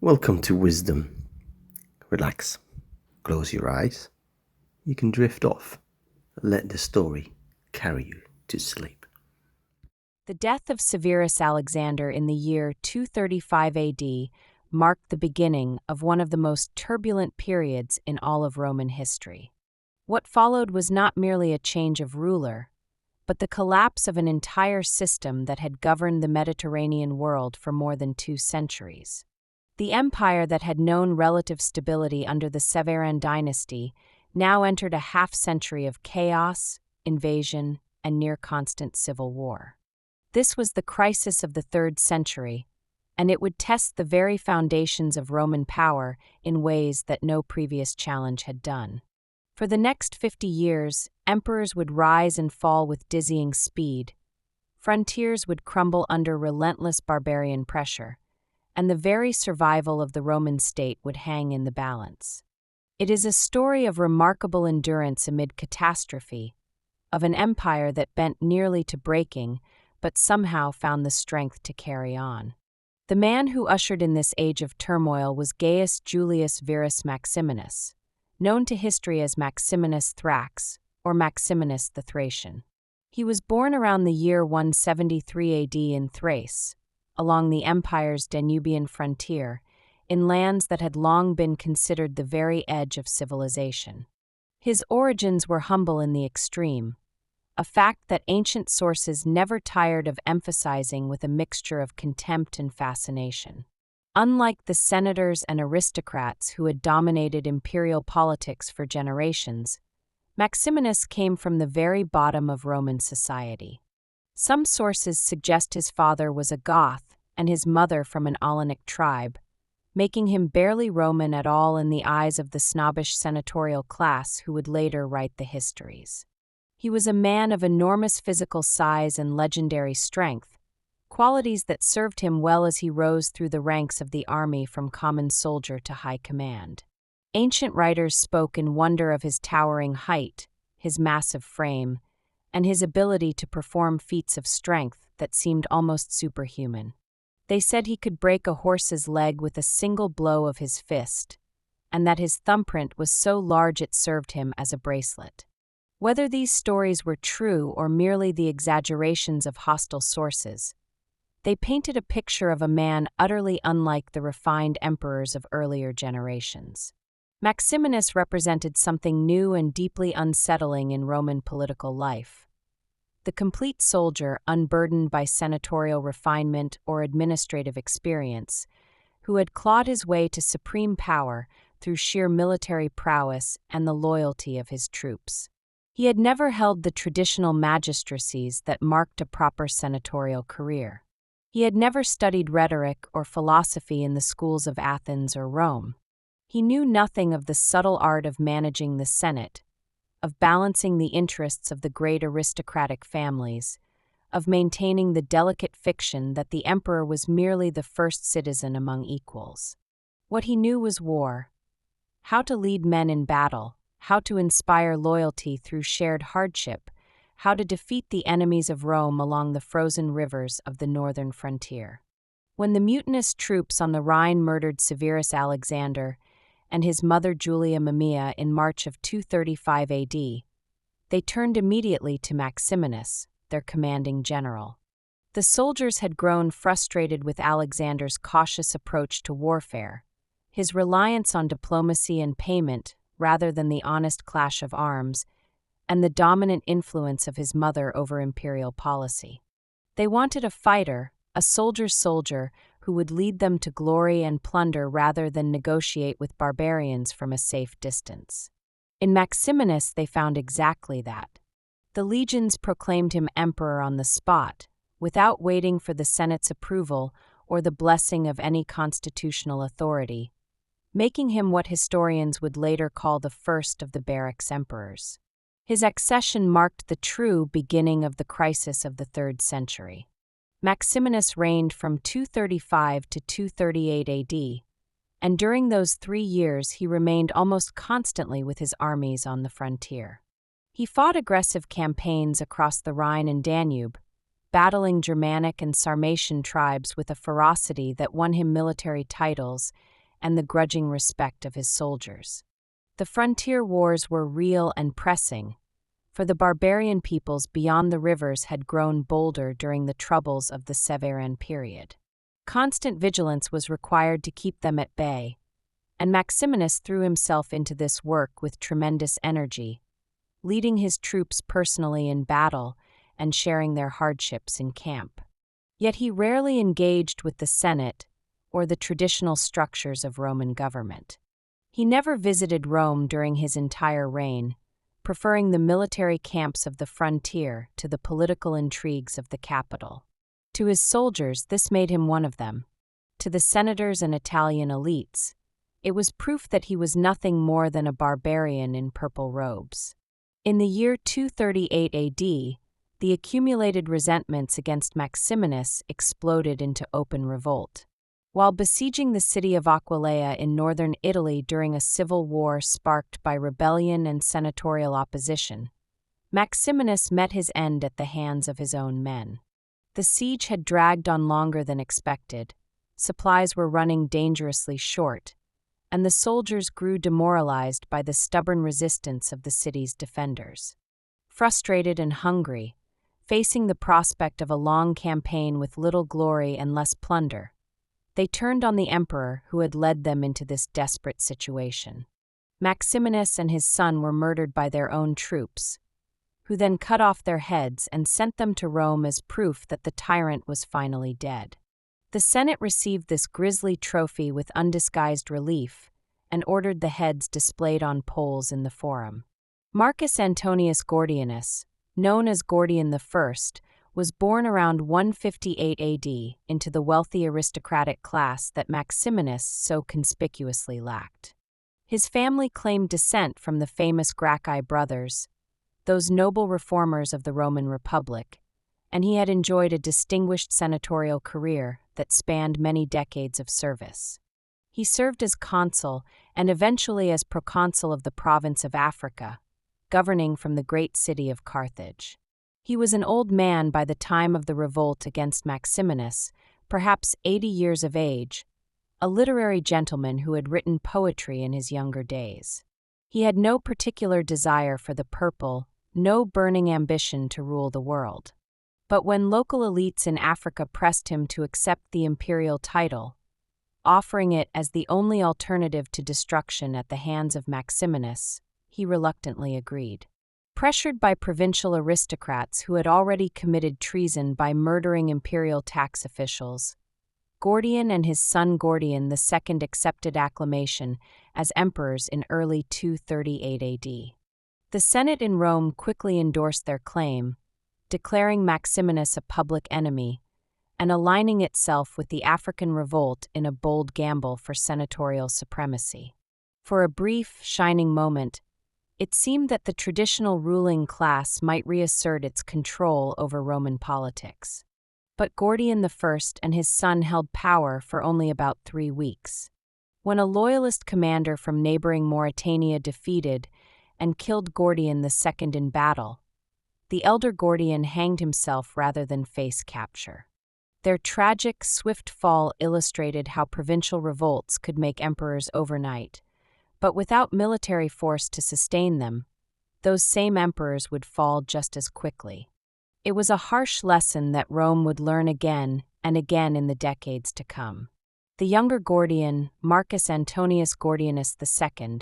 Welcome to Wisdom. Relax. Close your eyes. You can drift off. Let the story carry you to sleep. The death of Severus Alexander in the year 235 AD marked the beginning of one of the most turbulent periods in all of Roman history. What followed was not merely a change of ruler, but the collapse of an entire system that had governed the Mediterranean world for more than 2 centuries. The empire that had known relative stability under the Severan dynasty now entered a half-century of chaos, invasion, and near-constant civil war. This was the crisis of the 3rd century, and it would test the very foundations of Roman power in ways that no previous challenge had done. For the next 50 years, emperors would rise and fall with dizzying speed, frontiers would crumble under relentless barbarian pressure, and the very survival of the Roman state would hang in the balance. It is a story of remarkable endurance amid catastrophe, of an empire that bent nearly to breaking, but somehow found the strength to carry on. The man who ushered in this age of turmoil was Gaius Julius Verus Maximinus, known to history as Maximinus Thrax, or Maximinus the Thracian. He was born around the year 173 AD in Thrace, along the empire's Danubian frontier, in lands that had long been considered the very edge of civilization. His origins were humble in the extreme, a fact that ancient sources never tired of emphasizing with a mixture of contempt and fascination. Unlike the senators and aristocrats who had dominated imperial politics for generations, Maximinus came from the very bottom of Roman society. Some sources suggest his father was a Goth and his mother from an Hellenic tribe, making him barely Roman at all in the eyes of the snobbish senatorial class who would later write the histories. He was a man of enormous physical size and legendary strength, qualities that served him well as he rose through the ranks of the army from common soldier to high command. Ancient writers spoke in wonder of his towering height, his massive frame, and his ability to perform feats of strength that seemed almost superhuman. They said he could break a horse's leg with a single blow of his fist, and that his thumbprint was so large it served him as a bracelet. Whether these stories were true or merely the exaggerations of hostile sources, they painted a picture of a man utterly unlike the refined emperors of earlier generations. Maximinus represented something new and deeply unsettling in Roman political life. The complete soldier, unburdened by senatorial refinement or administrative experience, who had clawed his way to supreme power through sheer military prowess and the loyalty of his troops. He had never held the traditional magistracies that marked a proper senatorial career. He had never studied rhetoric or philosophy in the schools of Athens or Rome. He knew nothing of the subtle art of managing the Senate, of balancing the interests of the great aristocratic families, of maintaining the delicate fiction that the emperor was merely the first citizen among equals. What he knew was war, how to lead men in battle, how to inspire loyalty through shared hardship, how to defeat the enemies of Rome along the frozen rivers of the northern frontier. When the mutinous troops on the Rhine murdered Severus Alexander and his mother Julia Mamaea in March of 235 AD, they turned immediately to Maximinus, their commanding general. The soldiers had grown frustrated with Alexander's cautious approach to warfare, his reliance on diplomacy and payment rather than the honest clash of arms, and the dominant influence of his mother over imperial policy. They wanted a fighter, a soldier's soldier, who would lead them to glory and plunder rather than negotiate with barbarians from a safe distance. In Maximinus they found exactly that. The legions proclaimed him emperor on the spot, without waiting for the Senate's approval or the blessing of any constitutional authority, making him what historians would later call the first of the barracks emperors. His accession marked the true beginning of the crisis of the 3rd century. Maximinus reigned from 235 to 238 AD, and during those 3 years he remained almost constantly with his armies on the frontier. He fought aggressive campaigns across the Rhine and Danube, battling Germanic and Sarmatian tribes with a ferocity that won him military titles and the grudging respect of his soldiers. The frontier wars were real and pressing, for the barbarian peoples beyond the rivers had grown bolder during the troubles of the Severan period. Constant vigilance was required to keep them at bay, and Maximinus threw himself into this work with tremendous energy, leading his troops personally in battle and sharing their hardships in camp. Yet he rarely engaged with the Senate or the traditional structures of Roman government. He never visited Rome during his entire reign, preferring the military camps of the frontier to the political intrigues of the capital. To his soldiers, this made him one of them. To the senators and Italian elites, it was proof that he was nothing more than a barbarian in purple robes. In the year 238 AD, the accumulated resentments against Maximinus exploded into open revolt. While besieging the city of Aquileia in northern Italy during a civil war sparked by rebellion and senatorial opposition, Maximinus met his end at the hands of his own men. The siege had dragged on longer than expected, supplies were running dangerously short, and the soldiers grew demoralized by the stubborn resistance of the city's defenders. Frustrated and hungry, facing the prospect of a long campaign with little glory and less plunder, they turned on the emperor who had led them into this desperate situation. Maximinus and his son were murdered by their own troops, who then cut off their heads and sent them to Rome as proof that the tyrant was finally dead. The Senate received this grisly trophy with undisguised relief and ordered the heads displayed on poles in the Forum. Marcus Antonius Gordianus, known as Gordian I, was born around 158 AD into the wealthy aristocratic class that Maximinus so conspicuously lacked. His family claimed descent from the famous Gracchi brothers, those noble reformers of the Roman Republic, and he had enjoyed a distinguished senatorial career that spanned many decades of service. He served as consul and eventually as proconsul of the province of Africa, governing from the great city of Carthage. He was an old man by the time of the revolt against Maximinus, perhaps 80 years of age, a literary gentleman who had written poetry in his younger days. He had no particular desire for the purple, no burning ambition to rule the world. But when local elites in Africa pressed him to accept the imperial title, offering it as the only alternative to destruction at the hands of Maximinus, he reluctantly agreed. Pressured by provincial aristocrats who had already committed treason by murdering imperial tax officials, Gordian and his son Gordian II accepted acclamation as emperors in early 238 AD. The Senate in Rome quickly endorsed their claim, declaring Maximinus a public enemy and aligning itself with the African revolt in a bold gamble for senatorial supremacy. For a brief, shining moment, it seemed that the traditional ruling class might reassert its control over Roman politics. But Gordian I and his son held power for only about 3 weeks. When a loyalist commander from neighboring Mauritania defeated and killed Gordian II in battle, the elder Gordian hanged himself rather than face capture. Their tragic, swift fall illustrated how provincial revolts could make emperors overnight, but without military force to sustain them, those same emperors would fall just as quickly. It was a harsh lesson that Rome would learn again and again in the decades to come. The younger Gordian, Marcus Antonius Gordianus II,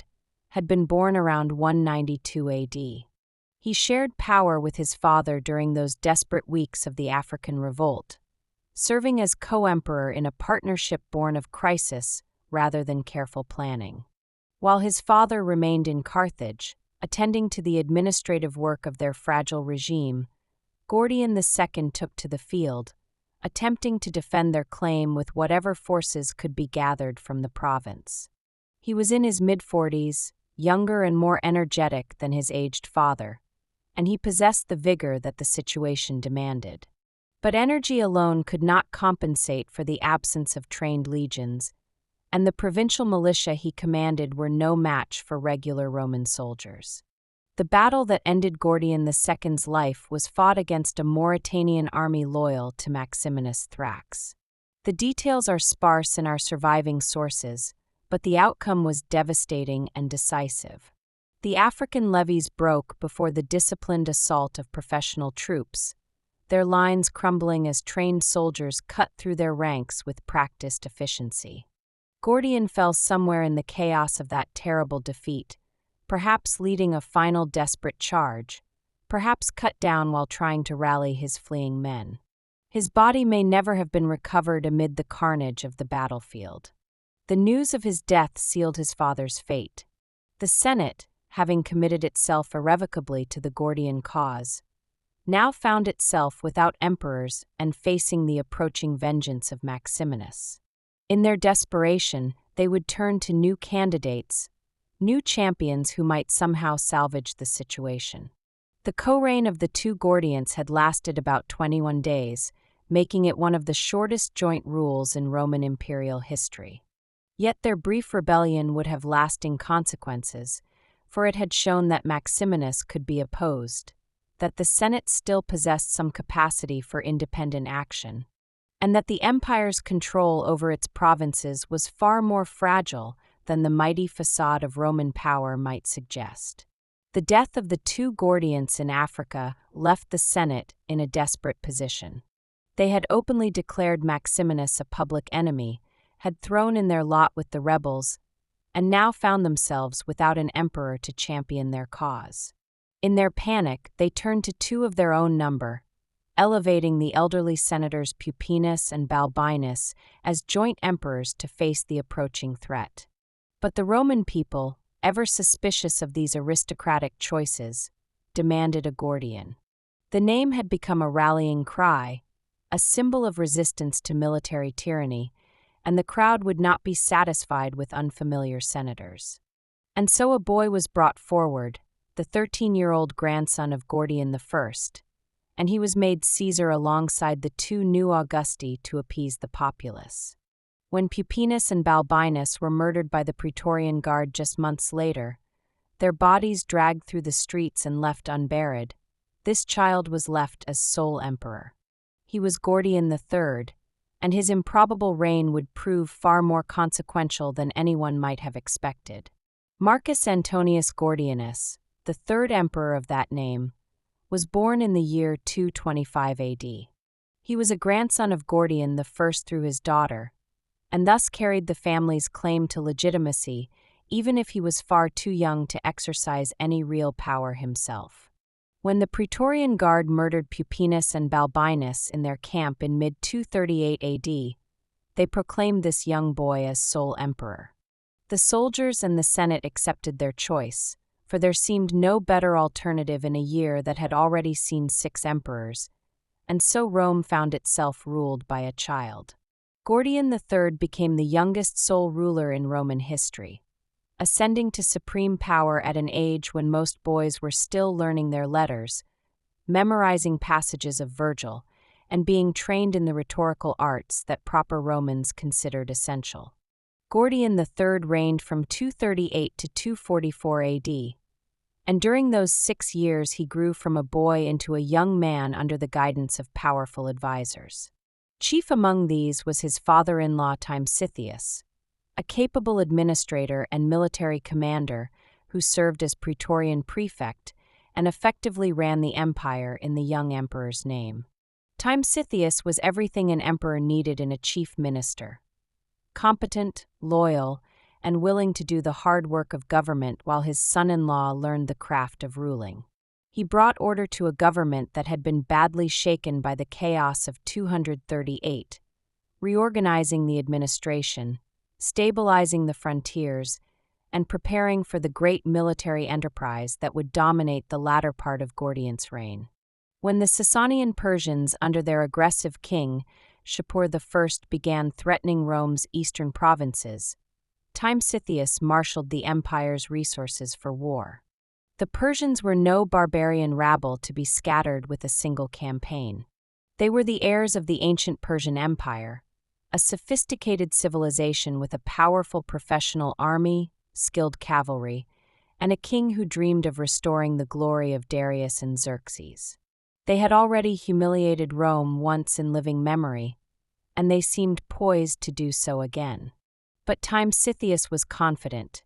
had been born around 192 AD. He shared power with his father during those desperate weeks of the African revolt, serving as co-emperor in a partnership born of crisis rather than careful planning. While his father remained in Carthage, attending to the administrative work of their fragile regime, Gordian II took to the field, attempting to defend their claim with whatever forces could be gathered from the province. He was in his mid-40s, younger and more energetic than his aged father, and he possessed the vigor that the situation demanded. But energy alone could not compensate for the absence of trained legions, and the provincial militia he commanded were no match for regular Roman soldiers. The battle that ended Gordian II's life was fought against a Mauritanian army loyal to Maximinus Thrax. The details are sparse in our surviving sources, but the outcome was devastating and decisive. The African levies broke before the disciplined assault of professional troops, their lines crumbling as trained soldiers cut through their ranks with practiced efficiency. Gordian fell somewhere in the chaos of that terrible defeat, perhaps leading a final desperate charge, perhaps cut down while trying to rally his fleeing men. His body may never have been recovered amid the carnage of the battlefield. The news of his death sealed his father's fate. The Senate, having committed itself irrevocably to the Gordian cause, now found itself without emperors and facing the approaching vengeance of Maximinus. In their desperation, they would turn to new candidates, new champions who might somehow salvage the situation. The co-reign of the two Gordians had lasted about 21 days, making it one of the shortest joint rules in Roman imperial history. Yet their brief rebellion would have lasting consequences, for it had shown that Maximinus could be opposed, that the Senate still possessed some capacity for independent action, and that the empire's control over its provinces was far more fragile than the mighty facade of Roman power might suggest. The death of the two Gordians in Africa left the Senate in a desperate position. They had openly declared Maximinus a public enemy, had thrown in their lot with the rebels, and now found themselves without an emperor to champion their cause. In their panic, they turned to two of their own number, elevating the elderly senators Pupienus and Balbinus as joint emperors to face the approaching threat. But the Roman people, ever suspicious of these aristocratic choices, demanded a Gordian. The name had become a rallying cry, a symbol of resistance to military tyranny, and the crowd would not be satisfied with unfamiliar senators. And so a boy was brought forward, the 13-year-old grandson of Gordian I, and he was made Caesar alongside the two new Augusti to appease the populace. When Pupienus and Balbinus were murdered by the Praetorian Guard just months later, their bodies dragged through the streets and left unburied, this child was left as sole emperor. He was Gordian III, and his improbable reign would prove far more consequential than anyone might have expected. Marcus Antonius Gordianus, the third emperor of that name, was born in the year 225 AD. He was a grandson of Gordian I through his daughter, and thus carried the family's claim to legitimacy, even if he was far too young to exercise any real power himself. When the Praetorian Guard murdered Pupienus and Balbinus in their camp in mid-238 AD, they proclaimed this young boy as sole emperor. The soldiers and the Senate accepted their choice, for there seemed no better alternative in a year that had already seen 6 emperors, and so Rome found itself ruled by a child. Gordian III became the youngest sole ruler in Roman history, ascending to supreme power at an age when most boys were still learning their letters, memorizing passages of Virgil, and being trained in the rhetorical arts that proper Romans considered essential. Gordian III reigned from 238 to 244 AD, and during those 6 years he grew from a boy into a young man under the guidance of powerful advisors. Chief among these was his father-in-law Timesitheus, a capable administrator and military commander who served as Praetorian prefect and effectively ran the empire in the young emperor's name. Timesitheus was everything an emperor needed in a chief minister: competent, loyal, and willing to do the hard work of government while his son-in-law learned the craft of ruling. He brought order to a government that had been badly shaken by the chaos of 238, reorganizing the administration, stabilizing the frontiers, and preparing for the great military enterprise that would dominate the latter part of Gordian's reign. When the Sasanian Persians, under their aggressive king, Shapur I, began threatening Rome's eastern provinces, Timesitheus marshaled the empire's resources for war. The Persians were no barbarian rabble to be scattered with a single campaign. They were the heirs of the ancient Persian Empire, a sophisticated civilization with a powerful professional army, skilled cavalry, and a king who dreamed of restoring the glory of Darius and Xerxes. They had already humiliated Rome once in living memory, and they seemed poised to do so again. But Timesitheus was confident,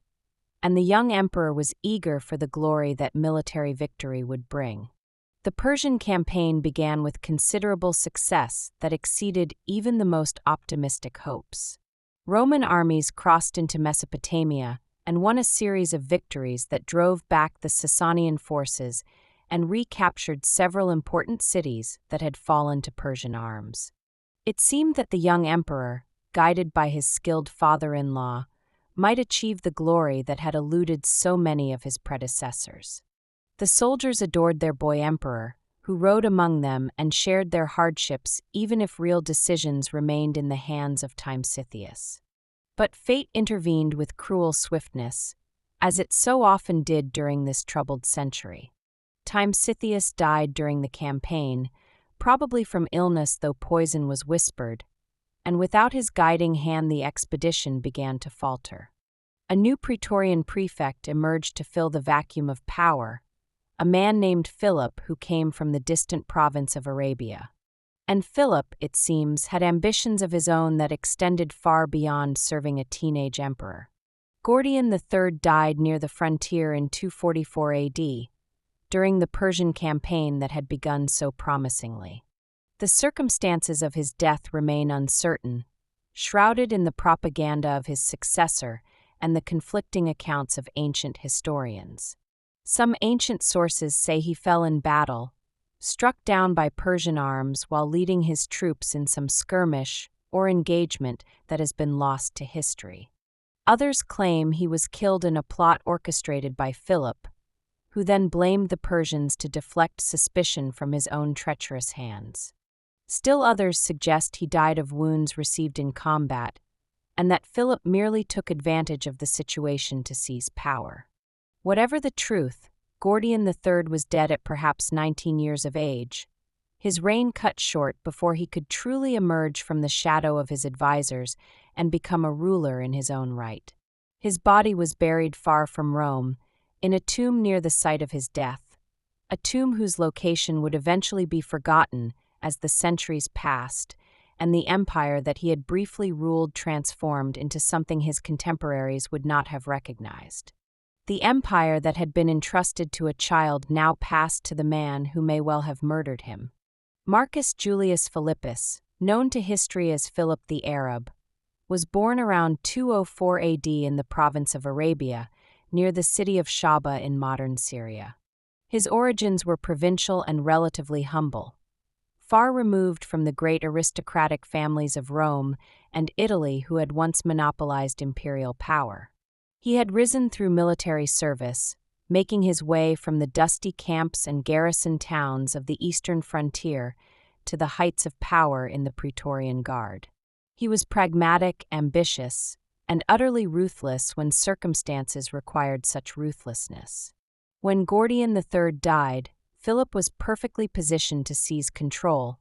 and the young emperor was eager for the glory that military victory would bring. The Persian campaign began with considerable success that exceeded even the most optimistic hopes. Roman armies crossed into Mesopotamia and won a series of victories that drove back the Sasanian forces and recaptured several important cities that had fallen to Persian arms. It seemed that the young emperor, guided by his skilled father-in-law, might achieve the glory that had eluded so many of his predecessors. The soldiers adored their boy emperor, who rode among them and shared their hardships even if real decisions remained in the hands of Timesitheus. But fate intervened with cruel swiftness, as it so often did during this troubled century. Timesitheus died during the campaign, probably from illness though poison was whispered, and without his guiding hand the expedition began to falter. A new praetorian prefect emerged to fill the vacuum of power, a man named Philip who came from the distant province of Arabia. And Philip, it seems, had ambitions of his own that extended far beyond serving a teenage emperor. Gordian III died near the frontier in 244 AD, during the Persian campaign that had begun so promisingly. The circumstances of his death remain uncertain, shrouded in the propaganda of his successor and the conflicting accounts of ancient historians. Some ancient sources say he fell in battle, struck down by Persian arms while leading his troops in some skirmish or engagement that has been lost to history. Others claim he was killed in a plot orchestrated by Philip, who then blamed the Persians to deflect suspicion from his own treacherous hands. Still others suggest he died of wounds received in combat, and that Philip merely took advantage of the situation to seize power. Whatever the truth, Gordian III was dead at perhaps 19 years of age, his reign cut short before he could truly emerge from the shadow of his advisors and become a ruler in his own right. His body was buried far from Rome, in a tomb near the site of his death, a tomb whose location would eventually be forgotten as the centuries passed and the empire that he had briefly ruled transformed into something his contemporaries would not have recognized. The empire that had been entrusted to a child now passed to the man who may well have murdered him. Marcus Julius Philippus, known to history as Philip the Arab, was born around 204 AD in the province of Arabia, near the city of Shaba in modern Syria. His origins were provincial and relatively humble, far removed from the great aristocratic families of Rome and Italy who had once monopolized imperial power. He had risen through military service, making his way from the dusty camps and garrison towns of the eastern frontier to the heights of power in the Praetorian Guard. He was pragmatic, ambitious, and utterly ruthless when circumstances required such ruthlessness. When Gordian III died, Philip was perfectly positioned to seize control,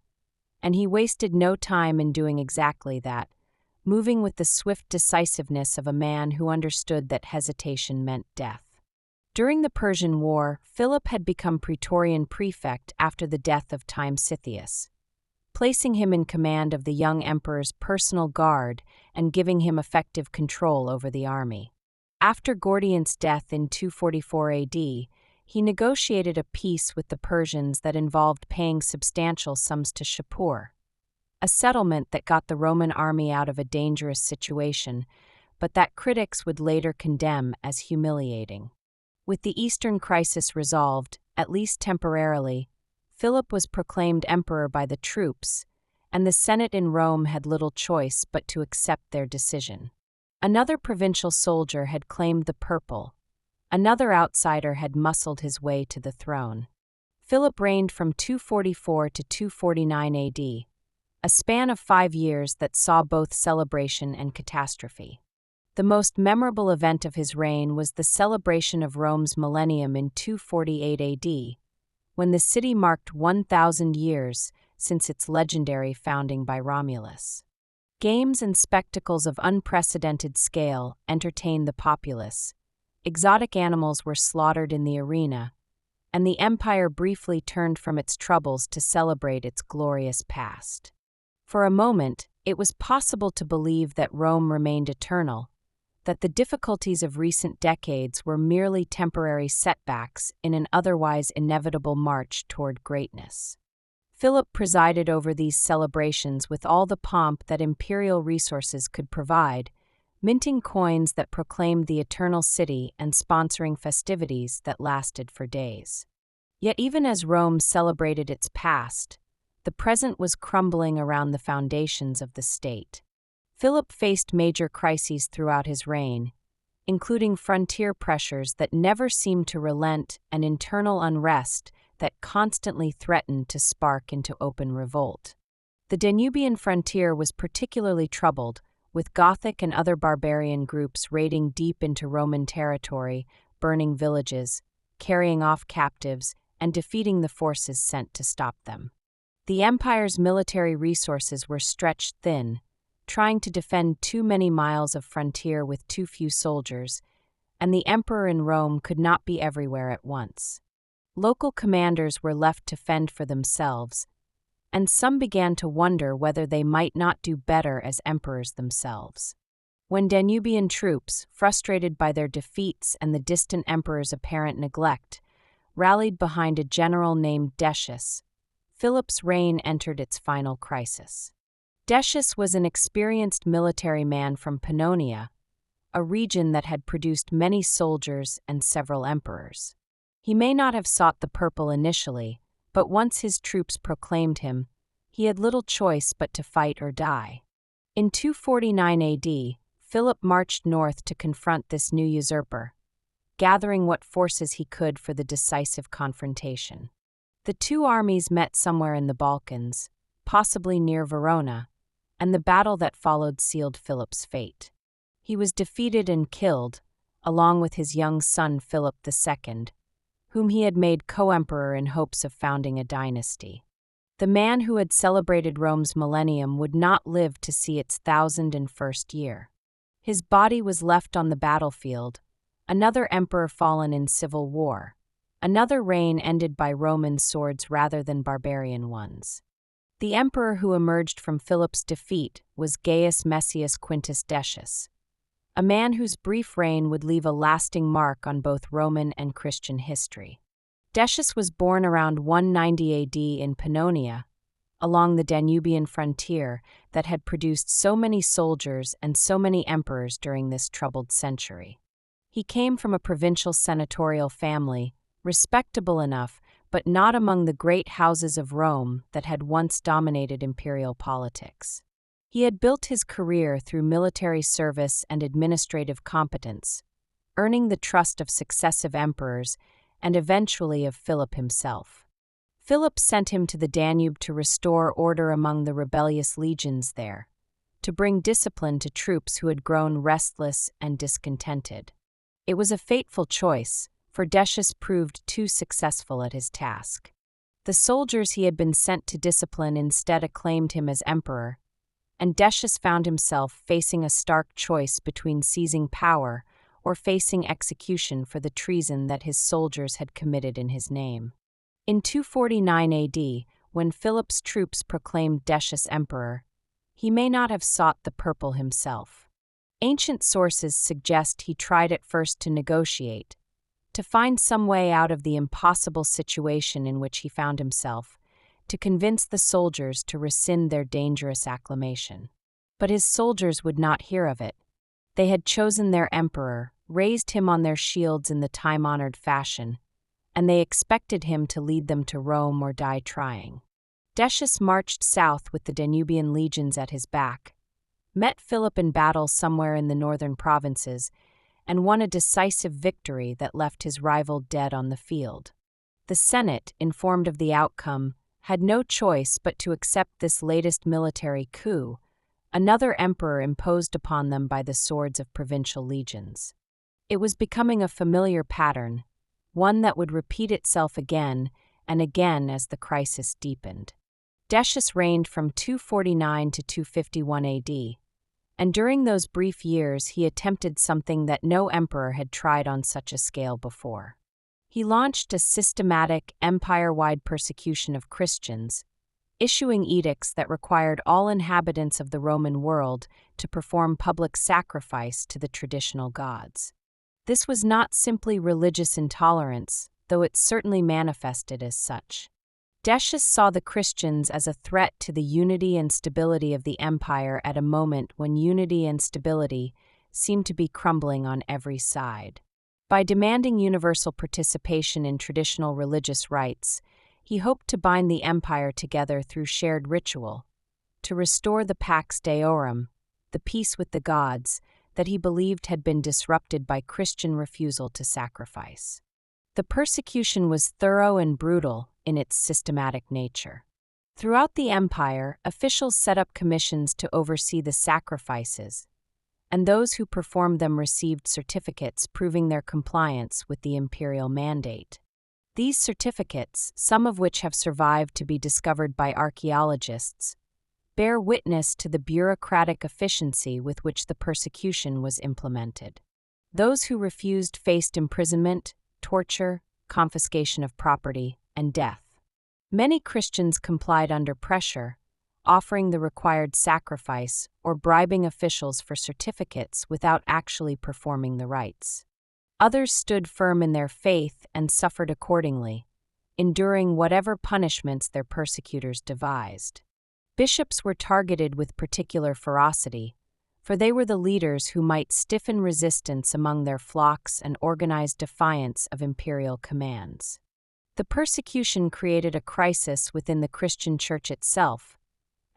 and he wasted no time in doing exactly that, moving with the swift decisiveness of a man who understood that hesitation meant death. During the Persian War, Philip had become Praetorian prefect after the death of Timesitheus, placing him in command of the young emperor's personal guard and giving him effective control over the army. After Gordian's death in 244 AD, he negotiated a peace with the Persians that involved paying substantial sums to Shapur, a settlement that got the Roman army out of a dangerous situation, but that critics would later condemn as humiliating. With the Eastern crisis resolved, at least temporarily, Philip was proclaimed emperor by the troops, and the Senate in Rome had little choice but to accept their decision. Another provincial soldier had claimed the purple. Another outsider had muscled his way to the throne. Philip reigned from 244 to 249 AD, a span of 5 years that saw both celebration and catastrophe. The most memorable event of his reign was the celebration of Rome's millennium in 248 AD, when the city marked 1,000 years since its legendary founding by Romulus. Games and spectacles of unprecedented scale entertained the populace, exotic animals were slaughtered in the arena, and the empire briefly turned from its troubles to celebrate its glorious past. For a moment, it was possible to believe that Rome remained eternal, that the difficulties of recent decades were merely temporary setbacks in an otherwise inevitable march toward greatness. Philip presided over these celebrations with all the pomp that imperial resources could provide, minting coins that proclaimed the eternal city and sponsoring festivities that lasted for days. Yet even as Rome celebrated its past, the present was crumbling around the foundations of the state. Philip faced major crises throughout his reign, including frontier pressures that never seemed to relent and internal unrest that constantly threatened to spark into open revolt. The Danubian frontier was particularly troubled, with Gothic and other barbarian groups raiding deep into Roman territory, burning villages, carrying off captives, and defeating the forces sent to stop them. The empire's military resources were stretched thin, trying to defend too many miles of frontier with too few soldiers, and the emperor in Rome could not be everywhere at once. Local commanders were left to fend for themselves, and some began to wonder whether they might not do better as emperors themselves. When Danubian troops, frustrated by their defeats and the distant emperor's apparent neglect, rallied behind a general named Decius, Philip's reign entered its final crisis. Decius was an experienced military man from Pannonia, a region that had produced many soldiers and several emperors. He may not have sought the purple initially, but once his troops proclaimed him, he had little choice but to fight or die. In 249 AD, Philip marched north to confront this new usurper, gathering what forces he could for the decisive confrontation. The two armies met somewhere in the Balkans, possibly near Verona, and the battle that followed sealed Philip's fate. He was defeated and killed, along with his young son Philip II, whom he had made co-emperor in hopes of founding a dynasty. The man who had celebrated Rome's millennium would not live to see its 1001st year. His body was left on the battlefield, another emperor fallen in civil war, another reign ended by Roman swords rather than barbarian ones. The emperor who emerged from Philip's defeat was Gaius Messius Quintus Decius, a man whose brief reign would leave a lasting mark on both Roman and Christian history. Decius was born around 190 AD in Pannonia, along the Danubian frontier that had produced so many soldiers and so many emperors during this troubled century. He came from a provincial senatorial family, respectable enough, but not among the great houses of Rome that had once dominated imperial politics. He had built his career through military service and administrative competence, earning the trust of successive emperors and eventually of Philip himself. Philip sent him to the Danube to restore order among the rebellious legions there, to bring discipline to troops who had grown restless and discontented. It was a fateful choice, for Decius proved too successful at his task. The soldiers he had been sent to discipline instead acclaimed him as emperor, and Decius found himself facing a stark choice between seizing power or facing execution for the treason that his soldiers had committed in his name. In 249 AD, when Philip's troops proclaimed Decius emperor, he may not have sought the purple himself. Ancient sources suggest he tried at first to negotiate, to find some way out of the impossible situation in which he found himself, to convince the soldiers to rescind their dangerous acclamation. But his soldiers would not hear of it. They had chosen their emperor, raised him on their shields in the time-honored fashion, and they expected him to lead them to Rome or die trying. Decius marched south with the Danubian legions at his back, met Philip in battle somewhere in the northern provinces, and won a decisive victory that left his rival dead on the field. The Senate, informed of the outcome, had no choice but to accept this latest military coup, another emperor imposed upon them by the swords of provincial legions. It was becoming a familiar pattern, one that would repeat itself again and again as the crisis deepened. Decius reigned from 249 to 251 AD, And during those brief years he attempted something that no emperor had tried on such a scale before. He launched a systematic, empire-wide persecution of Christians, issuing edicts that required all inhabitants of the Roman world to perform public sacrifice to the traditional gods. This was not simply religious intolerance, though it certainly manifested as such. Decius saw the Christians as a threat to the unity and stability of the empire at a moment when unity and stability seemed to be crumbling on every side. By demanding universal participation in traditional religious rites, he hoped to bind the empire together through shared ritual, to restore the Pax Deorum, the peace with the gods, that he believed had been disrupted by Christian refusal to sacrifice. The persecution was thorough and brutal in its systematic nature. Throughout the empire, officials set up commissions to oversee the sacrifices, and those who performed them received certificates proving their compliance with the imperial mandate. These certificates, some of which have survived to be discovered by archaeologists, bear witness to the bureaucratic efficiency with which the persecution was implemented. Those who refused faced imprisonment, torture, confiscation of property, and death. Many Christians complied under pressure, offering the required sacrifice or bribing officials for certificates without actually performing the rites. Others stood firm in their faith and suffered accordingly, enduring whatever punishments their persecutors devised. Bishops were targeted with particular ferocity, for they were the leaders who might stiffen resistance among their flocks and organize defiance of imperial commands. The persecution created a crisis within the Christian Church itself,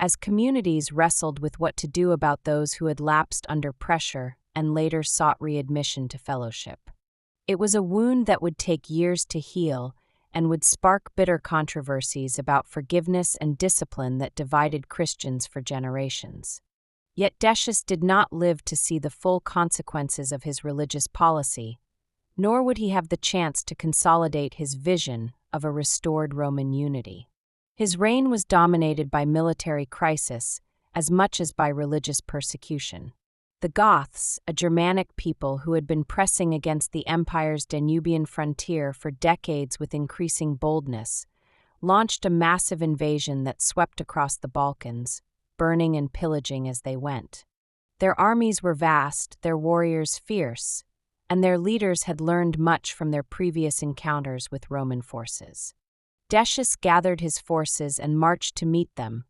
as communities wrestled with what to do about those who had lapsed under pressure and later sought readmission to fellowship. It was a wound that would take years to heal and would spark bitter controversies about forgiveness and discipline that divided Christians for generations. Yet Decius did not live to see the full consequences of his religious policy, nor would he have the chance to consolidate his vision of a restored Roman unity. His reign was dominated by military crisis as much as by religious persecution. The Goths, a Germanic people who had been pressing against the empire's Danubian frontier for decades with increasing boldness, launched a massive invasion that swept across the Balkans, burning and pillaging as they went. Their armies were vast, their warriors fierce, and their leaders had learned much from their previous encounters with Roman forces. Decius gathered his forces and marched to meet them,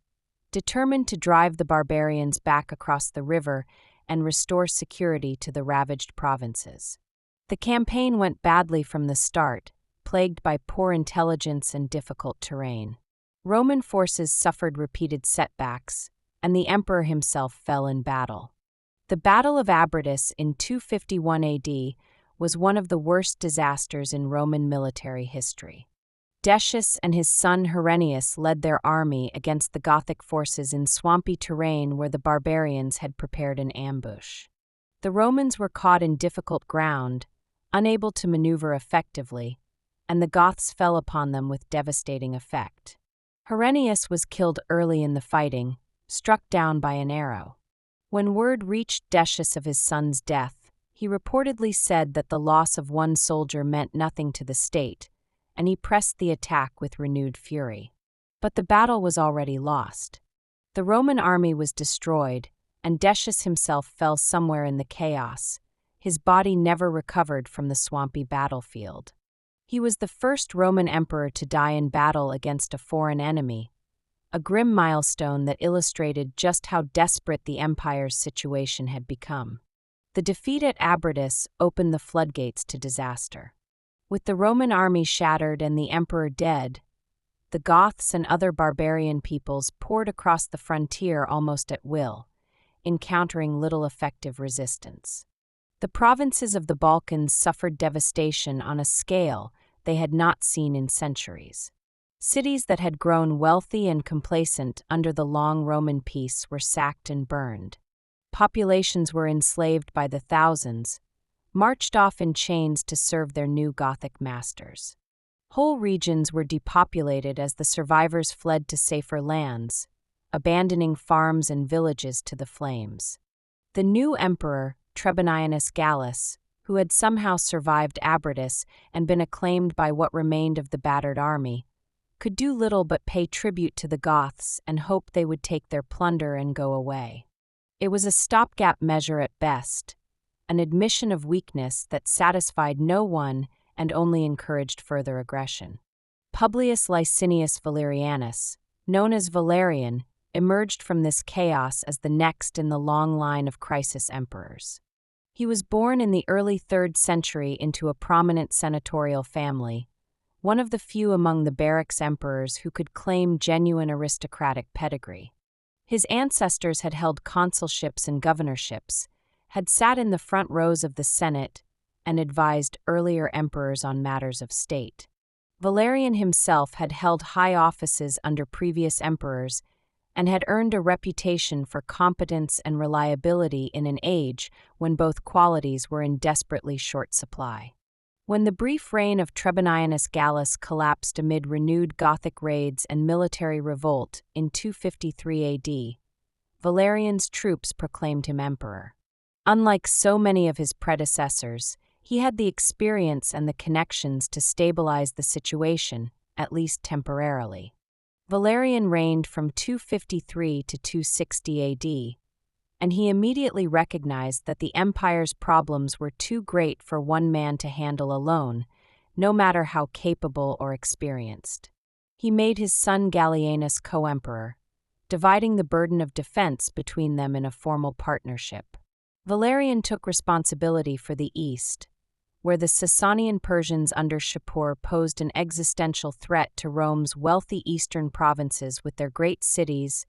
determined to drive the barbarians back across the river and restore security to the ravaged provinces. The campaign went badly from the start, plagued by poor intelligence and difficult terrain. Roman forces suffered repeated setbacks, and the emperor himself fell in battle. The Battle of Abritus in 251 AD was one of the worst disasters in Roman military history. Decius and his son Honorius led their army against the Gothic forces in swampy terrain where the barbarians had prepared an ambush. The Romans were caught in difficult ground, unable to maneuver effectively, and the Goths fell upon them with devastating effect. Honorius was killed early in the fighting, struck down by an arrow. When word reached Decius of his son's death, he reportedly said that the loss of one soldier meant nothing to the state, and he pressed the attack with renewed fury. But the battle was already lost. The Roman army was destroyed, and Decius himself fell somewhere in the chaos, his body never recovered from the swampy battlefield. He was the first Roman emperor to die in battle against a foreign enemy, a grim milestone that illustrated just how desperate the empire's situation had become. The defeat at Abritus opened the floodgates to disaster. With the Roman army shattered and the emperor dead, the Goths and other barbarian peoples poured across the frontier almost at will, encountering little effective resistance. The provinces of the Balkans suffered devastation on a scale they had not seen in centuries. Cities that had grown wealthy and complacent under the long Roman peace were sacked and burned. Populations were enslaved by the thousands, marched off in chains to serve their new Gothic masters. Whole regions were depopulated as the survivors fled to safer lands, abandoning farms and villages to the flames. The new emperor, Trebonianus Gallus, who had somehow survived Abritus and been acclaimed by what remained of the battered army, could do little but pay tribute to the Goths and hope they would take their plunder and go away. It was a stopgap measure at best, an admission of weakness that satisfied no one and only encouraged further aggression. Publius Licinius Valerianus, known as Valerian, emerged from this chaos as the next in the long line of crisis emperors. He was born in the early 3rd century into a prominent senatorial family, one of the few among the barracks emperors who could claim genuine aristocratic pedigree. His ancestors had held consulships and governorships, had sat in the front rows of the Senate, and advised earlier emperors on matters of state. Valerian himself had held high offices under previous emperors and had earned a reputation for competence and reliability in an age when both qualities were in desperately short supply. When the brief reign of Trebonianus Gallus collapsed amid renewed Gothic raids and military revolt in 253 AD, Valerian's troops proclaimed him emperor. Unlike so many of his predecessors, he had the experience and the connections to stabilize the situation, at least temporarily. Valerian reigned from 253 to 260 AD, and he immediately recognized that the empire's problems were too great for one man to handle alone, no matter how capable or experienced. He made his son Gallienus co-emperor, dividing the burden of defense between them in a formal partnership. Valerian took responsibility for the east, where the Sasanian Persians under Shapur posed an existential threat to Rome's wealthy eastern provinces with their great cities,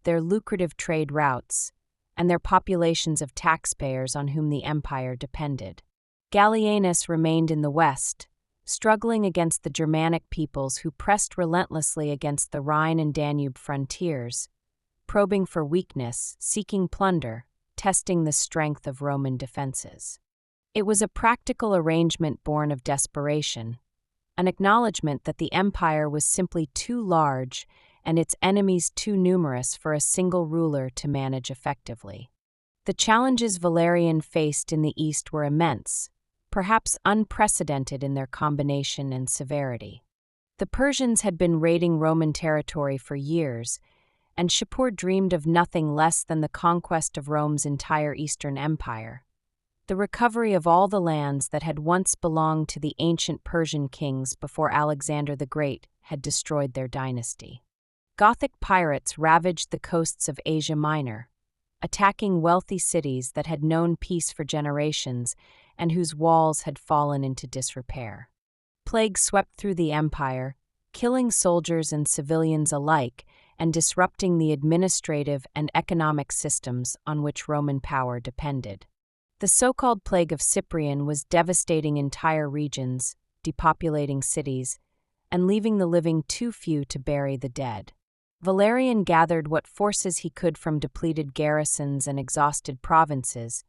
their lucrative trade routes, and their populations of taxpayers on whom the empire depended. Gallienus remained in the west, struggling against the Germanic peoples who pressed relentlessly against the Rhine and Danube frontiers, probing for weakness, seeking plunder, testing the strength of Roman defenses. It was a practical arrangement born of desperation, an acknowledgement that the empire was simply too large and its enemies too numerous for a single ruler to manage effectively. The challenges Valerian faced in the east were immense, perhaps unprecedented in their combination and severity. The Persians had been raiding Roman territory for years, and Shapur dreamed of nothing less than the conquest of Rome's entire Eastern Empire, the recovery of all the lands that had once belonged to the ancient Persian kings before Alexander the Great had destroyed their dynasty. Gothic pirates ravaged the coasts of Asia Minor, attacking wealthy cities that had known peace for generations and whose walls had fallen into disrepair. Plague swept through the empire, killing soldiers and civilians alike and disrupting the administrative and economic systems on which Roman power depended. The so-called Plague of Cyprian was devastating entire regions, depopulating cities, and leaving the living too few to bury the dead. Valerian gathered what forces he could from depleted garrisons and exhausted provinces,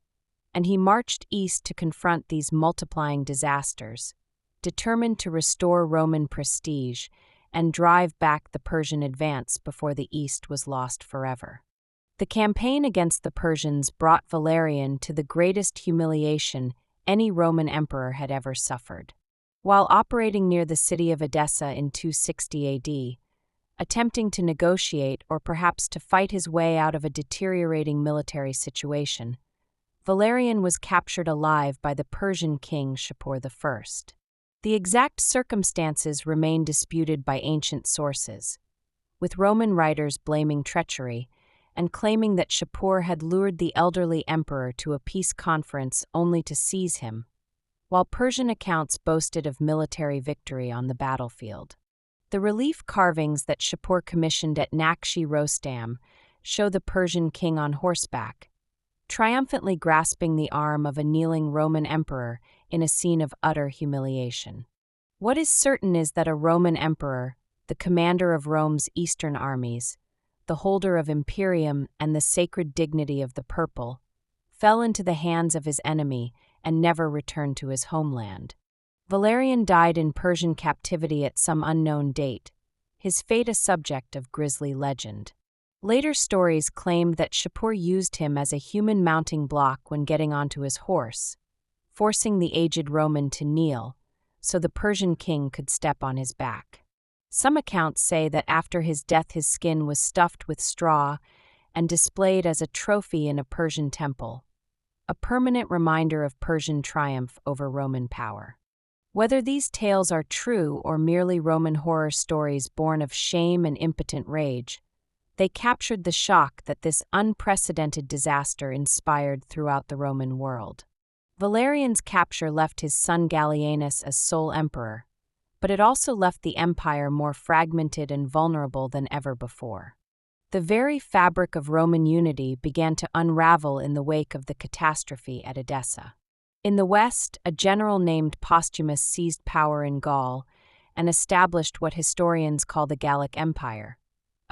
and he marched east to confront these multiplying disasters, determined to restore Roman prestige and drive back the Persian advance before the east was lost forever. The campaign against the Persians brought Valerian to the greatest humiliation any Roman emperor had ever suffered. While operating near the city of Edessa in 260 AD, attempting to negotiate or perhaps to fight his way out of a deteriorating military situation, Valerian was captured alive by the Persian king Shapur I. The exact circumstances remain disputed by ancient sources, with Roman writers blaming treachery and claiming that Shapur had lured the elderly emperor to a peace conference only to seize him, while Persian accounts boasted of military victory on the battlefield. The relief carvings that Shapur commissioned at Nakshi Rostam show the Persian king on horseback, triumphantly grasping the arm of a kneeling Roman emperor in a scene of utter humiliation. What is certain is that a Roman emperor, the commander of Rome's eastern armies, the holder of imperium and the sacred dignity of the purple, fell into the hands of his enemy and never returned to his homeland. Valerian died in Persian captivity at some unknown date, his fate a subject of grisly legend. Later stories claimed that Shapur used him as a human mounting block when getting onto his horse, forcing the aged Roman to kneel, so the Persian king could step on his back. Some accounts say that after his death his skin was stuffed with straw and displayed as a trophy in a Persian temple, a permanent reminder of Persian triumph over Roman power. Whether these tales are true or merely Roman horror stories born of shame and impotent rage, they captured the shock that this unprecedented disaster inspired throughout the Roman world. Valerian's capture left his son Gallienus as sole emperor, but it also left the empire more fragmented and vulnerable than ever before. The very fabric of Roman unity began to unravel in the wake of the catastrophe at Edessa. In the west, a general named Postumus seized power in Gaul and established what historians call the Gallic Empire,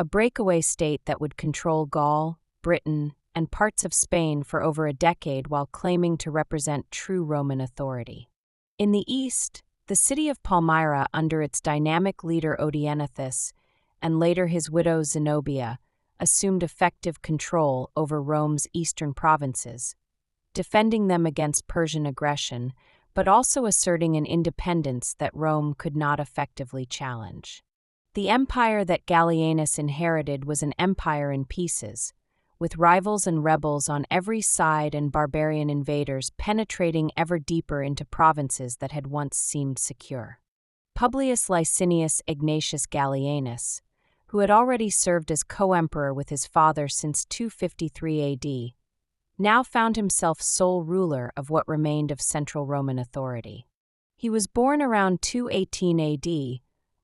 a breakaway state that would control Gaul, Britain, and parts of Spain for over a decade while claiming to represent true Roman authority. In the east, the city of Palmyra, under its dynamic leader Odenathus, and later his widow Zenobia, assumed effective control over Rome's eastern provinces, defending them against Persian aggression, but also asserting an independence that Rome could not effectively challenge. The empire that Gallienus inherited was an empire in pieces, with rivals and rebels on every side and barbarian invaders penetrating ever deeper into provinces that had once seemed secure. Publius Licinius Ignatius Gallienus, who had already served as co-emperor with his father since 253 AD, now found himself sole ruler of what remained of Central Roman authority. He was born around 218 AD,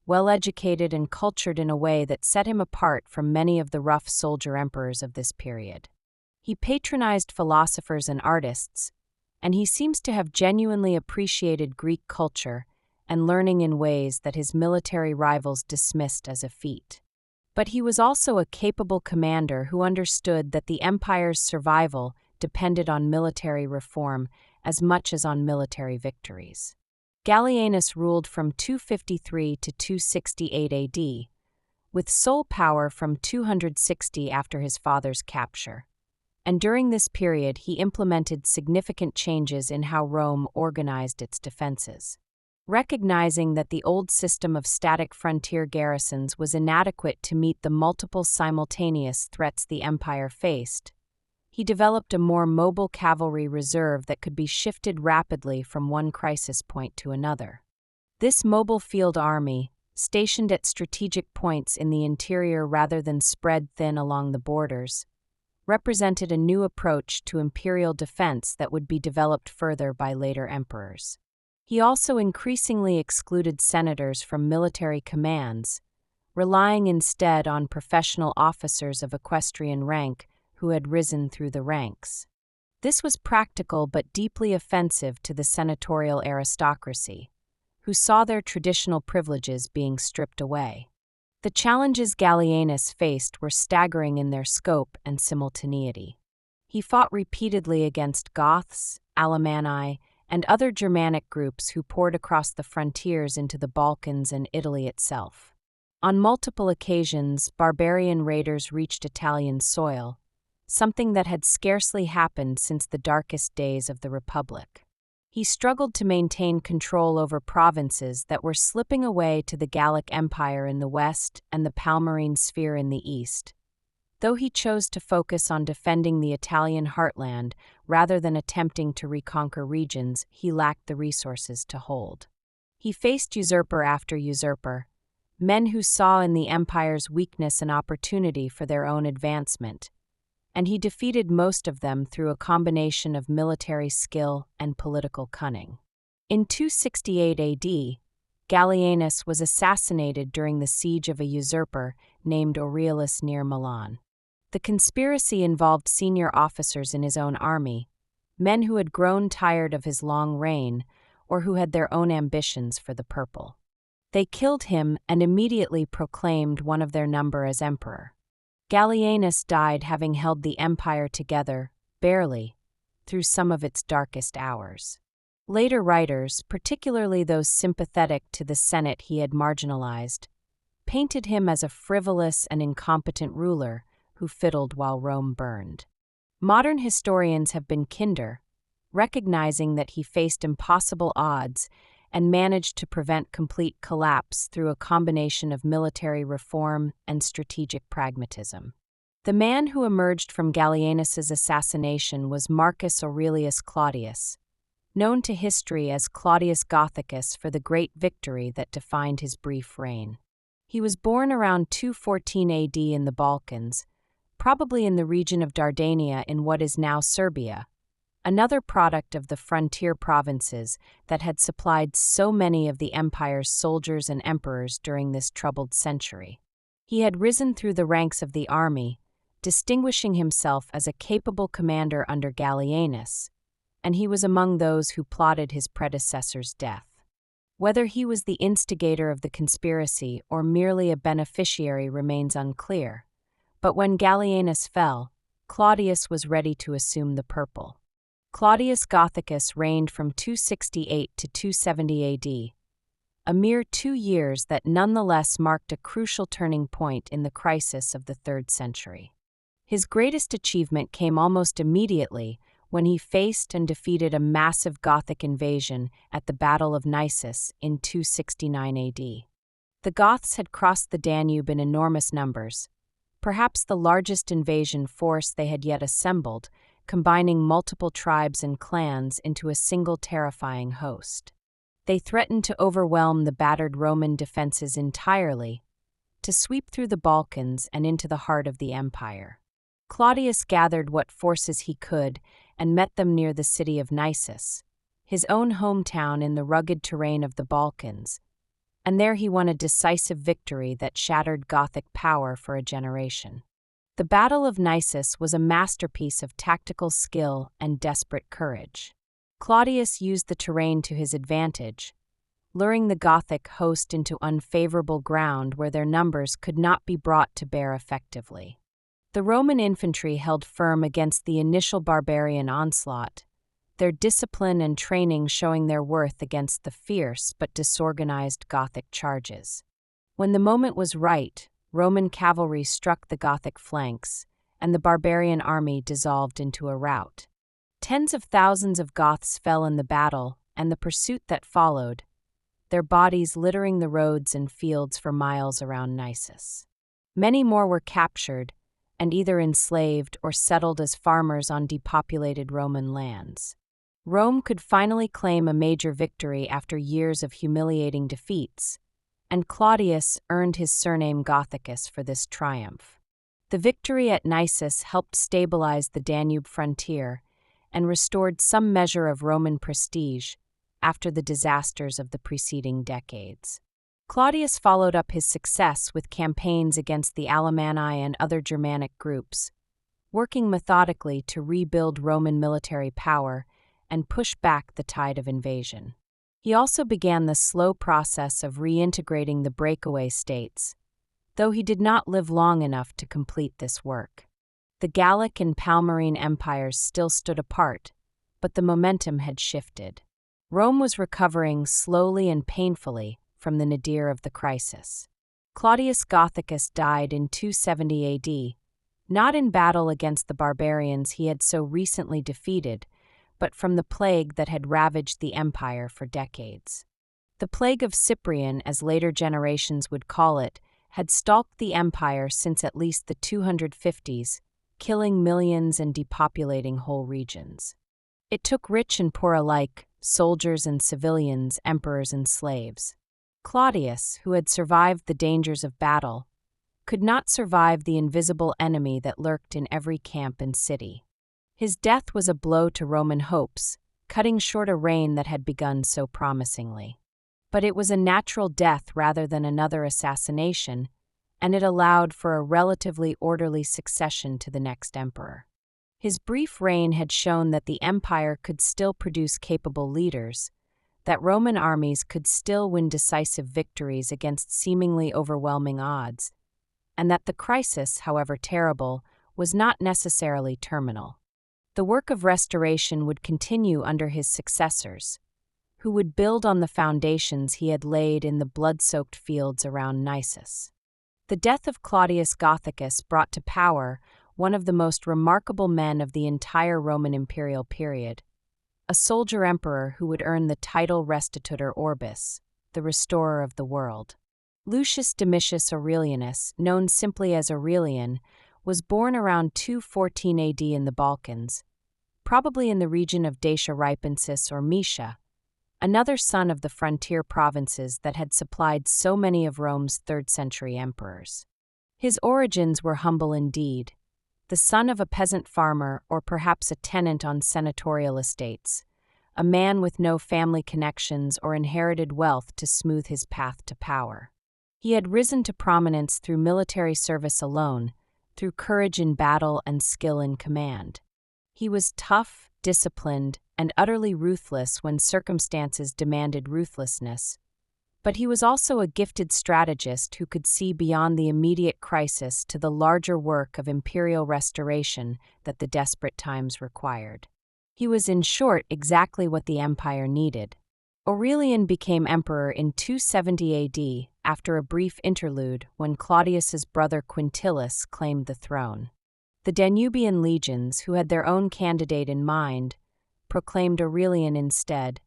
well-educated and cultured in a way that set him apart from many of the rough soldier emperors of this period. He patronized philosophers and artists, and he seems to have genuinely appreciated Greek culture and learning in ways that his military rivals dismissed as effete. But he was also a capable commander who understood that the empire's survival depended on military reform as much as on military victories. Gallienus ruled from 253 to 268 AD, with sole power from 260 after his father's capture. And during this period he implemented significant changes in how Rome organized its defenses. Recognizing that the old system of static frontier garrisons was inadequate to meet the multiple simultaneous threats the empire faced, he developed a more mobile cavalry reserve that could be shifted rapidly from one crisis point to another. This mobile field army, stationed at strategic points in the interior rather than spread thin along the borders, represented a new approach to imperial defense that would be developed further by later emperors. He also increasingly excluded senators from military commands, relying instead on professional officers of equestrian rank who had risen through the ranks. This was practical but deeply offensive to the senatorial aristocracy, who saw their traditional privileges being stripped away. The challenges Gallienus faced were staggering in their scope and simultaneity. He fought repeatedly against Goths, Alemanni, and other Germanic groups who poured across the frontiers into the Balkans and Italy itself. On multiple occasions, barbarian raiders reached Italian soil, something that had scarcely happened since the darkest days of the Republic. He struggled to maintain control over provinces that were slipping away to the Gallic Empire in the west and the Palmyrene sphere in the east. Though he chose to focus on defending the Italian heartland rather than attempting to reconquer regions he lacked the resources to hold. He faced usurper after usurper, men who saw in the empire's weakness an opportunity for their own advancement, and he defeated most of them through a combination of military skill and political cunning. In 268 AD, Gallienus was assassinated during the siege of a usurper named Aurelius near Milan. The conspiracy involved senior officers in his own army, men who had grown tired of his long reign or who had their own ambitions for the purple. They killed him and immediately proclaimed one of their number as emperor. Gallienus died having held the empire together, barely, through some of its darkest hours. Later writers, particularly those sympathetic to the Senate he had marginalized, painted him as a frivolous and incompetent ruler, who fiddled while Rome burned. Modern historians have been kinder, recognizing that he faced impossible odds and managed to prevent complete collapse through a combination of military reform and strategic pragmatism. The man who emerged from Gallienus's assassination was Marcus Aurelius Claudius, known to history as Claudius Gothicus for the great victory that defined his brief reign. He was born around 214 AD in the Balkans, probably in the region of Dardania in what is now Serbia, another product of the frontier provinces that had supplied so many of the empire's soldiers and emperors during this troubled century. He had risen through the ranks of the army, distinguishing himself as a capable commander under Gallienus, and he was among those who plotted his predecessor's death. Whether he was the instigator of the conspiracy or merely a beneficiary remains unclear, but when Gallienus fell, Claudius was ready to assume the purple. Claudius Gothicus reigned from 268 to 270 AD, a mere 2 years that nonetheless marked a crucial turning point in the crisis of the 3rd century. His greatest achievement came almost immediately when he faced and defeated a massive Gothic invasion at the Battle of Nisus in 269 AD. The Goths had crossed the Danube in enormous numbers, perhaps the largest invasion force they had yet assembled, combining multiple tribes and clans into a single terrifying host. They threatened to overwhelm the battered Roman defenses entirely, to sweep through the Balkans and into the heart of the empire. Claudius gathered what forces he could and met them near the city of Nisus, his own hometown in the rugged terrain of the Balkans, and there he won a decisive victory that shattered Gothic power for a generation. The Battle of Nisus was a masterpiece of tactical skill and desperate courage. Claudius used the terrain to his advantage, luring the Gothic host into unfavorable ground where their numbers could not be brought to bear effectively. The Roman infantry held firm against the initial barbarian onslaught, their discipline and training showing their worth against the fierce but disorganized Gothic charges. When the moment was right, Roman cavalry struck the Gothic flanks, and the barbarian army dissolved into a rout. Tens of thousands of Goths fell in the battle and the pursuit that followed, their bodies littering the roads and fields for miles around Nisus. Many more were captured, and either enslaved or settled as farmers on depopulated Roman lands. Rome could finally claim a major victory after years of humiliating defeats, and Claudius earned his surname Gothicus for this triumph. The victory at Nisus helped stabilize the Danube frontier and restored some measure of Roman prestige after the disasters of the preceding decades. Claudius followed up his success with campaigns against the Alemanni and other Germanic groups, working methodically to rebuild Roman military power and push back the tide of invasion. He also began the slow process of reintegrating the breakaway states, though he did not live long enough to complete this work. The Gallic and Palmyrene empires still stood apart, but the momentum had shifted. Rome was recovering slowly and painfully from the nadir of the crisis. Claudius Gothicus died in 270 AD, not in battle against the barbarians he had so recently defeated, but from the plague that had ravaged the empire for decades. The plague of Cyprian, as later generations would call it, had stalked the empire since at least the 250s, killing millions and depopulating whole regions. It took rich and poor alike, soldiers and civilians, emperors and slaves. Claudius, who had survived the dangers of battle, could not survive the invisible enemy that lurked in every camp and city. His death was a blow to Roman hopes, cutting short a reign that had begun so promisingly. But it was a natural death rather than another assassination, and it allowed for a relatively orderly succession to the next emperor. His brief reign had shown that the empire could still produce capable leaders, that Roman armies could still win decisive victories against seemingly overwhelming odds, and that the crisis, however terrible, was not necessarily terminal. The work of restoration would continue under his successors, who would build on the foundations he had laid in the blood-soaked fields around Nisus. The death of Claudius Gothicus brought to power one of the most remarkable men of the entire Roman imperial period, a soldier emperor who would earn the title Restitutor Orbis, the restorer of the world. Lucius Domitius Aurelianus, known simply as Aurelian, was born around 214 AD in the Balkans, probably in the region of Dacia Ripensis or Moesia, another son of the frontier provinces that had supplied so many of Rome's 3rd-century emperors. His origins were humble indeed, the son of a peasant farmer or perhaps a tenant on senatorial estates, a man with no family connections or inherited wealth to smooth his path to power. He had risen to prominence through military service alone, through courage in battle and skill in command. He was tough, disciplined, and utterly ruthless when circumstances demanded ruthlessness, but he was also a gifted strategist who could see beyond the immediate crisis to the larger work of imperial restoration that the desperate times required. He was, in short, exactly what the empire needed. Aurelian became emperor in 270 AD after a brief interlude when Claudius's brother Quintillus claimed the throne. The Danubian legions, who had their own candidate in mind, proclaimed Aurelian instead,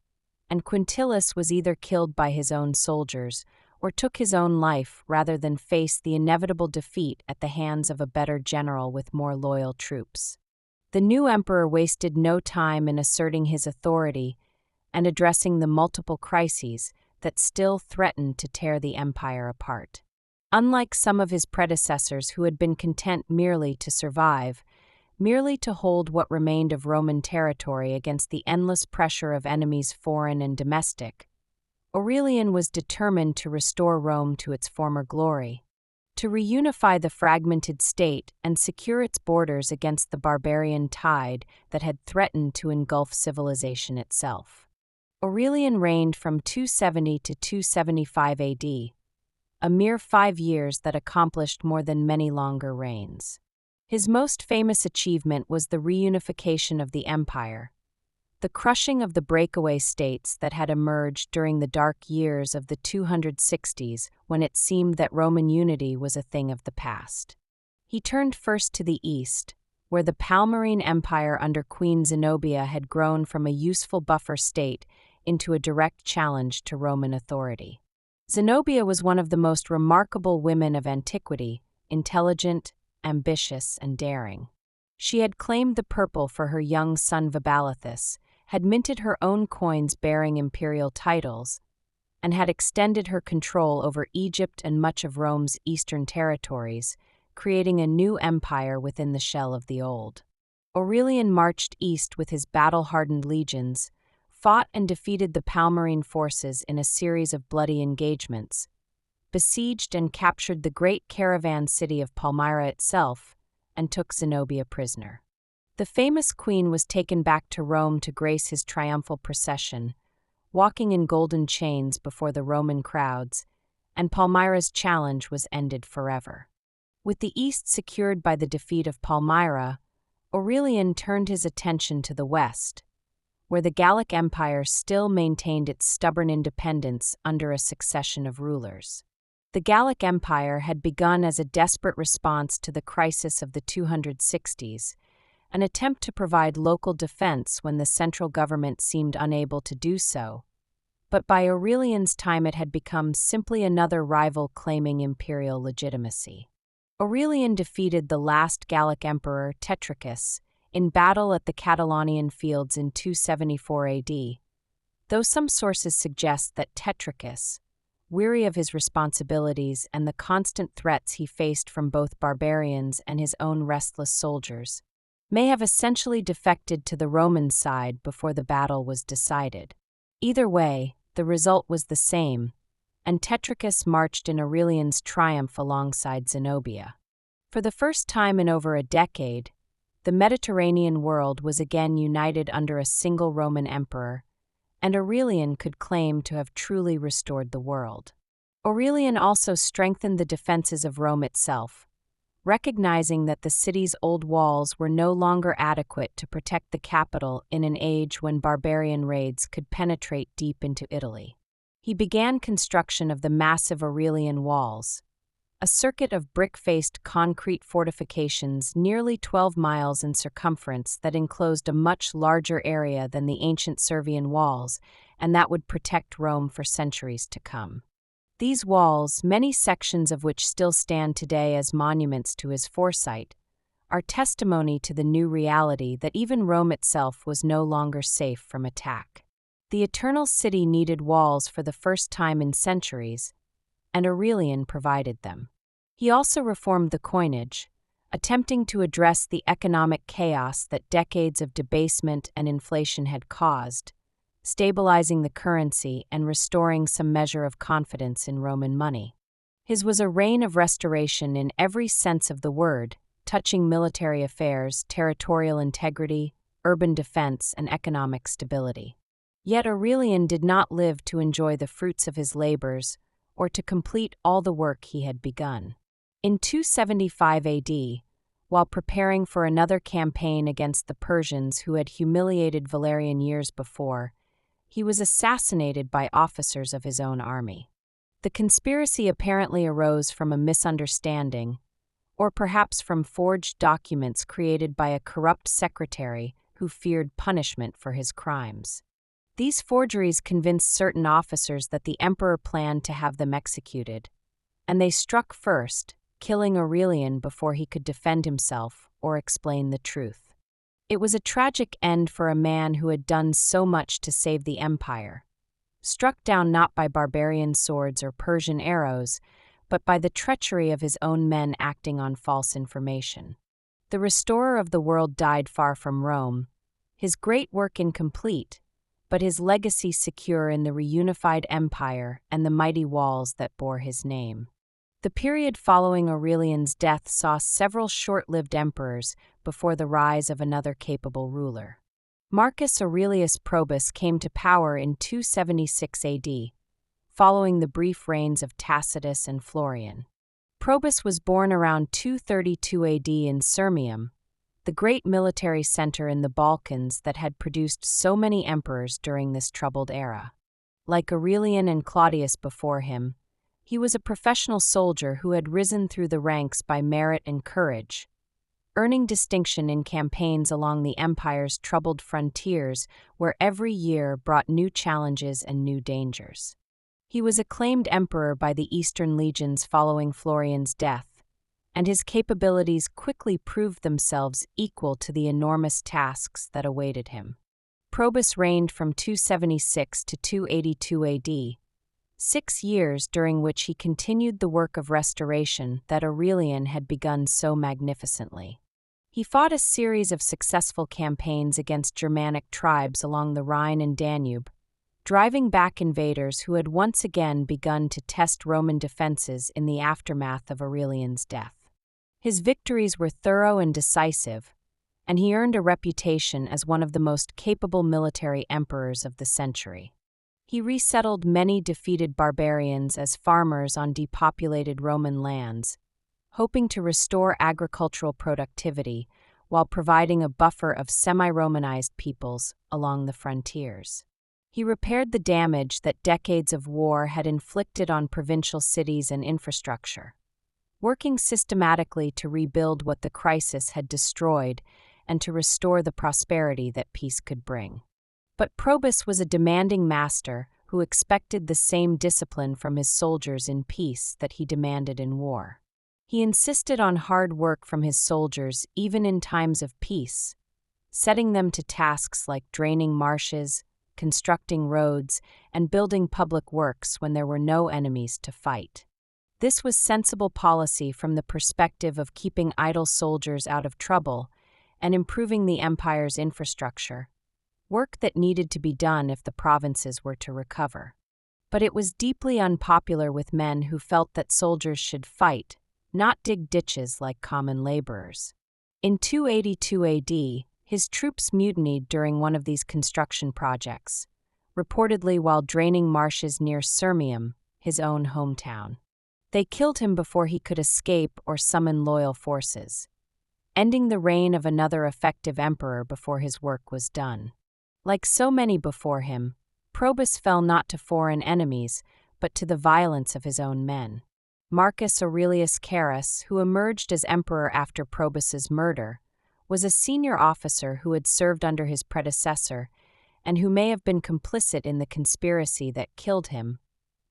and Quintillus was either killed by his own soldiers or took his own life rather than face the inevitable defeat at the hands of a better general with more loyal troops. The new emperor wasted no time in asserting his authority and addressing the multiple crises that still threatened to tear the empire apart. Unlike some of his predecessors who had been content merely to survive, merely to hold what remained of Roman territory against the endless pressure of enemies foreign and domestic, Aurelian was determined to restore Rome to its former glory, to reunify the fragmented state and secure its borders against the barbarian tide that had threatened to engulf civilization itself. Aurelian reigned from 270 to 275 AD, a mere 5 years that accomplished more than many longer reigns. His most famous achievement was the reunification of the empire, the crushing of the breakaway states that had emerged during the dark years of the 260s when it seemed that Roman unity was a thing of the past. He turned first to the east, where the Palmyrene Empire under Queen Zenobia had grown from a useful buffer state into a direct challenge to Roman authority. Zenobia was one of the most remarkable women of antiquity, intelligent, ambitious, and daring. She had claimed the purple for her young son Vabalithus, had minted her own coins bearing imperial titles, and had extended her control over Egypt and much of Rome's eastern territories, creating a new empire within the shell of the old. Aurelian marched east with his battle-hardened legions, fought and defeated the Palmyrene forces in a series of bloody engagements, besieged and captured the great caravan city of Palmyra itself, and took Zenobia prisoner. The famous queen was taken back to Rome to grace his triumphal procession, walking in golden chains before the Roman crowds, and Palmyra's challenge was ended forever. With the east secured by the defeat of Palmyra, Aurelian turned his attention to the west, where the Gallic Empire still maintained its stubborn independence under a succession of rulers. The Gallic Empire had begun as a desperate response to the crisis of the 260s, an attempt to provide local defense when the central government seemed unable to do so. But by Aurelian's time it had become simply another rival claiming imperial legitimacy. Aurelian defeated the last Gallic emperor, Tetricus, in battle at the Catalonian fields in 274 AD, though some sources suggest that Tetricus, weary of his responsibilities and the constant threats he faced from both barbarians and his own restless soldiers, may have essentially defected to the Roman side before the battle was decided. Either way, the result was the same, and Tetricus marched in Aurelian's triumph alongside Zenobia. For the first time in over a decade, the Mediterranean world was again united under a single Roman emperor, and Aurelian could claim to have truly restored the world. Aurelian also strengthened the defenses of Rome itself, recognizing that the city's old walls were no longer adequate to protect the capital in an age when barbarian raids could penetrate deep into Italy. He began construction of the massive Aurelian walls, a circuit of brick-faced concrete fortifications nearly 12 miles in circumference that enclosed a much larger area than the ancient Servian walls, and that would protect Rome for centuries to come. These walls, many sections of which still stand today as monuments to his foresight, are testimony to the new reality that even Rome itself was no longer safe from attack. The Eternal City needed walls for the first time in centuries, and Aurelian provided them. He also reformed the coinage, attempting to address the economic chaos that decades of debasement and inflation had caused, stabilizing the currency and restoring some measure of confidence in Roman money. His was a reign of restoration in every sense of the word, touching military affairs, territorial integrity, urban defense, and economic stability. Yet Aurelian did not live to enjoy the fruits of his labors or to complete all the work he had begun. In 275 AD, while preparing for another campaign against the Persians who had humiliated Valerian years before, he was assassinated by officers of his own army. The conspiracy apparently arose from a misunderstanding, or perhaps from forged documents created by a corrupt secretary who feared punishment for his crimes. These forgeries convinced certain officers that the emperor planned to have them executed, and they struck first, killing Aurelian before he could defend himself or explain the truth. It was a tragic end for a man who had done so much to save the empire, struck down not by barbarian swords or Persian arrows, but by the treachery of his own men acting on false information. The restorer of the world died far from Rome, his great work incomplete, but his legacy secure in the reunified empire and the mighty walls that bore his name. The period following Aurelian's death saw several short-lived emperors before the rise of another capable ruler. Marcus Aurelius Probus came to power in 276 AD, following the brief reigns of Tacitus and Florian. Probus was born around 232 AD in Sirmium, the great military center in the Balkans that had produced so many emperors during this troubled era. Like Aurelian and Claudius before him, he was a professional soldier who had risen through the ranks by merit and courage, earning distinction in campaigns along the empire's troubled frontiers where every year brought new challenges and new dangers. He was acclaimed emperor by the Eastern legions following Florian's death, and his capabilities quickly proved themselves equal to the enormous tasks that awaited him. Probus reigned from 276 to 282 AD, 6 years during which he continued the work of restoration that Aurelian had begun so magnificently. He fought a series of successful campaigns against Germanic tribes along the Rhine and Danube, driving back invaders who had once again begun to test Roman defenses in the aftermath of Aurelian's death. His victories were thorough and decisive, and he earned a reputation as one of the most capable military emperors of the century. He resettled many defeated barbarians as farmers on depopulated Roman lands, hoping to restore agricultural productivity while providing a buffer of semi-Romanized peoples along the frontiers. He repaired the damage that decades of war had inflicted on provincial cities and infrastructure, working systematically to rebuild what the crisis had destroyed and to restore the prosperity that peace could bring. But Probus was a demanding master who expected the same discipline from his soldiers in peace that he demanded in war. He insisted on hard work from his soldiers even in times of peace, setting them to tasks like draining marshes, constructing roads, and building public works when there were no enemies to fight. This was sensible policy from the perspective of keeping idle soldiers out of trouble and improving the empire's infrastructure, work that needed to be done if the provinces were to recover. But it was deeply unpopular with men who felt that soldiers should fight, not dig ditches like common laborers. In 282 AD, his troops mutinied during one of these construction projects, reportedly while draining marshes near Sirmium, his own hometown. They killed him before he could escape or summon loyal forces, ending the reign of another effective emperor before his work was done. Like so many before him, Probus fell not to foreign enemies, but to the violence of his own men. Marcus Aurelius Carus, who emerged as emperor after Probus's murder, was a senior officer who had served under his predecessor and who may have been complicit in the conspiracy that killed him,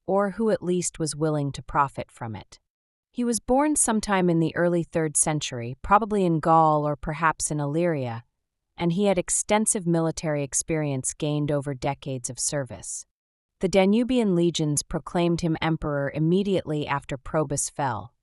or who at least was willing to profit from it. He was born sometime in the early 3rd century, probably in Gaul or perhaps in Illyria, and he had extensive military experience gained over decades of service. The Danubian legions proclaimed him emperor immediately after Probus fell,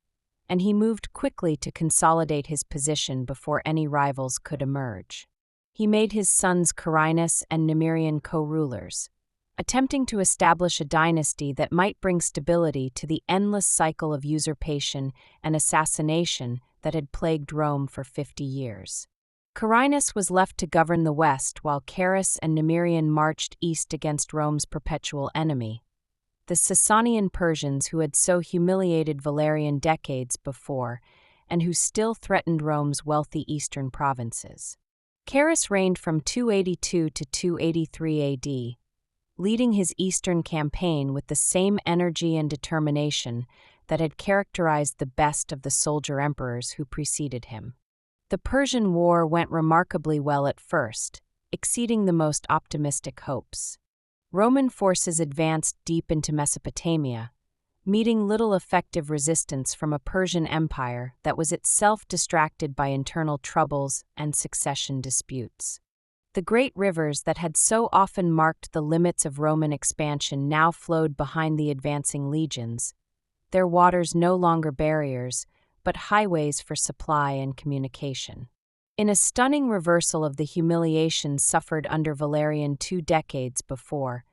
and he moved quickly to consolidate his position before any rivals could emerge. He made his sons Carinus and Numerian co-rulers, attempting to establish a dynasty that might bring stability to the endless cycle of usurpation and assassination that had plagued Rome for 50 years. Carinus was left to govern the west while Carus and Numerian marched east against Rome's perpetual enemy, the Sasanian Persians who had so humiliated Valerian decades before and who still threatened Rome's wealthy eastern provinces. Carus reigned from 282 to 283 AD, leading his eastern campaign with the same energy and determination that had characterized the best of the soldier emperors who preceded him. The Persian War went remarkably well at first, exceeding the most optimistic hopes. Roman forces advanced deep into Mesopotamia, meeting little effective resistance from a Persian empire that was itself distracted by internal troubles and succession disputes. The great rivers that had so often marked the limits of Roman expansion now flowed behind the advancing legions, their waters no longer barriers, but highways for supply and communication. In a stunning reversal of the humiliation suffered under Valerian 2 decades before,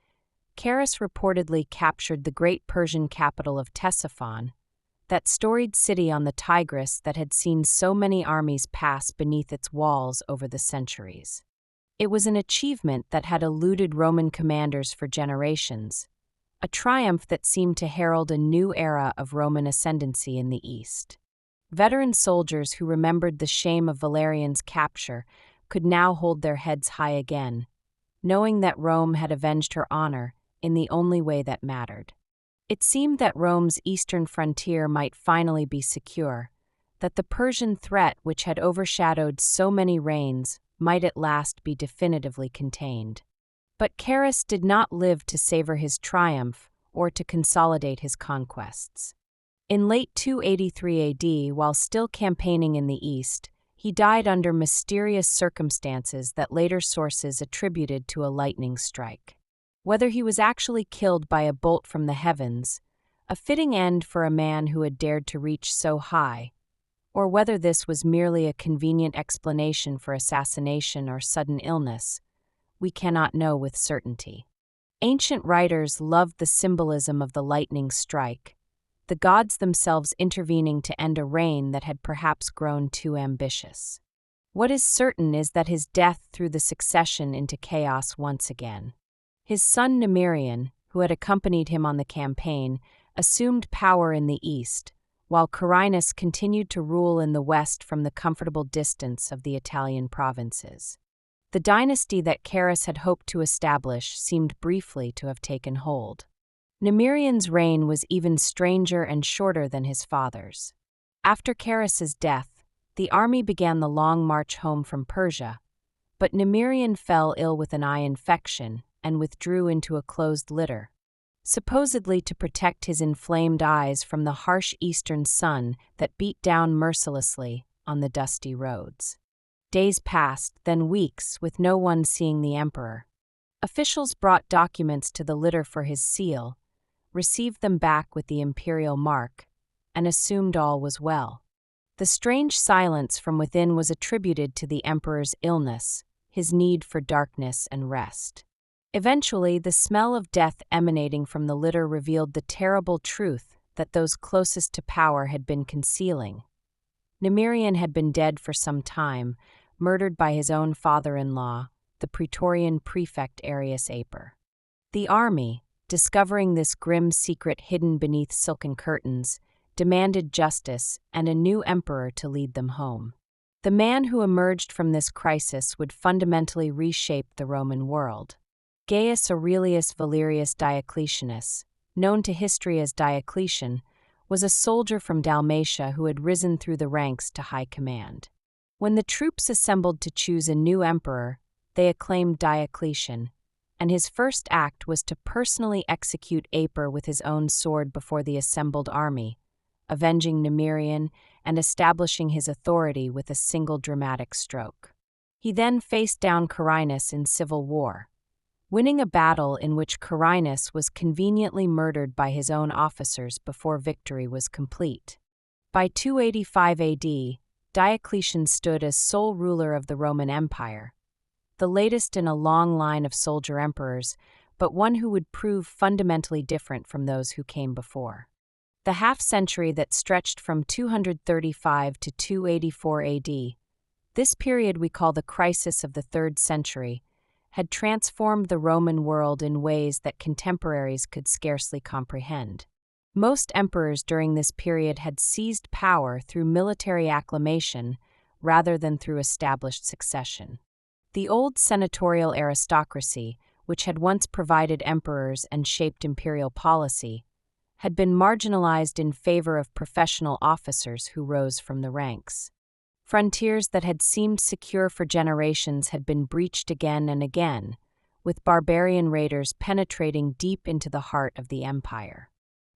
Carus reportedly captured the great Persian capital of Ctesiphon, that storied city on the Tigris that had seen so many armies pass beneath its walls over the centuries. It was an achievement that had eluded Roman commanders for generations, a triumph that seemed to herald a new era of Roman ascendancy in the East. Veteran soldiers who remembered the shame of Valerian's capture could now hold their heads high again, knowing that Rome had avenged her honor in the only way that mattered. It seemed that Rome's eastern frontier might finally be secure, that the Persian threat which had overshadowed so many reigns might at last be definitively contained. But Carus did not live to savor his triumph or to consolidate his conquests. In late 283 AD, while still campaigning in the east, he died under mysterious circumstances that later sources attributed to a lightning strike. Whether he was actually killed by a bolt from the heavens, a fitting end for a man who had dared to reach so high, or whether this was merely a convenient explanation for assassination or sudden illness, we cannot know with certainty. Ancient writers loved the symbolism of the lightning strike, the gods themselves intervening to end a reign that had perhaps grown too ambitious. What is certain is that his death threw the succession into chaos once again. His son Numerian, who had accompanied him on the campaign, assumed power in the east, while Carinus continued to rule in the west from the comfortable distance of the Italian provinces. The dynasty that Carus had hoped to establish seemed briefly to have taken hold. Numerian's reign was even stranger and shorter than his father's. After Carus's death, the army began the long march home from Persia, but Numerian fell ill with an eye infection and withdrew into a closed litter, supposedly to protect his inflamed eyes from the harsh eastern sun that beat down mercilessly on the dusty roads. Days passed, then weeks, with no one seeing the emperor. Officials brought documents to the litter for his seal, received them back with the imperial mark, and assumed all was well. The strange silence from within was attributed to the emperor's illness, his need for darkness and rest. Eventually, the smell of death emanating from the litter revealed the terrible truth that those closest to power had been concealing. Numerian had been dead for some time, murdered by his own father-in-law, the Praetorian prefect Arrius Aper. The army, discovering this grim secret hidden beneath silken curtains, demanded justice and a new emperor to lead them home. The man who emerged from this crisis would fundamentally reshape the Roman world. Gaius Aurelius Valerius Diocletianus, known to history as Diocletian, was a soldier from Dalmatia who had risen through the ranks to high command. When the troops assembled to choose a new emperor, they acclaimed Diocletian, and his first act was to personally execute Aper with his own sword before the assembled army, avenging Numerian and establishing his authority with a single dramatic stroke. He then faced down Carinus in civil war, winning a battle in which Carinus was conveniently murdered by his own officers before victory was complete. By 285 AD, Diocletian stood as sole ruler of the Roman Empire, the latest in a long line of soldier emperors, but one who would prove fundamentally different from those who came before. The half-century that stretched from 235 to 284 AD, this period we call the crisis of the 3rd century, had transformed the Roman world in ways that contemporaries could scarcely comprehend. Most emperors during this period had seized power through military acclamation rather than through established succession. The old senatorial aristocracy, which had once provided emperors and shaped imperial policy, had been marginalized in favor of professional officers who rose from the ranks. Frontiers that had seemed secure for generations had been breached again and again, with barbarian raiders penetrating deep into the heart of the empire.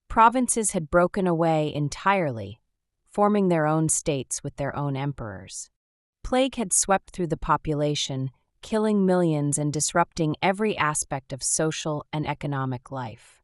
Provinces had broken away entirely, forming their own states with their own emperors. Plague had swept through the population, killing millions and disrupting every aspect of social and economic life.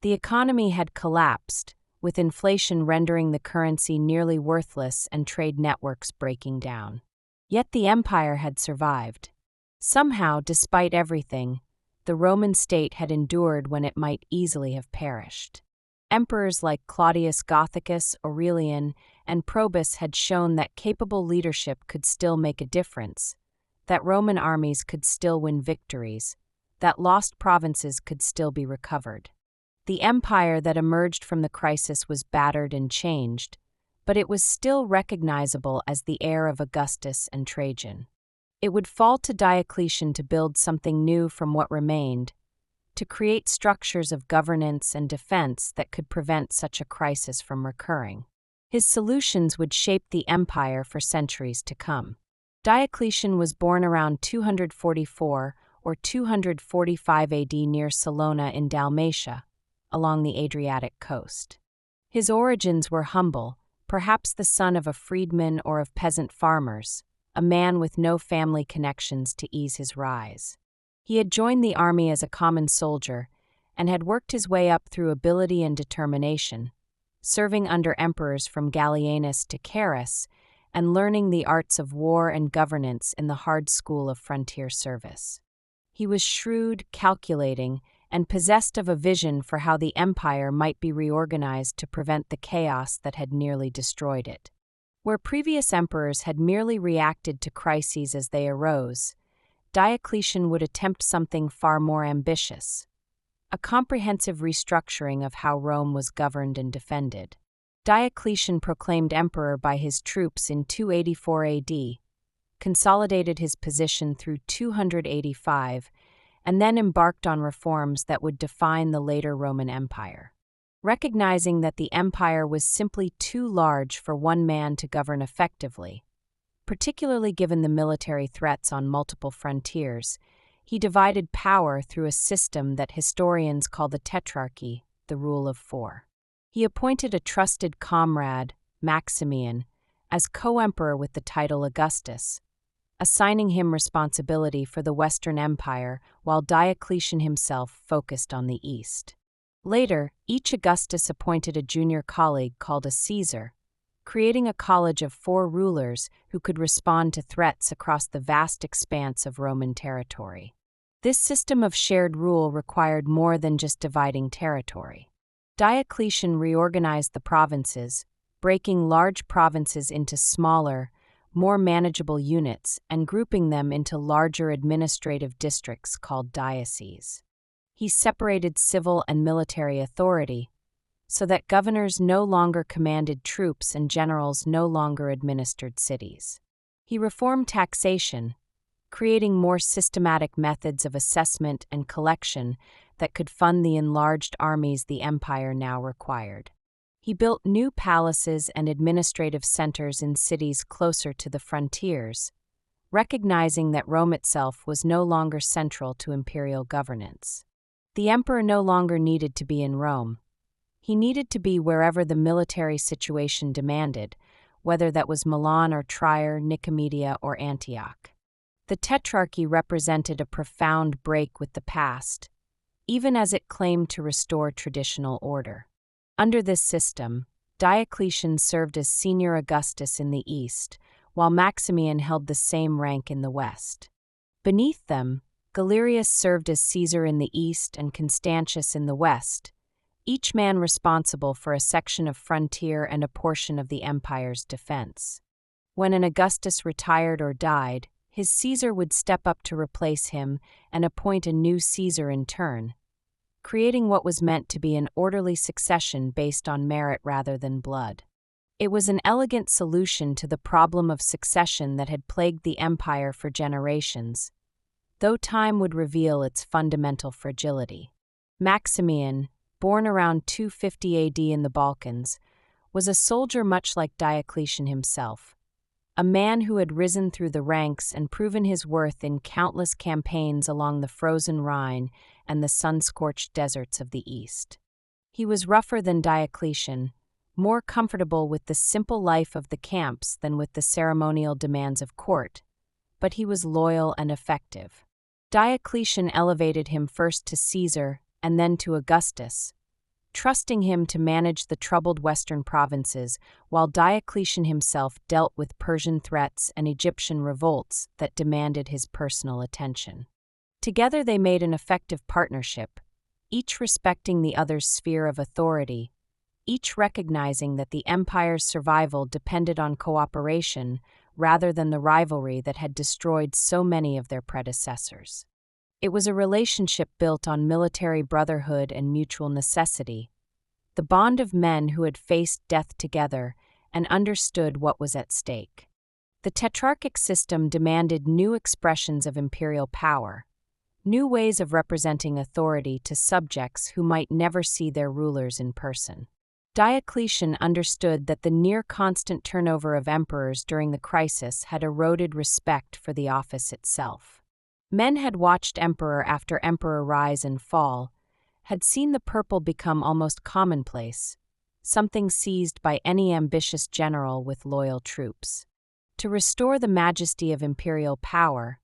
The economy had collapsed, with inflation rendering the currency nearly worthless and trade networks breaking down. Yet the empire had survived. Somehow, despite everything, the Roman state had endured when it might easily have perished. Emperors like Claudius Gothicus, Aurelian, and Probus had shown that capable leadership could still make a difference, that Roman armies could still win victories, that lost provinces could still be recovered. The empire that emerged from the crisis was battered and changed, but it was still recognizable as the heir of Augustus and Trajan. It would fall to Diocletian to build something new from what remained, to create structures of governance and defense that could prevent such a crisis from recurring. His solutions would shape the empire for centuries to come. Diocletian was born around 244 or 245 AD near Salona in Dalmatia, along the Adriatic coast. His origins were humble, perhaps the son of a freedman or of peasant farmers, a man with no family connections to ease his rise. He had joined the army as a common soldier and had worked his way up through ability and determination, serving under emperors from Gallienus to Carus and learning the arts of war and governance in the hard school of frontier service. He was shrewd, calculating, and possessed of a vision for how the empire might be reorganized to prevent the chaos that had nearly destroyed it. Where previous emperors had merely reacted to crises as they arose, Diocletian would attempt something far more ambitious, a comprehensive restructuring of how Rome was governed and defended. Diocletian proclaimed emperor by his troops in 284 AD, consolidated his position through 285, and then embarked on reforms that would define the later Roman Empire. Recognizing that the empire was simply too large for one man to govern effectively, particularly given the military threats on multiple frontiers, he divided power through a system that historians call the tetrarchy, the rule of four. He appointed a trusted comrade, Maximian, as co-emperor with the title Augustus, assigning him responsibility for the Western Empire while Diocletian himself focused on the East. Later, each Augustus appointed a junior colleague called a Caesar, creating a college of 4 rulers who could respond to threats across the vast expanse of Roman territory. This system of shared rule required more than just dividing territory. Diocletian reorganized the provinces, breaking large provinces into smaller, more manageable units and grouping them into larger administrative districts called dioceses. He separated civil and military authority, so that governors no longer commanded troops and generals no longer administered cities. He reformed taxation, creating more systematic methods of assessment and collection that could fund the enlarged armies the empire now required. He built new palaces and administrative centers in cities closer to the frontiers, recognizing that Rome itself was no longer central to imperial governance. The emperor no longer needed to be in Rome. He needed to be wherever the military situation demanded, whether that was Milan or Trier, Nicomedia or Antioch. The Tetrarchy represented a profound break with the past, even as it claimed to restore traditional order. Under this system, Diocletian served as senior Augustus in the east, while Maximian held the same rank in the west. Beneath them, Galerius served as Caesar in the east and Constantius in the west, each man responsible for a section of frontier and a portion of the empire's defense. When an Augustus retired or died, his Caesar would step up to replace him and appoint a new Caesar in turn, creating what was meant to be an orderly succession based on merit rather than blood. It was an elegant solution to the problem of succession that had plagued the empire for generations, though time would reveal its fundamental fragility. Maximian, born around 250 AD in the Balkans, was a soldier much like Diocletian himself, a man who had risen through the ranks and proven his worth in countless campaigns along the frozen Rhine and the sun-scorched deserts of the east. He was rougher than Diocletian, more comfortable with the simple life of the camps than with the ceremonial demands of court, but he was loyal and effective. Diocletian elevated him first to Caesar and then to Augustus, trusting him to manage the troubled western provinces, while Diocletian himself dealt with Persian threats and Egyptian revolts that demanded his personal attention. Together they made an effective partnership, each respecting the other's sphere of authority, each recognizing that the empire's survival depended on cooperation rather than the rivalry that had destroyed so many of their predecessors. It was a relationship built on military brotherhood and mutual necessity, the bond of men who had faced death together and understood what was at stake. The tetrarchic system demanded new expressions of imperial power, new ways of representing authority to subjects who might never see their rulers in person. Diocletian understood that the near-constant turnover of emperors during the crisis had eroded respect for the office itself. Men had watched emperor after emperor rise and fall, had seen the purple become almost commonplace, something seized by any ambitious general with loyal troops. To restore the majesty of imperial power,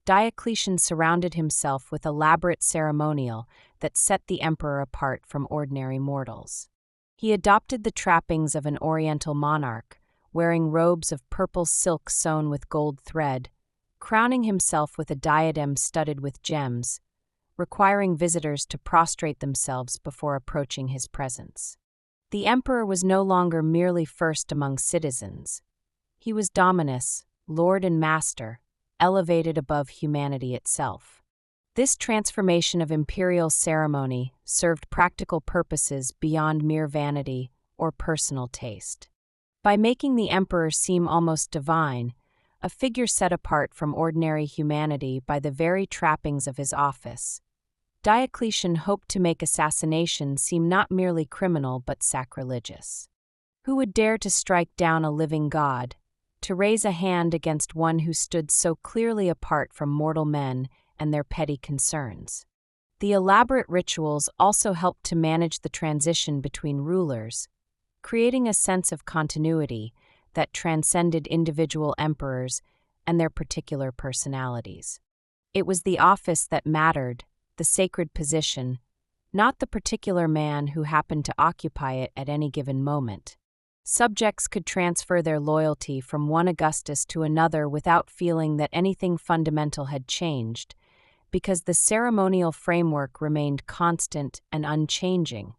Diocletian surrounded himself with elaborate ceremonial that set the emperor apart from ordinary mortals. He adopted the trappings of an oriental monarch, wearing robes of purple silk sewn with gold thread, crowning himself with a diadem studded with gems, requiring visitors to prostrate themselves before approaching his presence. The emperor was no longer merely first among citizens. He was dominus, lord and master, elevated above humanity itself. This transformation of imperial ceremony served practical purposes beyond mere vanity or personal taste. By making the emperor seem almost divine, a figure set apart from ordinary humanity by the very trappings of his office, Diocletian hoped to make assassination seem not merely criminal but sacrilegious. Who would dare to strike down a living god, to raise a hand against one who stood so clearly apart from mortal men and their petty concerns? The elaborate rituals also helped to manage the transition between rulers, creating a sense of continuity that transcended individual emperors and their particular personalities. It was the office that mattered, the sacred position, not the particular man who happened to occupy it at any given moment. Subjects could transfer their loyalty from one Augustus to another without feeling that anything fundamental had changed, because the ceremonial framework remained constant and unchanging,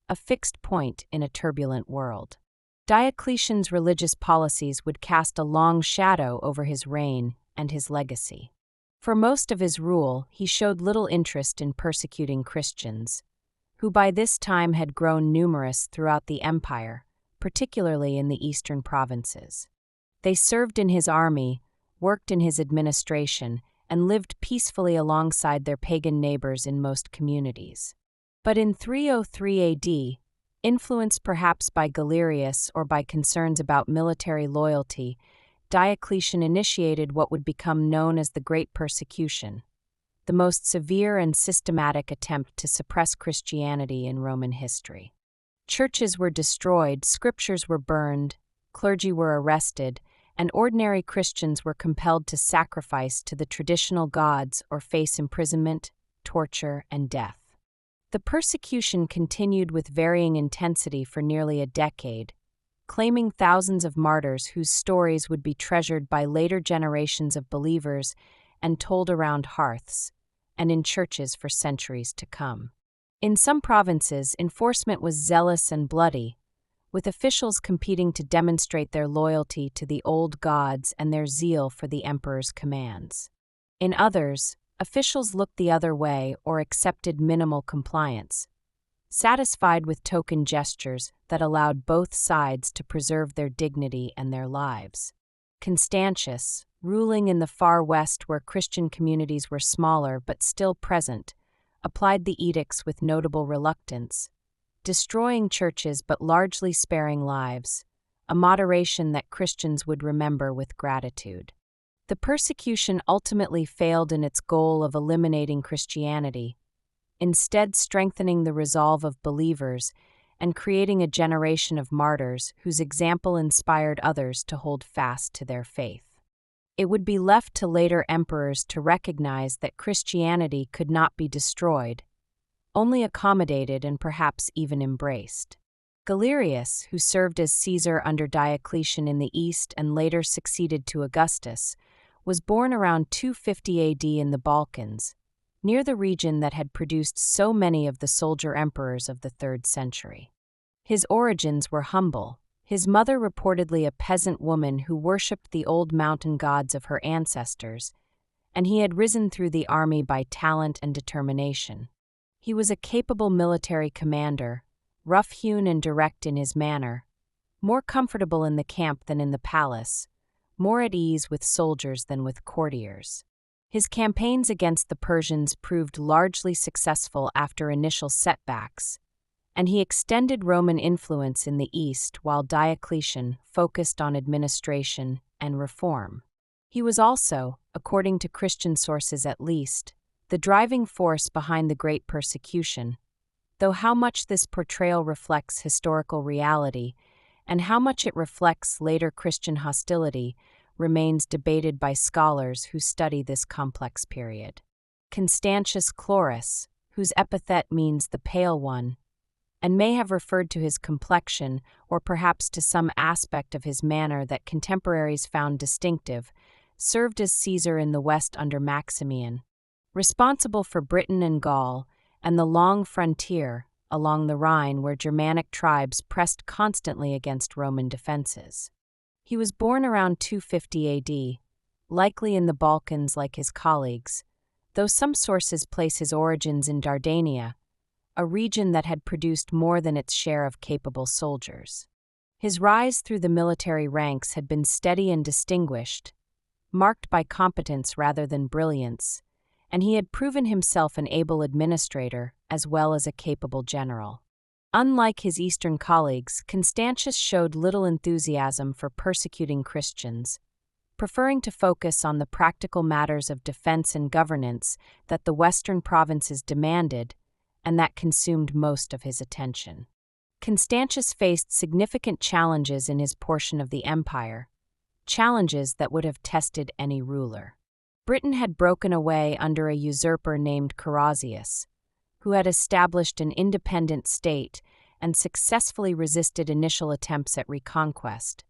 a fixed point in a turbulent world. Diocletian's religious policies would cast a long shadow over his reign and his legacy. For most of his rule, he showed little interest in persecuting Christians, who by this time had grown numerous throughout the empire, particularly in the eastern provinces. They served in his army, worked in his administration, and lived peacefully alongside their pagan neighbors in most communities. But in 303 AD, Influenced perhaps by Galerius or by concerns about military loyalty, Diocletian initiated what would become known as the Great Persecution, the most severe and systematic attempt to suppress Christianity in Roman history. Churches were destroyed, scriptures were burned, clergy were arrested, and ordinary Christians were compelled to sacrifice to the traditional gods or face imprisonment, torture, and death. The persecution continued with varying intensity for nearly a decade, claiming thousands of martyrs whose stories would be treasured by later generations of believers and told around hearths and in churches for centuries to come. In some provinces, enforcement was zealous and bloody, with officials competing to demonstrate their loyalty to the old gods and their zeal for the emperor's commands. In others, officials looked the other way or accepted minimal compliance, satisfied with token gestures that allowed both sides to preserve their dignity and their lives. Constantius, ruling in the far west where Christian communities were smaller but still present, applied the edicts with notable reluctance, destroying churches but largely sparing lives, a moderation that Christians would remember with gratitude. The persecution ultimately failed in its goal of eliminating Christianity, instead strengthening the resolve of believers and creating a generation of martyrs whose example inspired others to hold fast to their faith. It would be left to later emperors to recognize that Christianity could not be destroyed, only accommodated and perhaps even embraced. Galerius, who served as Caesar under Diocletian in the east and later succeeded to Augustus, was born around 250 AD in the Balkans, near the region that had produced so many of the soldier emperors of the 3rd century. His origins were humble, his mother reportedly a peasant woman who worshipped the old mountain gods of her ancestors, and he had risen through the army by talent and determination. He was a capable military commander, rough-hewn and direct in his manner, more comfortable in the camp than in the palace, more at ease with soldiers than with courtiers. His campaigns against the Persians proved largely successful after initial setbacks, and he extended Roman influence in the east while Diocletian focused on administration and reform. He was also, according to Christian sources at least, the driving force behind the Great Persecution, though how much this portrayal reflects historical reality and how much it reflects later Christian hostility remains debated by scholars who study this complex period. Constantius Chlorus, whose epithet means the pale one, and may have referred to his complexion or perhaps to some aspect of his manner that contemporaries found distinctive, served as Caesar in the west under Maximian, responsible for Britain and Gaul and the long frontier along the Rhine where Germanic tribes pressed constantly against Roman defenses. He was born around 250 AD, likely in the Balkans like his colleagues, though some sources place his origins in Dardania, a region that had produced more than its share of capable soldiers. His rise through the military ranks had been steady and distinguished, marked by competence rather than brilliance, and he had proven himself an able administrator as well as a capable general. Unlike his Eastern colleagues, Constantius showed little enthusiasm for persecuting Christians, preferring to focus on the practical matters of defense and governance that the Western provinces demanded and that consumed most of his attention. Constantius faced significant challenges in his portion of the empire, challenges that would have tested any ruler. Britain had broken away under a usurper named Carus, who had established an independent state and successfully resisted initial attempts at reconquest,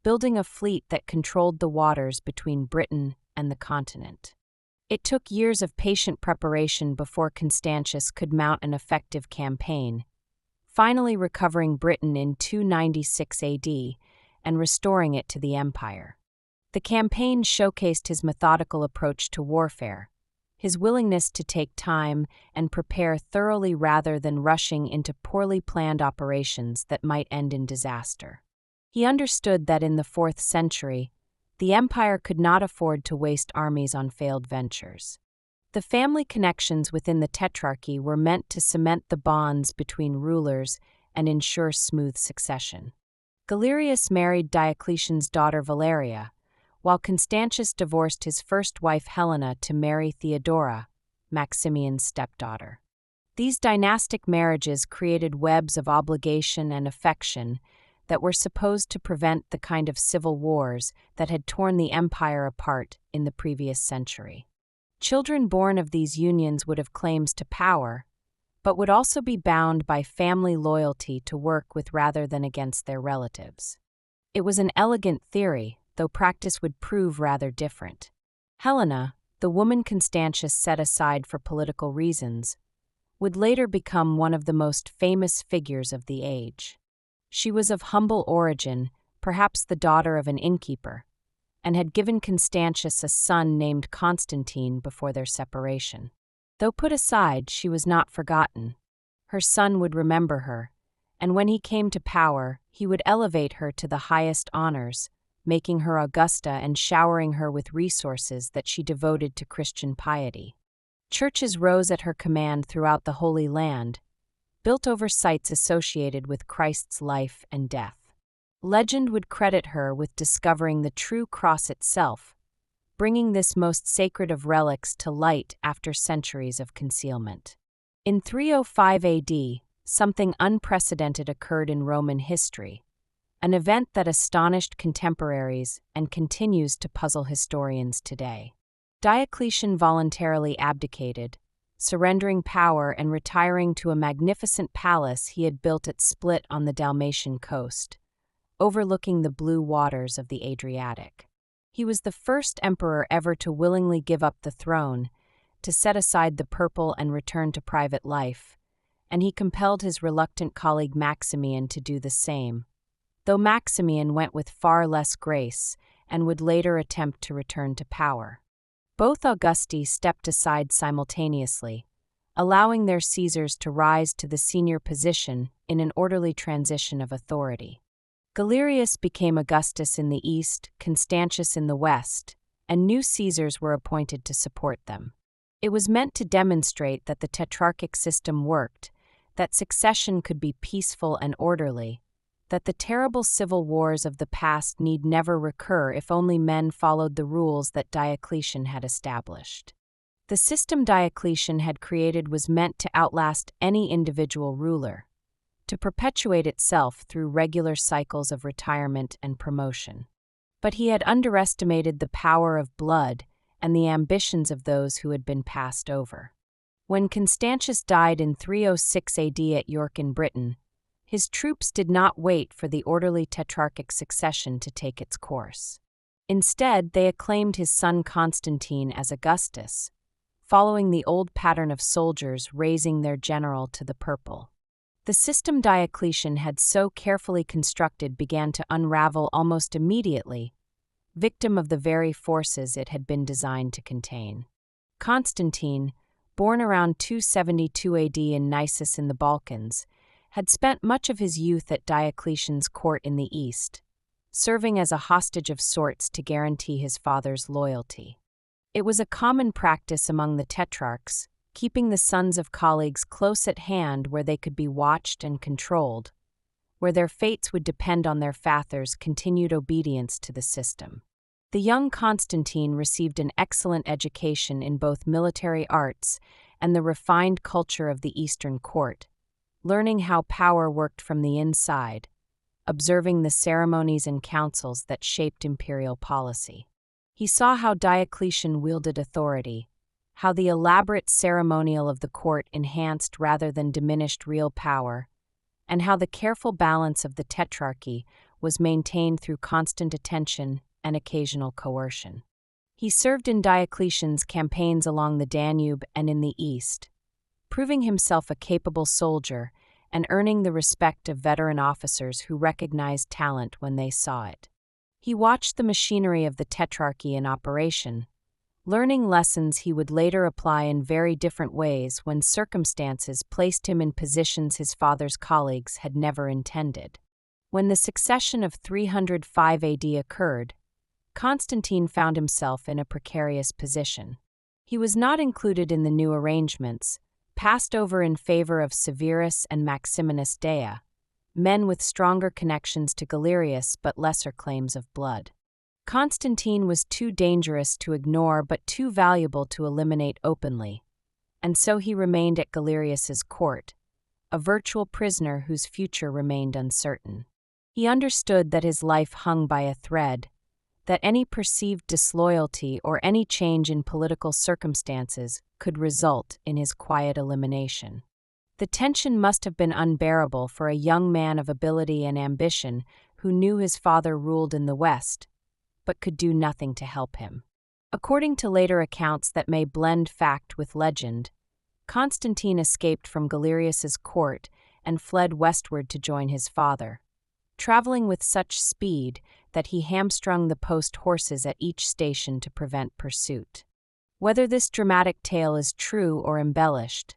building a fleet that controlled the waters between Britain and the continent. It took years of patient preparation before Constantius could mount an effective campaign, finally recovering Britain in 296 AD and restoring it to the empire. The campaign showcased his methodical approach to warfare, his willingness to take time and prepare thoroughly rather than rushing into poorly planned operations that might end in disaster. He understood that in the 4th century, the empire could not afford to waste armies on failed ventures. The family connections within the tetrarchy were meant to cement the bonds between rulers and ensure smooth succession. Galerius married Diocletian's daughter Valeria, while Constantius divorced his first wife Helena to marry Theodora, Maximian's stepdaughter. These dynastic marriages created webs of obligation and affection that were supposed to prevent the kind of civil wars that had torn the empire apart in the previous century. Children born of these unions would have claims to power, but would also be bound by family loyalty to work with rather than against their relatives. It was an elegant theory, though practice would prove rather different. Helena, the woman Constantius set aside for political reasons, would later become one of the most famous figures of the age. She was of humble origin, perhaps the daughter of an innkeeper, and had given Constantius a son named Constantine before their separation. Though put aside, she was not forgotten. Her son would remember her, and when he came to power, he would elevate her to the highest honors, making her Augusta and showering her with resources that she devoted to Christian piety. Churches rose at her command throughout the Holy Land, built over sites associated with Christ's life and death. Legend would credit her with discovering the true cross itself, bringing this most sacred of relics to light after centuries of concealment. In 305 AD, something unprecedented occurred in Roman history, an event that astonished contemporaries and continues to puzzle historians today. Diocletian voluntarily abdicated, surrendering power and retiring to a magnificent palace he had built at Split on the Dalmatian coast, overlooking the blue waters of the Adriatic. He was the first emperor ever to willingly give up the throne, to set aside the purple and return to private life, and he compelled his reluctant colleague Maximian to do the same, though Maximian went with far less grace and would later attempt to return to power. Both Augusti stepped aside simultaneously, allowing their Caesars to rise to the senior position in an orderly transition of authority. Galerius became Augustus in the east, Constantius in the west, and new Caesars were appointed to support them. It was meant to demonstrate that the tetrarchic system worked, that succession could be peaceful and orderly, that the terrible civil wars of the past need never recur if only men followed the rules that Diocletian had established. The system Diocletian had created was meant to outlast any individual ruler, to perpetuate itself through regular cycles of retirement and promotion. But he had underestimated the power of blood and the ambitions of those who had been passed over. When Constantius died in 306 AD at York in Britain, his troops did not wait for the orderly tetrarchic succession to take its course. Instead, they acclaimed his son Constantine as Augustus, following the old pattern of soldiers raising their general to the purple. The system Diocletian had so carefully constructed began to unravel almost immediately, victim of the very forces it had been designed to contain. Constantine, born around 272 AD in Nisus in the Balkans, had spent much of his youth at Diocletian's court in the east, serving as a hostage of sorts to guarantee his father's loyalty. It was a common practice among the tetrarchs, keeping the sons of colleagues close at hand where they could be watched and controlled, where their fates would depend on their father's continued obedience to the system. The young Constantine received an excellent education in both military arts and the refined culture of the Eastern court, learning how power worked from the inside, observing the ceremonies and councils that shaped imperial policy. He saw how Diocletian wielded authority, how the elaborate ceremonial of the court enhanced rather than diminished real power, and how the careful balance of the tetrarchy was maintained through constant attention and occasional coercion. He served in Diocletian's campaigns along the Danube and in the east, proving himself a capable soldier and earning the respect of veteran officers who recognized talent when they saw it. He watched the machinery of the tetrarchy in operation, learning lessons he would later apply in very different ways when circumstances placed him in positions his father's colleagues had never intended. When the succession of 305 AD occurred, Constantine found himself in a precarious position. He was not included in the new arrangements, passed over in favor of Severus and Maximinus Daia, men with stronger connections to Galerius but lesser claims of blood. Constantine was too dangerous to ignore but too valuable to eliminate openly, and so he remained at Galerius's court, a virtual prisoner whose future remained uncertain. He understood that his life hung by a thread, that any perceived disloyalty or any change in political circumstances could result in his quiet elimination. The tension must have been unbearable for a young man of ability and ambition who knew his father ruled in the West, but could do nothing to help him. According to later accounts that may blend fact with legend, Constantine escaped from Galerius's court and fled westward to join his father, traveling with such speed that he hamstrung the post horses at each station to prevent pursuit. Whether this dramatic tale is true or embellished,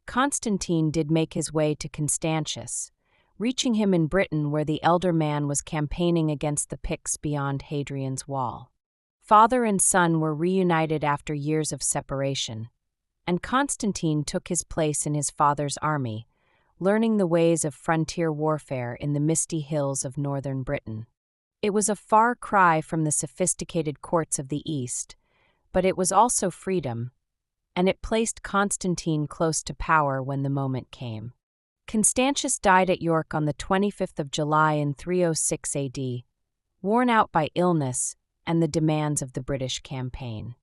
Constantine did make his way to Constantius, reaching him in Britain where the elder man was campaigning against the Picts beyond Hadrian's Wall. Father and son were reunited after years of separation, and Constantine took his place in his father's army, learning the ways of frontier warfare in the misty hills of northern Britain. It was a far cry from the sophisticated courts of the East, but it was also freedom, and it placed Constantine close to power when the moment came. Constantius died at York on the 25th of July in 306 AD, worn out by illness and the demands of the British campaign.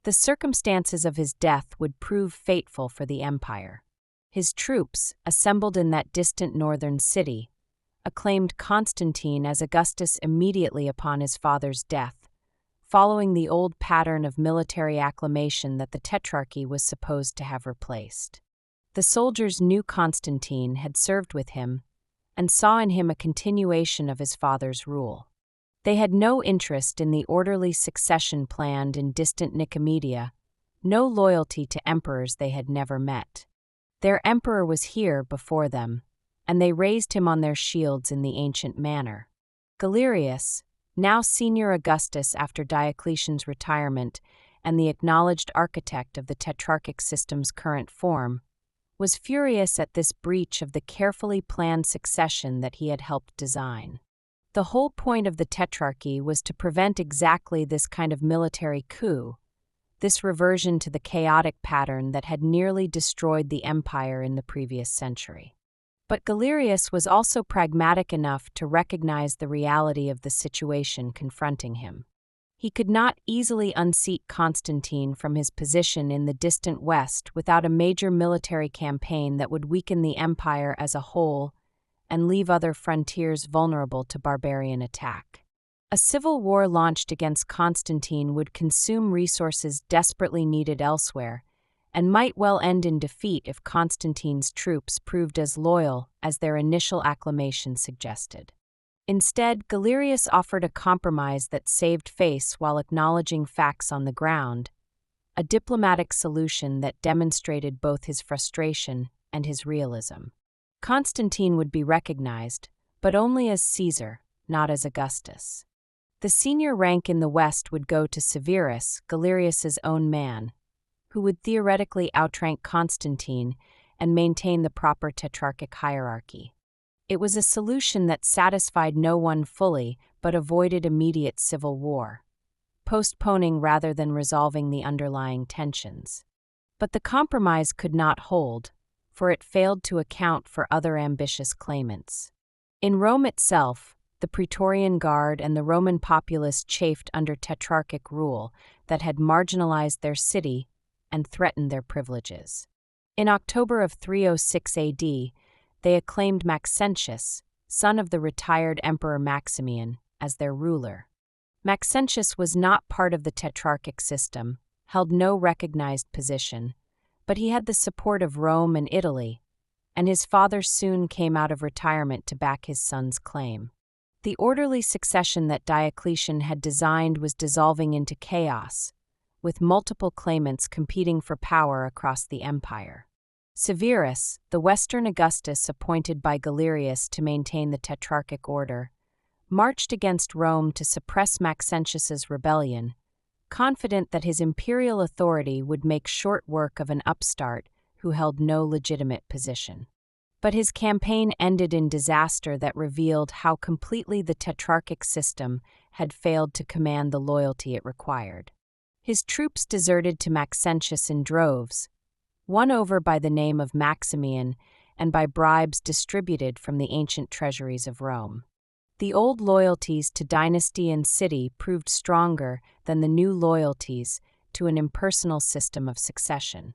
The circumstances of his death would prove fateful for the empire. His troops, assembled in that distant northern city, acclaimed Constantine as Augustus immediately upon his father's death, following the old pattern of military acclamation that the Tetrarchy was supposed to have replaced. The soldiers knew Constantine had served with him and saw in him a continuation of his father's rule. They had no interest in the orderly succession planned in distant Nicomedia, no loyalty to emperors they had never met. Their emperor was here before them, and they raised him on their shields in the ancient manner. Galerius, now senior Augustus after Diocletian's retirement and the acknowledged architect of the Tetrarchic system's current form, was furious at this breach of the carefully planned succession that he had helped design. The whole point of the Tetrarchy was to prevent exactly this kind of military coup, this reversion to the chaotic pattern that had nearly destroyed the empire in the previous century. But Galerius was also pragmatic enough to recognize the reality of the situation confronting him. He could not easily unseat Constantine from his position in the distant West without a major military campaign that would weaken the empire as a whole and leave other frontiers vulnerable to barbarian attack. A civil war launched against Constantine would consume resources desperately needed elsewhere, and might well end in defeat if Constantine's troops proved as loyal as their initial acclamation suggested. Instead, Galerius offered a compromise that saved face while acknowledging facts on the ground, a diplomatic solution that demonstrated both his frustration and his realism. Constantine would be recognized, but only as Caesar, not as Augustus. The senior rank in the West would go to Severus, Galerius's own man, who would theoretically outrank Constantine and maintain the proper tetrarchic hierarchy. It was a solution that satisfied no one fully but avoided immediate civil war, postponing rather than resolving the underlying tensions. But the compromise could not hold, for it failed to account for other ambitious claimants. In Rome itself, the Praetorian Guard and the Roman populace chafed under tetrarchic rule that had marginalized their city and threatened their privileges. In October of 306 AD, they acclaimed Maxentius, son of the retired Emperor Maximian, as their ruler. Maxentius was not part of the tetrarchic system, held no recognized position, but he had the support of Rome and Italy, and his father soon came out of retirement to back his son's claim. The orderly succession that Diocletian had designed was dissolving into chaos, with multiple claimants competing for power across the empire. Severus, the Western Augustus appointed by Galerius to maintain the tetrarchic order, marched against Rome to suppress Maxentius's rebellion, confident that his imperial authority would make short work of an upstart who held no legitimate position. But his campaign ended in disaster that revealed how completely the tetrarchic system had failed to command the loyalty it required. His troops deserted to Maxentius in droves, won over by the name of Maximian and by bribes distributed from the ancient treasuries of Rome. The old loyalties to dynasty and city proved stronger than the new loyalties to an impersonal system of succession.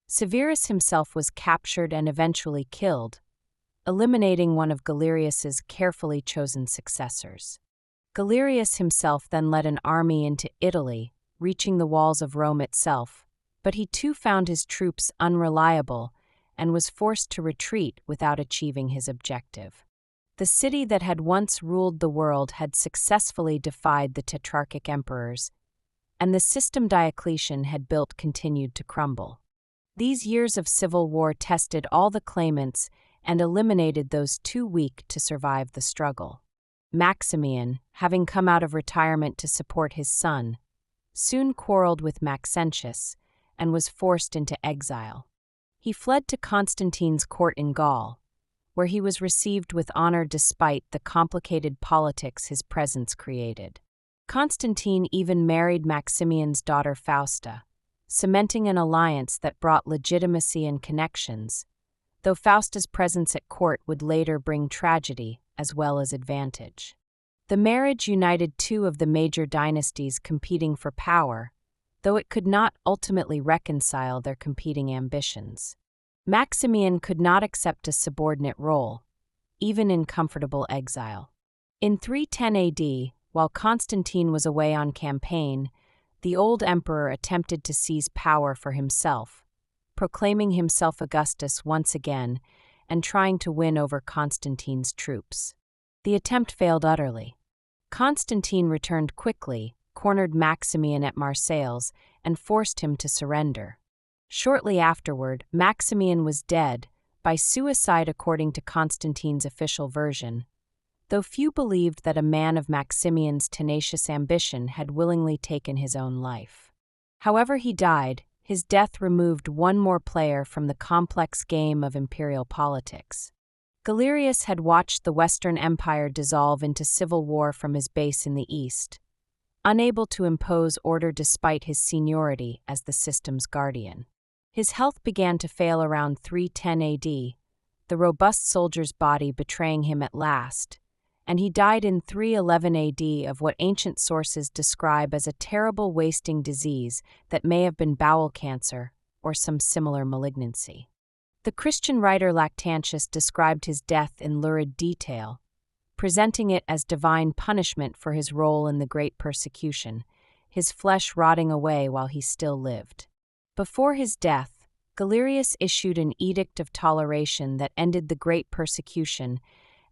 Severus himself was captured and eventually killed, eliminating one of Galerius's carefully chosen successors. Galerius himself then led an army into Italy, reaching the walls of Rome itself, but he too found his troops unreliable and was forced to retreat without achieving his objective. The city that had once ruled the world had successfully defied the tetrarchic emperors, and the system Diocletian had built continued to crumble. These years of civil war tested all the claimants and eliminated those too weak to survive the struggle. Maximian, having come out of retirement to support his son, soon quarreled with Maxentius and was forced into exile. He fled to Constantine's court in Gaul, where he was received with honor despite the complicated politics his presence created. Constantine even married Maximian's daughter Fausta, cementing an alliance that brought legitimacy and connections, though Fausta's presence at court would later bring tragedy as well as advantage. The marriage united two of the major dynasties competing for power, though it could not ultimately reconcile their competing ambitions. Maximian could not accept a subordinate role, even in comfortable exile. In 310 AD, while Constantine was away on campaign, the old emperor attempted to seize power for himself, proclaiming himself Augustus once again and trying to win over Constantine's troops. The attempt failed utterly. Constantine returned quickly, cornered Maximian at Marseilles, and forced him to surrender. Shortly afterward, Maximian was dead, by suicide according to Constantine's official version, though few believed that a man of Maximian's tenacious ambition had willingly taken his own life. However he died, his death removed one more player from the complex game of imperial politics. Galerius had watched the Western Empire dissolve into civil war from his base in the east, unable to impose order despite his seniority as the system's guardian. His health began to fail around 310 AD, the robust soldier's body betraying him at last, and he died in 311 AD of what ancient sources describe as a terrible wasting disease that may have been bowel cancer or some similar malignancy. The Christian writer Lactantius described his death in lurid detail, presenting it as divine punishment for his role in the Great Persecution, his flesh rotting away while he still lived. Before his death, Galerius issued an edict of toleration that ended the Great Persecution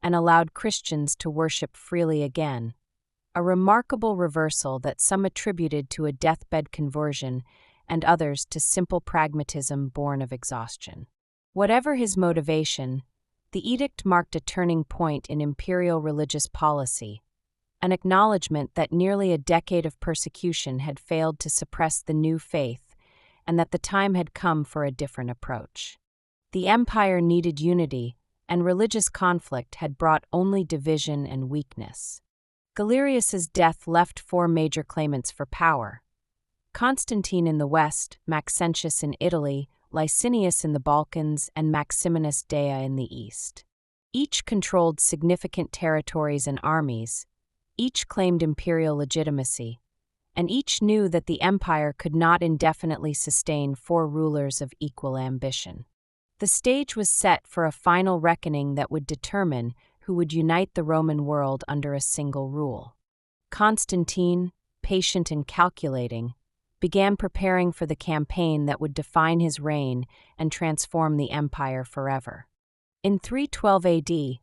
and allowed Christians to worship freely again, a remarkable reversal that some attributed to a deathbed conversion and others to simple pragmatism born of exhaustion. Whatever his motivation, the edict marked a turning point in imperial religious policy, an acknowledgement that nearly a decade of persecution had failed to suppress the new faith and that the time had come for a different approach. The empire needed unity, and religious conflict had brought only division and weakness. Galerius's death left four major claimants for power: Constantine in the west, Maxentius in Italy, Licinius in the Balkans, and Maximinus Dea in the east. Each controlled significant territories and armies, each claimed imperial legitimacy, and each knew that the empire could not indefinitely sustain four rulers of equal ambition. The stage was set for a final reckoning that would determine who would unite the Roman world under a single rule. Constantine, patient and calculating, began preparing for the campaign that would define his reign and transform the empire forever. In 312 AD,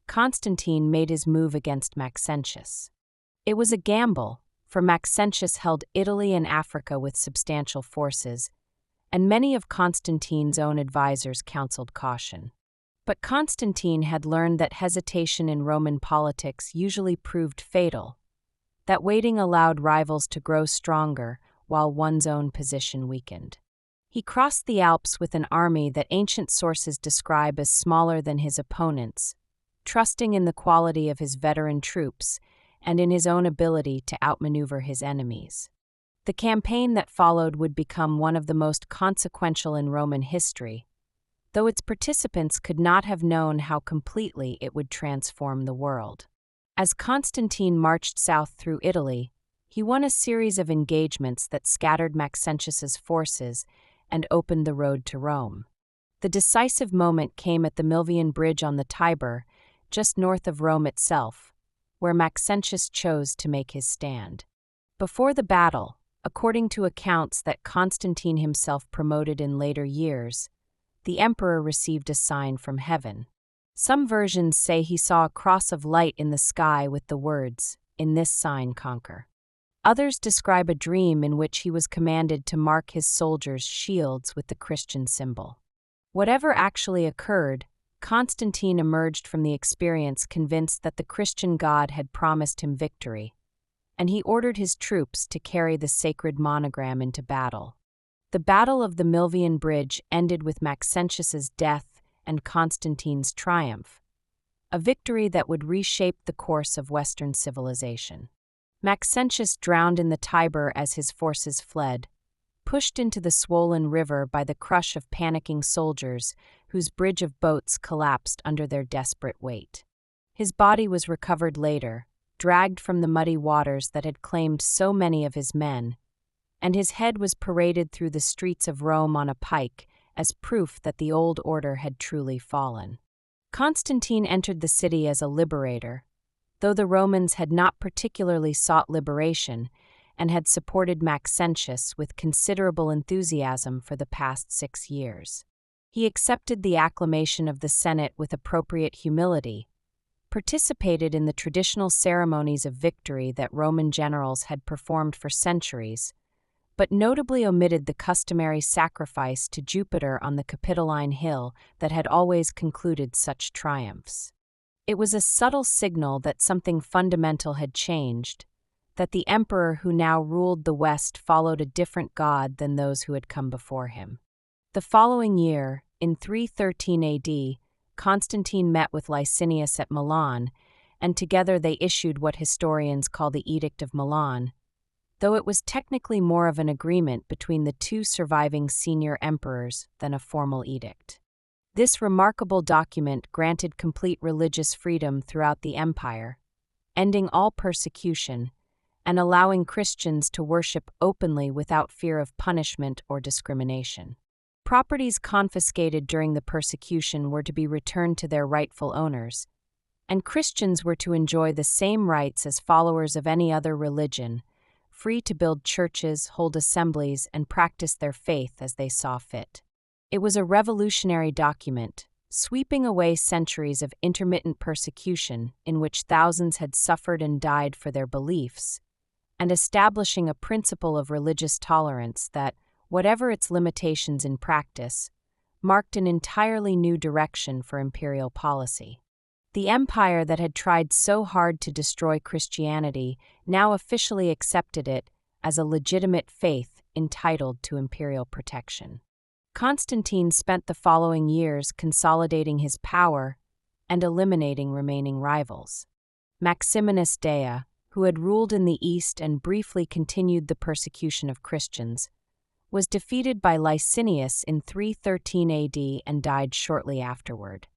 Constantine made his move against Maxentius. It was a gamble, for Maxentius held Italy and Africa with substantial forces, and many of Constantine's own advisors counseled caution. But Constantine had learned that hesitation in Roman politics usually proved fatal, that waiting allowed rivals to grow stronger while one's own position weakened. He crossed the Alps with an army that ancient sources describe as smaller than his opponents, trusting in the quality of his veteran troops and in his own ability to outmaneuver his enemies. The campaign that followed would become one of the most consequential in Roman history, though its participants could not have known how completely it would transform the world. As Constantine marched south through Italy, he won a series of engagements that scattered Maxentius's forces and opened the road to Rome. The decisive moment came at the Milvian Bridge on the Tiber, just north of Rome itself, where Maxentius chose to make his stand. Before the battle, according to accounts that Constantine himself promoted in later years, the emperor received a sign from heaven. Some versions say he saw a cross of light in the sky with the words, "In this sign conquer." Others describe a dream in which he was commanded to mark his soldiers' shields with the Christian symbol. Whatever actually occurred, Constantine emerged from the experience convinced that the Christian God had promised him victory, and he ordered his troops to carry the sacred monogram into battle. The Battle of the Milvian Bridge ended with Maxentius's death and Constantine's triumph, a victory that would reshape the course of Western civilization. Maxentius drowned in the Tiber as his forces fled, pushed into the swollen river by the crush of panicking soldiers whose bridge of boats collapsed under their desperate weight. His body was recovered later, dragged from the muddy waters that had claimed so many of his men, and his head was paraded through the streets of Rome on a pike as proof that the old order had truly fallen. Constantine entered the city as a liberator, though the Romans had not particularly sought liberation and had supported Maxentius with considerable enthusiasm for the past 6 years. He accepted the acclamation of the Senate with appropriate humility, participated in the traditional ceremonies of victory that Roman generals had performed for centuries, but notably omitted the customary sacrifice to Jupiter on the Capitoline Hill that had always concluded such triumphs. It was a subtle signal that something fundamental had changed, that the emperor who now ruled the West followed a different god than those who had come before him. The following year, in 313 AD, Constantine met with Licinius at Milan, and together they issued what historians call the Edict of Milan, though it was technically more of an agreement between the two surviving senior emperors than a formal edict. This remarkable document granted complete religious freedom throughout the empire, ending all persecution, and allowing Christians to worship openly without fear of punishment or discrimination. Properties confiscated during the persecution were to be returned to their rightful owners, and Christians were to enjoy the same rights as followers of any other religion, free to build churches, hold assemblies, and practice their faith as they saw fit. It was a revolutionary document, sweeping away centuries of intermittent persecution in which thousands had suffered and died for their beliefs, and establishing a principle of religious tolerance that, whatever its limitations in practice, marked an entirely new direction for imperial policy. The empire that had tried so hard to destroy Christianity now officially accepted it as a legitimate faith entitled to imperial protection. Constantine spent the following years consolidating his power and eliminating remaining rivals. Maximinus Thrax, who had ruled in the east and briefly continued the persecution of Christians, was defeated by Licinius in 313 AD and died shortly afterward.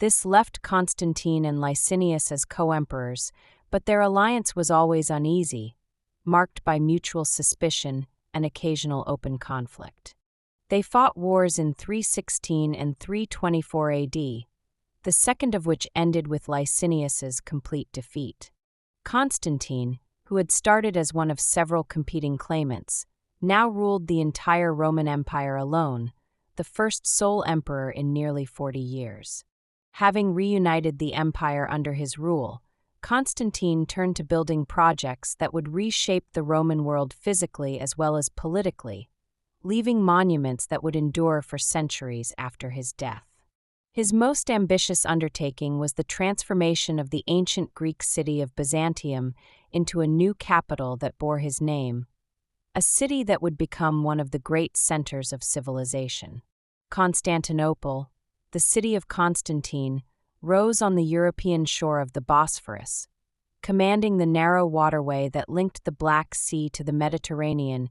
This left Constantine and Licinius as co-emperors, but their alliance was always uneasy, marked by mutual suspicion and occasional open conflict. They fought wars in 316 and 324 AD, the second of which ended with Licinius's complete defeat. Constantine, who had started as one of several competing claimants, now ruled the entire Roman Empire alone, the first sole emperor in nearly 40 years. Having reunited the empire under his rule, Constantine turned to building projects that would reshape the Roman world physically as well as politically, leaving monuments that would endure for centuries after his death. His most ambitious undertaking was the transformation of the ancient Greek city of Byzantium into a new capital that bore his name, a a city that would become one of the great centers of civilization. Constantinople, the city of Constantine, rose on the European shore of the Bosphorus, commanding the narrow waterway that linked the Black Sea to the Mediterranean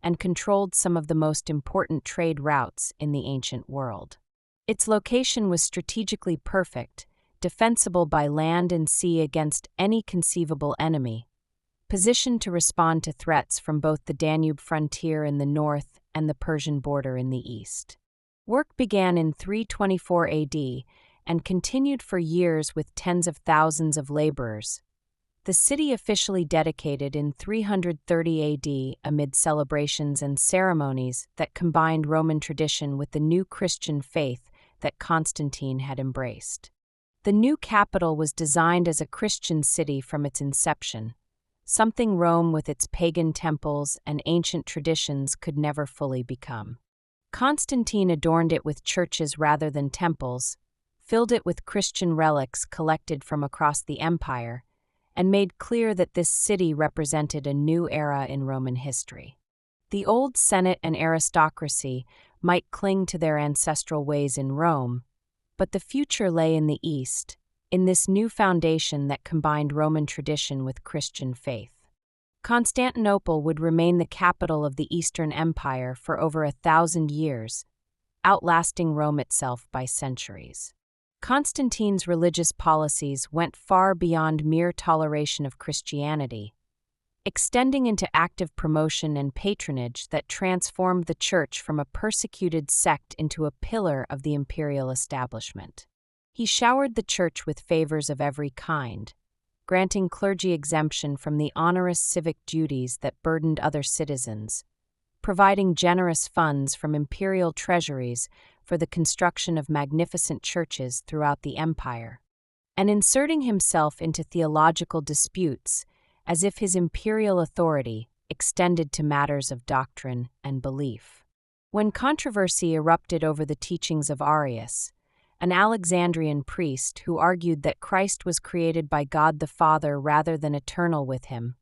and controlled some of the most important trade routes in the ancient world. Its location was strategically perfect, defensible by land and sea against any conceivable enemy, positioned to respond to threats from both the Danube frontier in the north and the Persian border in the east. Work began in 324 AD and continued for years with tens of thousands of laborers. The city officially dedicated in 330 AD amid celebrations and ceremonies that combined Roman tradition with the new Christian faith that Constantine had embraced. The new capital was designed as a Christian city from its inception, something Rome with its pagan temples and ancient traditions could never fully become. Constantine adorned it with churches rather than temples, filled it with Christian relics collected from across the empire, and made clear that this city represented a new era in Roman history. The old Senate and aristocracy might cling to their ancestral ways in Rome, but the future lay in the East, in this new foundation that combined Roman tradition with Christian faith. Constantinople would remain the capital of the Eastern Empire for over 1,000 years, outlasting Rome itself by centuries. Constantine's religious policies went far beyond mere toleration of Christianity, extending into active promotion and patronage that transformed the Church from a persecuted sect into a pillar of the imperial establishment. He showered the Church with favors of every kind, granting clergy exemption from the onerous civic duties that burdened other citizens, providing generous funds from imperial treasuries for the construction of magnificent churches throughout the empire, and inserting himself into theological disputes as if his imperial authority extended to matters of doctrine and belief. When controversy erupted over the teachings of Arius, an Alexandrian priest who argued that Christ was created by God the Father rather than eternal with him,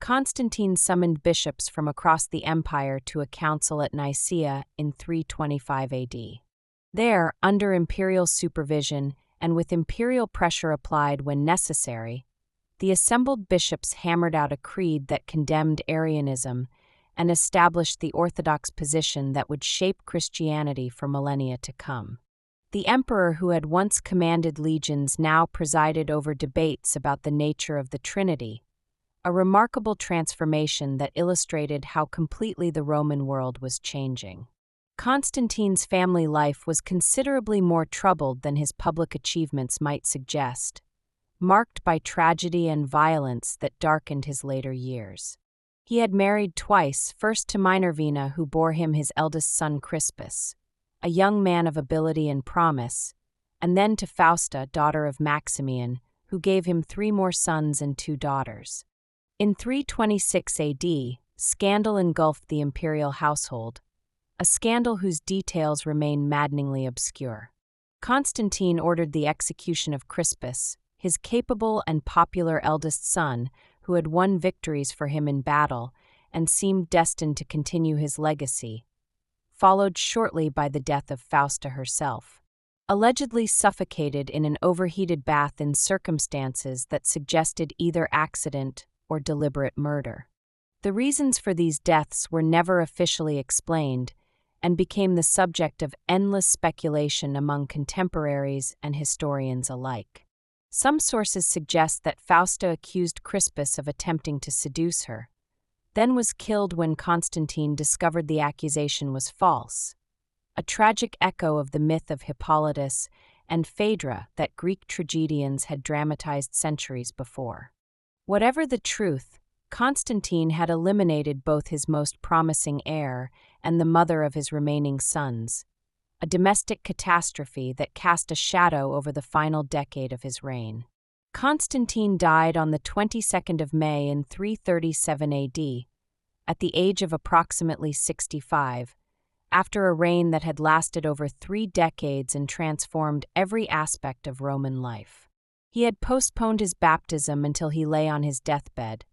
Constantine summoned bishops from across the empire to a council at Nicaea in 325 AD. There, under imperial supervision and with imperial pressure applied when necessary, the assembled bishops hammered out a creed that condemned Arianism and established the orthodox position that would shape Christianity for millennia to come. The emperor who had once commanded legions now presided over debates about the nature of the Trinity, a remarkable transformation that illustrated how completely the Roman world was changing. Constantine's family life was considerably more troubled than his public achievements might suggest, marked by tragedy and violence that darkened his later years. He had married twice, first to Minervina, who bore him his eldest son Crispus, a young man of ability and promise, and then to Fausta, daughter of Maximian, who gave him 3 more sons and 2 daughters. In 326 AD, scandal engulfed the imperial household, a scandal whose details remain maddeningly obscure. Constantine ordered the execution of Crispus, his capable and popular eldest son, who had won victories for him in battle and seemed destined to continue his legacy, followed shortly by the death of Fausta herself, allegedly suffocated in an overheated bath in circumstances that suggested either accident or deliberate murder. The reasons for these deaths were never officially explained and became the subject of endless speculation among contemporaries and historians alike. Some sources suggest that Fausta accused Crispus of attempting to seduce her, then was killed when Constantine discovered the accusation was false, a tragic echo of the myth of Hippolytus and Phaedra that Greek tragedians had dramatized centuries before. Whatever the truth, Constantine had eliminated both his most promising heir and the mother of his remaining sons, a domestic catastrophe that cast a shadow over the final decade of his reign. Constantine died on the 22nd of May in 337 AD, at the age of approximately 65, after a reign that had lasted over 3 decades and transformed every aspect of Roman life. He had postponed his baptism until he lay on his deathbed,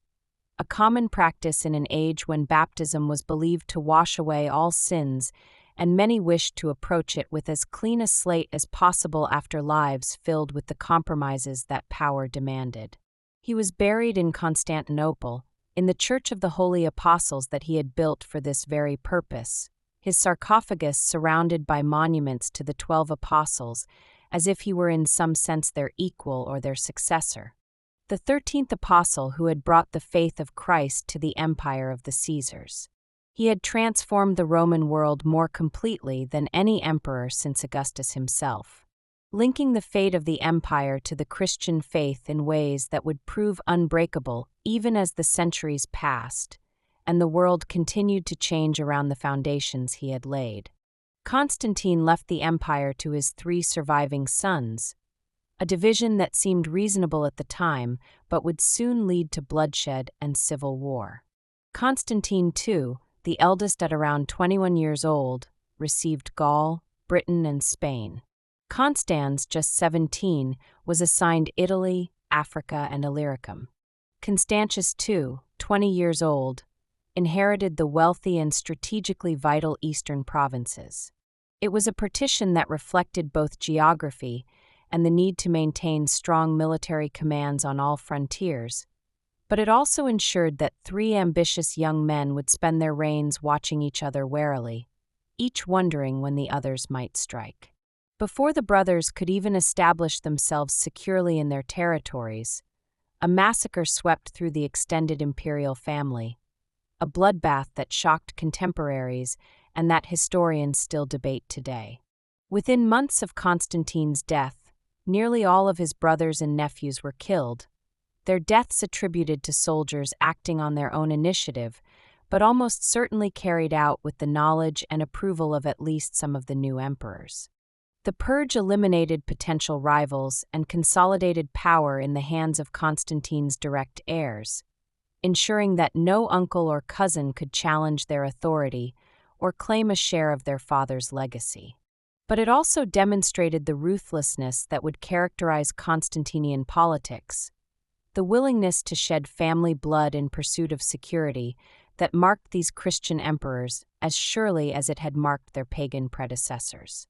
a common practice in an age when baptism was believed to wash away all sins, and many wished to approach it with as clean a slate as possible after lives filled with the compromises that power demanded. He was buried in Constantinople, in the Church of the Holy Apostles that he had built for this very purpose, his sarcophagus surrounded by monuments to the 12 apostles, as if he were in some sense their equal or their successor. The 13th apostle who had brought the faith of Christ to the empire of the Caesars. He had transformed the Roman world more completely than any emperor since Augustus himself, linking the fate of the empire to the Christian faith in ways that would prove unbreakable even as the centuries passed, and the world continued to change around the foundations he had laid. Constantine left the empire to his 3 surviving sons, a division that seemed reasonable at the time but would soon lead to bloodshed and civil war. Constantine II, the eldest at around 21 years old, received Gaul, Britain, and Spain. Constans, just 17, was assigned Italy, Africa, and Illyricum. Constantius II, 20 years old, inherited the wealthy and strategically vital eastern provinces. It was a partition that reflected both geography and the need to maintain strong military commands on all frontiers, but it also ensured that 3 ambitious young men would spend their reigns watching each other warily, each wondering when the others might strike. Before the brothers could even establish themselves securely in their territories, a massacre swept through the extended imperial family, a bloodbath that shocked contemporaries and that historians still debate today. Within months of Constantine's death, nearly all of his brothers and nephews were killed, their deaths attributed to soldiers acting on their own initiative, but almost certainly carried out with the knowledge and approval of at least some of the new emperors. The purge eliminated potential rivals and consolidated power in the hands of Constantine's direct heirs, ensuring that no uncle or cousin could challenge their authority or claim a share of their father's legacy. But it also demonstrated the ruthlessness that would characterize Constantinian politics, the willingness to shed family blood in pursuit of security that marked these Christian emperors as surely as it had marked their pagan predecessors.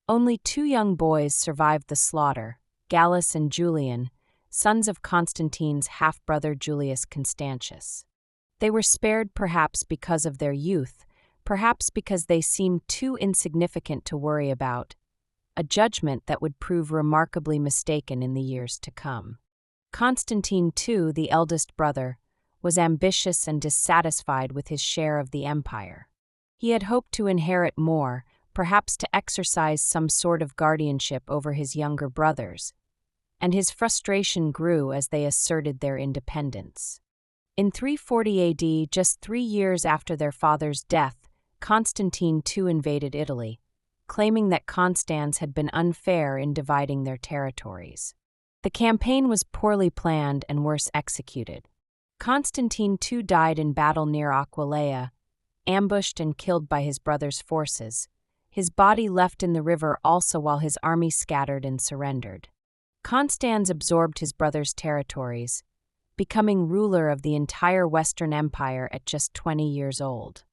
Only 2 young boys survived the slaughter, Gallus and Julian, sons of Constantine's half-brother Julius Constantius. They were spared perhaps because of their youth, perhaps because they seemed too insignificant to worry about, a judgment that would prove remarkably mistaken in the years to come. Constantine II, the eldest brother, was ambitious and dissatisfied with his share of the empire. He had hoped to inherit more, perhaps to exercise some sort of guardianship over his younger brothers, and his frustration grew as they asserted their independence. In 340 AD, just 3 years after their father's death, Constantine II invaded Italy, claiming that Constans had been unfair in dividing their territories. The campaign was poorly planned and worse executed. Constantine II died in battle near Aquileia, ambushed and killed by his brother's forces, his body left in the river also while his army scattered and surrendered. Constans absorbed his brother's territories, becoming ruler of the entire Western Empire at just 20 years old.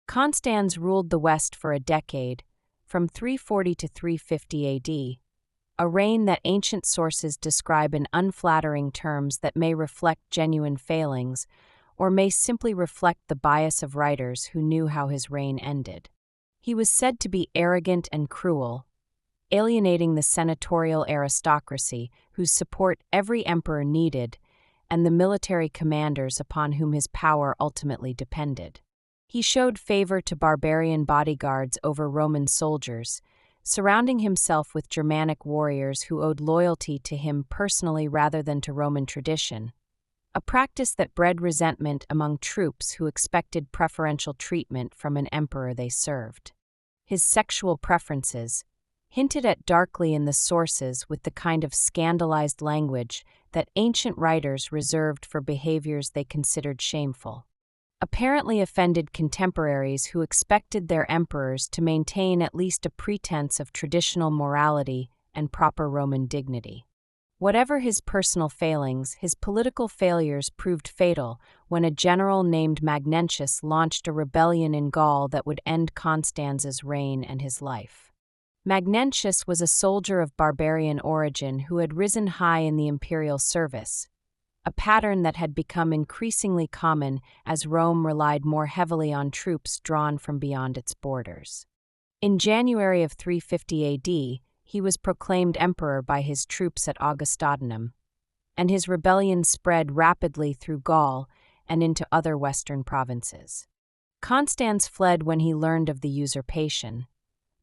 Constans ruled the West for a decade, from 340 to 350 AD, a reign that ancient sources describe in unflattering terms that may reflect genuine failings, or may simply reflect the bias of writers who knew how his reign ended. He was said to be arrogant and cruel, alienating the senatorial aristocracy whose support every emperor needed, and the military commanders upon whom his power ultimately depended. He showed favor to barbarian bodyguards over Roman soldiers, surrounding himself with Germanic warriors who owed loyalty to him personally rather than to Roman tradition, a practice that bred resentment among troops who expected preferential treatment from an emperor they served. His sexual preferences, hinted at darkly in the sources with the kind of scandalized language that ancient writers reserved for behaviors they considered shameful, apparently offended contemporaries who expected their emperors to maintain at least a pretense of traditional morality and proper Roman dignity. Whatever his personal failings, his political failures proved fatal when a general named Maxentius launched a rebellion in Gaul that would end Constance's reign and his life. Maxentius was a soldier of barbarian origin who had risen high in the imperial service, a pattern that had become increasingly common as Rome relied more heavily on troops drawn from beyond its borders. In January of 350 AD, he was proclaimed emperor by his troops at Augustulus, and his rebellion spread rapidly through Gaul and into other western provinces. Constans fled when he learned of the usurpation,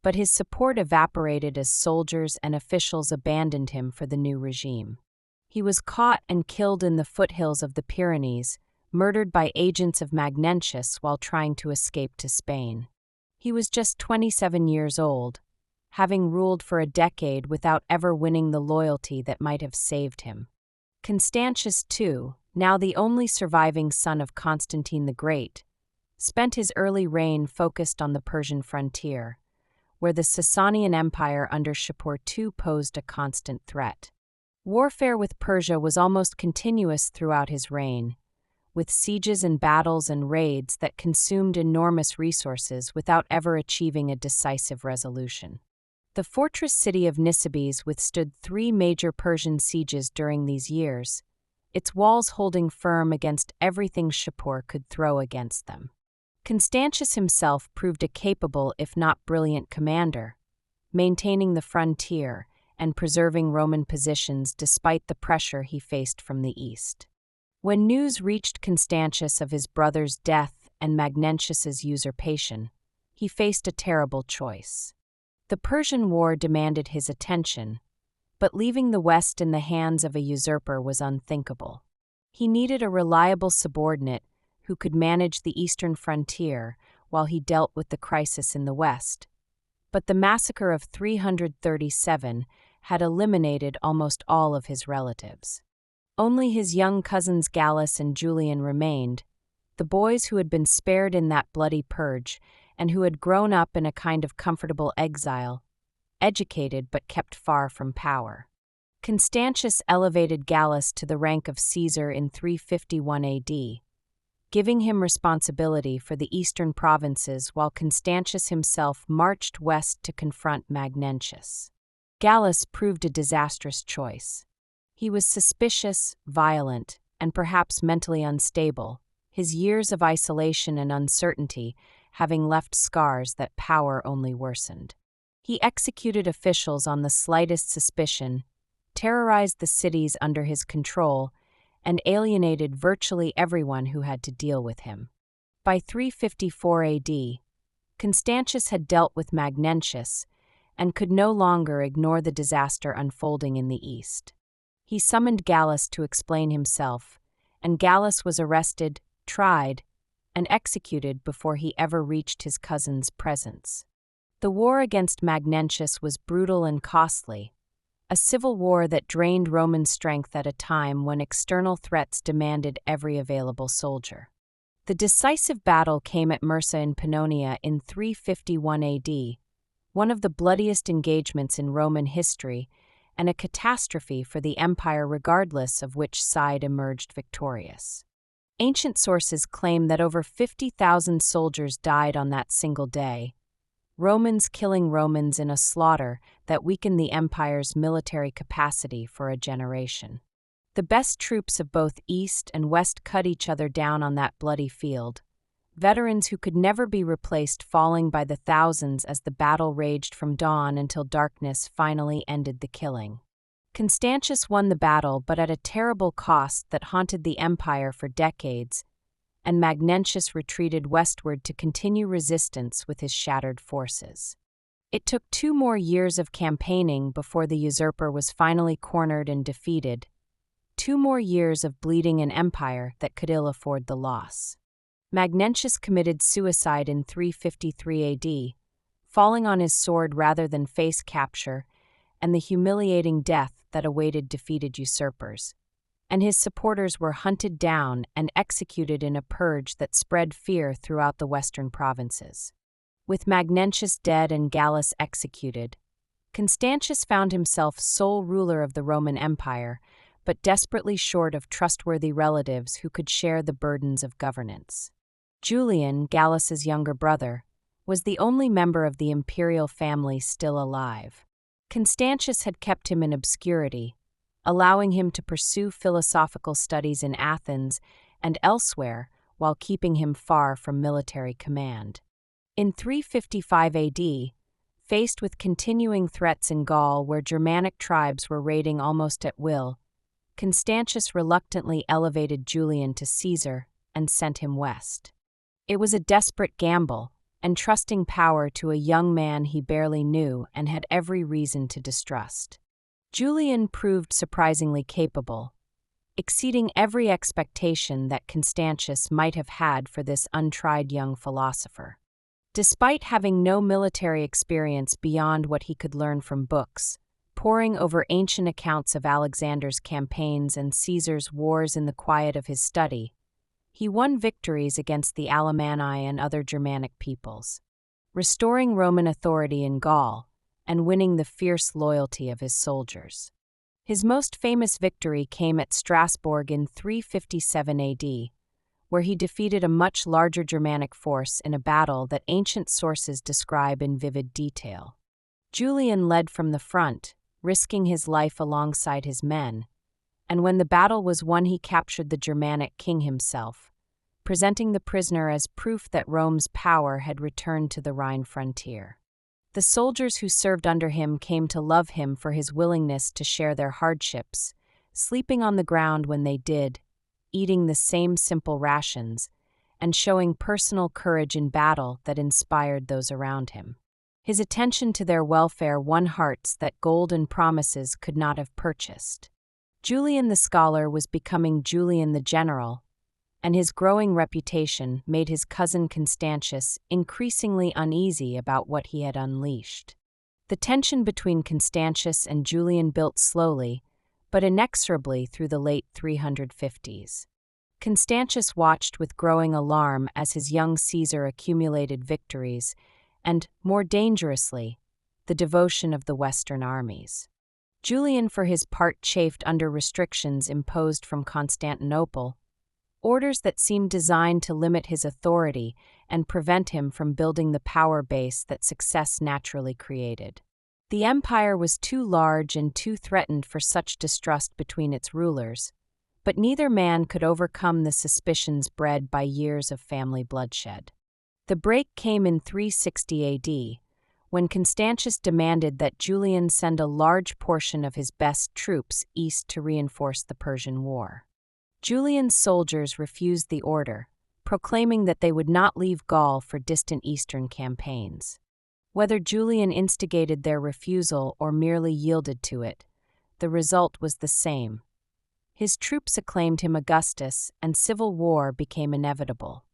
but his support evaporated as soldiers and officials abandoned him for the new regime. He was caught and killed in the foothills of the Pyrenees, murdered by agents of Maxentius while trying to escape to Spain. He was just 27 years old, having ruled for a decade without ever winning the loyalty that might have saved him. Constantius II, now the only surviving son of Constantine the Great, spent his early reign focused on the Persian frontier, where the Sasanian Empire under Shapur II posed a constant threat. Warfare with Persia was almost continuous throughout his reign, with sieges and battles and raids that consumed enormous resources without ever achieving a decisive resolution. The fortress city of Nisibis withstood 3 major Persian sieges during these years, its walls holding firm against everything Shapur could throw against them. Constantius himself proved a capable if not brilliant commander, maintaining the frontier and preserving Roman positions despite the pressure he faced from the east. When news reached Constantius of his brother's death and Maxentius's usurpation, he faced a terrible choice. The Persian War demanded his attention, but leaving the West in the hands of a usurper was unthinkable. He needed a reliable subordinate who could manage the eastern frontier while he dealt with the crisis in the West. But the massacre of 337 had eliminated almost all of his relatives. Only his young cousins Gallus and Julian remained, the boys who had been spared in that bloody purge and who had grown up in a kind of comfortable exile, educated but kept far from power. Constantius elevated Gallus to the rank of Caesar in 351 AD, giving him responsibility for the eastern provinces while Constantius himself marched west to confront Maxentius. Gallus proved a disastrous choice. He was suspicious, violent, and perhaps mentally unstable, his years of isolation and uncertainty having left scars that power only worsened. He executed officials on the slightest suspicion, terrorized the cities under his control, and alienated virtually everyone who had to deal with him. By 354 AD, Constantius had dealt with Maxentius and could no longer ignore the disaster unfolding in the east. He summoned Gallus to explain himself, and Gallus was arrested, tried, and executed before he ever reached his cousin's presence. The war against Maxentius was brutal and costly, a civil war that drained Roman strength at a time when external threats demanded every available soldier. The decisive battle came at Mursa in Pannonia in 351 AD, one of the bloodiest engagements in Roman history and a catastrophe for the empire regardless of which side emerged victorious. Ancient sources claim that over 50,000 soldiers died on that single day, Romans killing Romans in a slaughter that weakened the empire's military capacity for a generation. The best troops of both East and West cut each other down on that bloody field, veterans who could never be replaced falling by the thousands as the battle raged from dawn until darkness finally ended the killing. Constantius won the battle, but at a terrible cost that haunted the empire for decades, and Maxentius retreated westward to continue resistance with his shattered forces. It took 2 more years of campaigning before the usurper was finally cornered and defeated, 2 more years of bleeding an empire that could ill afford the loss. Maxentius committed suicide in 353 AD, falling on his sword rather than face capture and the humiliating death that awaited defeated usurpers, and his supporters were hunted down and executed in a purge that spread fear throughout the western provinces. With Maxentius dead and Gallus executed, Constantius found himself sole ruler of the Roman Empire, but desperately short of trustworthy relatives who could share the burdens of governance. Julian, Gallus's younger brother, was the only member of the imperial family still alive. Constantius had kept him in obscurity, allowing him to pursue philosophical studies in Athens and elsewhere while keeping him far from military command. In 355 AD, faced with continuing threats in Gaul where Germanic tribes were raiding almost at will, Constantius reluctantly elevated Julian to Caesar and sent him west. It was a desperate gamble, entrusting power to a young man he barely knew and had every reason to distrust. Julian proved surprisingly capable, exceeding every expectation that Constantius might have had for this untried young philosopher. Despite having no military experience beyond what he could learn from books, poring over ancient accounts of Alexander's campaigns and Caesar's wars in the quiet of his study, he won victories against the Alemanni and other Germanic peoples, restoring Roman authority in Gaul and winning the fierce loyalty of his soldiers. His most famous victory came at Strasbourg in 357 AD, where he defeated a much larger Germanic force in a battle that ancient sources describe in vivid detail. Julian led from the front, risking his life alongside his men, and when the battle was won he captured the Germanic king himself, presenting the prisoner as proof that Rome's power had returned to the Rhine frontier. The soldiers who served under him came to love him for his willingness to share their hardships, sleeping on the ground when they did, eating the same simple rations, and showing personal courage in battle that inspired those around him. His attention to their welfare won hearts that gold and promises could not have purchased. Julian the scholar was becoming Julian the general, and his growing reputation made his cousin Constantius increasingly uneasy about what he had unleashed. The tension between Constantius and Julian built slowly, but inexorably through the late 350s. Constantius watched with growing alarm as his young Caesar accumulated victories, and, more dangerously, the devotion of the Western armies. Julian, for his part, chafed under restrictions imposed from Constantinople, orders that seemed designed to limit his authority and prevent him from building the power base that success naturally created. The empire was too large and too threatened for such distrust between its rulers, but neither man could overcome the suspicions bred by years of family bloodshed. The break came in 360 AD, when Constantius demanded that Julian send a large portion of his best troops east to reinforce the Persian War. Julian's soldiers refused the order, proclaiming that they would not leave Gaul for distant eastern campaigns. Whether Julian instigated their refusal or merely yielded to it, the result was the same. His troops acclaimed him Augustus, and civil war became inevitable.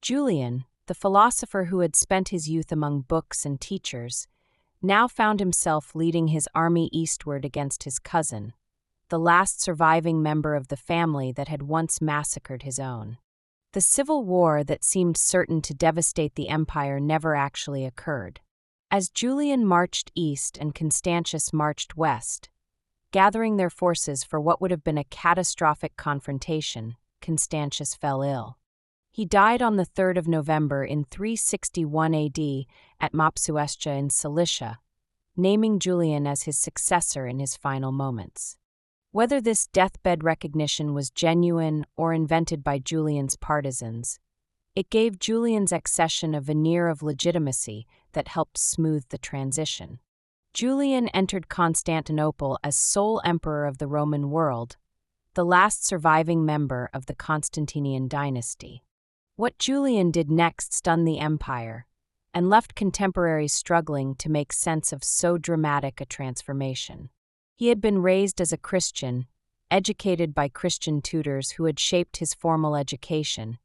Julian, the philosopher who had spent his youth among books and teachers, now found himself leading his army eastward against his cousin, the last surviving member of the family that had once massacred his own. The civil war that seemed certain to devastate the empire never actually occurred. As Julian marched east and Constantius marched west, gathering their forces for what would have been a catastrophic confrontation, Constantius fell ill. He died on the 3rd of November in 361 AD at Mopsuestia in Cilicia, naming Julian as his successor in his final moments. Whether this deathbed recognition was genuine or invented by Julian's partisans, it gave Julian's accession a veneer of legitimacy that helped smooth the transition. Julian entered Constantinople as sole emperor of the Roman world, the last surviving member of the Constantinian dynasty. What Julian did next stunned the empire and left contemporaries struggling to make sense of so dramatic a transformation. He had been raised as a Christian, educated by Christian tutors who had shaped his formal education,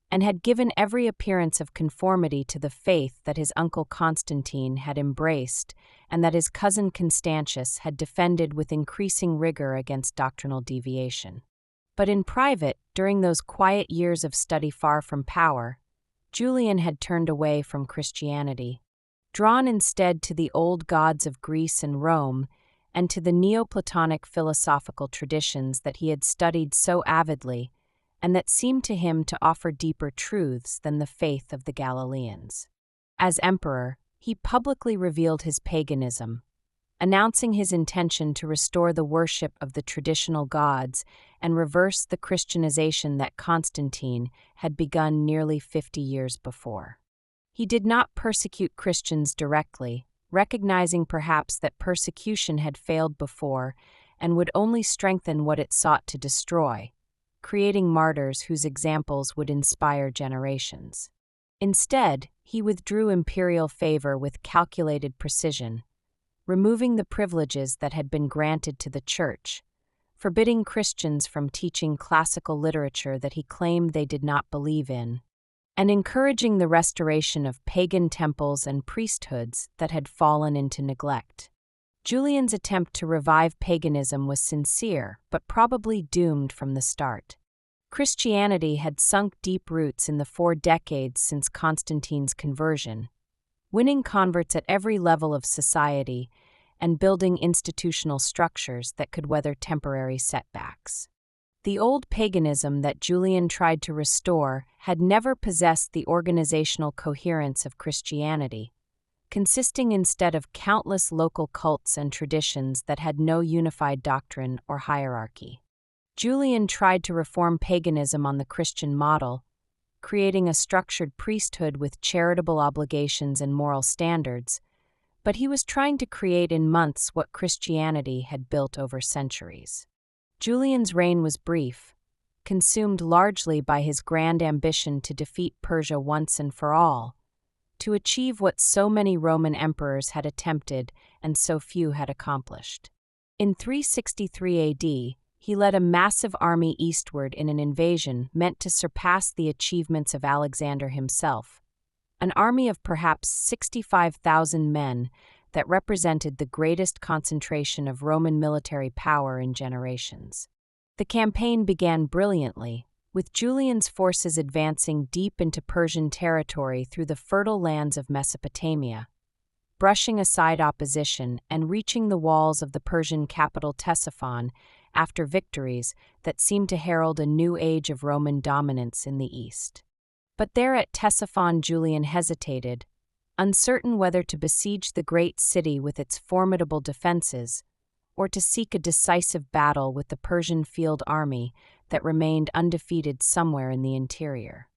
and had given every appearance of conformity to the faith that his uncle Constantine had embraced and that his cousin Constantius had defended with increasing rigor against doctrinal deviation. But in private, during those quiet years of study far from power, Julian had turned away from Christianity. drawn instead to the old gods of Greece and Rome and to the Neoplatonic philosophical traditions that he had studied so avidly and that seemed to him to offer deeper truths than the faith of the Galileans. As emperor, he publicly revealed his paganism, announcing his intention to restore the worship of the traditional gods and reverse the Christianization that Constantine had begun nearly 50 years before. He did not persecute Christians directly, recognizing perhaps that persecution had failed before and would only strengthen what it sought to destroy, creating martyrs whose examples would inspire generations. Instead, he withdrew imperial favor with calculated precision, removing the privileges that had been granted to the Church, forbidding Christians from teaching classical literature that he claimed they did not believe in, and encouraging the restoration of pagan temples and priesthoods that had fallen into neglect. Julian's attempt to revive paganism was sincere, but probably doomed from the start. Christianity had sunk deep roots in the 4 decades since Constantine's conversion, winning converts at every level of society and building institutional structures that could weather temporary setbacks. The old paganism that Julian tried to restore had never possessed the organizational coherence of Christianity, consisting instead of countless local cults and traditions that had no unified doctrine or hierarchy. Julian tried to reform paganism on the Christian model, creating a structured priesthood with charitable obligations and moral standards, but he was trying to create in months what Christianity had built over centuries. Julian's reign was brief, consumed largely by his grand ambition to defeat Persia once and for all, to achieve what so many Roman emperors had attempted and so few had accomplished. In 363 AD, he led a massive army eastward in an invasion meant to surpass the achievements of Alexander himself, an army of perhaps 65,000 men that represented the greatest concentration of Roman military power in generations. The campaign began brilliantly, with Julian's forces advancing deep into Persian territory through the fertile lands of Mesopotamia, brushing aside opposition and reaching the walls of the Persian capital Ctesiphon after victories that seemed to herald a new age of Roman dominance in the east. But there at Ctesiphon Julian hesitated, uncertain whether to besiege the great city with its formidable defenses or to seek a decisive battle with the Persian field army that remained undefeated somewhere in the interior.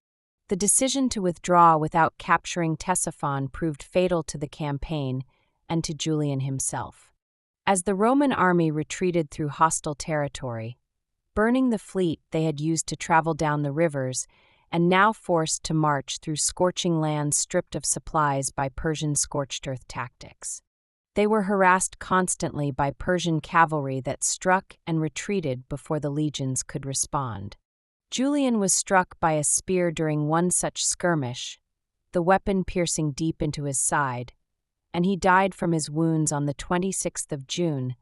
The decision to withdraw without capturing Ctesiphon proved fatal to the campaign and to Julian himself. As the Roman army retreated through hostile territory, burning the fleet they had used to travel down the rivers and now forced to march through scorching lands stripped of supplies by Persian scorched earth tactics. They were harassed constantly by Persian cavalry that struck and retreated before the legions could respond. Julian was struck by a spear during one such skirmish, the weapon piercing deep into his side, and he died from his wounds on the 26th of June,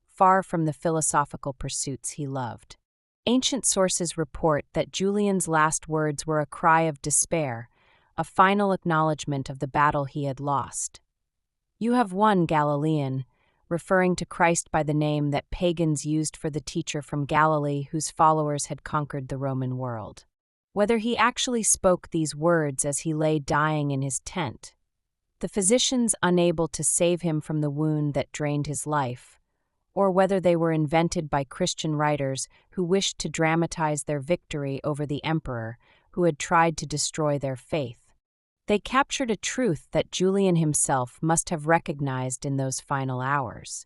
far from the philosophical pursuits he loved. Ancient sources report that Julian's last words were a cry of despair, a final acknowledgement of the battle he had lost. "You have won, Galilean," referring to Christ by the name that pagans used for the teacher from Galilee whose followers had conquered the Roman world. Whether he actually spoke these words as he lay dying in his tent, the physicians unable to save him from the wound that drained his life, or whether they were invented by Christian writers who wished to dramatize their victory over the emperor who had tried to destroy their faith, they captured a truth that Julian himself must have recognized in those final hours.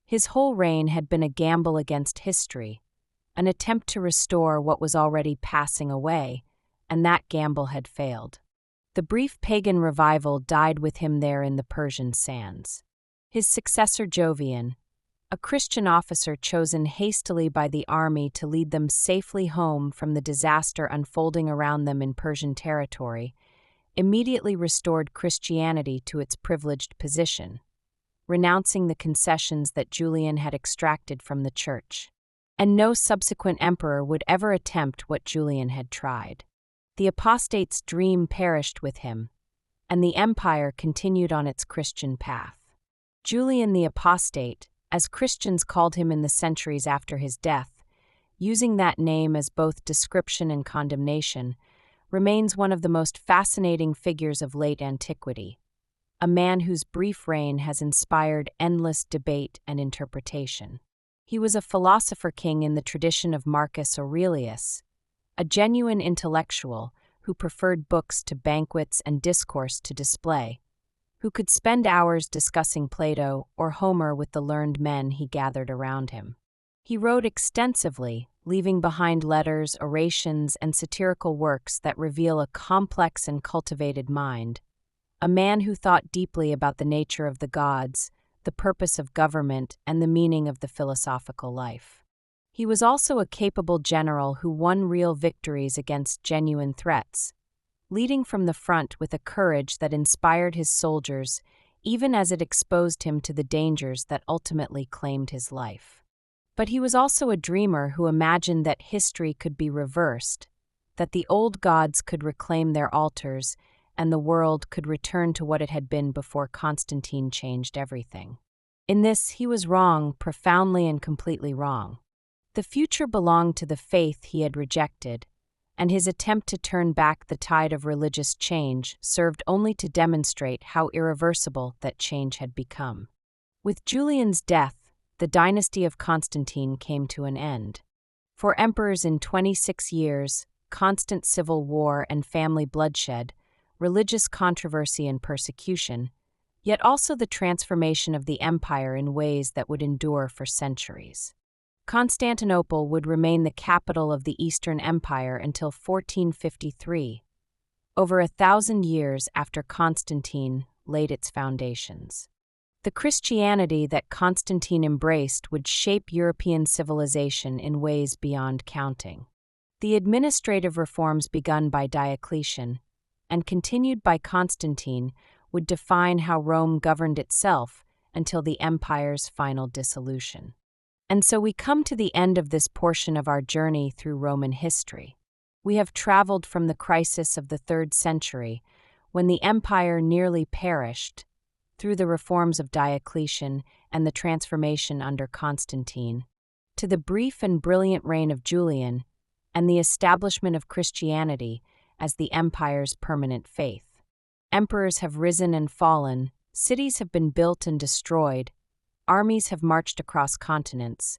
His whole reign had been a gamble against history, an attempt to restore what was already passing away, and that gamble had failed. The brief pagan revival died with him there in the Persian sands. His successor Jovian, a Christian officer chosen hastily by the army to lead them safely home from the disaster unfolding around them in Persian territory, immediately restored Christianity to its privileged position, renouncing the concessions that Julian had extracted from the Church. And no subsequent emperor would ever attempt what Julian had tried. The apostate's dream perished with him, and the empire continued on its Christian path. Julian the Apostate, as Christians called him in the centuries after his death, using that name as both description and condemnation, remains one of the most fascinating figures of late antiquity, a man whose brief reign has inspired endless debate and interpretation. He was a philosopher-king in the tradition of Marcus Aurelius, a genuine intellectual who preferred books to banquets and discourse to display, who could spend hours discussing Plato or Homer with the learned men he gathered around him. He wrote extensively, leaving behind letters, orations, and satirical works that reveal a complex and cultivated mind, a man who thought deeply about the nature of the gods, the purpose of government, and the meaning of the philosophical life. He was also a capable general who won real victories against genuine threats, leading from the front with a courage that inspired his soldiers even as it exposed him to the dangers that ultimately claimed his life. But he was also a dreamer who imagined that history could be reversed, that the old gods could reclaim their altars, and the world could return to what it had been before Constantine changed everything. In this, he was wrong, profoundly and completely wrong. The future belonged to the faith he had rejected, and his attempt to turn back the tide of religious change served only to demonstrate how irreversible that change had become. With Julian's death, the dynasty of Constantine came to an end. For emperors in 26 years, constant civil war and family bloodshed, religious controversy and persecution, yet also the transformation of the empire in ways that would endure for centuries. Constantinople would remain the capital of the Eastern Empire until 1453, over 1,000 years after Constantine laid its foundations. The Christianity that Constantine embraced would shape European civilization in ways beyond counting. The administrative reforms begun by Diocletian and continued by Constantine would define how Rome governed itself until the empire's final dissolution. And so we come to the end of this portion of our journey through Roman history. We have traveled from the crisis of the 3rd century, when the empire nearly perished, through the reforms of Diocletian and the transformation under Constantine, to the brief and brilliant reign of Julian and the establishment of Christianity as the empire's permanent faith. Emperors have risen and fallen, cities have been built and destroyed, armies have marched across continents,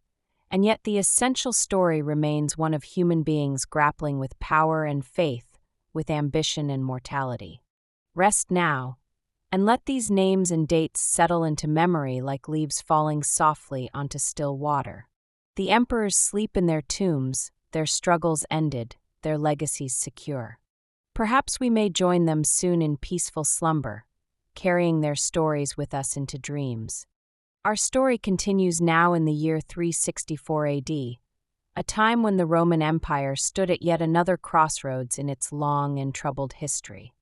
and yet the essential story remains one of human beings grappling with power and faith, with ambition and mortality. Rest now, and let these names and dates settle into memory like leaves falling softly onto still water. The emperors sleep in their tombs, their struggles ended, their legacies secure. Perhaps we may join them soon in peaceful slumber, carrying their stories with us into dreams. Our story continues now in the year 364 AD, a time when the Roman Empire stood at yet another crossroads in its long and troubled history.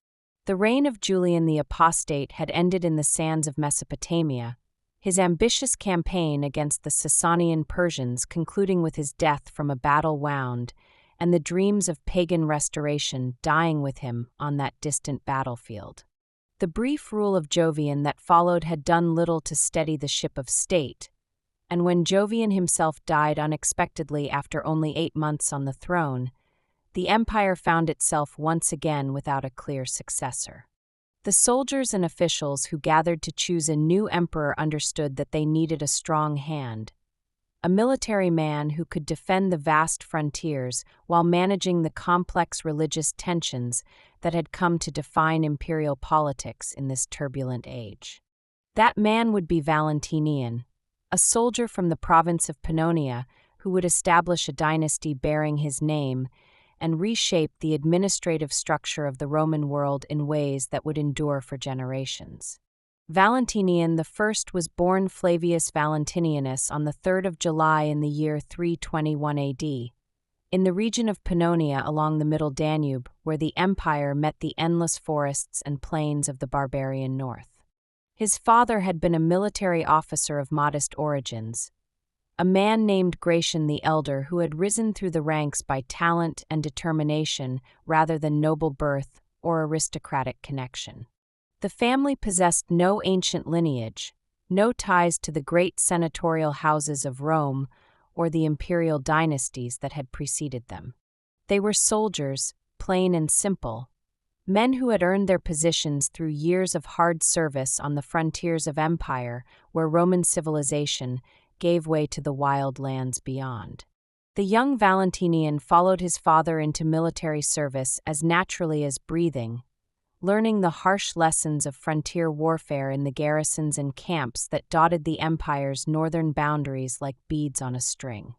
The reign of Julian the Apostate had ended in the sands of Mesopotamia, his ambitious campaign against the Sasanian Persians concluding with his death from a battle wound, and the dreams of pagan restoration dying with him on that distant battlefield. The brief rule of Jovian that followed had done little to steady the ship of state, and when Jovian himself died unexpectedly after only 8 months on the throne, the empire found itself once again without a clear successor. The soldiers and officials who gathered to choose a new emperor understood that they needed a strong hand, a military man who could defend the vast frontiers while managing the complex religious tensions that had come to define imperial politics in this turbulent age. That man would be Valentinian, a soldier from the province of Pannonia who would establish a dynasty bearing his name and reshape the administrative structure of the Roman world in ways that would endure for generations. Valentinian I was born Flavius Valentinianus on the 3rd of July in the year 321 AD, in the region of Pannonia along the Middle Danube, where the empire met the endless forests and plains of the barbarian north. His father had been a military officer of modest origins, a man named Gratian the Elder who had risen through the ranks by talent and determination rather than noble birth or aristocratic connection. The family possessed no ancient lineage, no ties to the great senatorial houses of Rome or the imperial dynasties that had preceded them. They were soldiers, plain and simple, men who had earned their positions through years of hard service on the frontiers of empire where Roman civilization gave way to the wild lands beyond. The young Valentinian followed his father into military service as naturally as breathing, learning the harsh lessons of frontier warfare in the garrisons and camps that dotted the empire's northern boundaries like beads on a string.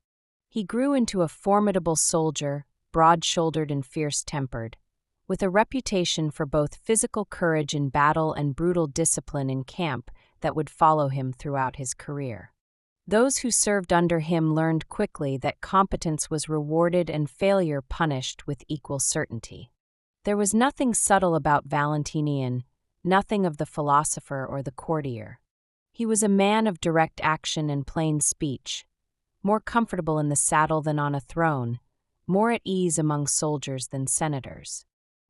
He grew into a formidable soldier, broad-shouldered and fierce-tempered, with a reputation for both physical courage in battle and brutal discipline in camp that would follow him throughout his career. Those who served under him learned quickly that competence was rewarded and failure punished with equal certainty. There was nothing subtle about Valentinian, nothing of the philosopher or the courtier. He was a man of direct action and plain speech, more comfortable in the saddle than on a throne, more at ease among soldiers than senators.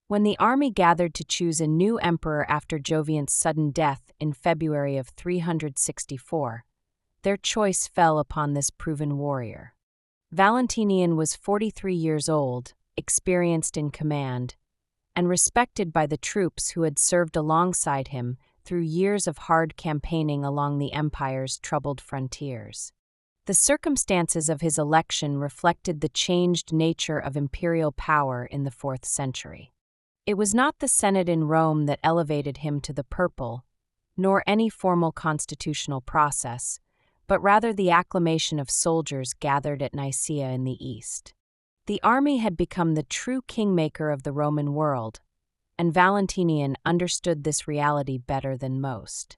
When the army gathered to choose a new emperor after Jovian's sudden death in February of 364, their choice fell upon this proven warrior. Valentinian was 43 years old, experienced in command, and respected by the troops who had served alongside him through years of hard campaigning along the empire's troubled frontiers. The circumstances of his election reflected the changed nature of imperial power in the 4th century. It was not the Senate in Rome that elevated him to the purple, nor any formal constitutional process, but rather the acclamation of soldiers gathered at Nicaea in the east. The army had become the true kingmaker of the Roman world, and Valentinian understood this reality better than most.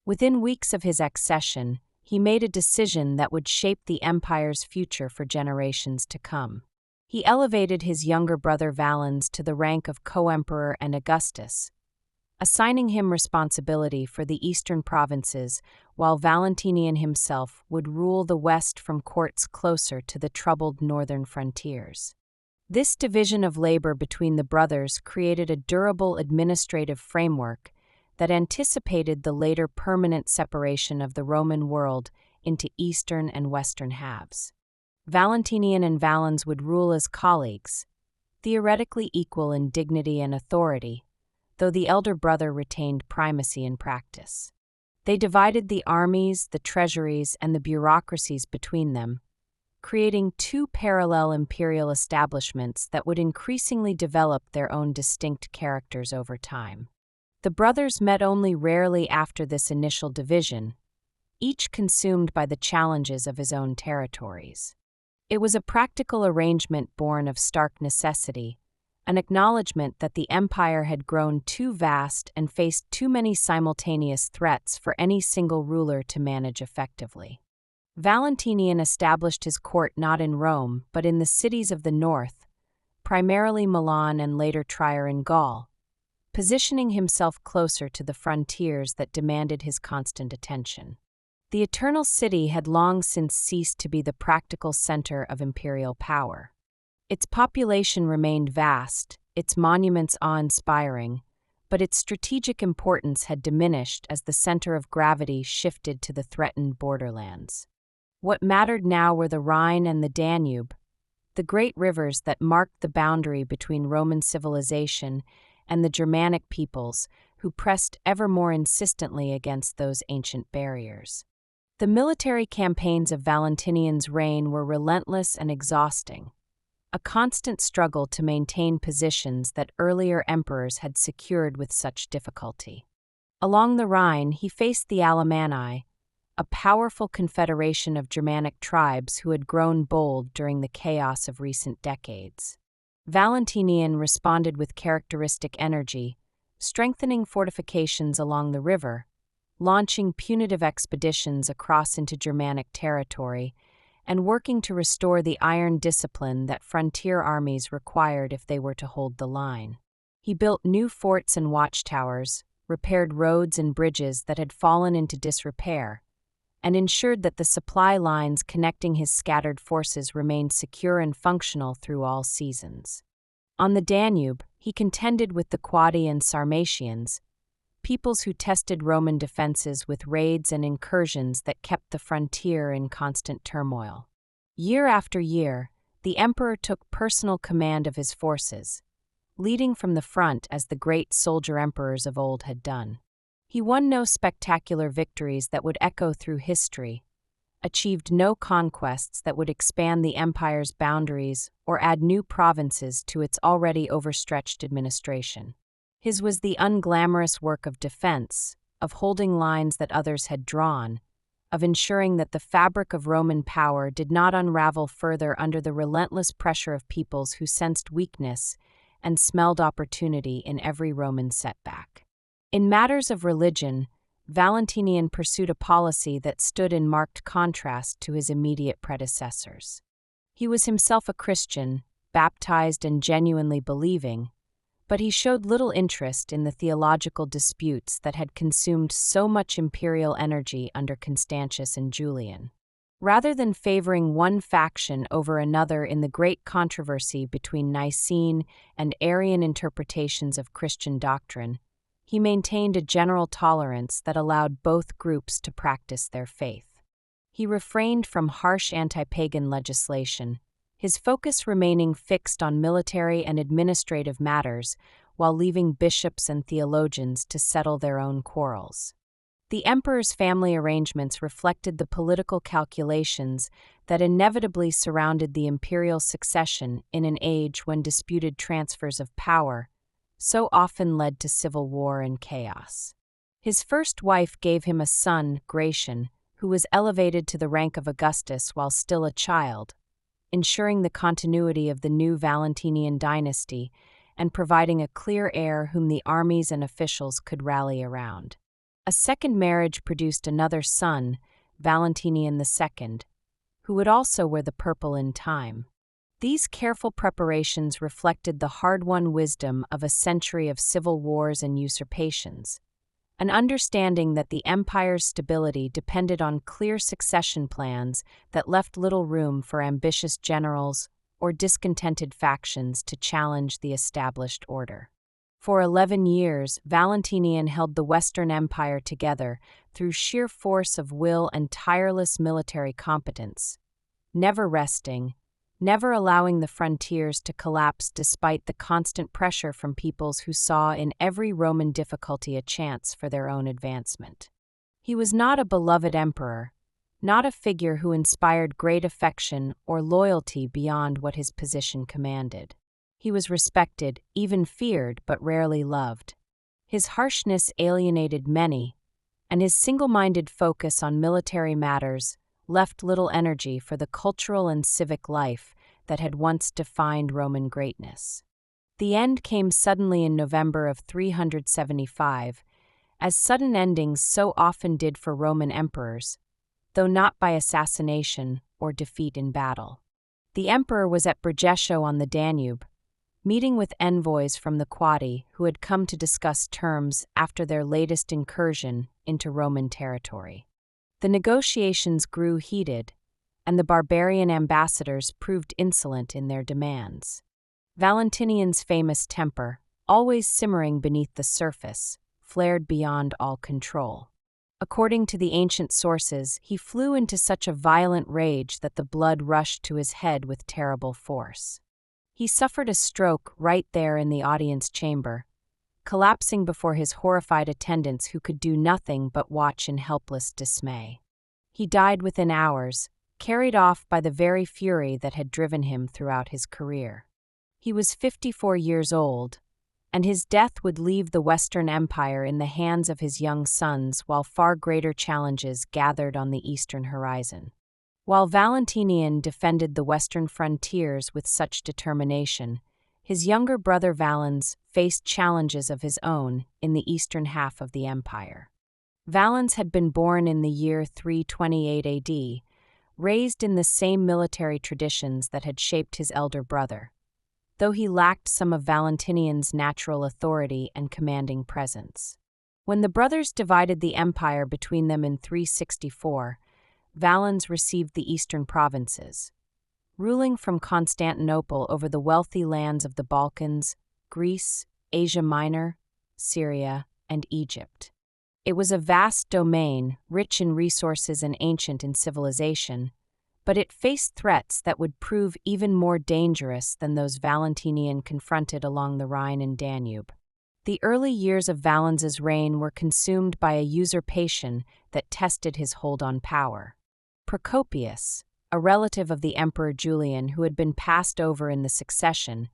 Within weeks of his accession, he made a decision that would shape the empire's future for generations to come. He elevated his younger brother Valens to the rank of co-emperor and Augustus, assigning him responsibility for the eastern provinces, while Valentinian himself would rule the west from courts closer to the troubled northern frontiers. This division of labor between the brothers created a durable administrative framework that anticipated the later permanent separation of the Roman world into eastern and western halves. Valentinian and Valens would rule as colleagues, theoretically equal in dignity and authority, though the elder brother retained primacy in practice. They divided the armies, the treasuries, and the bureaucracies between them, creating two parallel imperial establishments that would increasingly develop their own distinct characters over time. The brothers met only rarely after this initial division, each consumed by the challenges of his own territories. It was a practical arrangement born of stark necessity, an acknowledgement that the empire had grown too vast and faced too many simultaneous threats for any single ruler to manage effectively. Valentinian established his court not in Rome, but in the cities of the north, primarily Milan and later Trier in Gaul, positioning himself closer to the frontiers that demanded his constant attention. The Eternal City had long since ceased to be the practical center of imperial power. Its population remained vast, its monuments awe-inspiring, but its strategic importance had diminished as the center of gravity shifted to the threatened borderlands. What mattered now were the Rhine and the Danube, the great rivers that marked the boundary between Roman civilization and the Germanic peoples who pressed ever more insistently against those ancient barriers. The military campaigns of Valentinian's reign were relentless and exhausting, a constant struggle to maintain positions that earlier emperors had secured with such difficulty. Along the Rhine, he faced the Alemanni, a powerful confederation of Germanic tribes who had grown bold during the chaos of recent decades. Valentinian responded with characteristic energy, strengthening fortifications along the river, launching punitive expeditions across into Germanic territory, and working to restore the iron discipline that frontier armies required if they were to hold the line. He built new forts and watchtowers, repaired roads and bridges that had fallen into disrepair, and ensured that the supply lines connecting his scattered forces remained secure and functional through all seasons. On the Danube, he contended with the Quadi and Sarmatians, peoples who tested Roman defenses with raids and incursions that kept the frontier in constant turmoil. Year after year, the emperor took personal command of his forces, leading from the front as the great soldier emperors of old had done. He won no spectacular victories that would echo through history, achieved no conquests that would expand the empire's boundaries or add new provinces to its already overstretched administration. His was the unglamorous work of defense, of holding lines that others had drawn, of ensuring that the fabric of Roman power did not unravel further under the relentless pressure of peoples who sensed weakness and smelled opportunity in every Roman setback. In matters of religion, Valentinian pursued a policy that stood in marked contrast to his immediate predecessors. He was himself a Christian, baptized and genuinely believing, but he showed little interest in the theological disputes that had consumed so much imperial energy under Constantius and Julian. Rather than favoring one faction over another in the great controversy between Nicene and Arian interpretations of Christian doctrine, he maintained a general tolerance that allowed both groups to practice their faith. He refrained from harsh anti-pagan legislation, his focus remaining fixed on military and administrative matters while leaving bishops and theologians to settle their own quarrels. The emperor's family arrangements reflected the political calculations that inevitably surrounded the imperial succession in an age when disputed transfers of power so often led to civil war and chaos. His first wife gave him a son, Gratian, who was elevated to the rank of Augustus while still a child, ensuring the continuity of the new Valentinian dynasty and providing a clear heir whom the armies and officials could rally around. A second marriage produced another son, Valentinian II, who would also wear the purple in time. These careful preparations reflected the hard-won wisdom of a century of civil wars and usurpations, an understanding that the empire's stability depended on clear succession plans that left little room for ambitious generals or discontented factions to challenge the established order. For 11 years, Valentinian held the Western Empire together through sheer force of will and tireless military competence, never resting, never allowing the frontiers to collapse despite the constant pressure from peoples who saw in every Roman difficulty a chance for their own advancement. He was not a beloved emperor, not a figure who inspired great affection or loyalty beyond what his position commanded. He was respected, even feared, but rarely loved. His harshness alienated many, and his single-minded focus on military matters left little energy for the cultural and civic life that had once defined Roman greatness. The end came suddenly in November of 375, as sudden endings so often did for Roman emperors, though not by assassination or defeat in battle. The emperor was at Brigesio on the Danube, meeting with envoys from the Quadi who had come to discuss terms after their latest incursion into Roman territory. The negotiations grew heated, and the barbarian ambassadors proved insolent in their demands. Valentinian's famous temper, always simmering beneath the surface, flared beyond all control. According to the ancient sources, he flew into such a violent rage that the blood rushed to his head with terrible force. He suffered a stroke right there in the audience chamber, collapsing before his horrified attendants who could do nothing but watch in helpless dismay. He died within hours, carried off by the very fury that had driven him throughout his career. He was 54 years old, and his death would leave the Western Empire in the hands of his young sons while far greater challenges gathered on the eastern horizon. While Valentinian defended the western frontiers with such determination, his younger brother Valens faced challenges of his own in the eastern half of the empire. Valens had been born in the year 328 AD, raised in the same military traditions that had shaped his elder brother, though he lacked some of Valentinian's natural authority and commanding presence. When the brothers divided the empire between them in 364, Valens received the eastern provinces, ruling from Constantinople over the wealthy lands of the Balkans, Greece, Asia Minor, Syria, and Egypt. It was a vast domain, rich in resources and ancient in civilization, but it faced threats that would prove even more dangerous than those Valentinian confronted along the Rhine and Danube. The early years of Valens's reign were consumed by a usurpation that tested his hold on power. Procopius, a relative of the Emperor Julian who had been passed over in the succession,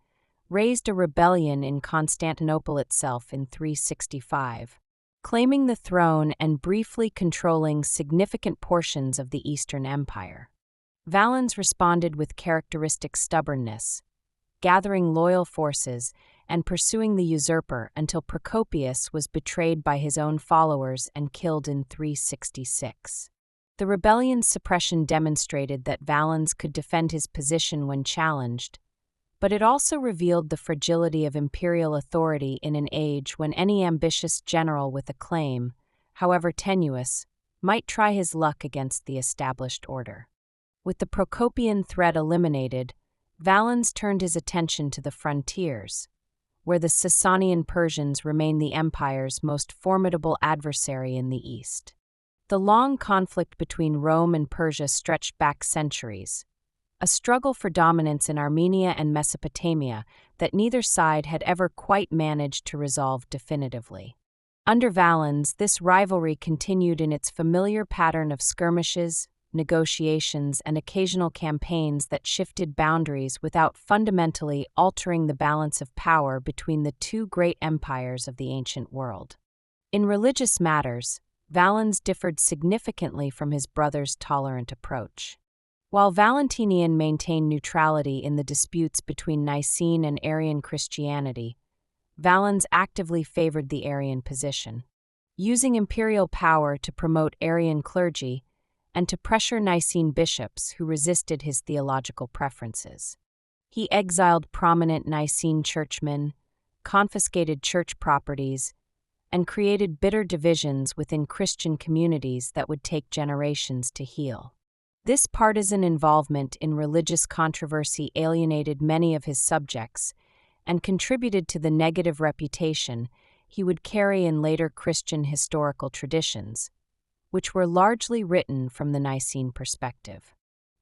raised a rebellion in Constantinople itself in 365, claiming the throne and briefly controlling significant portions of the Eastern Empire. Valens responded with characteristic stubbornness, gathering loyal forces and pursuing the usurper until Procopius was betrayed by his own followers and killed in 366. The rebellion's suppression demonstrated that Valens could defend his position when challenged, but it also revealed the fragility of imperial authority in an age when any ambitious general with a claim, however tenuous, might try his luck against the established order. With the Procopian threat eliminated, Valens turned his attention to the frontiers, where the Sasanian Persians remained the empire's most formidable adversary in the east. The long conflict between Rome and Persia stretched back centuries, a struggle for dominance in Armenia and Mesopotamia that neither side had ever quite managed to resolve definitively. Under Valens, this rivalry continued in its familiar pattern of skirmishes, negotiations, and occasional campaigns that shifted boundaries without fundamentally altering the balance of power between the two great empires of the ancient world. In religious matters, Valens differed significantly from his brother's tolerant approach. While Valentinian maintained neutrality in the disputes between Nicene and Arian Christianity, Valens actively favored the Arian position, using imperial power to promote Arian clergy and to pressure Nicene bishops who resisted his theological preferences. He exiled prominent Nicene churchmen, confiscated church properties, and created bitter divisions within Christian communities that would take generations to heal. This partisan involvement in religious controversy alienated many of his subjects and contributed to the negative reputation he would carry in later Christian historical traditions, which were largely written from the Nicene perspective.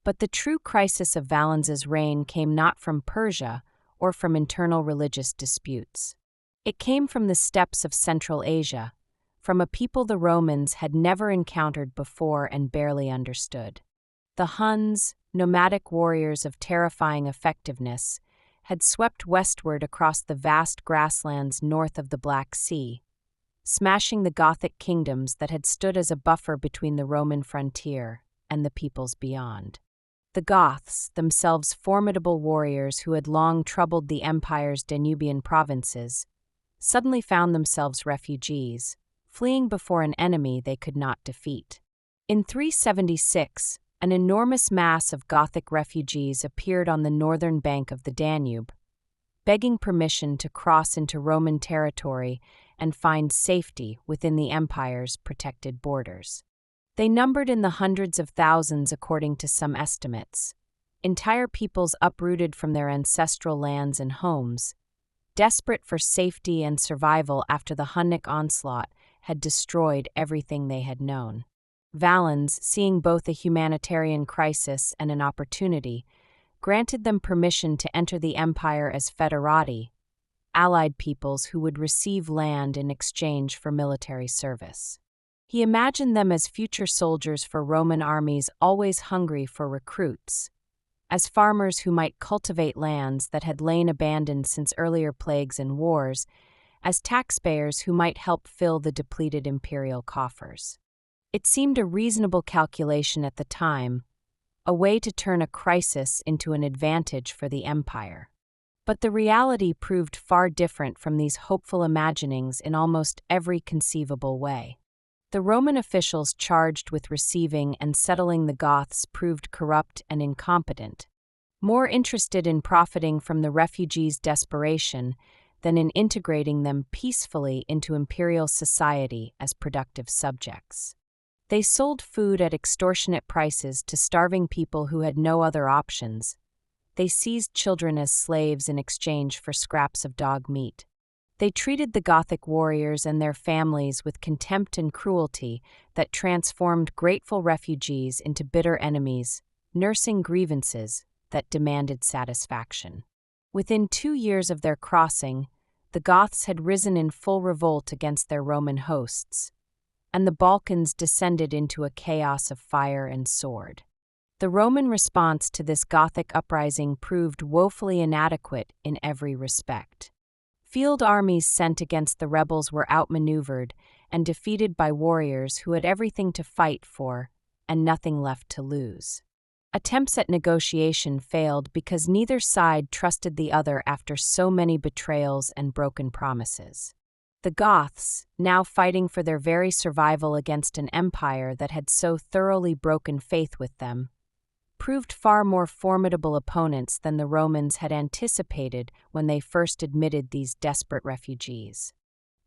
But the true crisis of Valens's reign came not from Persia or from internal religious disputes. It came from the steppes of Central Asia, from a people the Romans had never encountered before and barely understood. The Huns, nomadic warriors of terrifying effectiveness, had swept westward across the vast grasslands north of the Black Sea, smashing the Gothic kingdoms that had stood as a buffer between the Roman frontier and the peoples beyond. The Goths, themselves formidable warriors who had long troubled the empire's Danubian provinces, suddenly found themselves refugees, fleeing before an enemy they could not defeat. In 376, an enormous mass of Gothic refugees appeared on the northern bank of the Danube, begging permission to cross into Roman territory and find safety within the empire's protected borders. They numbered in the hundreds of thousands according to some estimates, entire peoples uprooted from their ancestral lands and homes, desperate for safety and survival after the Hunnic onslaught had destroyed everything they had known. Valens, seeing both a humanitarian crisis and an opportunity, granted them permission to enter the empire as foederati, allied peoples who would receive land in exchange for military service. He imagined them as future soldiers for Roman armies always hungry for recruits, as farmers who might cultivate lands that had lain abandoned since earlier plagues and wars, as taxpayers who might help fill the depleted imperial coffers. It seemed a reasonable calculation at the time, a way to turn a crisis into an advantage for the empire. But the reality proved far different from these hopeful imaginings in almost every conceivable way. The Roman officials charged with receiving and settling the Goths proved corrupt and incompetent, more interested in profiting from the refugees' desperation than in integrating them peacefully into imperial society as productive subjects. They sold food at extortionate prices to starving people who had no other options. They seized children as slaves in exchange for scraps of dog meat. They treated the Gothic warriors and their families with contempt and cruelty that transformed grateful refugees into bitter enemies, nursing grievances that demanded satisfaction. Within 2 years of their crossing, the Goths had risen in full revolt against their Roman hosts, and the Balkans descended into a chaos of fire and sword. The Roman response to this Gothic uprising proved woefully inadequate in every respect. Field armies sent against the rebels were outmaneuvered and defeated by warriors who had everything to fight for and nothing left to lose. Attempts at negotiation failed because neither side trusted the other after so many betrayals and broken promises. The Goths, now fighting for their very survival against an empire that had so thoroughly broken faith with them, proved far more formidable opponents than the Romans had anticipated when they first admitted these desperate refugees.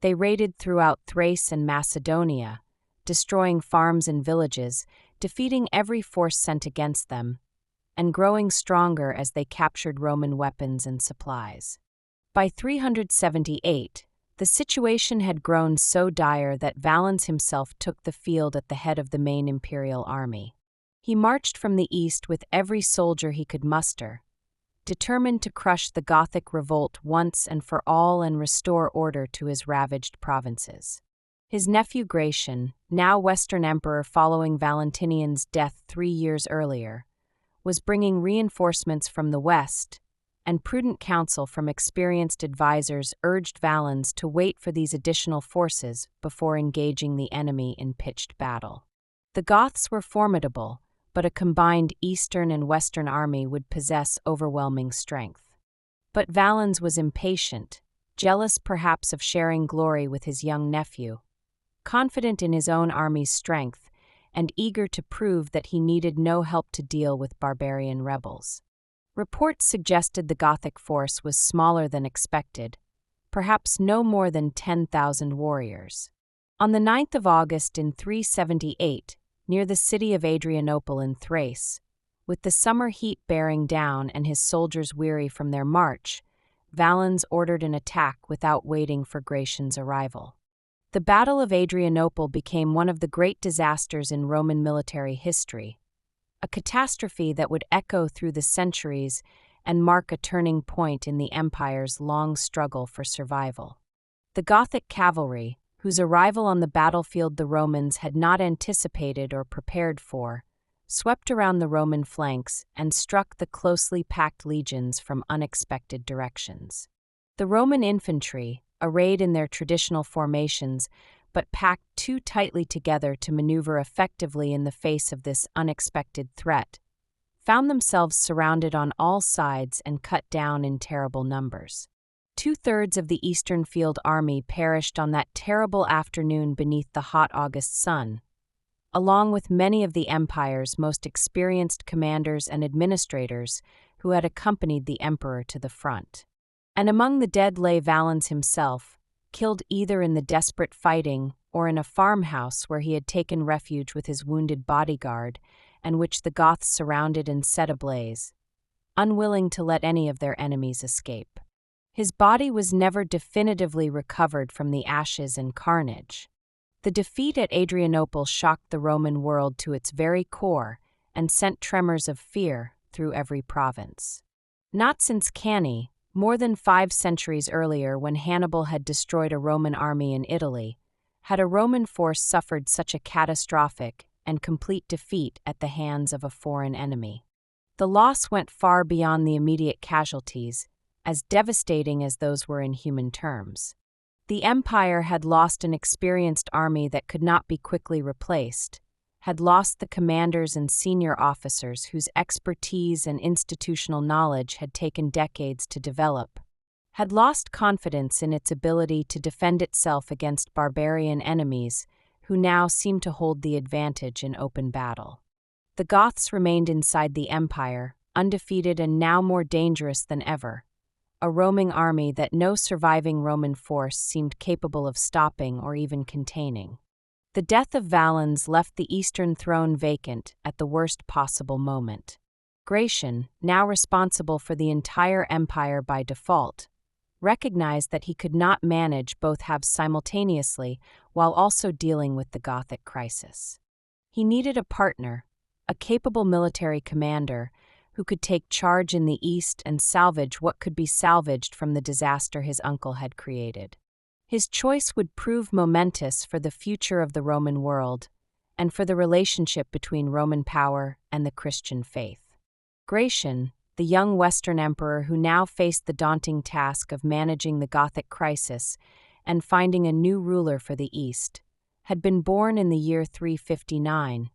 They raided throughout Thrace and Macedonia, destroying farms and villages, defeating every force sent against them, and growing stronger as they captured Roman weapons and supplies. By 378, the situation had grown so dire that Valens himself took the field at the head of the main imperial army. He marched from the east with every soldier he could muster, determined to crush the Gothic revolt once and for all and restore order to his ravaged provinces. His nephew Gratian, now Western Emperor following Valentinian's death 3 years earlier, was bringing reinforcements from the west, and prudent counsel from experienced advisors urged Valens to wait for these additional forces before engaging the enemy in pitched battle. The Goths were formidable, but a combined eastern and western army would possess overwhelming strength. But Valens was impatient, jealous perhaps of sharing glory with his young nephew, confident in his own army's strength, and eager to prove that he needed no help to deal with barbarian rebels. Reports suggested the Gothic force was smaller than expected, perhaps no more than 10,000 warriors. On the 9th of August in 378, near the city of Adrianople in Thrace, with the summer heat bearing down and his soldiers weary from their march, Valens ordered an attack without waiting for Gratian's arrival. The Battle of Adrianople became one of the great disasters in Roman military history, a catastrophe that would echo through the centuries and mark a turning point in the empire's long struggle for survival. The Gothic cavalry, whose arrival on the battlefield the Romans had not anticipated or prepared for, swept around the Roman flanks and struck the closely packed legions from unexpected directions. The Roman infantry, arrayed in their traditional formations, but packed too tightly together to maneuver effectively in the face of this unexpected threat, found themselves surrounded on all sides and cut down in terrible numbers. 2/3 of the Eastern Field Army perished on that terrible afternoon beneath the hot August sun, along with many of the empire's most experienced commanders and administrators who had accompanied the emperor to the front. And among the dead lay Valens himself, killed either in the desperate fighting or in a farmhouse where he had taken refuge with his wounded bodyguard, and which the Goths surrounded and set ablaze, unwilling to let any of their enemies escape. His body was never definitively recovered from the ashes and carnage. The defeat at Adrianople shocked the Roman world to its very core and sent tremors of fear through every province. Not since Cannae, more than 5 centuries earlier when Hannibal had destroyed a Roman army in Italy, had a Roman force suffered such a catastrophic and complete defeat at the hands of a foreign enemy. The loss went far beyond the immediate casualties, as devastating as those were in human terms. The empire had lost an experienced army that could not be quickly replaced, had lost the commanders and senior officers whose expertise and institutional knowledge had taken decades to develop, had lost confidence in its ability to defend itself against barbarian enemies who now seemed to hold the advantage in open battle. The Goths remained inside the empire, undefeated and now more dangerous than ever, a roaming army that no surviving Roman force seemed capable of stopping or even containing. The death of Valens left the eastern throne vacant at the worst possible moment. Gratian, now responsible for the entire empire by default, recognized that he could not manage both halves simultaneously while also dealing with the Gothic crisis. He needed a partner, a capable military commander, who could take charge in the east and salvage what could be salvaged from the disaster his uncle had created. His choice would prove momentous for the future of the Roman world and for the relationship between Roman power and the Christian faith. Gratian, the young Western emperor who now faced the daunting task of managing the Gothic crisis and finding a new ruler for the East, had been born in the year 359,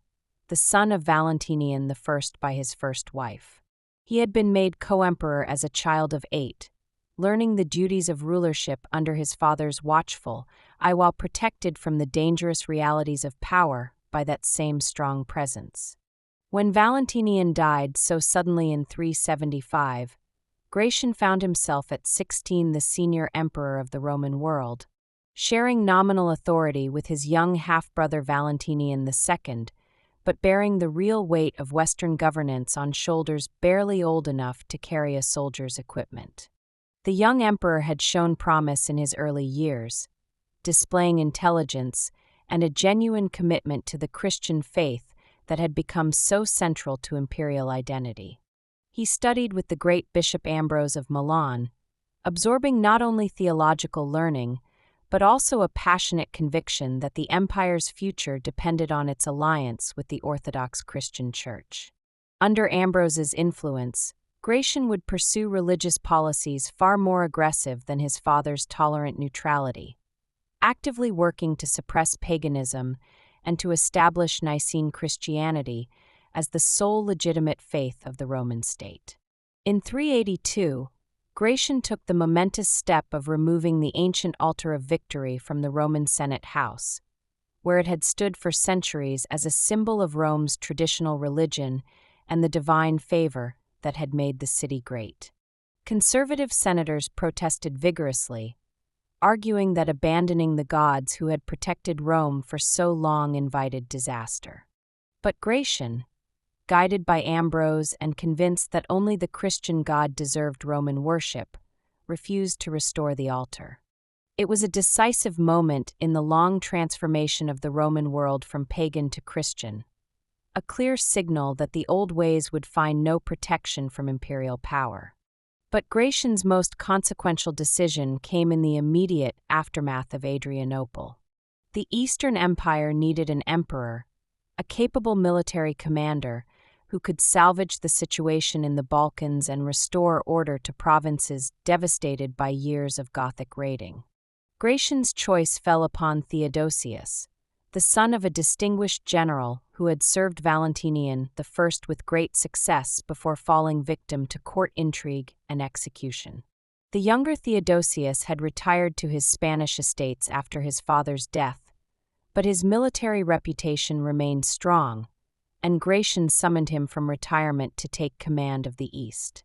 the son of Valentinian I by his first wife. He had been made co-emperor as a child of 8, learning the duties of rulership under his father's watchful eye while protected from the dangerous realities of power by that same strong presence. When Valentinian died so suddenly in 375, Gratian found himself at 16 the senior emperor of the Roman world, sharing nominal authority with his young half-brother Valentinian II, but bearing the real weight of Western governance on shoulders barely old enough to carry a soldier's equipment. The young emperor had shown promise in his early years, displaying intelligence and a genuine commitment to the Christian faith that had become so central to imperial identity. He studied with the great Bishop Ambrose of Milan, absorbing not only theological learning, but also a passionate conviction that the empire's future depended on its alliance with the Orthodox Christian Church. Under Ambrose's influence, Gratian would pursue religious policies far more aggressive than his father's tolerant neutrality, actively working to suppress paganism and to establish Nicene Christianity as the sole legitimate faith of the Roman state. In 382, Gratian took the momentous step of removing the ancient altar of victory from the Roman Senate house, where it had stood for centuries as a symbol of Rome's traditional religion and the divine favor that had made the city great. Conservative senators protested vigorously, arguing that abandoning the gods who had protected Rome for so long invited disaster. But Gratian, guided by Ambrose and convinced that only the Christian God deserved Roman worship, refused to restore the altar. It was a decisive moment in the long transformation of the Roman world from pagan to Christian, a clear signal that the old ways would find no protection from imperial power. But Gratian's most consequential decision came in the immediate aftermath of Adrianople. The Eastern Empire needed an emperor, a capable military commander, who could salvage the situation in the Balkans and restore order to provinces devastated by years of Gothic raiding. Gratian's choice fell upon Theodosius, the son of a distinguished general who had served Valentinian I with great success before falling victim to court intrigue and execution. The younger Theodosius had retired to his Spanish estates after his father's death, but his military reputation remained strong, and Gratian summoned him from retirement to take command of the East.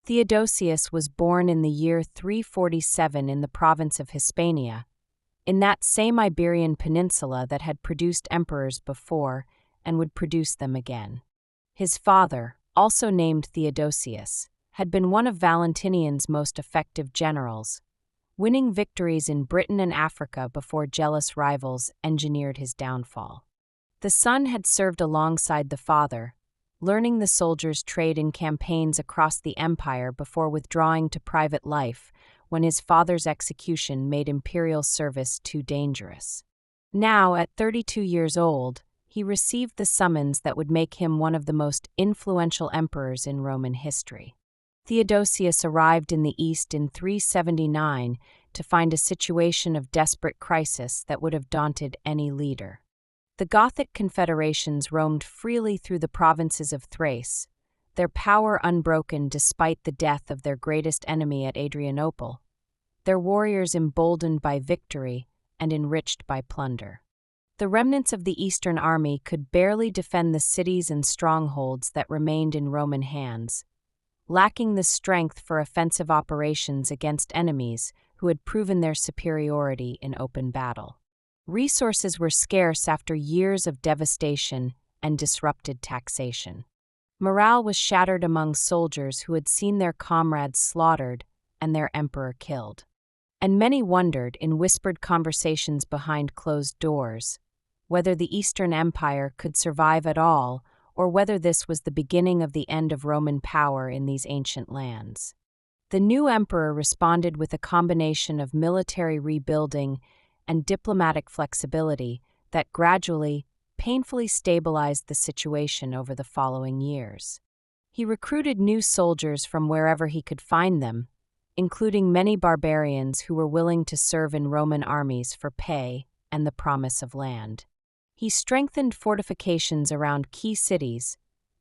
Theodosius was born in the year 347 in the province of Hispania, in that same Iberian peninsula that had produced emperors before and would produce them again. His father, also named Theodosius, had been one of Valentinian's most effective generals, winning victories in Britain and Africa before jealous rivals engineered his downfall. The son had served alongside the father, learning the soldier's trade in campaigns across the empire before withdrawing to private life when his father's execution made imperial service too dangerous. Now, at 32 years old, he received the summons that would make him one of the most influential emperors in Roman history. Theodosius arrived in the East in 379 to find a situation of desperate crisis that would have daunted any leader. The Gothic confederations roamed freely through the provinces of Thrace, their power unbroken despite the death of their greatest enemy at Adrianople, their warriors emboldened by victory and enriched by plunder. The remnants of the Eastern army could barely defend the cities and strongholds that remained in Roman hands, lacking the strength for offensive operations against enemies who had proven their superiority in open battle. Resources were scarce after years of devastation and disrupted taxation. Morale was shattered among soldiers who had seen their comrades slaughtered and their emperor killed. And many wondered, in whispered conversations behind closed doors, whether the Eastern Empire could survive at all, or whether this was the beginning of the end of Roman power in these ancient lands. The new emperor responded with a combination of military rebuilding and diplomatic flexibility that gradually, painfully stabilized the situation over the following years. He recruited new soldiers from wherever he could find them, including many barbarians who were willing to serve in Roman armies for pay and the promise of land. He strengthened fortifications around key cities,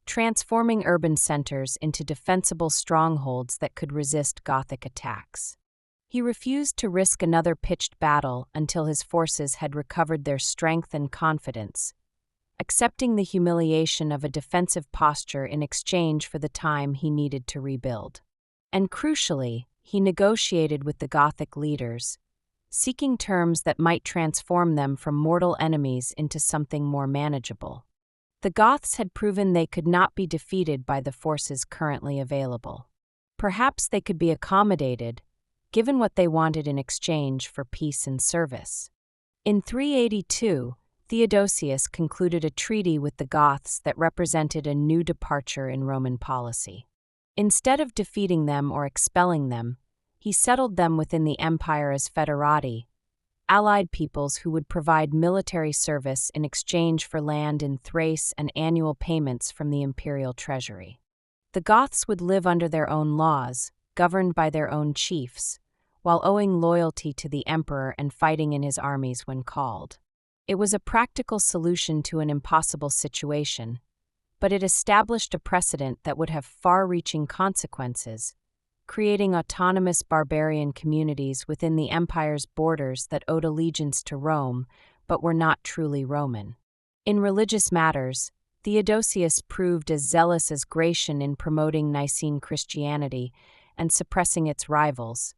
transforming urban centers into defensible strongholds that could resist Gothic attacks. He refused to risk another pitched battle until his forces had recovered their strength and confidence, accepting the humiliation of a defensive posture in exchange for the time he needed to rebuild. And crucially, he negotiated with the Gothic leaders, seeking terms that might transform them from mortal enemies into something more manageable. The Goths had proven they could not be defeated by the forces currently available. Perhaps they could be accommodated, given what they wanted in exchange for peace and service. In 382, Theodosius concluded a treaty with the Goths that represented a new departure in Roman policy. Instead of defeating them or expelling them, he settled them within the empire as foederati, allied peoples who would provide military service in exchange for land in Thrace and annual payments from the imperial treasury. The Goths would live under their own laws, governed by their own chiefs, while owing loyalty to the emperor and fighting in his armies when called. It was a practical solution to an impossible situation, but it established a precedent that would have far-reaching consequences, creating autonomous barbarian communities within the empire's borders that owed allegiance to Rome but were not truly Roman. In religious matters, Theodosius proved as zealous as Gratian in promoting Nicene Christianity and suppressing its rivals,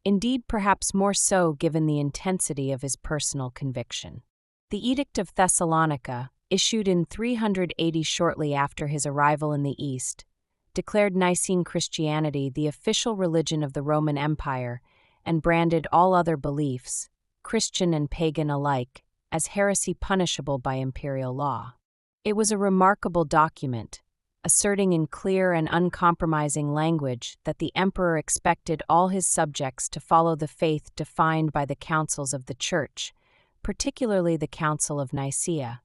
indeed perhaps more so given the intensity of his personal conviction. The Edict of Thessalonica, issued in 380 shortly after his arrival in the East, declared Nicene Christianity the official religion of the Roman Empire and branded all other beliefs, Christian and pagan alike, as heresy punishable by imperial law. It was a remarkable document, asserting in clear and uncompromising language that the emperor expected all his subjects to follow the faith defined by the councils of the Church, particularly the Council of Nicaea,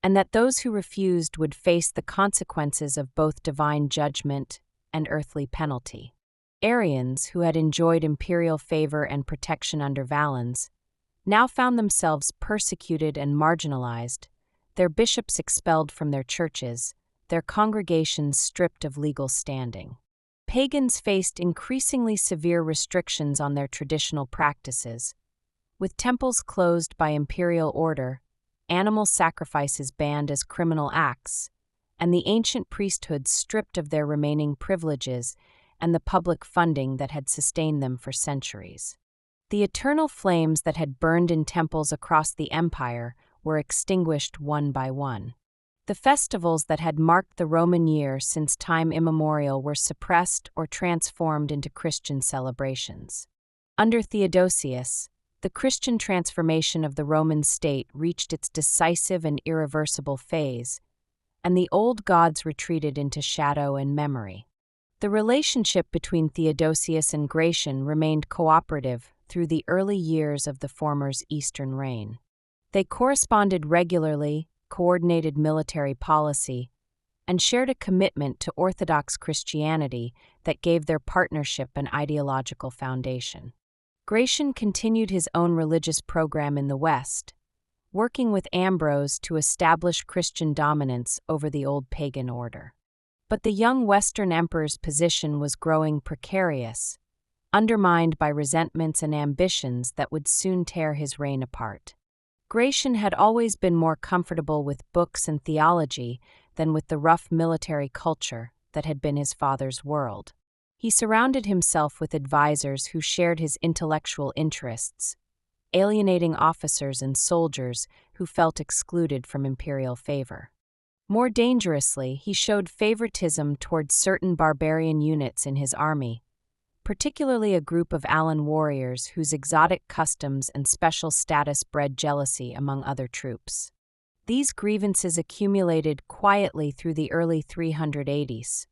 and that those who refused would face the consequences of both divine judgment and earthly penalty. Arians, who had enjoyed imperial favor and protection under Valens, now found themselves persecuted and marginalized, their bishops expelled from their churches, their congregations stripped of legal standing. Pagans faced increasingly severe restrictions on their traditional practices, with temples closed by imperial order, animal sacrifices banned as criminal acts, and the ancient priesthoods stripped of their remaining privileges and the public funding that had sustained them for centuries. The eternal flames that had burned in temples across the empire were extinguished one by one. The festivals that had marked the Roman year since time immemorial were suppressed or transformed into Christian celebrations. Under Theodosius, the Christian transformation of the Roman state reached its decisive and irreversible phase, and the old gods retreated into shadow and memory. The relationship between Theodosius and Gratian remained cooperative through the early years of the former's eastern reign. They corresponded regularly, coordinated military policy, and shared a commitment to Orthodox Christianity that gave their partnership an ideological foundation. Gratian continued his own religious program in the West, working with Ambrose to establish Christian dominance over the old pagan order. But the young Western emperor's position was growing precarious, undermined by resentments and ambitions that would soon tear his reign apart. Gratian had always been more comfortable with books and theology than with the rough military culture that had been his father's world. He surrounded himself with advisors who shared his intellectual interests, alienating officers and soldiers who felt excluded from imperial favor. More dangerously, he showed favoritism towards certain barbarian units in his army, particularly a group of Alan warriors whose exotic customs and special status bred jealousy among other troops. These grievances accumulated quietly through the early 380s,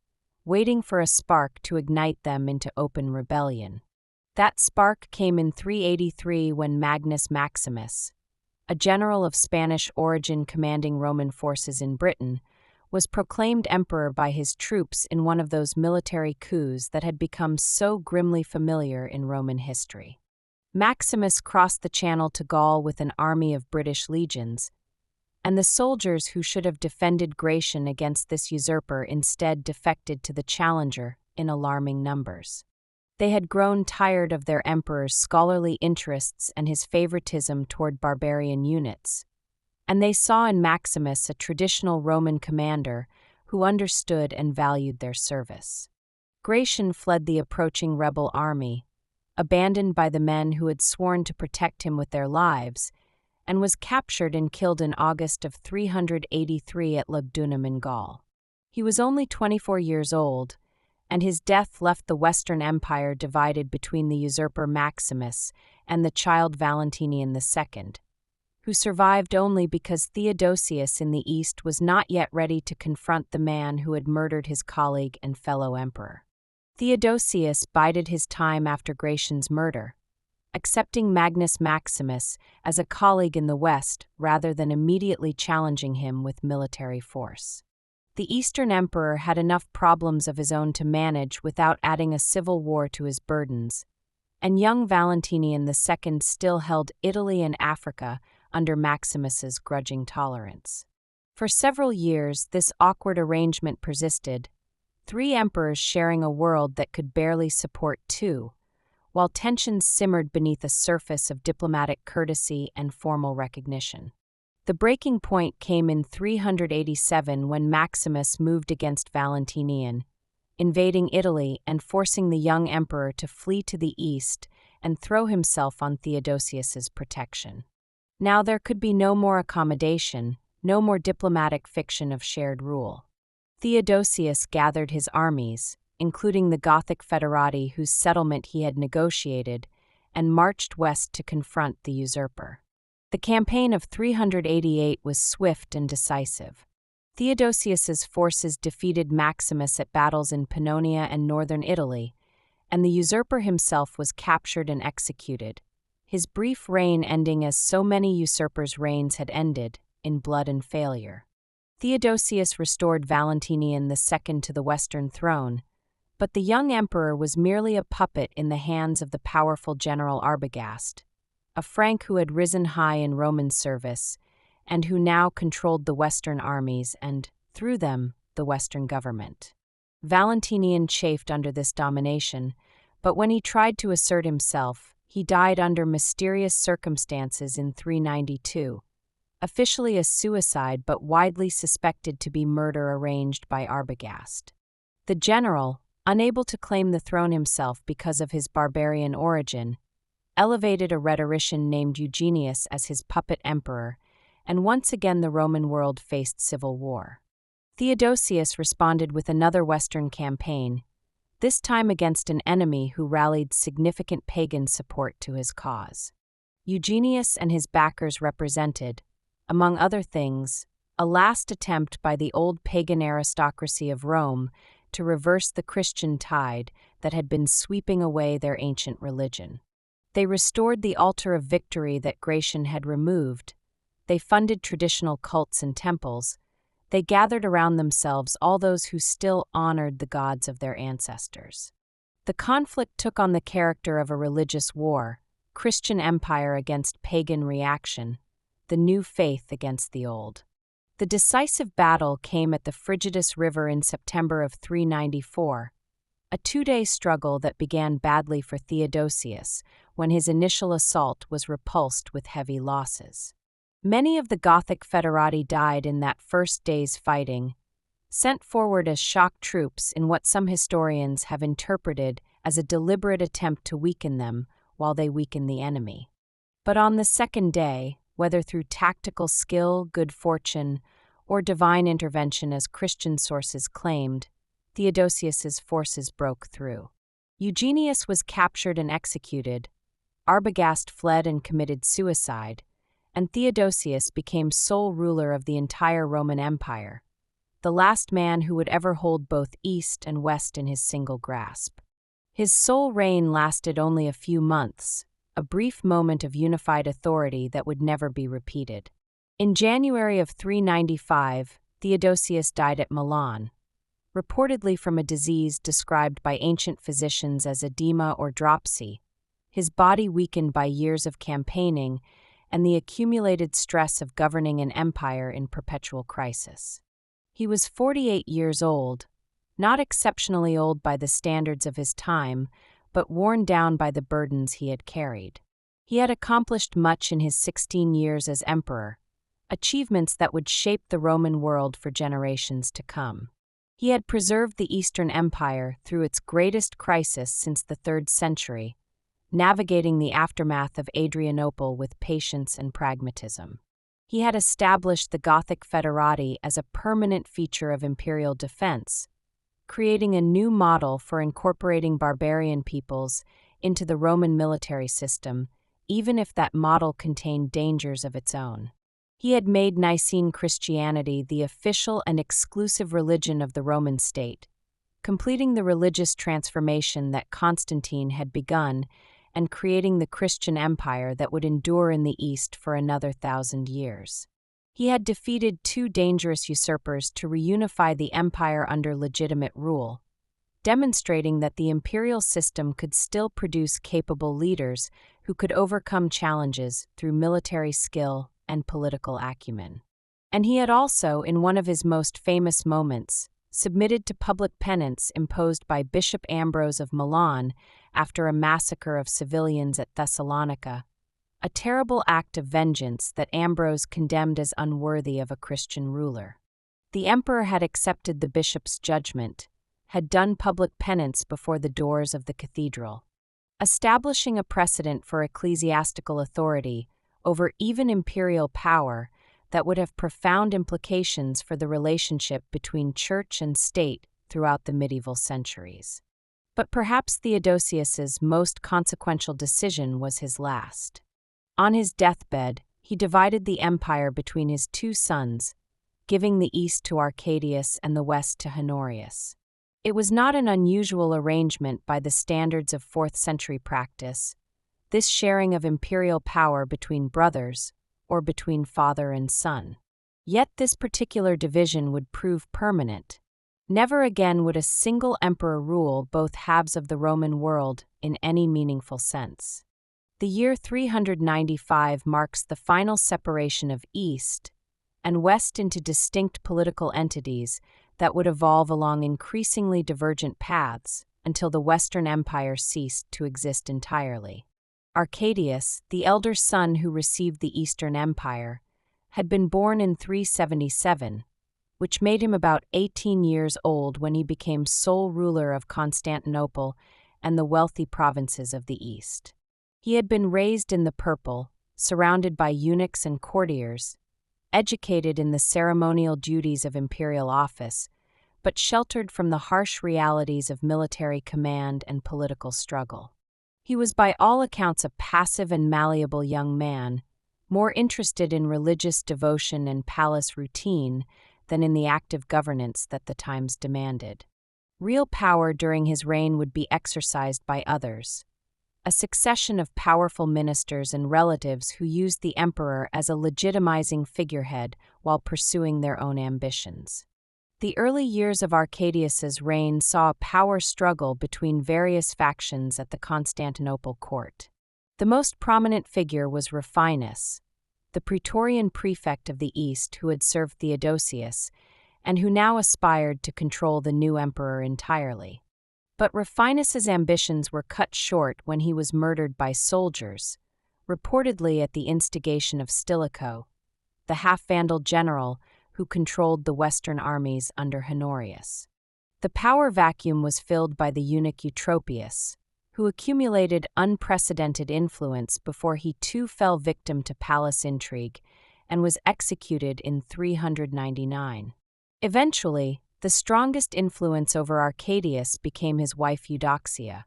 waiting for a spark to ignite them into open rebellion. That spark came in 383 when Maximus, a general of Spanish origin commanding Roman forces in Britain, was proclaimed emperor by his troops in one of those military coups that had become so grimly familiar in Roman history. Maximus crossed the Channel to Gaul with an army of British legions, and the soldiers who should have defended Gratian against this usurper instead defected to the challenger in alarming numbers. They had grown tired of their emperor's scholarly interests and his favoritism toward barbarian units, and they saw in Maximus a traditional Roman commander who understood and valued their service. Gratian fled the approaching rebel army, abandoned by the men who had sworn to protect him with their lives, and was captured and killed in August of 383 at Lugdunum in Gaul. He was only 24 years old, and his death left the Western Empire divided between the usurper Maximus and the child Valentinian II, who survived only because Theodosius in the East was not yet ready to confront the man who had murdered his colleague and fellow emperor. Theodosius bided his time after Gratian's murder, accepting Maximus as a colleague in the West rather than immediately challenging him with military force. The Eastern emperor had enough problems of his own to manage without adding a civil war to his burdens, and young Valentinian II still held Italy and Africa under Maximus's grudging tolerance. For several years, this awkward arrangement persisted, three emperors sharing a world that could barely support two, while tensions simmered beneath a surface of diplomatic courtesy and formal recognition. The breaking point came in 387 when Maximus moved against Valentinian, invading Italy and forcing the young emperor to flee to the east and throw himself on Theodosius's protection. Now there could be no more accommodation, no more diplomatic fiction of shared rule. Theodosius gathered his armies, including the Gothic foederati whose settlement he had negotiated, and marched west to confront the usurper. The campaign of 388 was swift and decisive. Theodosius's forces defeated Maximus at battles in Pannonia and northern Italy, and the usurper himself was captured and executed, his brief reign ending as so many usurpers' reigns had ended, in blood and failure. Theodosius restored Valentinian II to the Western throne, but the young emperor was merely a puppet in the hands of the powerful general Arbogast, a Frank who had risen high in Roman service, and who now controlled the Western armies and, through them, the Western government. Valentinian chafed under this domination, but when he tried to assert himself, he died under mysterious circumstances in 392, officially a suicide but widely suspected to be murder arranged by Arbogast. The general, unable to claim the throne himself because of his barbarian origin, elevated a rhetorician named Eugenius as his puppet emperor, and once again the Roman world faced civil war. Theodosius responded with another Western campaign, this time against an enemy who rallied significant pagan support to his cause. Eugenius and his backers represented, among other things, a last attempt by the old pagan aristocracy of Rome to reverse the Christian tide that had been sweeping away their ancient religion. They restored the altar of victory that Gratian had removed. They funded traditional cults and temples. They gathered around themselves all those who still honored the gods of their ancestors. The conflict took on the character of a religious war, Christian empire against pagan reaction, the new faith against the old. The decisive battle came at the Frigidus River in September of 394, a two-day struggle that began badly for Theodosius when his initial assault was repulsed with heavy losses. Many of the Gothic foederati died in that first day's fighting, sent forward as shock troops in what some historians have interpreted as a deliberate attempt to weaken them while they weakened the enemy. But on the second day, whether through tactical skill, good fortune, or divine intervention as Christian sources claimed, Theodosius's forces broke through. Eugenius was captured and executed, Arbogast fled and committed suicide, and Theodosius became sole ruler of the entire Roman Empire, the last man who would ever hold both East and West in his single grasp. His sole reign lasted only a few months, a brief moment of unified authority that would never be repeated. In January of 395, Theodosius died at Milan, reportedly from a disease described by ancient physicians as edema or dropsy, his body weakened by years of campaigning and the accumulated stress of governing an empire in perpetual crisis. He was 48 years old, not exceptionally old by the standards of his time, but worn down by the burdens he had carried. He had accomplished much in his 16 years as emperor, achievements that would shape the Roman world for generations to come. He had preserved the Eastern Empire through its greatest crisis since the 3rd century, navigating the aftermath of Adrianople with patience and pragmatism. He had established the Gothic foederati as a permanent feature of imperial defense, creating a new model for incorporating barbarian peoples into the Roman military system, even if that model contained dangers of its own. He had made Nicene Christianity the official and exclusive religion of the Roman state, completing the religious transformation that Constantine had begun and creating the Christian empire that would endure in the East for another 1,000 years. He had defeated 2 dangerous usurpers to reunify the empire under legitimate rule, demonstrating that the imperial system could still produce capable leaders who could overcome challenges through military skill and political acumen. And he had also, in one of his most famous moments, submitted to public penance imposed by Bishop Ambrose of Milan after a massacre of civilians at Thessalonica, a terrible act of vengeance that Ambrose condemned as unworthy of a Christian ruler. The emperor had accepted the bishop's judgment, had done public penance before the doors of the cathedral, establishing a precedent for ecclesiastical authority over even imperial power that would have profound implications for the relationship between church and state throughout the medieval centuries. But perhaps Theodosius's most consequential decision was his last. On his deathbed, he divided the empire between his 2 sons, giving the east to Arcadius and the west to Honorius. It was not an unusual arrangement by the standards of 4th century practice, this sharing of imperial power between brothers, or between father and son. Yet this particular division would prove permanent. Never again would a single emperor rule both halves of the Roman world in any meaningful sense. The year 395 marks the final separation of East and West into distinct political entities that would evolve along increasingly divergent paths until the Western Empire ceased to exist entirely. Arcadius, the elder son who received the Eastern Empire, had been born in 377, which made him about 18 years old when he became sole ruler of Constantinople and the wealthy provinces of the East. He had been raised in the purple, surrounded by eunuchs and courtiers, educated in the ceremonial duties of imperial office, but sheltered from the harsh realities of military command and political struggle. He was by all accounts a passive and malleable young man, more interested in religious devotion and palace routine than in the active governance that the times demanded. Real power during his reign would be exercised by others, a succession of powerful ministers and relatives who used the emperor as a legitimizing figurehead while pursuing their own ambitions. The early years of Arcadius's reign saw a power struggle between various factions at the Constantinople court. The most prominent figure was Rufinus, the Praetorian prefect of the East who had served Theodosius, and who now aspired to control the new emperor entirely. But Rufinus's ambitions were cut short when he was murdered by soldiers, reportedly at the instigation of Stilicho, the half-vandal general who controlled the Western armies under Honorius. The power vacuum was filled by the eunuch Eutropius, who accumulated unprecedented influence before he too fell victim to palace intrigue and was executed in 399. Eventually, the strongest influence over Arcadius became his wife Eudoxia,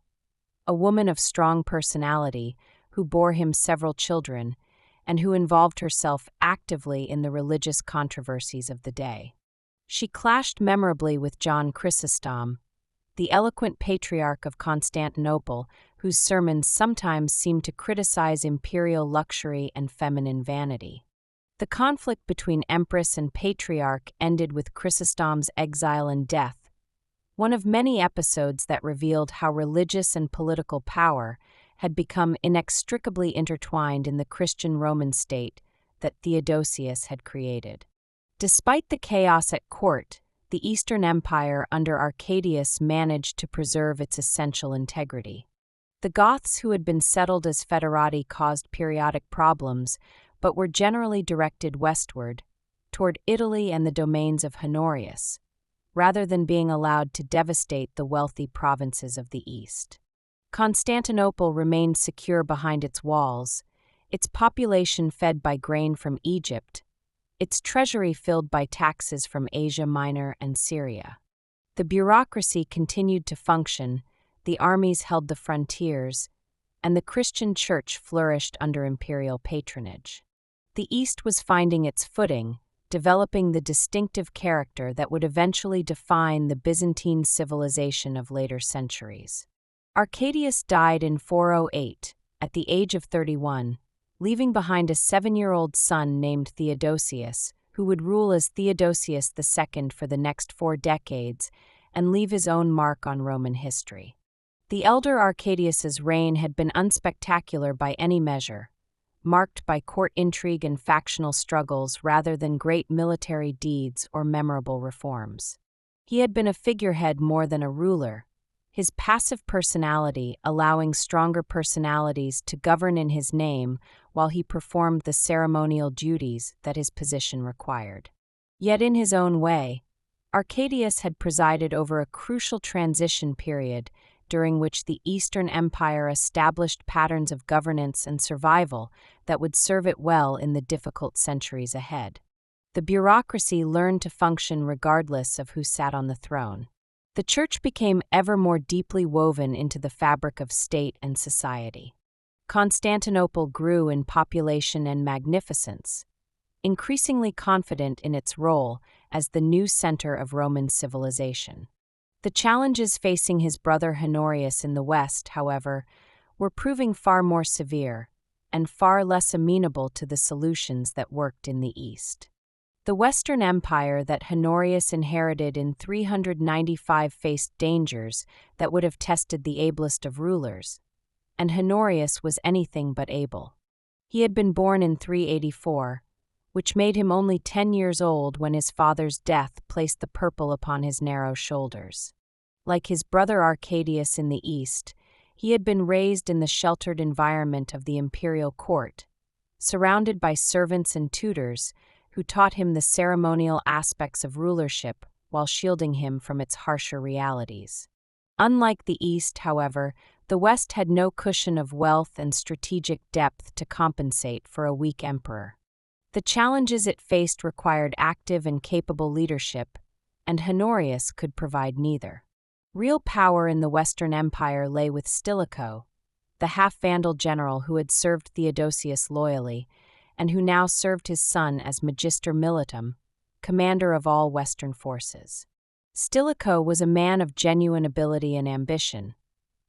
a woman of strong personality who bore him several children and who involved herself actively in the religious controversies of the day. She clashed memorably with John Chrysostom, the eloquent patriarch of Constantinople, whose sermons sometimes seemed to criticize imperial luxury and feminine vanity. The conflict between empress and patriarch ended with Chrysostom's exile and death, one of many episodes that revealed how religious and political power had become inextricably intertwined in the Christian Roman state that Theodosius had created. Despite the chaos at court, the Eastern Empire under Arcadius managed to preserve its essential integrity. The Goths, who had been settled as foederati, caused periodic problems, but were generally directed westward, toward Italy and the domains of Honorius, rather than being allowed to devastate the wealthy provinces of the east. Constantinople remained secure behind its walls, its population fed by grain from Egypt, its treasury filled by taxes from Asia Minor and Syria. The bureaucracy continued to function, the armies held the frontiers, and the Christian Church flourished under imperial patronage. The East was finding its footing, developing the distinctive character that would eventually define the Byzantine civilization of later centuries. Arcadius died in 408, at the age of 31, leaving behind a 7-year-old son named Theodosius, who would rule as Theodosius II for the next 4 decades and leave his own mark on Roman history. The elder Arcadius's reign had been unspectacular by any measure, marked by court intrigue and factional struggles rather than great military deeds or memorable reforms. He had been a figurehead more than a ruler, his passive personality allowing stronger personalities to govern in his name while he performed the ceremonial duties that his position required. Yet in his own way, Arcadius had presided over a crucial transition period during which the Eastern Empire established patterns of governance and survival that would serve it well in the difficult centuries ahead. The bureaucracy learned to function regardless of who sat on the throne. The Church became ever more deeply woven into the fabric of state and society. Constantinople grew in population and magnificence, increasingly confident in its role as the new center of Roman civilization. The challenges facing his brother Honorius in the West, however, were proving far more severe and far less amenable to the solutions that worked in the East. The Western Empire that Honorius inherited in 395 faced dangers that would have tested the ablest of rulers, and Honorius was anything but able. He had been born in 384, which made him only 10 years old when his father's death placed the purple upon his narrow shoulders. Like his brother Arcadius in the East, he had been raised in the sheltered environment of the imperial court, surrounded by servants and tutors who taught him the ceremonial aspects of rulership while shielding him from its harsher realities. Unlike the East, however, the West had no cushion of wealth and strategic depth to compensate for a weak emperor. The challenges it faced required active and capable leadership, and Honorius could provide neither. Real power in the Western Empire lay with Stilicho, the half-Vandal general who had served Theodosius loyally, and who now served his son as Magister Militum, commander of all Western forces. Stilicho was a man of genuine ability and ambition,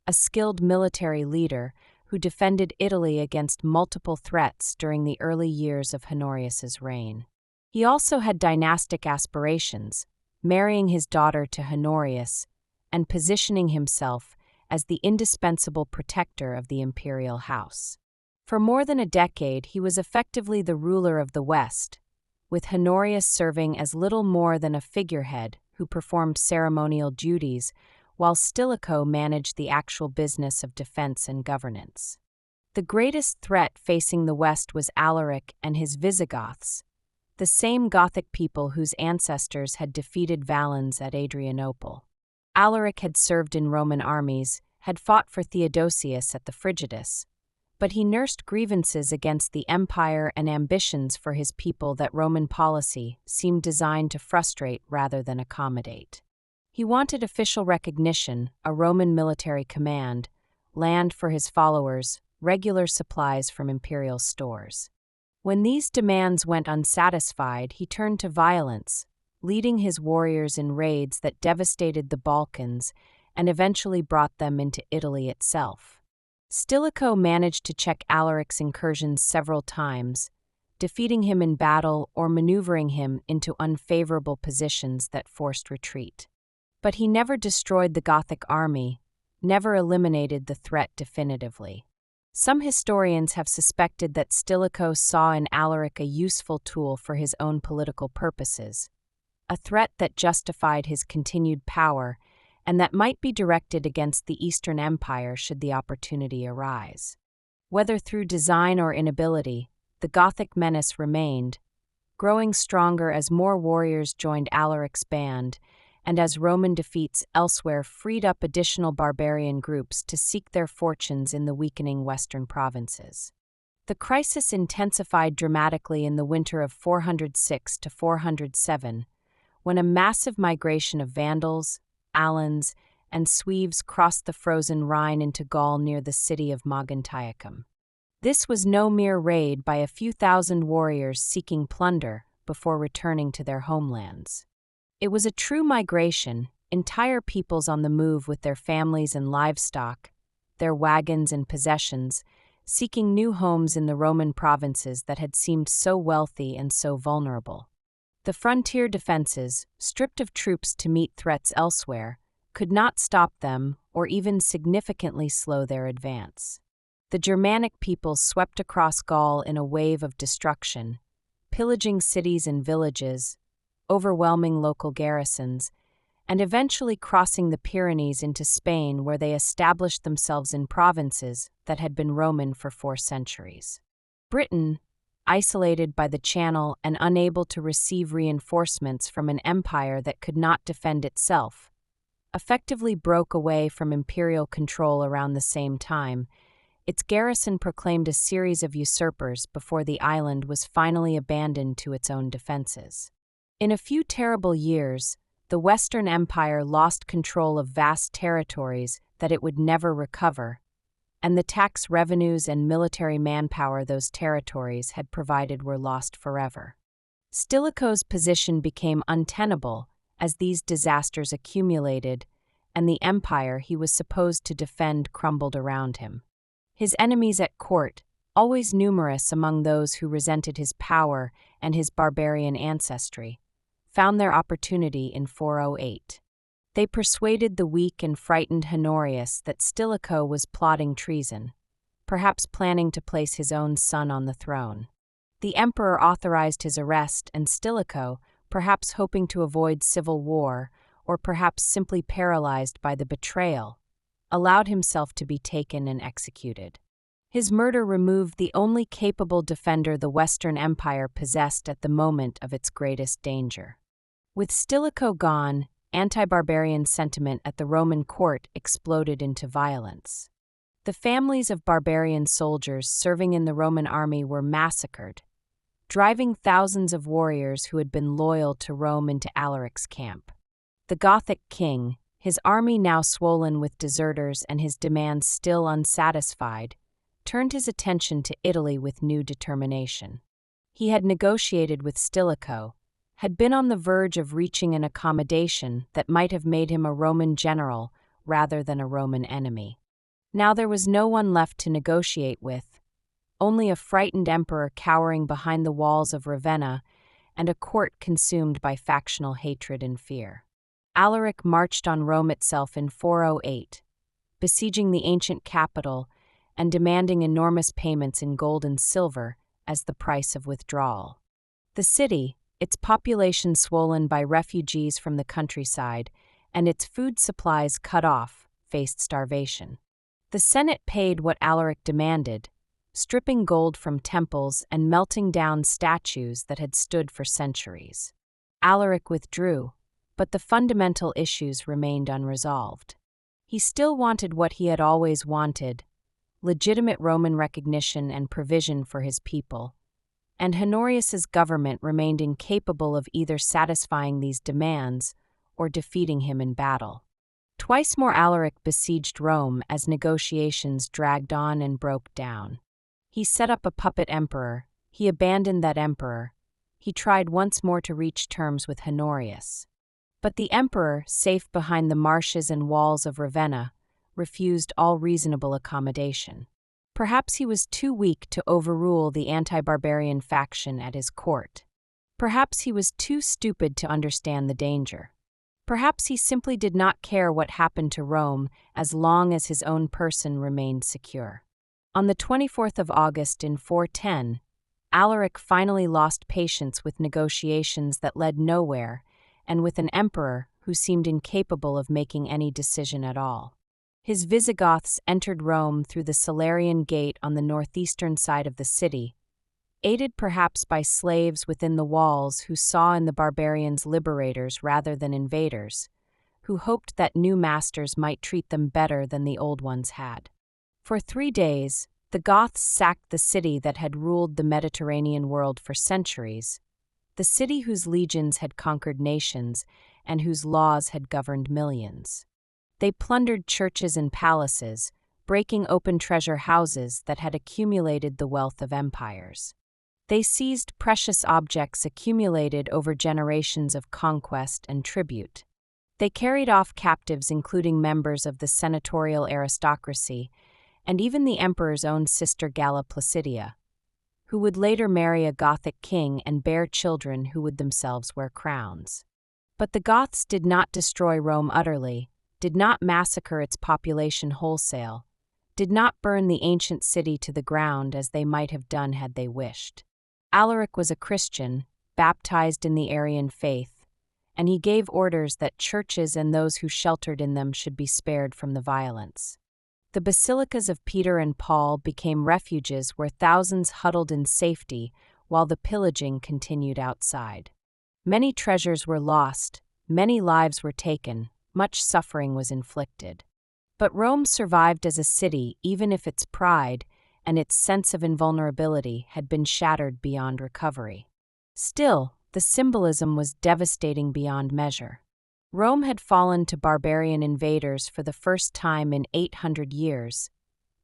a skilled military leader who defended Italy against multiple threats during the early years of Honorius's reign. He also had dynastic aspirations, marrying his daughter to Honorius and positioning himself as the indispensable protector of the imperial house. For more than a decade, he was effectively the ruler of the West, with Honorius serving as little more than a figurehead who performed ceremonial duties, while Stilicho managed the actual business of defense and governance. The greatest threat facing the West was Alaric and his Visigoths, the same Gothic people whose ancestors had defeated Valens at Adrianople. Alaric had served in Roman armies, had fought for Theodosius at the Frigidus, but he nursed grievances against the empire and ambitions for his people that Roman policy seemed designed to frustrate rather than accommodate. He wanted official recognition, a Roman military command, land for his followers, regular supplies from imperial stores. When these demands went unsatisfied, he turned to violence, leading his warriors in raids that devastated the Balkans and eventually brought them into Italy itself. Stilicho managed to check Alaric's incursions several times, defeating him in battle or maneuvering him into unfavorable positions that forced retreat. But he never destroyed the Gothic army, never eliminated the threat definitively. Some historians have suspected that Stilicho saw in Alaric a useful tool for his own political purposes, a threat that justified his continued power and that might be directed against the Eastern Empire should the opportunity arise. Whether through design or inability, the Gothic menace remained, growing stronger as more warriors joined Alaric's band and as Roman defeats elsewhere freed up additional barbarian groups to seek their fortunes in the weakening western provinces. The crisis intensified dramatically in the winter of 406 to 407, when a massive migration of Vandals, Alans, and Sueves crossed the frozen Rhine into Gaul near the city of Mogontiacum. This was no mere raid by a few thousand warriors seeking plunder before returning to their homelands. It was a true migration, entire peoples on the move with their families and livestock, their wagons and possessions, seeking new homes in the Roman provinces that had seemed so wealthy and so vulnerable. The frontier defenses, stripped of troops to meet threats elsewhere, could not stop them or even significantly slow their advance. The Germanic peoples swept across Gaul in a wave of destruction, pillaging cities and villages, overwhelming local garrisons, and eventually crossing the Pyrenees into Spain, where they established themselves in provinces that had been Roman for 4 centuries. Britain, isolated by the Channel and unable to receive reinforcements from an empire that could not defend itself, effectively broke away from imperial control around the same time. Its garrison proclaimed a series of usurpers before the island was finally abandoned to its own defenses. In a few terrible years, the Western Empire lost control of vast territories that it would never recover, and the tax revenues and military manpower those territories had provided were lost forever. Stilicho's position became untenable as these disasters accumulated, and the empire he was supposed to defend crumbled around him. His enemies at court, always numerous among those who resented his power and his barbarian ancestry, found their opportunity in 408. They persuaded the weak and frightened Honorius that Stilicho was plotting treason, perhaps planning to place his own son on the throne. The emperor authorized his arrest, and Stilicho, perhaps hoping to avoid civil war, or perhaps simply paralyzed by the betrayal, allowed himself to be taken and executed. His murder removed the only capable defender the Western Empire possessed at the moment of its greatest danger. With Stilicho gone, anti-barbarian sentiment at the Roman court exploded into violence. The families of barbarian soldiers serving in the Roman army were massacred, driving thousands of warriors who had been loyal to Rome into Alaric's camp. The Gothic king, his army now swollen with deserters and his demands still unsatisfied, turned his attention to Italy with new determination. He had negotiated with Stilicho, had been on the verge of reaching an accommodation that might have made him a Roman general rather than a Roman enemy. Now there was no one left to negotiate with, only a frightened emperor cowering behind the walls of Ravenna and a court consumed by factional hatred and fear. Alaric marched on Rome itself in 408, besieging the ancient capital and demanding enormous payments in gold and silver as the price of withdrawal. The city, its population swollen by refugees from the countryside and its food supplies cut off, faced starvation. The Senate paid what Alaric demanded, stripping gold from temples and melting down statues that had stood for centuries. Alaric withdrew, but the fundamental issues remained unresolved. He still wanted what he had always wanted, legitimate Roman recognition and provision for his people, and Honorius's government remained incapable of either satisfying these demands or defeating him in battle. Twice more Alaric besieged Rome as negotiations dragged on and broke down. He set up a puppet emperor, he abandoned that emperor, he tried once more to reach terms with Honorius. But the emperor, safe behind the marshes and walls of Ravenna, refused all reasonable accommodation. Perhaps he was too weak to overrule the anti-barbarian faction at his court. Perhaps he was too stupid to understand the danger. Perhaps he simply did not care what happened to Rome as long as his own person remained secure. On the 24th of August in 410, Alaric finally lost patience with negotiations that led nowhere and with an emperor who seemed incapable of making any decision at all. His Visigoths entered Rome through the Salarian Gate on the northeastern side of the city, aided perhaps by slaves within the walls who saw in the barbarians liberators rather than invaders, who hoped that new masters might treat them better than the old ones had. For 3 days, the Goths sacked the city that had ruled the Mediterranean world for centuries, the city whose legions had conquered nations and whose laws had governed millions. They plundered churches and palaces, breaking open treasure houses that had accumulated the wealth of empires. They seized precious objects accumulated over generations of conquest and tribute. They carried off captives including members of the senatorial aristocracy and even the emperor's own sister Galla Placidia, who would later marry a Gothic king and bear children who would themselves wear crowns. But the Goths did not destroy Rome utterly, did not massacre its population wholesale, did not burn the ancient city to the ground as they might have done had they wished. Alaric was a Christian, baptized in the Arian faith, and he gave orders that churches and those who sheltered in them should be spared from the violence. The basilicas of Peter and Paul became refuges where thousands huddled in safety while the pillaging continued outside. Many treasures were lost, many lives were taken, much suffering was inflicted. But Rome survived as a city even if its pride and its sense of invulnerability had been shattered beyond recovery. Still, the symbolism was devastating beyond measure. Rome had fallen to barbarian invaders for the first time in 800 years,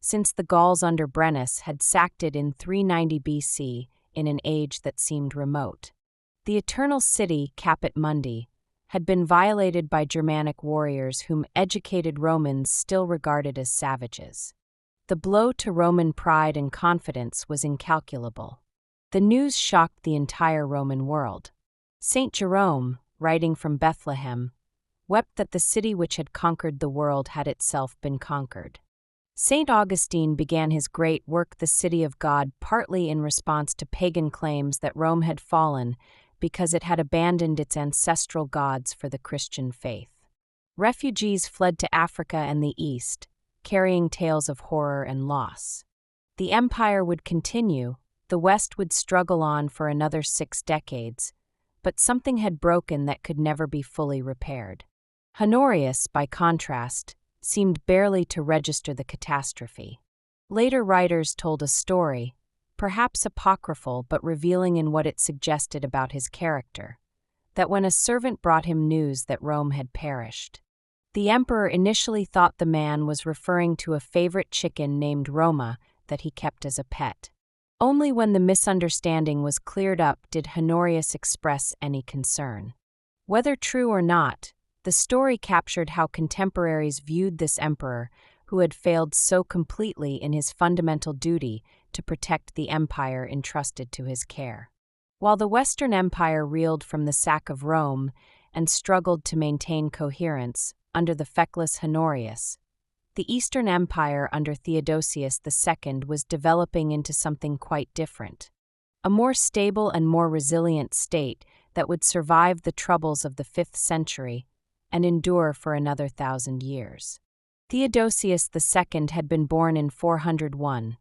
since the Gauls under Brennus had sacked it in 390 BC in an age that seemed remote. The eternal city, Caput Mundi, had been violated by Germanic warriors whom educated Romans still regarded as savages. The blow to Roman pride and confidence was incalculable. The news shocked the entire Roman world. Saint Jerome, writing from Bethlehem, wept that the city which had conquered the world had itself been conquered. Saint Augustine began his great work, The City of God, partly in response to pagan claims that Rome had fallen because it had abandoned its ancestral gods for the Christian faith. Refugees fled to Africa and the East, carrying tales of horror and loss. The empire would continue, the West would struggle on for another 6 decades, but something had broken that could never be fully repaired. Honorius, by contrast, seemed barely to register the catastrophe. Later writers told a story, perhaps apocryphal but revealing in what it suggested about his character, that when a servant brought him news that Rome had perished, the emperor initially thought the man was referring to a favorite chicken named Roma that he kept as a pet. Only when the misunderstanding was cleared up did Honorius express any concern. Whether true or not, the story captured how contemporaries viewed this emperor who had failed so completely in his fundamental duty to protect the empire entrusted to his care. While the Western Empire reeled from the sack of Rome and struggled to maintain coherence under the feckless Honorius, the Eastern Empire under Theodosius II was developing into something quite different. A more stable and more resilient state that would survive the troubles of the 5th century and endure for another 1,000 years. Theodosius II had been born in 401,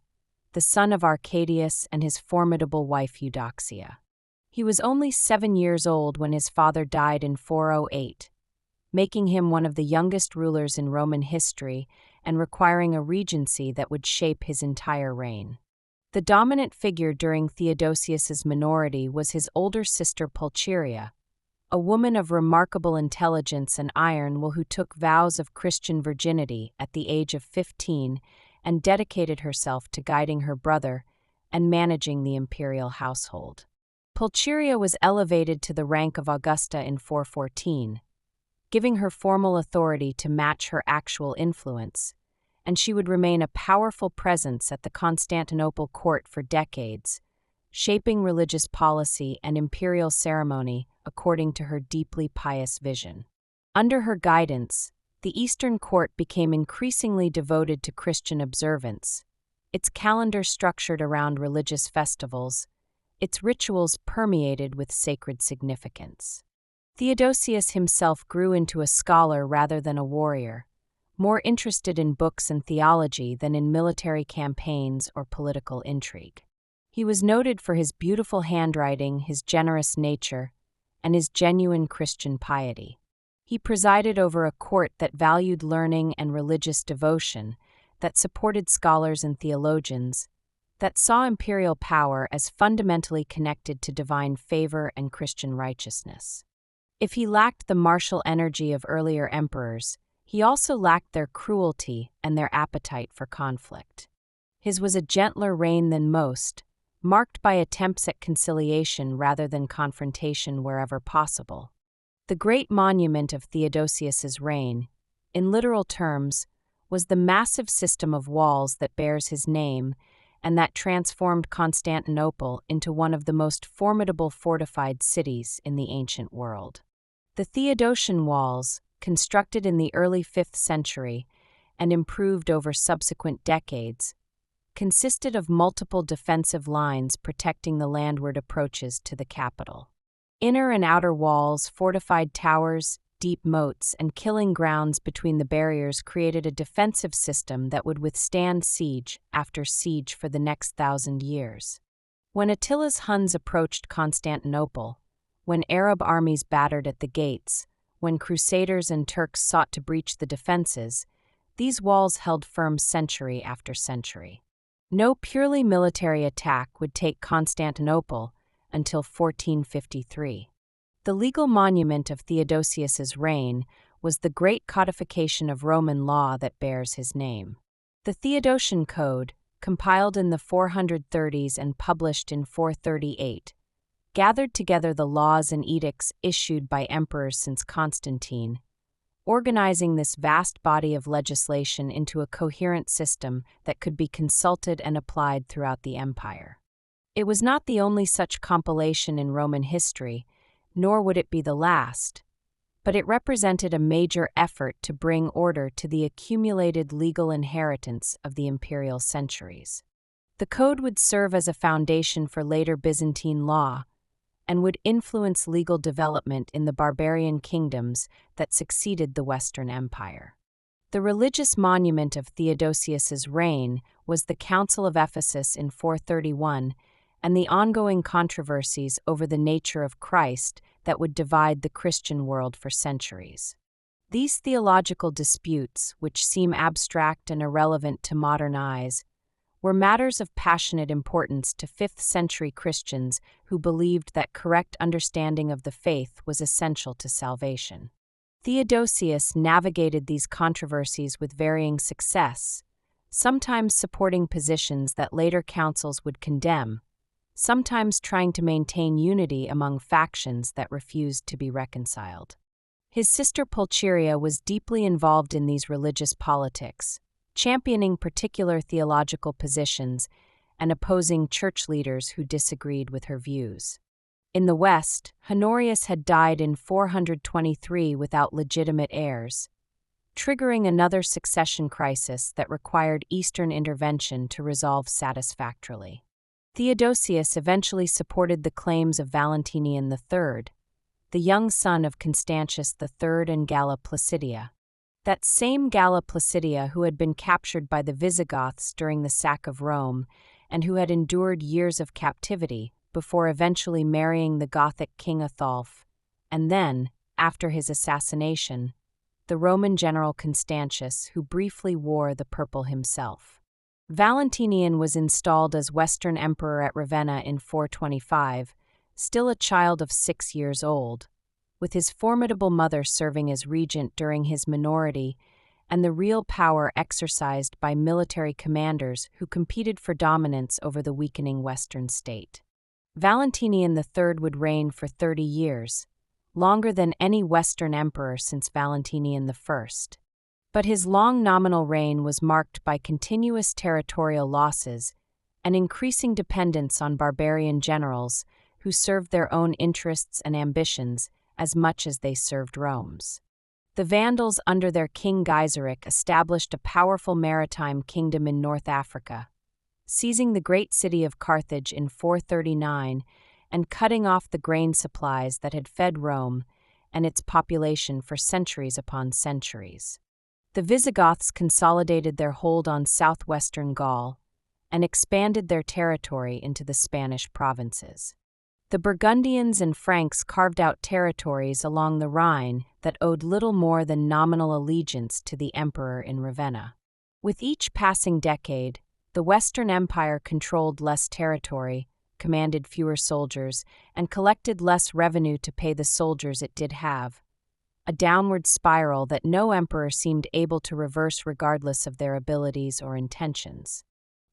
the son of Arcadius and his formidable wife Eudoxia. He was only 7 years old when his father died in 408, making him one of the youngest rulers in Roman history and requiring a regency that would shape his entire reign. The dominant figure during Theodosius's minority was his older sister Pulcheria, a woman of remarkable intelligence and iron who took vows of Christian virginity at the age of 15 and dedicated herself to guiding her brother and managing the imperial household. Pulcheria was elevated to the rank of Augusta in 414, giving her formal authority to match her actual influence, and she would remain a powerful presence at the Constantinople court for decades, shaping religious policy and imperial ceremony according to her deeply pious vision. Under her guidance, the Eastern court became increasingly devoted to Christian observance, its calendar structured around religious festivals, its rituals permeated with sacred significance. Theodosius himself grew into a scholar rather than a warrior, more interested in books and theology than in military campaigns or political intrigue. He was noted for his beautiful handwriting, his generous nature, and his genuine Christian piety. He presided over a court that valued learning and religious devotion, that supported scholars and theologians, that saw imperial power as fundamentally connected to divine favor and Christian righteousness. If he lacked the martial energy of earlier emperors, he also lacked their cruelty and their appetite for conflict. His was a gentler reign than most, marked by attempts at conciliation rather than confrontation wherever possible. The great monument of Theodosius's reign, in literal terms, was the massive system of walls that bears his name and that transformed Constantinople into one of the most formidable fortified cities in the ancient world. The Theodosian walls, constructed in the early 5th century and improved over subsequent decades, consisted of multiple defensive lines protecting the landward approaches to the capital. Inner and outer walls, fortified towers, deep moats, and killing grounds between the barriers created a defensive system that would withstand siege after siege for the next 1,000 years. When Attila's Huns approached Constantinople, when Arab armies battered at the gates, when Crusaders and Turks sought to breach the defenses, these walls held firm century after century. No purely military attack would take Constantinople until 1453. The legal monument of Theodosius's reign was the great codification of Roman law that bears his name. The Theodosian Code, compiled in the 430s and published in 438, gathered together the laws and edicts issued by emperors since Constantine, organizing this vast body of legislation into a coherent system that could be consulted and applied throughout the empire. It was not the only such compilation in Roman history, nor would it be the last, but it represented a major effort to bring order to the accumulated legal inheritance of the imperial centuries. The code would serve as a foundation for later Byzantine law, and would influence legal development in the barbarian kingdoms that succeeded the Western Empire. The religious monument of Theodosius's reign was the Council of Ephesus in 431 and the ongoing controversies over the nature of Christ that would divide the Christian world for centuries. These theological disputes, which seem abstract and irrelevant to modern eyes, were matters of passionate importance to 5th-century Christians who believed that correct understanding of the faith was essential to salvation. Theodosius navigated these controversies with varying success, sometimes supporting positions that later councils would condemn, sometimes trying to maintain unity among factions that refused to be reconciled. His sister Pulcheria was deeply involved in these religious politics, championing particular theological positions and opposing church leaders who disagreed with her views. In the West, Honorius had died in 423 without legitimate heirs, triggering another succession crisis that required Eastern intervention to resolve satisfactorily. Theodosius eventually supported the claims of Valentinian III, the young son of Constantius III and Galla Placidia. That same Galla Placidia who had been captured by the Visigoths during the sack of Rome and who had endured years of captivity before eventually marrying the Gothic king Athalf, and then, after his assassination, the Roman general Constantius who briefly wore the purple himself. Valentinian was installed as Western Emperor at Ravenna in 425, still a child of 6 years old, with his formidable mother serving as regent during his minority, and the real power exercised by military commanders who competed for dominance over the weakening Western state. Valentinian III would reign for 30 years, longer than any Western emperor since Valentinian I. But his long nominal reign was marked by continuous territorial losses and increasing dependence on barbarian generals who served their own interests and ambitions as much as they served Rome's. The Vandals under their king Gaiseric established a powerful maritime kingdom in North Africa, seizing the great city of Carthage in 439 and cutting off the grain supplies that had fed Rome and its population for centuries upon centuries. The Visigoths consolidated their hold on southwestern Gaul and expanded their territory into the Spanish provinces. The Burgundians and Franks carved out territories along the Rhine that owed little more than nominal allegiance to the emperor in Ravenna. With each passing decade, the Western Empire controlled less territory, commanded fewer soldiers, and collected less revenue to pay the soldiers it did have, a downward spiral that no emperor seemed able to reverse regardless of their abilities or intentions.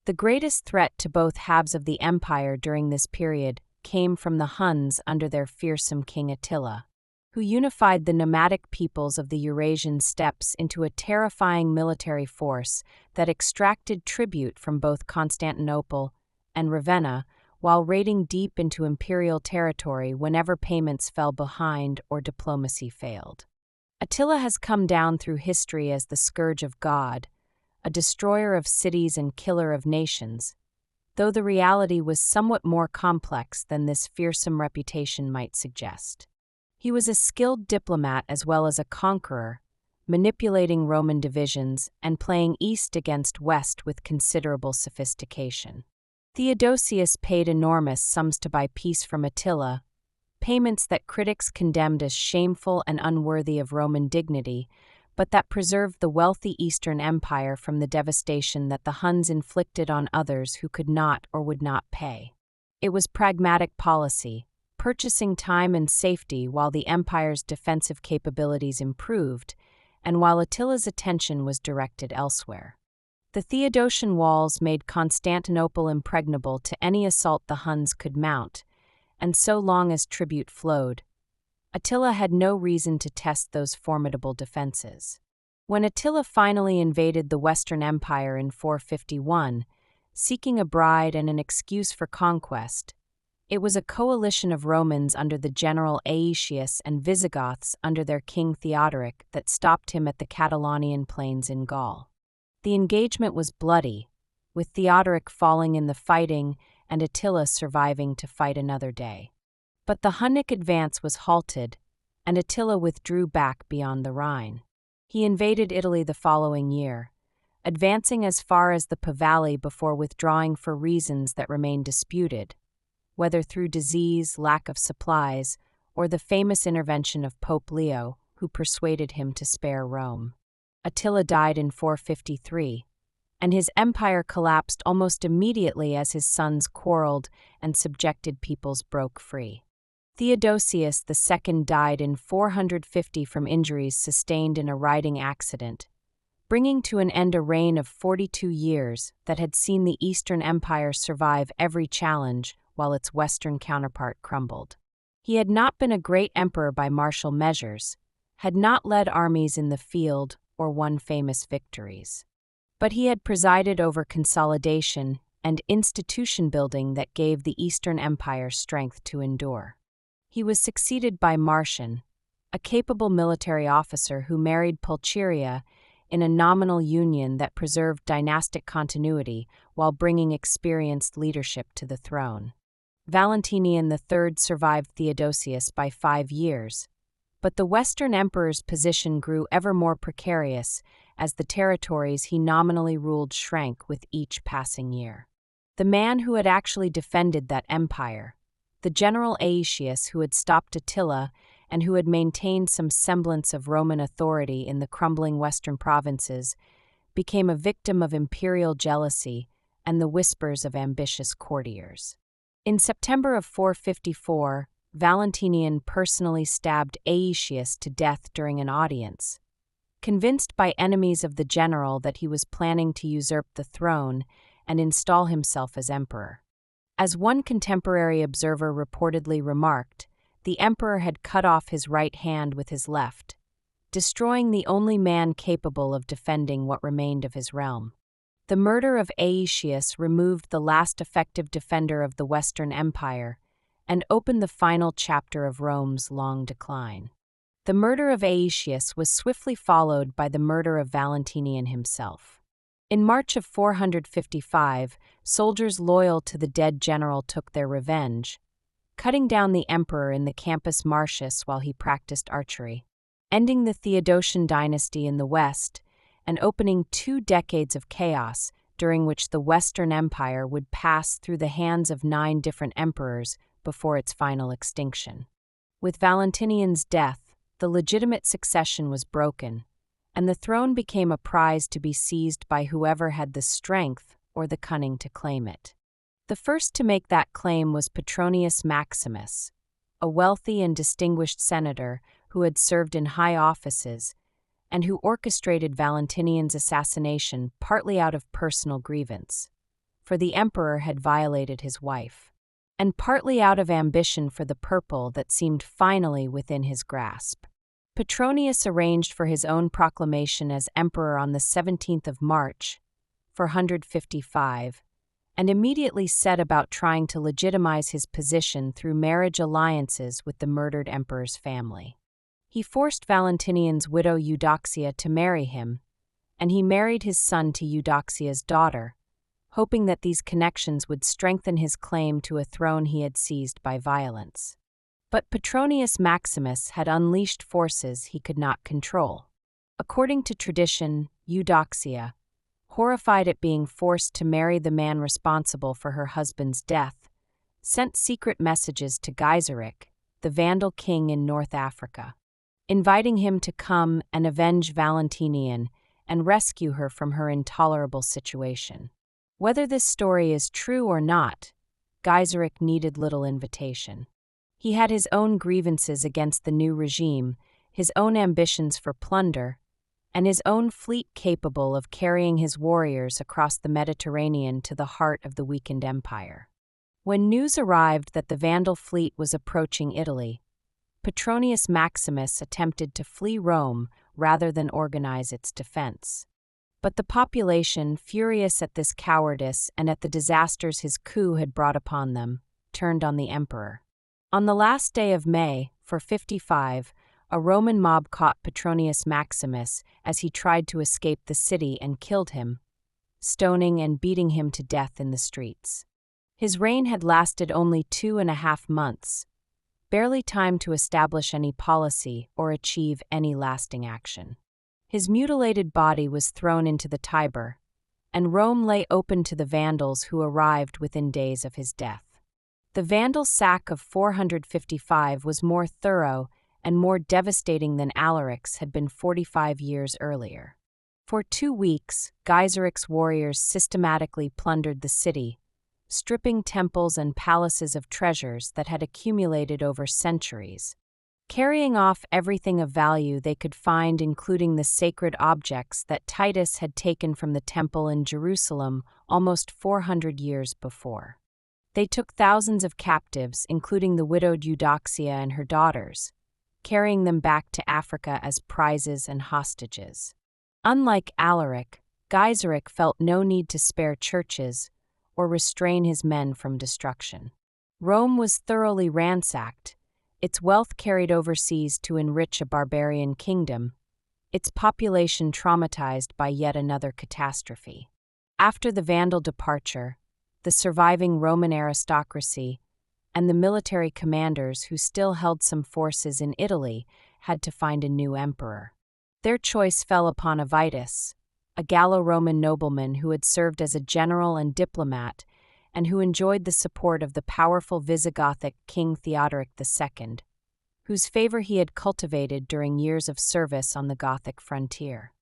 The greatest threat to both halves of the empire during this period came from the Huns under their fearsome king Attila, who unified the nomadic peoples of the Eurasian steppes into a terrifying military force that extracted tribute from both Constantinople and Ravenna while raiding deep into imperial territory whenever payments fell behind or diplomacy failed. Attila has come down through history as the scourge of God, a destroyer of cities and killer of nations, though the reality was somewhat more complex than this fearsome reputation might suggest. He was a skilled diplomat as well as a conqueror, manipulating Roman divisions and playing east against west with considerable sophistication. Theodosius paid enormous sums to buy peace from Attila, payments that critics condemned as shameful and unworthy of Roman dignity, but that preserved the wealthy Eastern Empire from the devastation that the Huns inflicted on others who could not or would not pay. It was pragmatic policy, purchasing time and safety while the empire's defensive capabilities improved, and while Attila's attention was directed elsewhere. The Theodosian walls made Constantinople impregnable to any assault the Huns could mount, and so long as tribute flowed, Attila had no reason to test those formidable defenses. When Attila finally invaded the Western Empire in 451, seeking a bride and an excuse for conquest, it was a coalition of Romans under the general Aetius and Visigoths under their king Theodoric that stopped him at the Catalonian plains in Gaul. The engagement was bloody, with Theodoric falling in the fighting and Attila surviving to fight another day. But the Hunnic advance was halted, and Attila withdrew back beyond the Rhine. He invaded Italy the following year, advancing as far as the Po Valley before withdrawing for reasons that remain disputed, whether through disease, lack of supplies, or the famous intervention of Pope Leo, who persuaded him to spare Rome. Attila died in 453, and his empire collapsed almost immediately as his sons quarreled and subjected peoples broke free. Theodosius II died in 450 from injuries sustained in a riding accident, bringing to an end a reign of 42 years that had seen the Eastern Empire survive every challenge while its Western counterpart crumbled. He had not been a great emperor by martial measures, had not led armies in the field or won famous victories. But he had presided over consolidation and institution building that gave the Eastern Empire strength to endure. He was succeeded by Marcian, a capable military officer who married Pulcheria in a nominal union that preserved dynastic continuity while bringing experienced leadership to the throne. Valentinian III survived Theodosius by 5 years, but the Western emperor's position grew ever more precarious as the territories he nominally ruled shrank with each passing year. The man who had actually defended that empire, the general Aetius who had stopped Attila and who had maintained some semblance of Roman authority in the crumbling western provinces, became a victim of imperial jealousy and the whispers of ambitious courtiers. In September of 454, Valentinian personally stabbed Aetius to death during an audience. Convinced by enemies of the general that he was planning to usurp the throne and install himself as emperor. As one contemporary observer reportedly remarked, the emperor had cut off his right hand with his left, destroying the only man capable of defending what remained of his realm. The murder of Aetius removed the last effective defender of the Western Empire and opened the final chapter of Rome's long decline. The murder of Aetius was swiftly followed by the murder of Valentinian himself. In March of 455, soldiers loyal to the dead general took their revenge, cutting down the emperor in the Campus Martius while he practiced archery, ending the Theodosian dynasty in the West and opening 2 decades of chaos during which the Western Empire would pass through the hands of 9 different emperors before its final extinction. With Valentinian's death, the legitimate succession was broken, and the throne became a prize to be seized by whoever had the strength or the cunning to claim it. The first to make that claim was Petronius Maximus, a wealthy and distinguished senator who had served in high offices and who orchestrated Valentinian's assassination partly out of personal grievance, for the emperor had violated his wife, and partly out of ambition for the purple that seemed finally within his grasp. Petronius arranged for his own proclamation as emperor on the 17th of March, 455, and immediately set about trying to legitimize his position through marriage alliances with the murdered emperor's family. He forced Valentinian's widow Eudoxia to marry him, and he married his son to Eudoxia's daughter, hoping that these connections would strengthen his claim to a throne he had seized by violence. But Petronius Maximus had unleashed forces he could not control. According to tradition, Eudoxia, horrified at being forced to marry the man responsible for her husband's death, sent secret messages to Gaiseric, the Vandal king in North Africa, inviting him to come and avenge Valentinian and rescue her from her intolerable situation. Whether this story is true or not, Gaiseric needed little invitation. He had his own grievances against the new regime, his own ambitions for plunder, and his own fleet capable of carrying his warriors across the Mediterranean to the heart of the weakened empire. When news arrived that the Vandal fleet was approaching Italy, Petronius Maximus attempted to flee Rome rather than organize its defense. But the population, furious at this cowardice and at the disasters his coup had brought upon them, turned on the emperor. On the last day of May, 455, a Roman mob caught Petronius Maximus as he tried to escape the city and killed him, stoning and beating him to death in the streets. His reign had lasted only 2.5 months, barely time to establish any policy or achieve any lasting action. His mutilated body was thrown into the Tiber, and Rome lay open to the Vandals who arrived within days of his death. The Vandal sack of 455 was more thorough and more devastating than Alaric's had been 45 years earlier. For 2 weeks, Gaiseric's warriors systematically plundered the city, stripping temples and palaces of treasures that had accumulated over centuries, carrying off everything of value they could find, including the sacred objects that Titus had taken from the temple in Jerusalem almost 400 years before. They took thousands of captives, including the widowed Eudoxia and her daughters, carrying them back to Africa as prizes and hostages. Unlike Alaric, Gaiseric felt no need to spare churches or restrain his men from destruction. Rome was thoroughly ransacked, its wealth carried overseas to enrich a barbarian kingdom, its population traumatized by yet another catastrophe. After the Vandal departure, the surviving Roman aristocracy and the military commanders who still held some forces in Italy had to find a new emperor. Their choice fell upon Avitus, a Gallo-Roman nobleman who had served as a general and diplomat and who enjoyed the support of the powerful Visigothic King Theodoric II, whose favor he had cultivated during years of service on the Gothic frontier.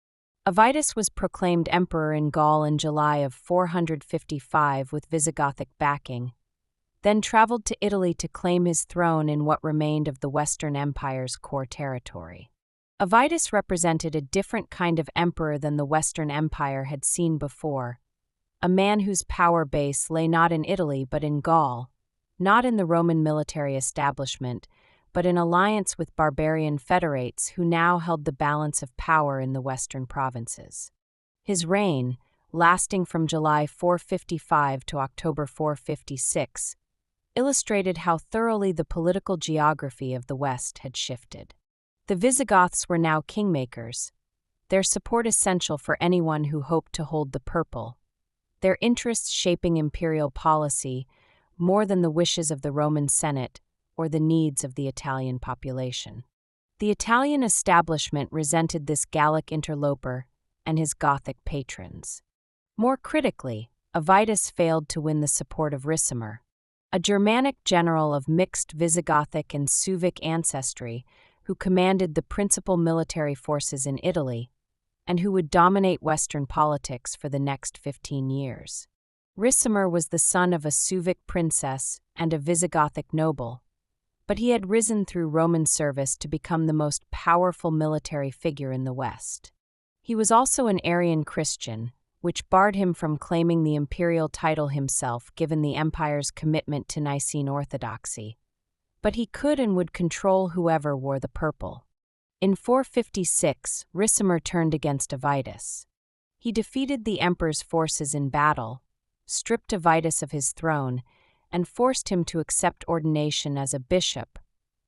Avitus was proclaimed emperor in Gaul in July of 455 with Visigothic backing. then traveled to Italy to claim his throne in what remained of the Western Empire's core territory. Avitus represented a different kind of emperor than the Western Empire had seen before, a man whose power base lay not in Italy but in Gaul, not in the Roman military establishment, but in alliance with barbarian federates who now held the balance of power in the western provinces. His reign, lasting from July 455 to October 456, illustrated how thoroughly the political geography of the West had shifted. The Visigoths were now kingmakers, their support essential for anyone who hoped to hold the purple, their interests shaping imperial policy more than the wishes of the Roman Senate or the needs of the Italian population. The Italian establishment resented this Gallic interloper and his Gothic patrons. More critically, Avitus failed to win the support of Ricimer, a Germanic general of mixed Visigothic and Suevic ancestry who commanded the principal military forces in Italy and who would dominate Western politics for the next 15 years. Ricimer was the son of a Suevic princess and a Visigothic noble, but he had risen through Roman service to become the most powerful military figure in the West. He was also an Arian Christian, which barred him from claiming the imperial title himself given the empire's commitment to Nicene orthodoxy, but he could and would control whoever wore the purple. In 456, Ricimer turned against Avitus. He defeated the emperor's forces in battle, stripped Avitus of his throne, and forced him to accept ordination as a bishop,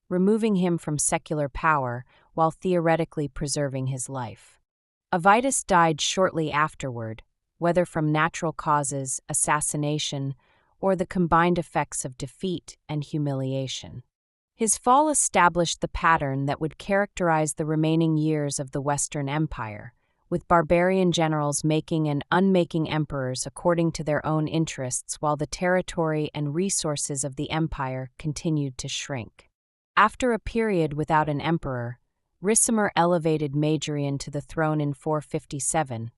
removing him from secular power while theoretically preserving his life. Avitus died shortly afterward, whether from natural causes, assassination, or the combined effects of defeat and humiliation. His fall established the pattern that would characterize the remaining years of the Western Empire, with barbarian generals making and unmaking emperors according to their own interests while the territory and resources of the empire continued to shrink. After a period without an emperor, Ricimer elevated Majorian to the throne in 457,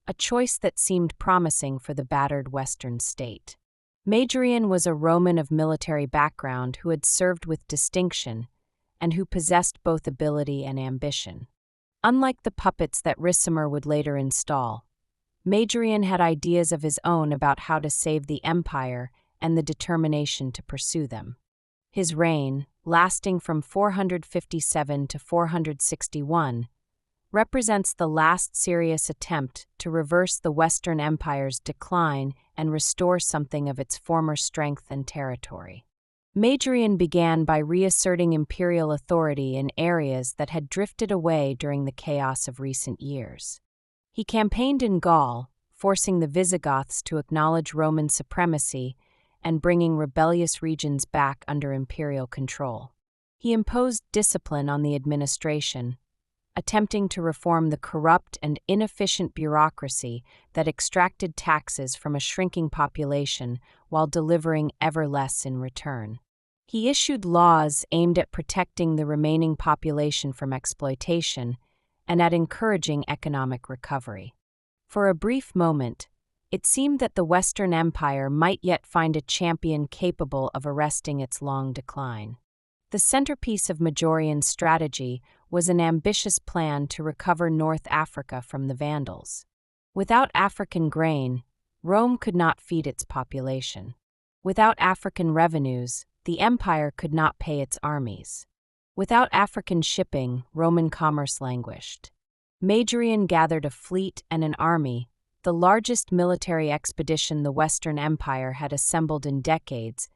a choice that seemed promising for the battered Western state. Majorian was a Roman of military background who had served with distinction and who possessed both ability and ambition. Unlike the puppets that Ricimer would later install, Majorian had ideas of his own about how to save the empire and the determination to pursue them. His reign, lasting from 457 to 461, represents the last serious attempt to reverse the Western Empire's decline and restore something of its former strength and territory. Majorian began by reasserting imperial authority in areas that had drifted away during the chaos of recent years. He campaigned in Gaul, forcing the Visigoths to acknowledge Roman supremacy and bringing rebellious regions back under imperial control. He imposed discipline on the administration, attempting to reform the corrupt and inefficient bureaucracy that extracted taxes from a shrinking population while delivering ever less in return. He issued laws aimed at protecting the remaining population from exploitation and at encouraging economic recovery. For a brief moment, it seemed that the Western Empire might yet find a champion capable of arresting its long decline. The centerpiece of Majorian's strategy was an ambitious plan to recover North Africa from the Vandals. Without African grain, Rome could not feed its population. Without African revenues, the empire could not pay its armies. Without African shipping, Roman commerce languished. Majorian gathered a fleet and an army, the largest military expedition the Western Empire had assembled in decades,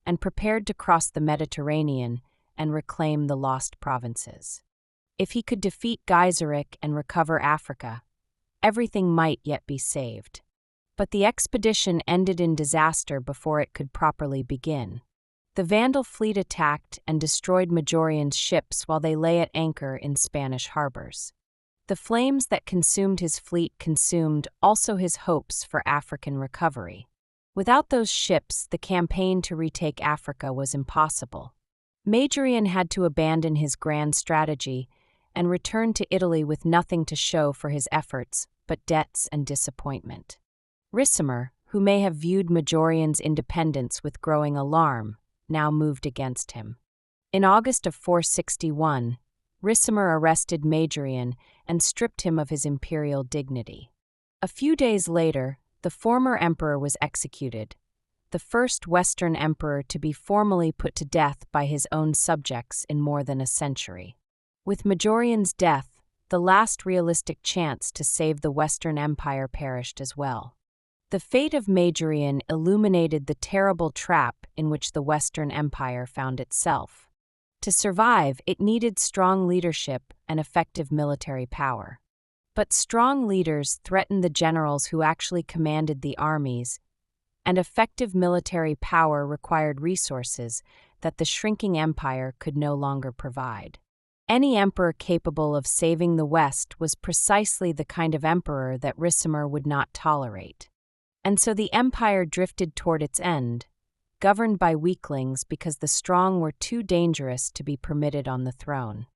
and prepared to cross the Mediterranean and reclaim the lost provinces. If he could defeat Gaiseric and recover Africa, everything might yet be saved. But the expedition ended in disaster before it could properly begin. The Vandal fleet attacked and destroyed Majorian's ships while they lay at anchor in Spanish harbors. The flames that consumed his fleet consumed also his hopes for African recovery. Without those ships, the campaign to retake Africa was impossible. Majorian had to abandon his grand strategy and return to Italy with nothing to show for his efforts but debts and disappointment. Ricimer, who may have viewed Majorian's independence with growing alarm, now moved against him. In August of 461, Ricimer arrested Majorian and stripped him of his imperial dignity. A few days later, the former emperor was executed, the first Western emperor to be formally put to death by his own subjects in more than a century. With Majorian's death, the last realistic chance to save the Western Empire perished as well. The fate of Majorian illuminated the terrible trap in which the Western Empire found itself. To survive, it needed strong leadership and effective military power. But strong leaders threatened the generals who actually commanded the armies, and effective military power required resources that the shrinking empire could no longer provide. Any emperor capable of saving the West was precisely the kind of emperor that Ricimer would not tolerate. And so the empire drifted toward its end, governed by weaklings because the strong were too dangerous to be permitted on the throne.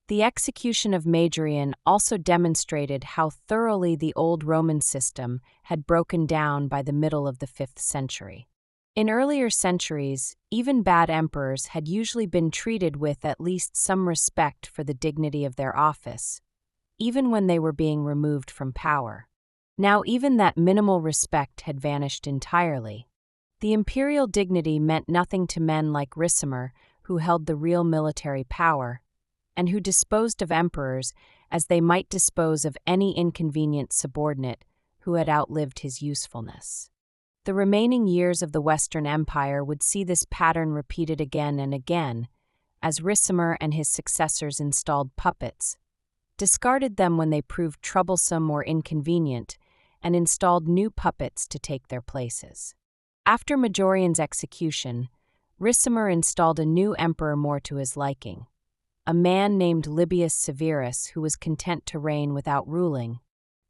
The execution of Majorian also demonstrated how thoroughly the old Roman system had broken down by the middle of the 5th century. In earlier centuries, even bad emperors had usually been treated with at least some respect for the dignity of their office, even when they were being removed from power. Now even that minimal respect had vanished entirely. The imperial dignity meant nothing to men like Ricimer, who held the real military power, and who disposed of emperors as they might dispose of any inconvenient subordinate who had outlived his usefulness. The remaining years of the Western Empire would see this pattern repeated again and again, as Ricimer and his successors installed puppets, discarded them when they proved troublesome or inconvenient, and installed new puppets to take their places. After Majorian's execution, Ricimer installed a new emperor more to his liking, a man named Libius Severus who was content to reign without ruling,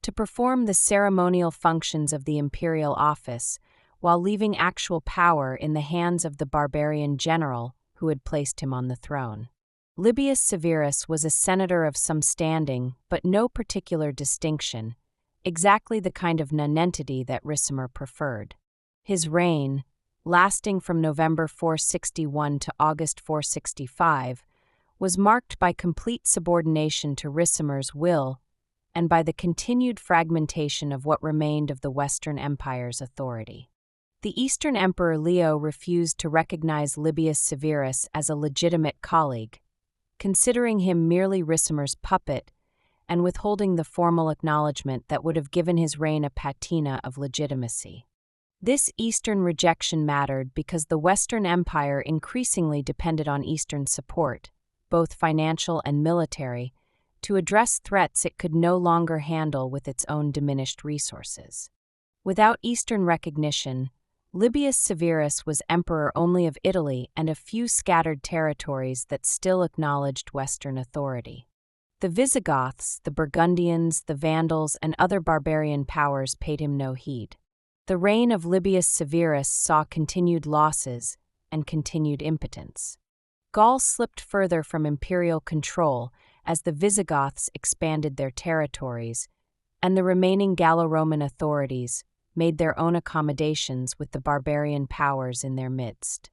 to perform the ceremonial functions of the imperial office while leaving actual power in the hands of the barbarian general who had placed him on the throne. Libius Severus was a senator of some standing but no particular distinction, exactly the kind of nonentity that Ricimer preferred. His reign, lasting from November 461 to August 465, was marked by complete subordination to Ricimer's will and by the continued fragmentation of what remained of the Western Empire's authority. The Eastern Emperor Leo refused to recognize Libius Severus as a legitimate colleague, considering him merely Ricimer's puppet and withholding the formal acknowledgement that would have given his reign a patina of legitimacy. This Eastern rejection mattered because the Western Empire increasingly depended on Eastern support, both financial and military, to address threats it could no longer handle with its own diminished resources. Without Eastern recognition, Libius Severus was emperor only of Italy and a few scattered territories that still acknowledged Western authority. The Visigoths, the Burgundians, the Vandals, and other barbarian powers paid him no heed. The reign of Libius Severus saw continued losses and continued impotence. Gaul slipped further from imperial control as the Visigoths expanded their territories, and the remaining Gallo-Roman authorities made their own accommodations with the barbarian powers in their midst.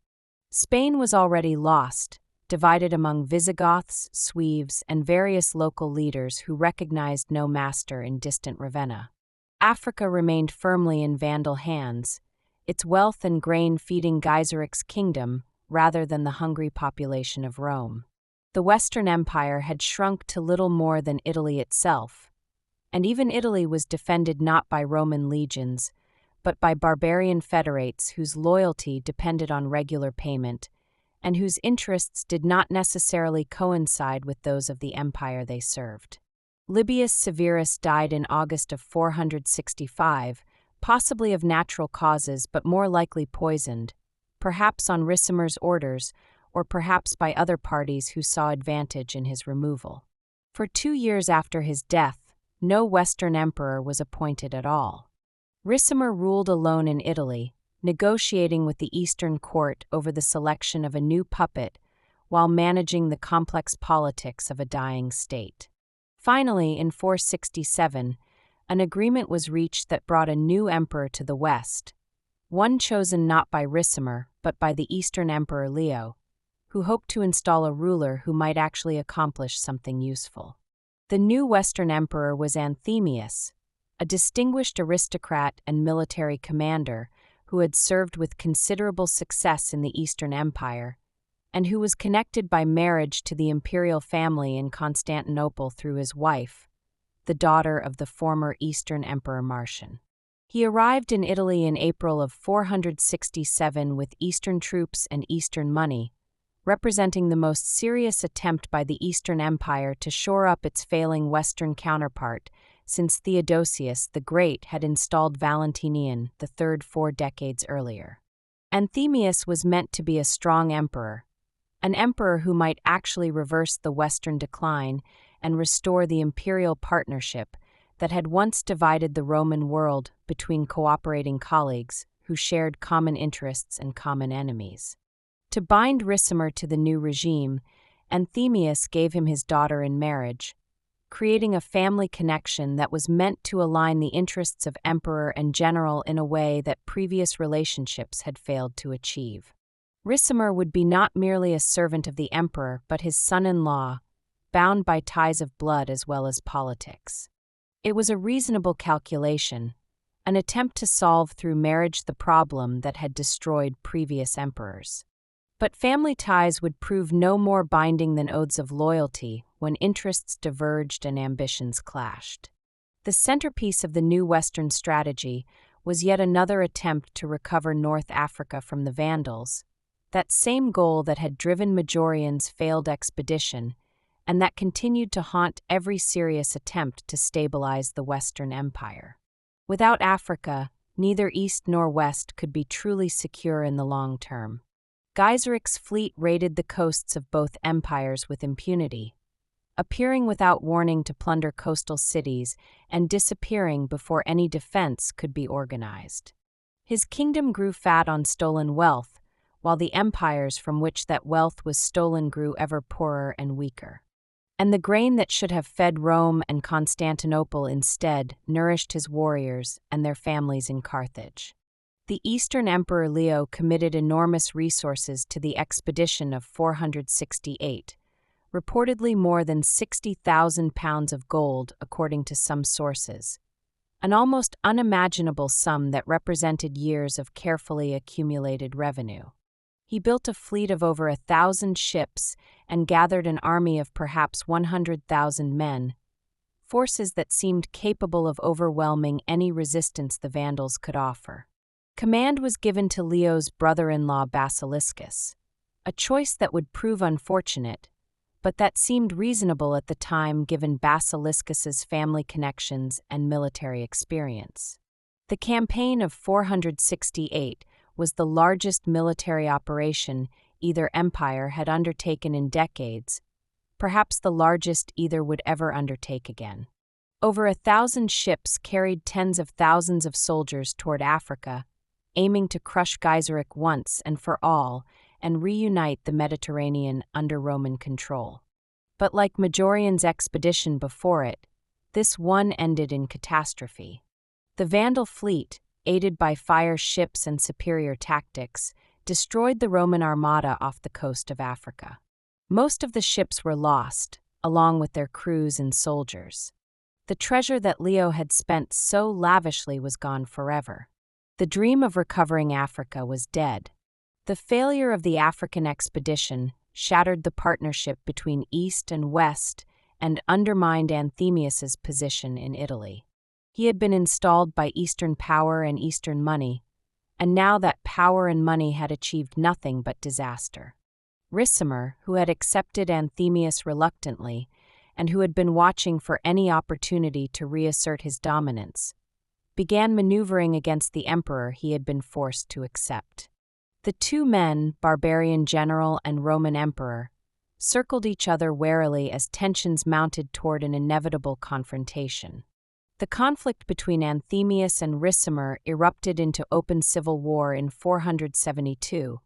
Spain was already lost, divided among Visigoths, Sueves, and various local leaders who recognized no master in distant Ravenna. Africa remained firmly in Vandal hands, its wealth and grain feeding Geiseric's kingdom rather than the hungry population of Rome. The Western Empire had shrunk to little more than Italy itself, and even Italy was defended not by Roman legions, but by barbarian federates whose loyalty depended on regular payment, and whose interests did not necessarily coincide with those of the empire they served. Libius Severus died in August of 465, possibly of natural causes but more likely poisoned, perhaps on Ricimer's orders, or perhaps by other parties who saw advantage in his removal. For 2 years after his death, no Western emperor was appointed at all. Ricimer ruled alone in Italy, negotiating with the Eastern court over the selection of a new puppet while managing the complex politics of a dying state. Finally, in 467, an agreement was reached that brought a new emperor to the west, one chosen not by Ricimer but by the Eastern Emperor Leo, who hoped to install a ruler who might actually accomplish something useful. The new Western emperor was Anthemius, a distinguished aristocrat and military commander who had served with considerable success in the Eastern Empire, and who was connected by marriage to the imperial family in Constantinople through his wife, the daughter of the former Eastern Emperor Marcian. He arrived in Italy in April of 467 with Eastern troops and Eastern money, representing the most serious attempt by the Eastern Empire to shore up its failing Western counterpart since Theodosius the Great had installed Valentinian III 4 decades earlier. Anthemius was meant to be a strong emperor, an emperor who might actually reverse the Western decline and restore the imperial partnership that had once divided the Roman world between cooperating colleagues who shared common interests and common enemies. To bind Ricimer to the new regime, Anthemius gave him his daughter in marriage, creating a family connection that was meant to align the interests of emperor and general in a way that previous relationships had failed to achieve. Ricimer would be not merely a servant of the emperor but his son-in-law, bound by ties of blood as well as politics. It was a reasonable calculation, an attempt to solve through marriage the problem that had destroyed previous emperors. But family ties would prove no more binding than oaths of loyalty when interests diverged and ambitions clashed. The centerpiece of the new Western strategy was yet another attempt to recover North Africa from the Vandals, that same goal that had driven Majorian's failed expedition and that continued to haunt every serious attempt to stabilize the Western Empire. Without Africa, neither East nor West could be truly secure in the long term. Geiseric's fleet raided the coasts of both empires with impunity, appearing without warning to plunder coastal cities and disappearing before any defense could be organized. His kingdom grew fat on stolen wealth, while the empires from which that wealth was stolen grew ever poorer and weaker. And the grain that should have fed Rome and Constantinople instead nourished his warriors and their families in Carthage. The Eastern Emperor Leo committed enormous resources to the expedition of 468, reportedly more than 60,000 pounds of gold according to some sources, an almost unimaginable sum that represented years of carefully accumulated revenue. He built a fleet of over 1,000 ships and gathered an army of perhaps 100,000 men, forces that seemed capable of overwhelming any resistance the Vandals could offer. Command was given to Leo's brother-in-law Basiliscus, a choice that would prove unfortunate, but that seemed reasonable at the time given Basiliscus's family connections and military experience. The campaign of 468 was the largest military operation either empire had undertaken in decades, perhaps the largest either would ever undertake again. Over 1,000 ships carried tens of thousands of soldiers toward Africa, aiming to crush Gaiseric once and for all and reunite the Mediterranean under Roman control. But like Majorian's expedition before it, this one ended in catastrophe. The Vandal fleet, aided by fire ships and superior tactics, destroyed the Roman armada off the coast of Africa. Most of the ships were lost, along with their crews and soldiers. The treasure that Leo had spent so lavishly was gone forever. The dream of recovering Africa was dead. The failure of the African expedition shattered the partnership between East and West and undermined Anthemius's position in Italy. He had been installed by Eastern power and Eastern money, and now that power and money had achieved nothing but disaster. Ricimer, who had accepted Anthemius reluctantly and who had been watching for any opportunity to reassert his dominance, began maneuvering against the emperor he had been forced to accept. The two men, barbarian general and Roman emperor, circled each other warily as tensions mounted toward an inevitable confrontation. The conflict between Anthemius and Ricimer erupted into open civil war in 472,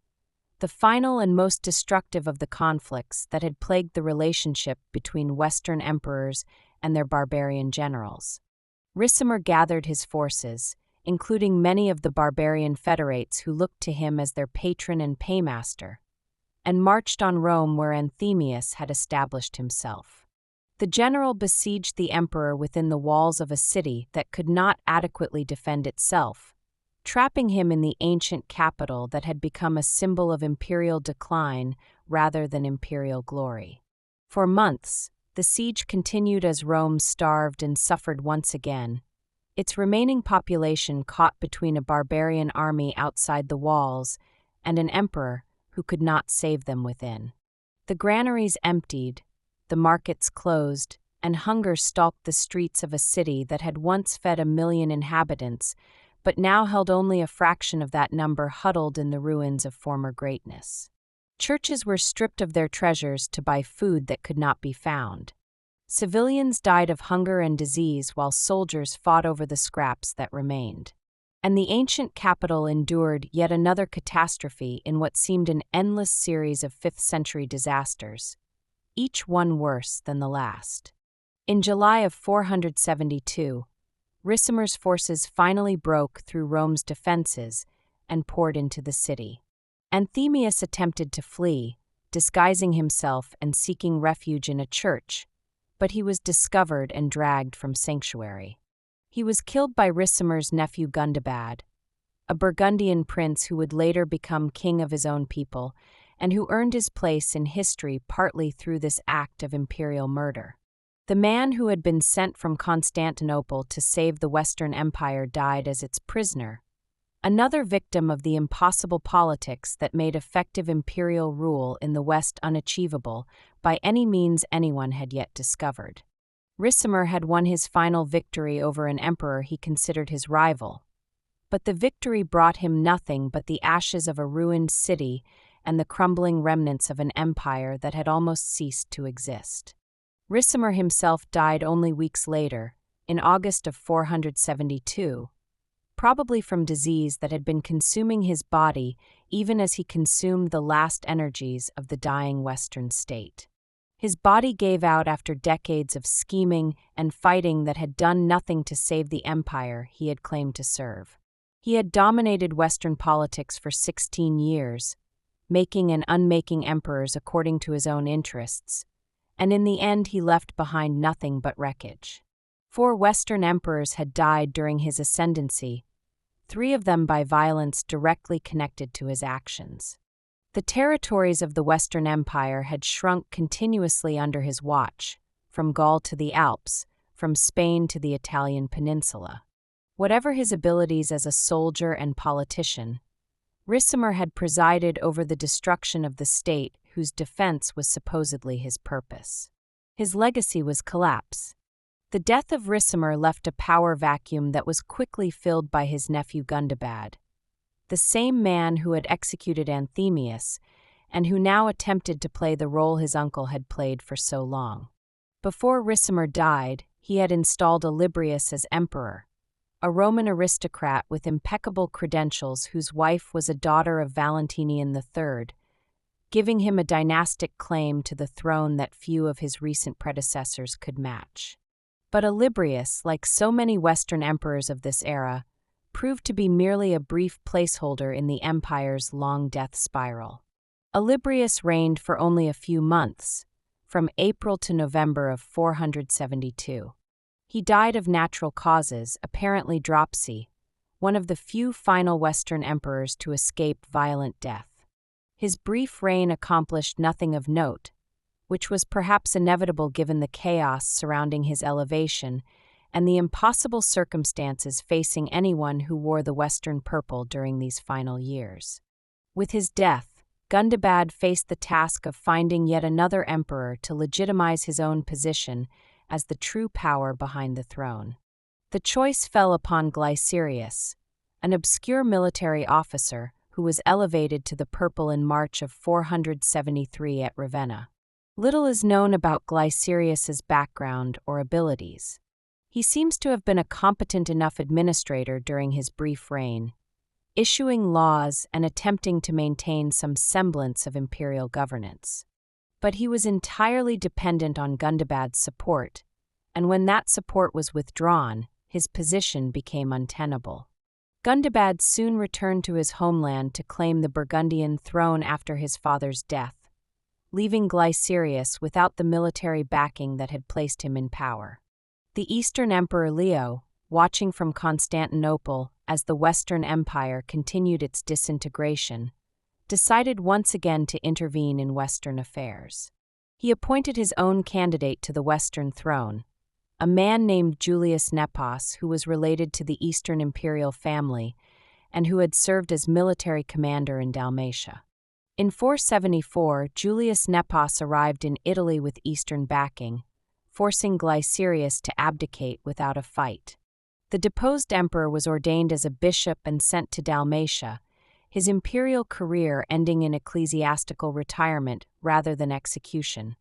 the final and most destructive of the conflicts that had plagued the relationship between Western emperors and their barbarian generals. Ricimer gathered his forces, including many of the barbarian federates who looked to him as their patron and paymaster, and marched on Rome where Anthemius had established himself. The general besieged the emperor within the walls of a city that could not adequately defend itself, trapping him in the ancient capital that had become a symbol of imperial decline rather than imperial glory. For months, the siege continued as Rome starved and suffered once again, its remaining population caught between a barbarian army outside the walls and an emperor who could not save them within. The granaries emptied, the markets closed, and hunger stalked the streets of a city that had once fed 1 million inhabitants, but now held only a fraction of that number huddled in the ruins of former greatness. Churches were stripped of their treasures to buy food that could not be found. Civilians died of hunger and disease while soldiers fought over the scraps that remained. And the ancient capital endured yet another catastrophe in what seemed an endless series of 5th-century disasters, each one worse than the last. In July of 472, Ricimer's forces finally broke through Rome's defenses and poured into the city. Anthemius attempted to flee, disguising himself and seeking refuge in a church, but he was discovered and dragged from sanctuary. He was killed by Ricimer's nephew Gundobad, a Burgundian prince who would later become king of his own people, and who earned his place in history partly through this act of imperial murder. The man who had been sent from Constantinople to save the Western Empire died as its prisoner, another victim of the impossible politics that made effective imperial rule in the West unachievable by any means anyone had yet discovered. Ricimer had won his final victory over an emperor he considered his rival, but the victory brought him nothing but the ashes of a ruined city and the crumbling remnants of an empire that had almost ceased to exist. Ricimer himself died only weeks later, in August of 472, probably from disease that had been consuming his body even as he consumed the last energies of the dying Western state. His body gave out after decades of scheming and fighting that had done nothing to save the empire he had claimed to serve. He had dominated Western politics for 16 years, making and unmaking emperors according to his own interests, and in the end he left behind nothing but wreckage. 4 Western emperors had died during his ascendancy, 3 of them by violence directly connected to his actions. The territories of the Western Empire had shrunk continuously under his watch, from Gaul to the Alps, from Spain to the Italian peninsula. Whatever his abilities as a soldier and politician, Ricimer had presided over the destruction of the state whose defense was supposedly his purpose. His legacy was collapse. The death of Ricimer left a power vacuum that was quickly filled by his nephew Gundobad, the same man who had executed Anthemius and who now attempted to play the role his uncle had played for so long. Before Ricimer died, he had installed Olybrius as emperor, a Roman aristocrat with impeccable credentials whose wife was a daughter of Valentinian III, giving him a dynastic claim to the throne that few of his recent predecessors could match. But Olybrius, like so many Western emperors of this era, proved to be merely a brief placeholder in the empire's long death spiral. Olybrius reigned for only a few months, from April to November of 472. He died of natural causes, apparently dropsy, one of the few final Western emperors to escape violent death. His brief reign accomplished nothing of note, which was perhaps inevitable given the chaos surrounding his elevation and the impossible circumstances facing anyone who wore the Western purple during these final years. With his death, Gundobad faced the task of finding yet another emperor to legitimize his own position as the true power behind the throne. The choice fell upon Galerius, an obscure military officer who was elevated to the purple in March of 473 at Ravenna. Little is known about Galerius's background or abilities. He seems to have been a competent enough administrator during his brief reign, issuing laws and attempting to maintain some semblance of imperial governance. But he was entirely dependent on Gundobad's support, and when that support was withdrawn, his position became untenable. Gundobad soon returned to his homeland to claim the Burgundian throne after his father's death, leaving Galerius without the military backing that had placed him in power. The Eastern Emperor Leo, watching from Constantinople as the Western Empire continued its disintegration, decided once again to intervene in Western affairs. He appointed his own candidate to the Western throne, a man named Julius Nepos, who was related to the Eastern imperial family and who had served as military commander in Dalmatia. In 474, Julius Nepos arrived in Italy with Eastern backing, forcing Galerius to abdicate without a fight. The deposed emperor was ordained as a bishop and sent to Dalmatia, his imperial career ending in ecclesiastical retirement rather than execution,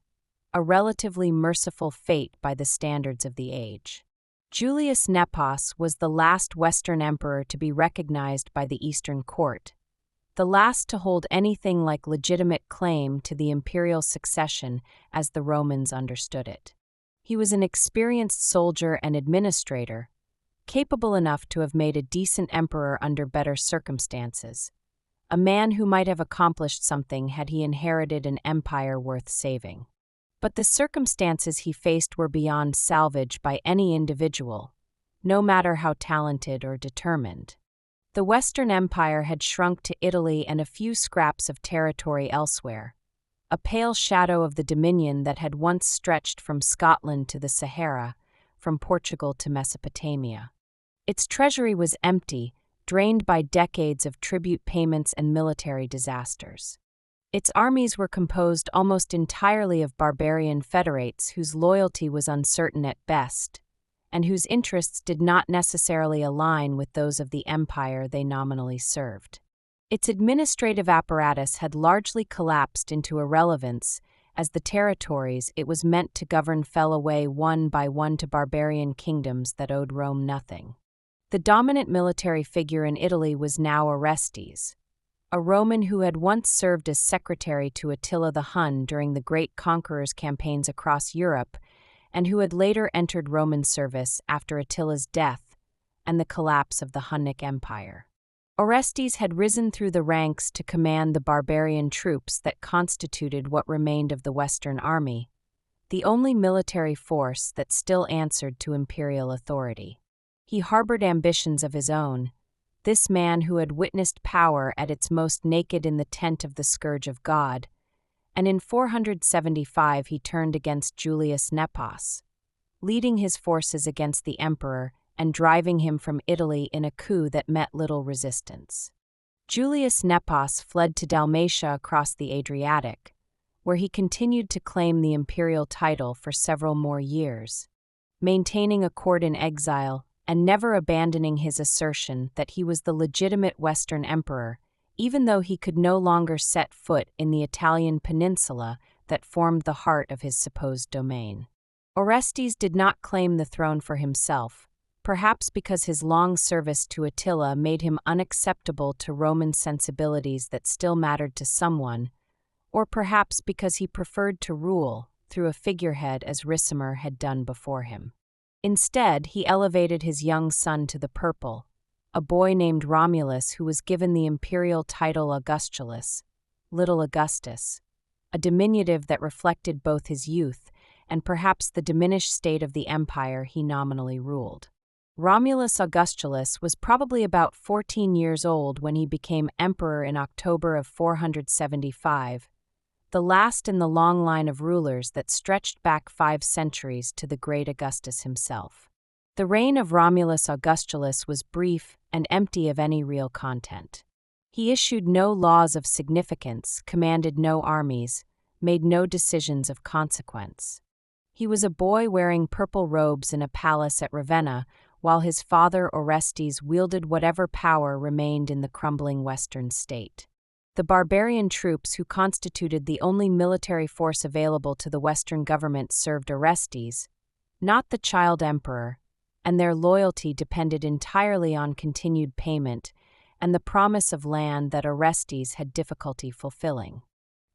a relatively merciful fate by the standards of the age. Julius Nepos was the last Western emperor to be recognized by the Eastern court, the last to hold anything like legitimate claim to the imperial succession as the Romans understood it. He was an experienced soldier and administrator, capable enough to have made a decent emperor under better circumstances, a man who might have accomplished something had he inherited an empire worth saving. But the circumstances he faced were beyond salvage by any individual, no matter how talented or determined. The Western Empire had shrunk to Italy and a few scraps of territory elsewhere, a pale shadow of the dominion that had once stretched from Scotland to the Sahara, from Portugal to Mesopotamia. Its treasury was empty, drained by decades of tribute payments and military disasters. Its armies were composed almost entirely of barbarian federates whose loyalty was uncertain at best, and whose interests did not necessarily align with those of the empire they nominally served. Its administrative apparatus had largely collapsed into irrelevance as the territories it was meant to govern fell away one by one to barbarian kingdoms that owed Rome nothing. The dominant military figure in Italy was now Orestes, a Roman who had once served as secretary to Attila the Hun during the great conqueror's campaigns across Europe, and who had later entered Roman service after Attila's death and the collapse of the Hunnic Empire. Orestes had risen through the ranks to command the barbarian troops that constituted what remained of the Western army, the only military force that still answered to imperial authority. He harbored ambitions of his own, this man who had witnessed power at its most naked in the tent of the Scourge of God, and in 475 he turned against Julius Nepos, leading his forces against the emperor and driving him from Italy in a coup that met little resistance. Julius Nepos fled to Dalmatia across the Adriatic, where he continued to claim the imperial title for several more years, maintaining a court in exile and never abandoning his assertion that he was the legitimate Western emperor, even though he could no longer set foot in the Italian peninsula that formed the heart of his supposed domain. Orestes did not claim the throne for himself, perhaps because his long service to Attila made him unacceptable to Roman sensibilities that still mattered to someone, or perhaps because he preferred to rule through a figurehead as Ricimer had done before him. Instead, he elevated his young son to the purple, a boy named Romulus who was given the imperial title Augustulus, Little Augustus, a diminutive that reflected both his youth and perhaps the diminished state of the empire he nominally ruled. Romulus Augustulus was probably about 14 years old when he became emperor in October of 475, the last in the long line of rulers that stretched back 5 centuries to the great Augustus himself. The reign of Romulus Augustulus was brief and empty of any real content. He issued no laws of significance, commanded no armies, made no decisions of consequence. He was a boy wearing purple robes in a palace at Ravenna, while his father Orestes wielded whatever power remained in the crumbling Western state. The barbarian troops who constituted the only military force available to the Western government served Orestes, not the child emperor, and their loyalty depended entirely on continued payment and the promise of land that Orestes had difficulty fulfilling.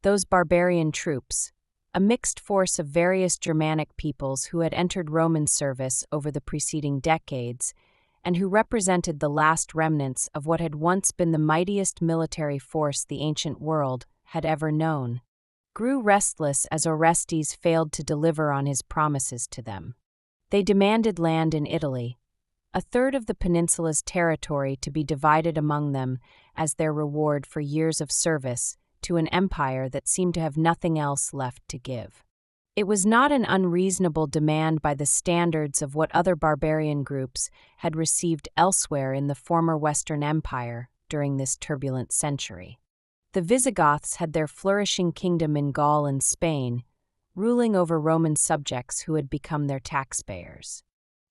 Those barbarian troops, a mixed force of various Germanic peoples who had entered Roman service over the preceding decades and who represented the last remnants of what had once been the mightiest military force the ancient world had ever known, grew restless as Orestes failed to deliver on his promises to them. They demanded land in Italy, a third of the peninsula's territory to be divided among them as their reward for years of service to an empire that seemed to have nothing else left to give. It was not an unreasonable demand by the standards of what other barbarian groups had received elsewhere in the former Western Empire during this turbulent century. The Visigoths had their flourishing kingdom in Gaul and Spain, ruling over Roman subjects who had become their taxpayers.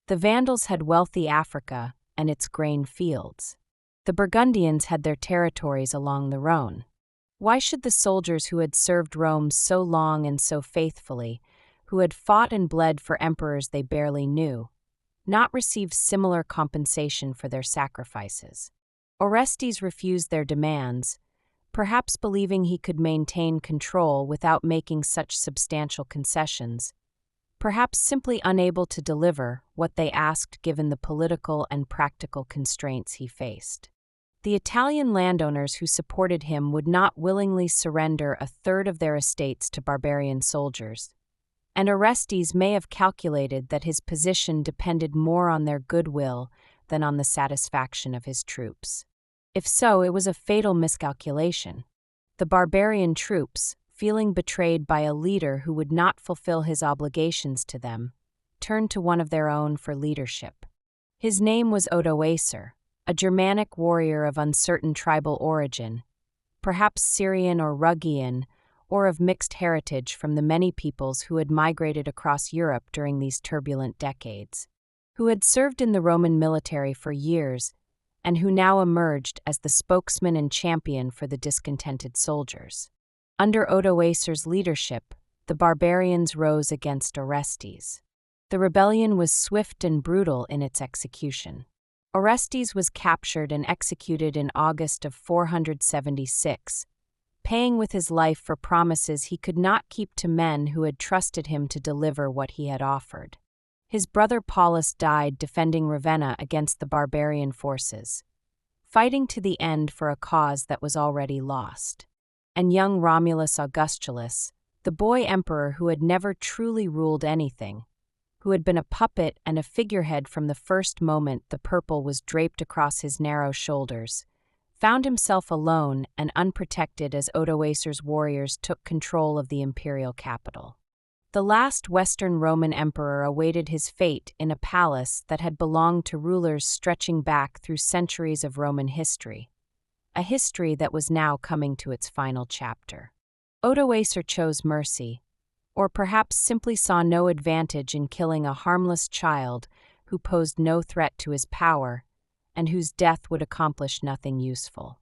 The Vandals had wealthy Africa and its grain fields. The Burgundians had their territories along the Rhone. Why should the soldiers who had served Rome so long and so faithfully, who had fought and bled for emperors they barely knew, not receive similar compensation for their sacrifices? Orestes refused their demands, perhaps believing he could maintain control without making such substantial concessions, perhaps simply unable to deliver what they asked given the political and practical constraints he faced. The Italian landowners who supported him would not willingly surrender a third of their estates to barbarian soldiers, and Orestes may have calculated that his position depended more on their goodwill than on the satisfaction of his troops. If so, it was a fatal miscalculation. The barbarian troops, feeling betrayed by a leader who would not fulfill his obligations to them, turned to one of their own for leadership. His name was Odoacer, a Germanic warrior of uncertain tribal origin, perhaps Syrian or Ruggian, or of mixed heritage from the many peoples who had migrated across Europe during these turbulent decades, who had served in the Roman military for years, and who now emerged as the spokesman and champion for the discontented soldiers. Under Odoacer's leadership, the barbarians rose against Orestes. The rebellion was swift and brutal in its execution. Orestes was captured and executed in August of 476, paying with his life for promises he could not keep to men who had trusted him to deliver what he had offered. His brother Paulus died defending Ravenna against the barbarian forces, fighting to the end for a cause that was already lost. And young Romulus Augustulus, the boy emperor who had never truly ruled anything, who had been a puppet and a figurehead from the first moment the purple was draped across his narrow shoulders, found himself alone and unprotected as Odoacer's warriors took control of the imperial capital. The last Western Roman emperor awaited his fate in a palace that had belonged to rulers stretching back through centuries of Roman history, a history that was now coming to its final chapter. Odoacer chose mercy, or perhaps simply saw no advantage in killing a harmless child who posed no threat to his power and whose death would accomplish nothing useful.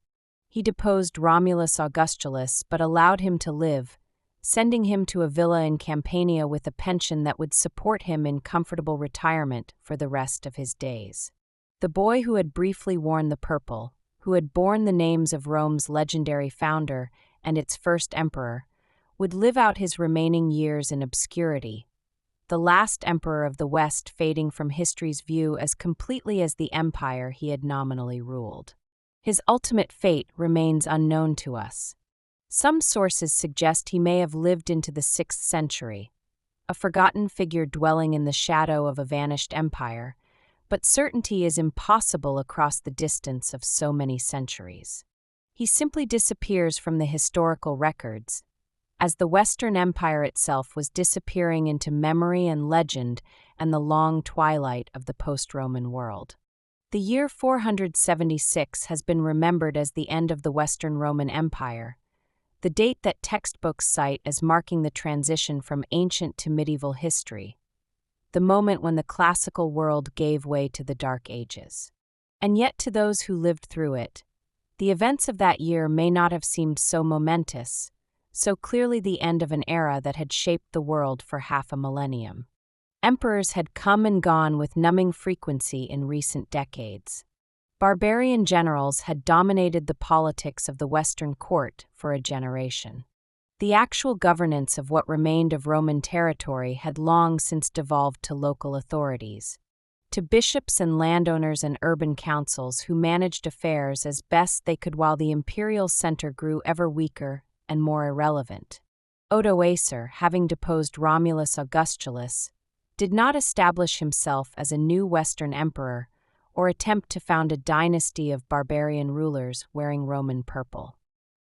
He deposed Romulus Augustulus but allowed him to live, sending him to a villa in Campania with a pension that would support him in comfortable retirement for the rest of his days. The boy who had briefly worn the purple, who had borne the names of Rome's legendary founder and its first emperor, would live out his remaining years in obscurity, the last emperor of the West fading from history's view as completely as the empire he had nominally ruled. His ultimate fate remains unknown to us. Some sources suggest he may have lived into the 6th century, a forgotten figure dwelling in the shadow of a vanished empire, but certainty is impossible across the distance of so many centuries. He simply disappears from the historical records, as the Western Empire itself was disappearing into memory and legend and the long twilight of the post-Roman world. The year 476 has been remembered as the end of the Western Roman Empire, the date that textbooks cite as marking the transition from ancient to medieval history, the moment when the classical world gave way to the Dark Ages. And yet to those who lived through it, the events of that year may not have seemed so momentous, so clearly the end of an era that had shaped the world for half a millennium. Emperors had come and gone with numbing frequency in recent decades. Barbarian generals had dominated the politics of the Western court for a generation. The actual governance of what remained of Roman territory had long since devolved to local authorities. to bishops and landowners and urban councils who managed affairs as best they could while the imperial center grew ever weaker and more irrelevant. Odoacer, having deposed Romulus Augustulus, did not establish himself as a new Western emperor or attempt to found a dynasty of barbarian rulers wearing Roman purple.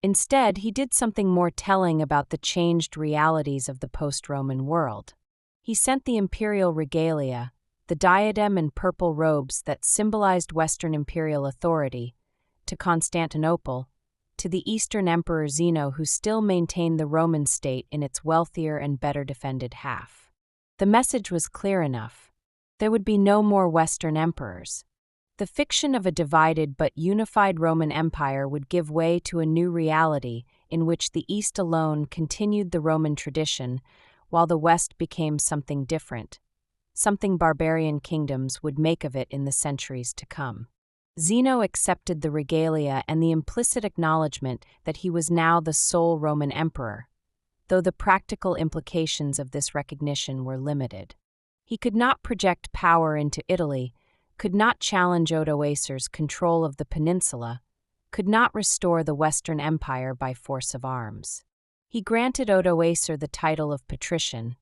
Instead, he did something more telling about the changed realities of the post-Roman world. He sent the imperial regalia, the diadem and purple robes that symbolized Western imperial authority, to Constantinople, to the Eastern Emperor Zeno, who still maintained the Roman state in its wealthier and better defended half. The message was clear enough. There would be no more Western emperors. The fiction of a divided but unified Roman Empire would give way to a new reality in which the East alone continued the Roman tradition, while the West became something different, something barbarian kingdoms would make of it in the centuries to come. Zeno accepted the regalia and the implicit acknowledgement that he was now the sole Roman emperor, though the practical implications of this recognition were limited. He could not project power into Italy, could not challenge Odoacer's control of the peninsula, could not restore the Western Empire by force of arms. He granted Odoacer the title of patrician,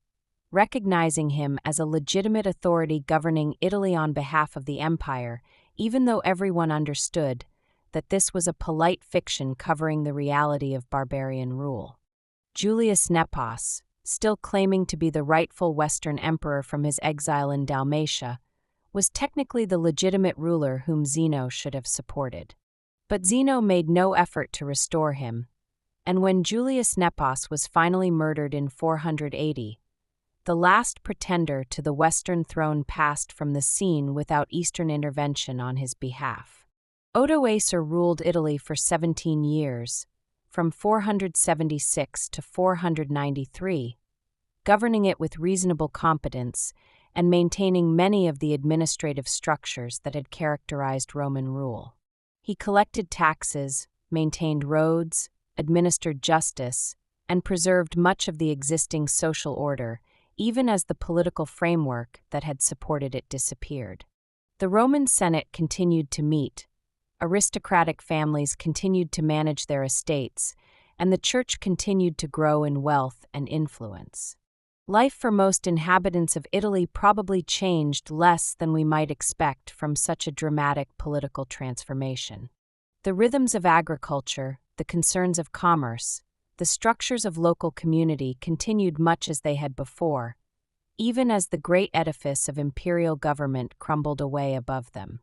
recognizing him as a legitimate authority governing Italy on behalf of the empire, even though everyone understood that this was a polite fiction covering the reality of barbarian rule. Julius Nepos, still claiming to be the rightful Western emperor from his exile in Dalmatia, was technically the legitimate ruler whom Zeno should have supported. But Zeno made no effort to restore him, and when Julius Nepos was finally murdered in 480, the last pretender to the Western throne passed from the scene without Eastern intervention on his behalf. Odoacer ruled Italy for 17 years, from 476 to 493, governing it with reasonable competence and maintaining many of the administrative structures that had characterized Roman rule. He collected taxes, maintained roads, administered justice, and preserved much of the existing social order, even as the political framework that had supported it disappeared. The Roman Senate continued to meet, aristocratic families continued to manage their estates, and the Church continued to grow in wealth and influence. Life for most inhabitants of Italy probably changed less than we might expect from such a dramatic political transformation. The rhythms of agriculture, the concerns of commerce, the structures of local community continued much as they had before, even as the great edifice of imperial government crumbled away above them.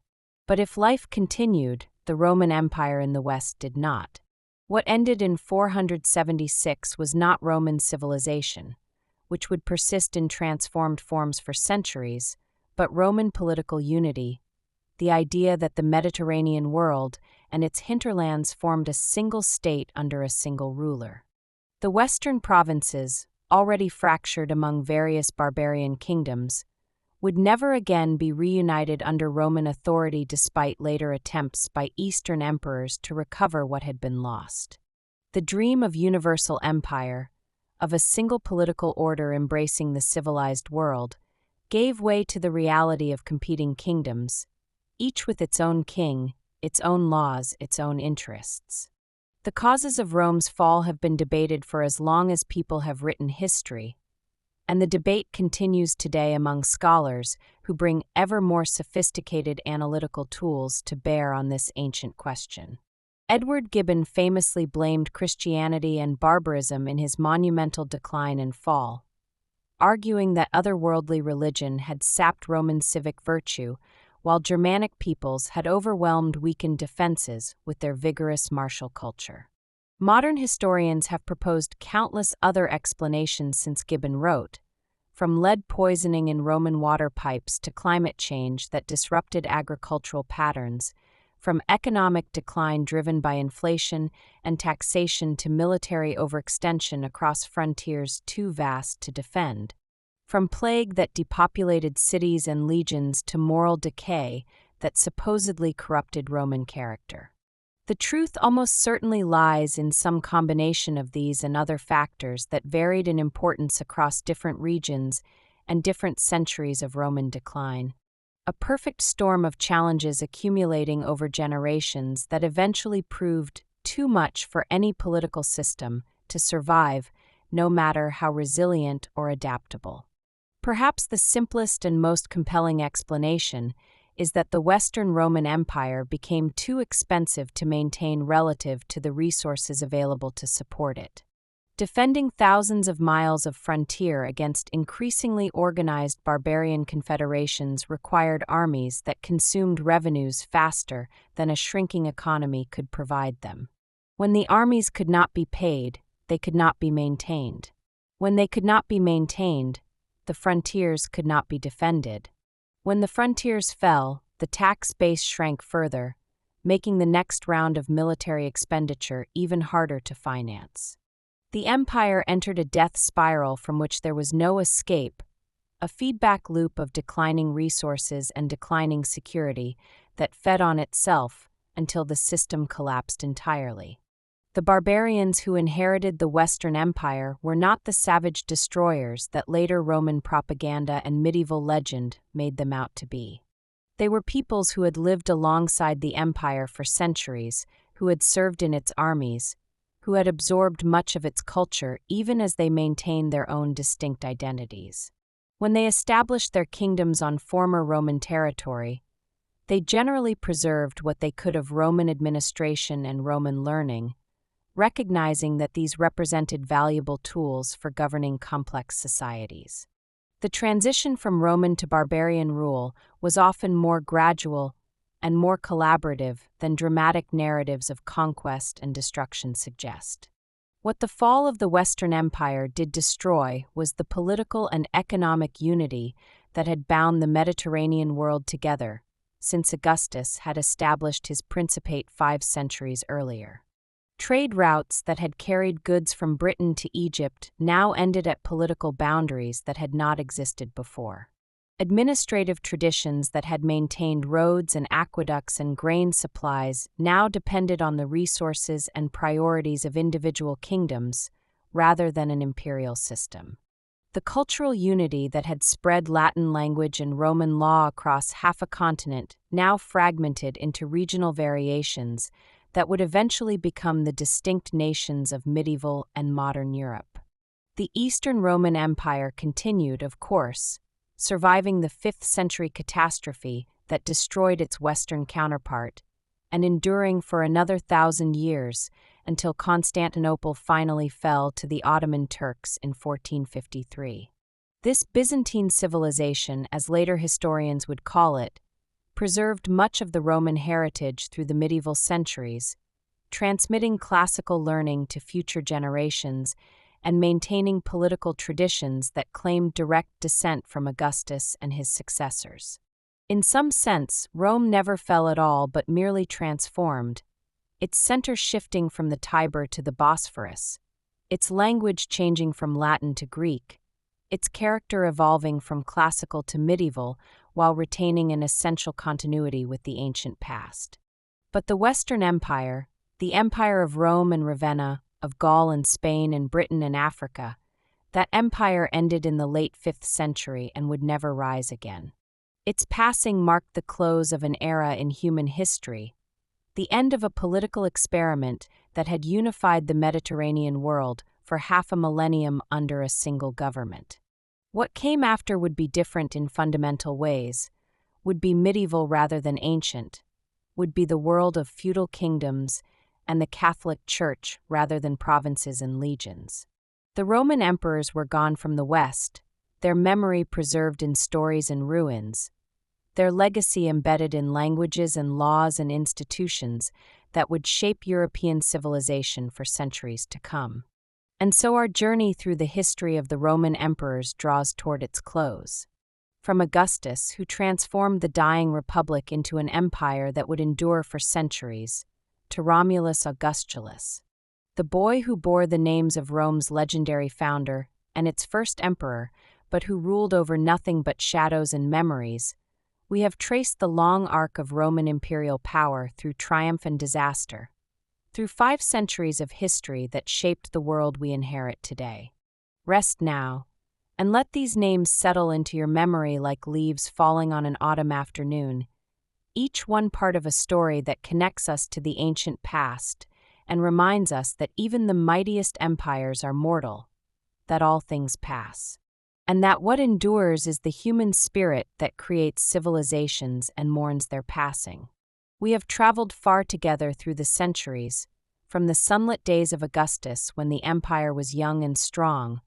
But if life continued, the Roman Empire in the West did not. What ended in 476 was not Roman civilization, which would persist in transformed forms for centuries, but Roman political unity, the idea that the Mediterranean world and its hinterlands formed a single state under a single ruler. The western provinces, already fractured among various barbarian kingdoms, would never again be reunited under Roman authority despite later attempts by Eastern emperors to recover what had been lost. The dream of universal empire, of a single political order embracing the civilized world, gave way to the reality of competing kingdoms, each with its own king, its own laws, its own interests. The causes of Rome's fall have been debated for as long as people have written history, and the debate continues today among scholars who bring ever more sophisticated analytical tools to bear on this ancient question. Edward Gibbon famously blamed Christianity and barbarism in his monumental Decline and Fall, arguing that otherworldly religion had sapped Roman civic virtue, while Germanic peoples had overwhelmed weakened defenses with their vigorous martial culture. Modern historians have proposed countless other explanations since Gibbon wrote, from lead poisoning in Roman water pipes to climate change that disrupted agricultural patterns, from economic decline driven by inflation and taxation to military overextension across frontiers too vast to defend, from plague that depopulated cities and legions to moral decay that supposedly corrupted Roman character. The truth almost certainly lies in some combination of these and other factors that varied in importance across different regions and different centuries of Roman decline. a perfect storm of challenges accumulating over generations that eventually proved too much for any political system to survive, no matter how resilient or adaptable. Perhaps the simplest and most compelling explanation is that the Western Roman Empire became too expensive to maintain relative to the resources available to support it. Defending thousands of miles of frontier against increasingly organized barbarian confederations required armies that consumed revenues faster than a shrinking economy could provide them. When the armies could not be paid, they could not be maintained. When they could not be maintained, the frontiers could not be defended. When the frontiers fell, the tax base shrank further, making the next round of military expenditure even harder to finance. The empire entered a death spiral from which there was no escape, a feedback loop of declining resources and declining security that fed on itself until the system collapsed entirely. The barbarians who inherited the Western Empire were not the savage destroyers that later Roman propaganda and medieval legend made them out to be. They were peoples who had lived alongside the empire for centuries, who had served in its armies, who had absorbed much of its culture even as they maintained their own distinct identities. When they established their kingdoms on former Roman territory, they generally preserved what they could of Roman administration and Roman learning, recognizing that these represented valuable tools for governing complex societies. The transition from Roman to barbarian rule was often more gradual and more collaborative than dramatic narratives of conquest and destruction suggest. What the fall of the Western Empire did destroy was the political and economic unity that had bound the Mediterranean world together, since Augustus had established his principate 5 centuries earlier. Trade routes that had carried goods from Britain to Egypt now ended at political boundaries that had not existed before. Administrative traditions that had maintained roads and aqueducts and grain supplies now depended on the resources and priorities of individual kingdoms rather than an imperial system. The cultural unity that had spread Latin language and Roman law across half a continent now fragmented into regional variations that would eventually become the distinct nations of medieval and modern Europe. The Eastern Roman Empire continued, of course, surviving the 5th century catastrophe that destroyed its Western counterpart, and enduring for another 1,000 years until Constantinople finally fell to the Ottoman Turks in 1453. This Byzantine civilization, as later historians would call it, preserved much of the Roman heritage through the medieval centuries, transmitting classical learning to future generations and maintaining political traditions that claimed direct descent from Augustus and his successors. In some sense, Rome never fell at all but merely transformed, its center shifting from the Tiber to the Bosphorus, its language changing from Latin to Greek, its character evolving from classical to medieval while retaining an essential continuity with the ancient past. But the Western Empire, the empire of Rome and Ravenna, of Gaul and Spain and Britain and Africa, that empire ended in the late 5th century and would never rise again. Its passing marked the close of an era in human history, the end of a political experiment that had unified the Mediterranean world for half a millennium under a single government. What came after would be different in fundamental ways, would be medieval rather than ancient, would be the world of feudal kingdoms and the Catholic Church rather than provinces and legions. The Roman emperors were gone from the West, their memory preserved in stories and ruins, their legacy embedded in languages and laws and institutions that would shape European civilization for centuries to come. And so our journey through the history of the Roman emperors draws toward its close. From Augustus, who transformed the dying republic into an empire that would endure for centuries, to Romulus Augustulus, the boy who bore the names of Rome's legendary founder and its first emperor, but who ruled over nothing but shadows and memories, we have traced the long arc of Roman imperial power through triumph and disaster, through 5 centuries of history that shaped the world we inherit today. Rest now, And let these names settle into your memory like leaves falling on an autumn afternoon, each one part of a story that connects us to the ancient past and reminds us that even the mightiest empires are mortal, that all things pass, and that what endures is the human spirit that creates civilizations and mourns their passing. We have traveled far together through the centuries, from the sunlit days of Augustus when the empire was young and strong,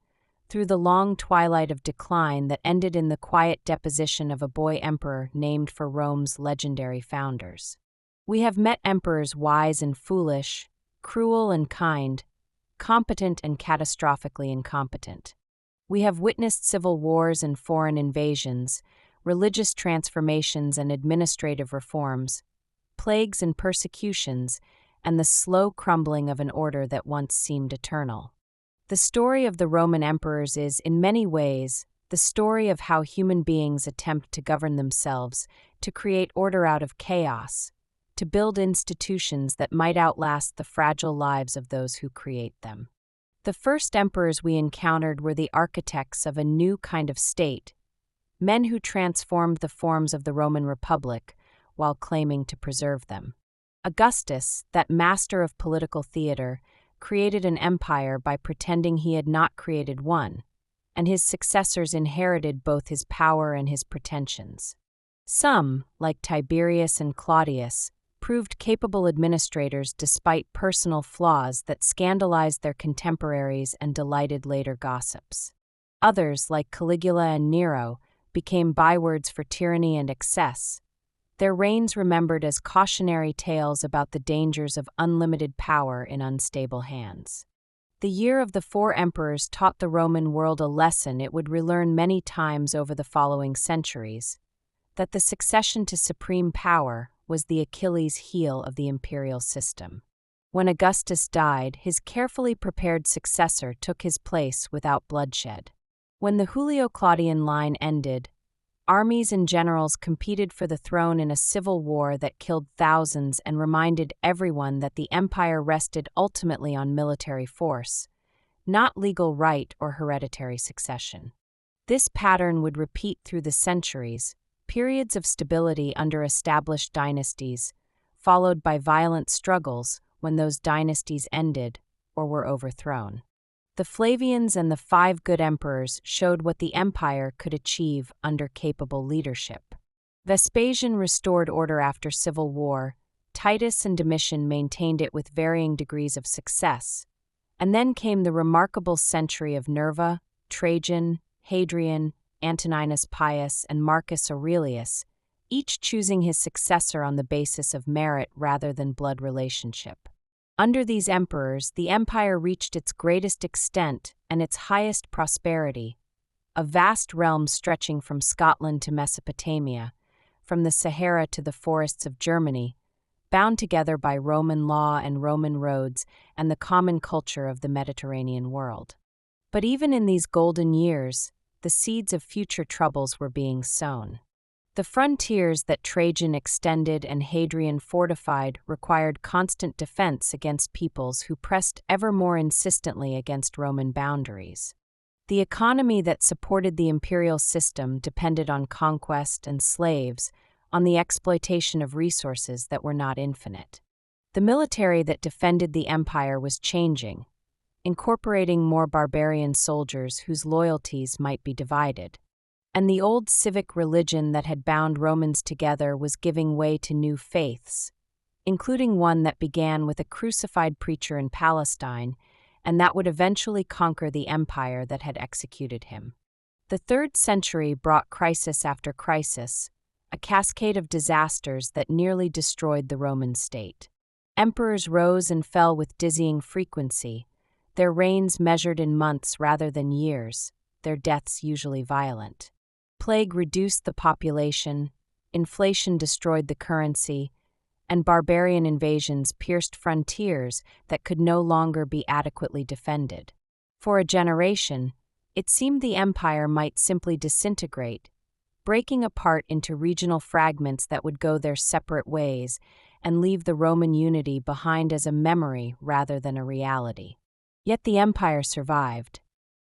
through the long twilight of decline that ended in the quiet deposition of a boy emperor named for Rome's legendary founders. We have met emperors wise and foolish, cruel and kind, competent and catastrophically incompetent. We have witnessed civil wars and foreign invasions, religious transformations and administrative reforms, plagues and persecutions, and the slow crumbling of an order that once seemed eternal. The story of the Roman emperors is, in many ways, the story of how human beings attempt to govern themselves, to create order out of chaos, to build institutions that might outlast the fragile lives of those who create them. The first emperors we encountered were the architects of a new kind of state, men who transformed the forms of the Roman Republic while claiming to preserve them. Augustus, that master of political theater, created an empire by pretending he had not created one, and his successors inherited both his power and his pretensions. Some, like Tiberius and Claudius, proved capable administrators despite personal flaws that scandalized their contemporaries and delighted later gossips. Others, like Caligula and Nero, became bywords for tyranny and excess, their reigns remembered as cautionary tales about the dangers of unlimited power in unstable hands. The year of the four emperors taught the Roman world a lesson it would relearn many times over the following centuries, that the succession to supreme power was the Achilles heel of the imperial system. When Augustus died, his carefully prepared successor took his place without bloodshed. When the Julio-Claudian line ended, armies and generals competed for the throne in a civil war that killed thousands and reminded everyone that the empire rested ultimately on military force, not legal right or hereditary succession. This pattern would repeat through the centuries, periods of stability under established dynasties, followed by violent struggles when those dynasties ended or were overthrown. The Flavians and the five good emperors showed what the empire could achieve under capable leadership. Vespasian restored order after civil war, Titus and Domitian maintained it with varying degrees of success, and then came the remarkable century of Nerva, Trajan, Hadrian, Antoninus Pius, and Marcus Aurelius, each choosing his successor on the basis of merit rather than blood relationship. Under these emperors, the empire reached its greatest extent and its highest prosperity, a vast realm stretching from Scotland to Mesopotamia, from the Sahara to the forests of Germany, bound together by Roman law and Roman roads and the common culture of the Mediterranean world. But even in these golden years, the seeds of future troubles were being sown. The frontiers that Trajan extended and Hadrian fortified required constant defense against peoples who pressed ever more insistently against Roman boundaries. The economy that supported the imperial system depended on conquest and slaves, on the exploitation of resources that were not infinite. The military that defended the empire was changing, incorporating more barbarian soldiers whose loyalties might be divided. And the old civic religion that had bound Romans together was giving way to new faiths, including one that began with a crucified preacher in Palestine and that would eventually conquer the empire that had executed him. The 3rd century brought crisis after crisis, a cascade of disasters that nearly destroyed the Roman state. Emperors rose and fell with dizzying frequency, their reigns measured in months rather than years, their deaths usually violent. Plague reduced the population, inflation destroyed the currency, and barbarian invasions pierced frontiers that could no longer be adequately defended. For a generation, it seemed the empire might simply disintegrate, breaking apart into regional fragments that would go their separate ways and leave the Roman unity behind as a memory rather than a reality. Yet the empire survived.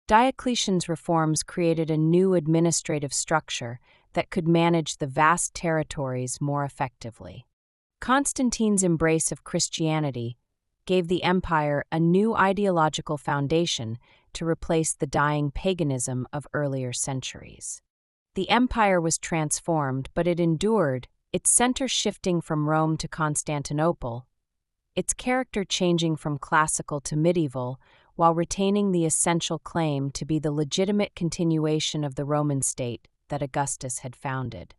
Diocletian's reforms created a new administrative structure that could manage the vast territories more effectively. Constantine's embrace of Christianity gave the empire a new ideological foundation to replace the dying paganism of earlier centuries. The empire was transformed, but it endured, its center shifting from Rome to Constantinople, its character changing from classical to medieval, while retaining the essential claim to be the legitimate continuation of the Roman state that Augustus had founded.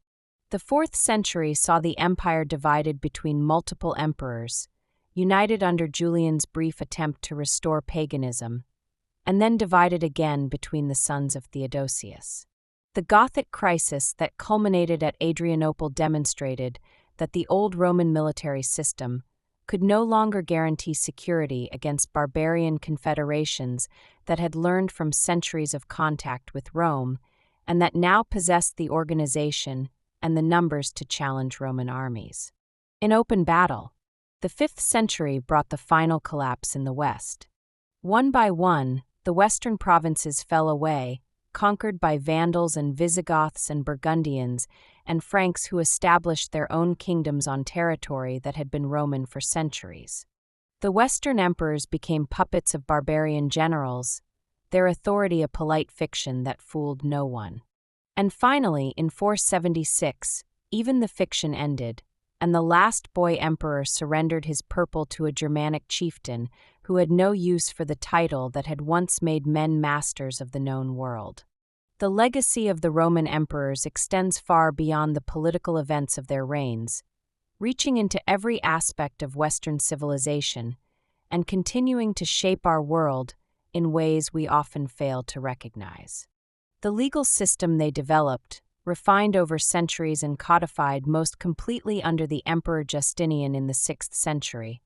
The 4th century saw the empire divided between multiple emperors, united under Julian's brief attempt to restore paganism, and then divided again between the sons of Theodosius. The Gothic crisis that culminated at Adrianople demonstrated that the old Roman military system could no longer guarantee security against barbarian confederations that had learned from centuries of contact with Rome and that now possessed the organization and the numbers to challenge Roman armies. In open battle, the 5th century brought the final collapse in the West. One by one, the western provinces fell away, conquered by Vandals and Visigoths and Burgundians and Franks who established their own kingdoms on territory that had been Roman for centuries. The Western emperors became puppets of barbarian generals, their authority a polite fiction that fooled no one. And finally, in 476, even the fiction ended, and the last boy emperor surrendered his purple to a Germanic chieftain who had no use for the title that had once made men masters of the known world. The legacy of the Roman emperors extends far beyond the political events of their reigns, reaching into every aspect of Western civilization and continuing to shape our world in ways we often fail to recognize. The legal system they developed, refined over centuries and codified most completely under the Emperor Justinian in the 6th century,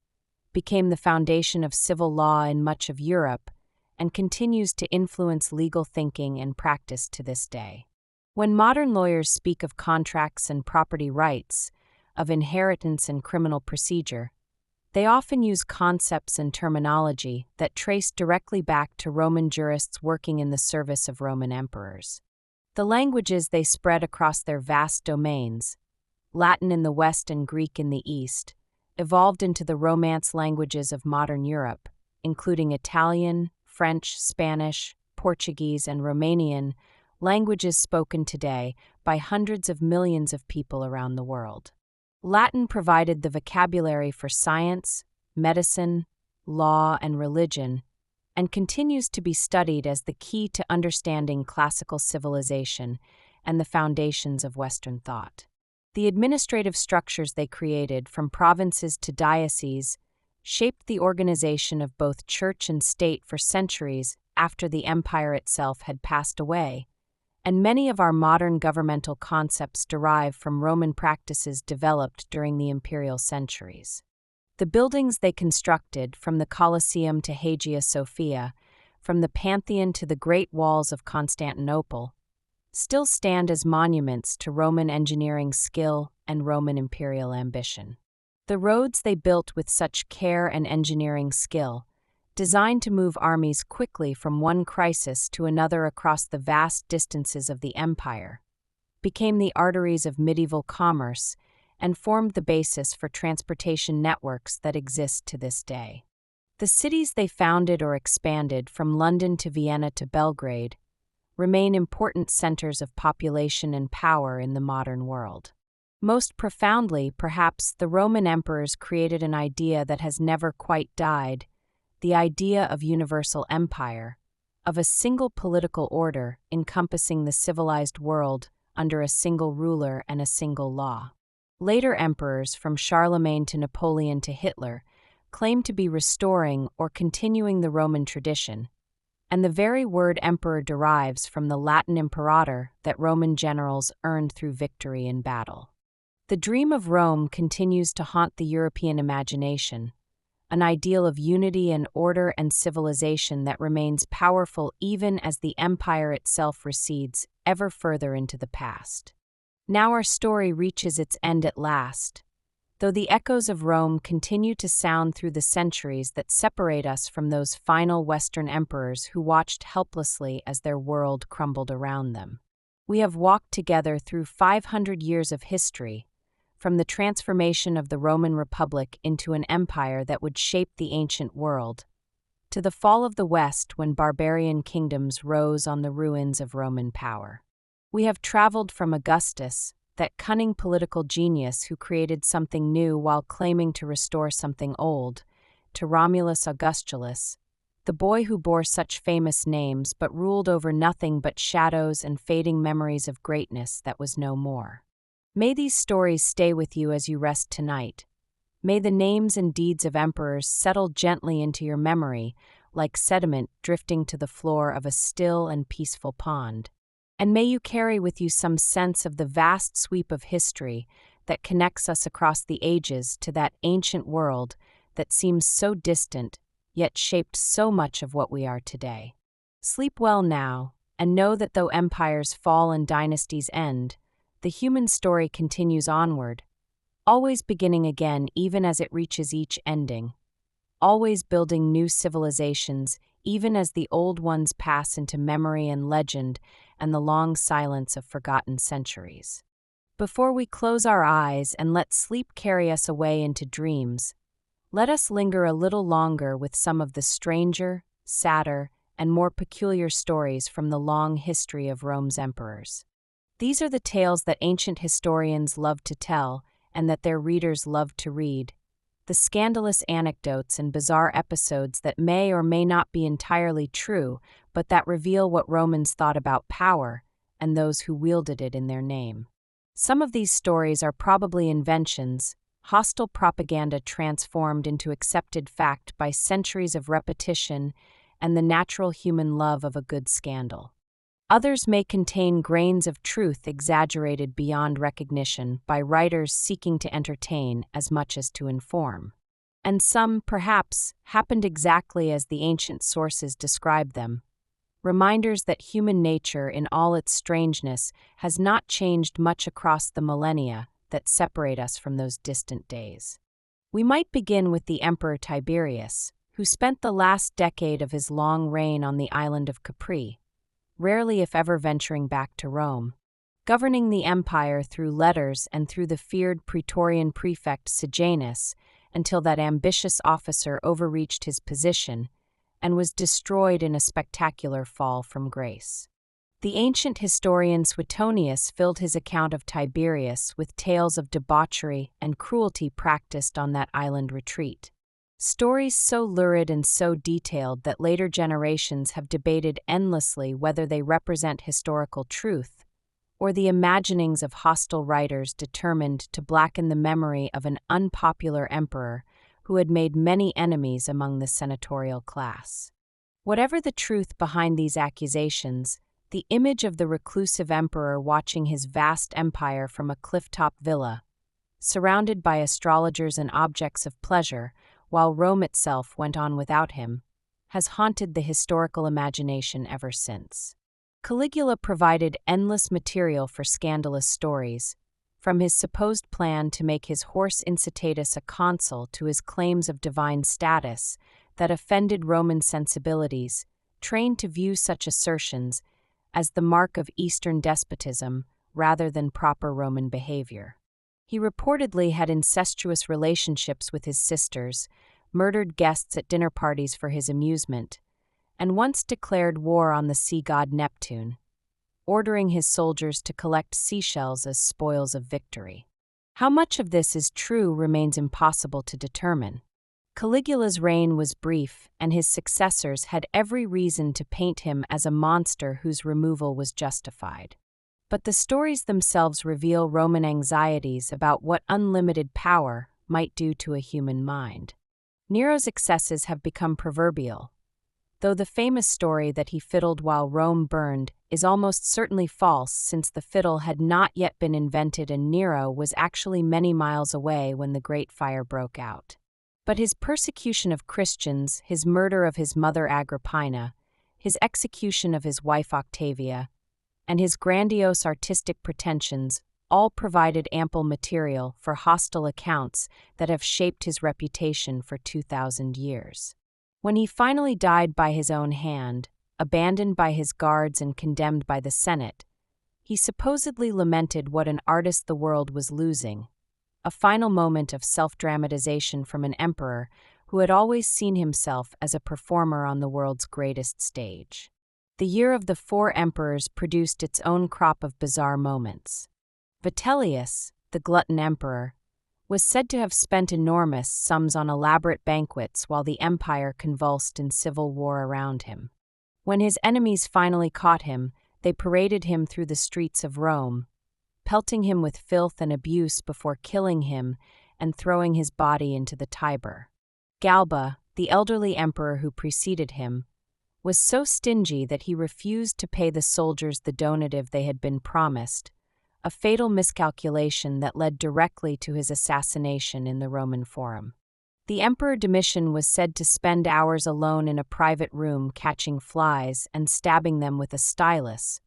became the foundation of civil law in much of Europe and continues to influence legal thinking and practice to this day. When modern lawyers speak of contracts and property rights, of inheritance and criminal procedure, they often use concepts and terminology that trace directly back to Roman jurists working in the service of Roman emperors. The languages they spread across their vast domains, Latin in the West and Greek in the East, evolved into the Romance languages of modern Europe, including Italian, French, Spanish, Portuguese, and Romanian, languages spoken today by hundreds of millions of people around the world. Latin provided the vocabulary for science, medicine, law, and religion, and continues to be studied as the key to understanding classical civilization and the foundations of Western thought. The administrative structures they created, from provinces to dioceses, shaped the organization of both church and state for centuries after the empire itself had passed away, and many of our modern governmental concepts derive from Roman practices developed during the imperial centuries. The buildings they constructed, from the Colosseum to Hagia Sophia, from the Pantheon to the Great Walls of Constantinople, still stand as monuments to Roman engineering skill and Roman imperial ambition. The roads they built with such care and engineering skill, designed to move armies quickly from one crisis to another across the vast distances of the empire, became the arteries of medieval commerce and formed the basis for transportation networks that exist to this day. The cities they founded or expanded, from London to Vienna to Belgrade, remain important centers of population and power in the modern world. Most profoundly, perhaps, the Roman emperors created an idea that has never quite died, the idea of universal empire, of a single political order encompassing the civilized world under a single ruler and a single law. Later emperors, from Charlemagne to Napoleon to Hitler, claimed to be restoring or continuing the Roman tradition, and the very word emperor derives from the Latin imperator that Roman generals earned through victory in battle. The dream of Rome continues to haunt the European imagination, an ideal of unity and order and civilization that remains powerful even as the empire itself recedes ever further into the past. Now our story reaches its end at last. though the echoes of Rome continue to sound through the centuries that separate us from those final Western emperors who watched helplessly as their world crumbled around them. We have walked together through 500 years of history, from the transformation of the Roman Republic into an empire that would shape the ancient world, to the fall of the West when barbarian kingdoms rose on the ruins of Roman power. We have traveled from Augustus, that cunning political genius who created something new while claiming to restore something old, to Romulus Augustulus, the boy who bore such famous names but ruled over nothing but shadows and fading memories of greatness that was no more. May these stories stay with you as you rest tonight. May the names and deeds of emperors settle gently into your memory, like sediment drifting to the floor of a still and peaceful pond. And may you carry with you some sense of the vast sweep of history that connects us across the ages to that ancient world that seems so distant, yet shaped so much of what we are today. Sleep well now, and know that though empires fall and dynasties end, the human story continues onward, always beginning again even as it reaches each ending, always building new civilizations even as the old ones pass into memory and legend and the long silence of forgotten centuries. Before we close our eyes and let sleep carry us away into dreams, let us linger a little longer with some of the stranger, sadder, and more peculiar stories from the long history of Rome's emperors. These are the tales that ancient historians love to tell and that their readers love to read, the scandalous anecdotes and bizarre episodes that may or may not be entirely true, but that reveal what Romans thought about power and those who wielded it in their name. Some of these stories are probably inventions, hostile propaganda transformed into accepted fact by centuries of repetition and the natural human love of a good scandal. Others may contain grains of truth exaggerated beyond recognition by writers seeking to entertain as much as to inform. And some, perhaps, happened exactly as the ancient sources described them, reminders that human nature in all its strangeness has not changed much across the millennia that separate us from those distant days. We might begin with the Emperor Tiberius, who spent the last decade of his long reign on the island of Capri, rarely if ever venturing back to Rome, governing the empire through letters and through the feared Praetorian prefect Sejanus until that ambitious officer overreached his position and was destroyed in a spectacular fall from grace. The ancient historian Suetonius filled his account of Tiberius with tales of debauchery and cruelty practiced on that island retreat. Stories so lurid and so detailed that later generations have debated endlessly whether they represent historical truth or the imaginings of hostile writers determined to blacken the memory of an unpopular emperor who had made many enemies among the senatorial class. Whatever the truth behind these accusations, the image of the reclusive emperor watching his vast empire from a clifftop villa, surrounded by astrologers and objects of pleasure, while Rome itself went on without him, has haunted the historical imagination ever since. Caligula provided endless material for scandalous stories, from his supposed plan to make his horse Incitatus a consul to his claims of divine status that offended Roman sensibilities, trained to view such assertions as the mark of Eastern despotism rather than proper Roman behavior. He reportedly had incestuous relationships with his sisters, murdered guests at dinner parties for his amusement, and once declared war on the sea god Neptune, ordering his soldiers to collect seashells as spoils of victory. How much of this is true remains impossible to determine. Caligula's reign was brief, and his successors had every reason to paint him as a monster whose removal was justified. But the stories themselves reveal Roman anxieties about what unlimited power might do to a human mind. Nero's excesses have become proverbial, though the famous story that he fiddled while Rome burned is almost certainly false, since the fiddle had not yet been invented and Nero was actually many miles away when the Great Fire broke out. But his persecution of Christians, his murder of his mother Agrippina, his execution of his wife Octavia, and his grandiose artistic pretensions all provided ample material for hostile accounts that have shaped his reputation for 2,000 years. When he finally died by his own hand, abandoned by his guards and condemned by the Senate, he supposedly lamented what an artist the world was losing, a final moment of self-dramatization from an emperor who had always seen himself as a performer on the world's greatest stage. The year of the 4 emperors produced its own crop of bizarre moments. Vitellius, the glutton emperor, was said to have spent enormous sums on elaborate banquets while the empire convulsed in civil war around him. When his enemies finally caught him, they paraded him through the streets of Rome, pelting him with filth and abuse before killing him and throwing his body into the Tiber. Galba, the elderly emperor who preceded him, was so stingy that he refused to pay the soldiers the donative they had been promised, a fatal miscalculation that led directly to his assassination in the Roman Forum. The Emperor Domitian was said to spend hours alone in a private room catching flies and stabbing them with a stylus,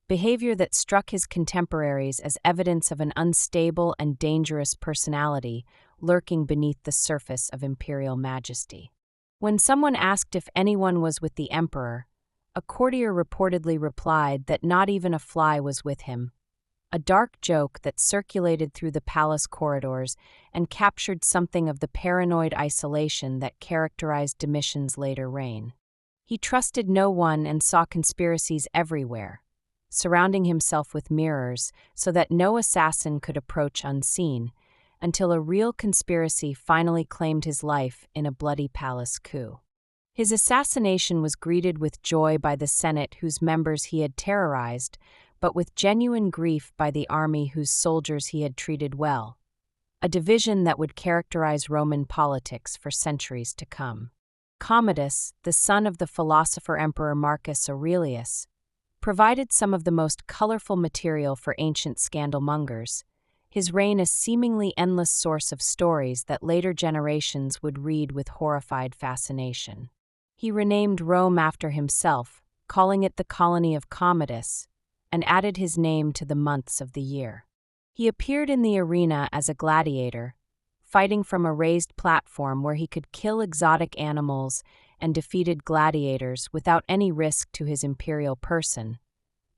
behavior that struck his contemporaries as evidence of an unstable and dangerous personality lurking beneath the surface of imperial majesty. When someone asked if anyone was with the emperor, a courtier reportedly replied that not even a fly was with him, a dark joke that circulated through the palace corridors and captured something of the paranoid isolation that characterized Domitian's later reign. He trusted no one and saw conspiracies everywhere, surrounding himself with mirrors so that no assassin could approach unseen, until a real conspiracy finally claimed his life in a bloody palace coup. His assassination was greeted with joy by the Senate whose members he had terrorized, but with genuine grief by the army whose soldiers he had treated well, a division that would characterize Roman politics for centuries to come. Commodus, the son of the philosopher-emperor Marcus Aurelius, provided some of the most colorful material for ancient scandalmongers, his reign a seemingly endless source of stories that later generations would read with horrified fascination. He renamed Rome after himself, calling it the colony of Commodus, and added his name to the months of the year. He appeared in the arena as a gladiator, fighting from a raised platform where he could kill exotic animals and defeated gladiators without any risk to his imperial person,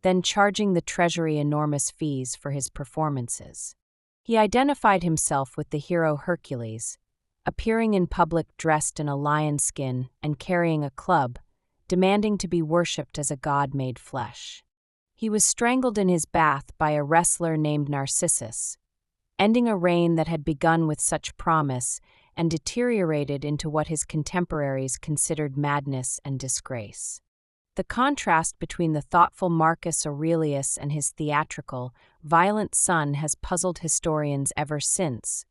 then charging the treasury enormous fees for his performances. He identified himself with the hero Hercules, appearing in public dressed in a lion skin and carrying a club, demanding to be worshipped as a god made flesh. He was strangled in his bath by a wrestler named Narcissus, ending a reign that had begun with such promise and deteriorated into what his contemporaries considered madness and disgrace. The contrast between the thoughtful Marcus Aurelius and his theatrical, violent son has puzzled historians ever since,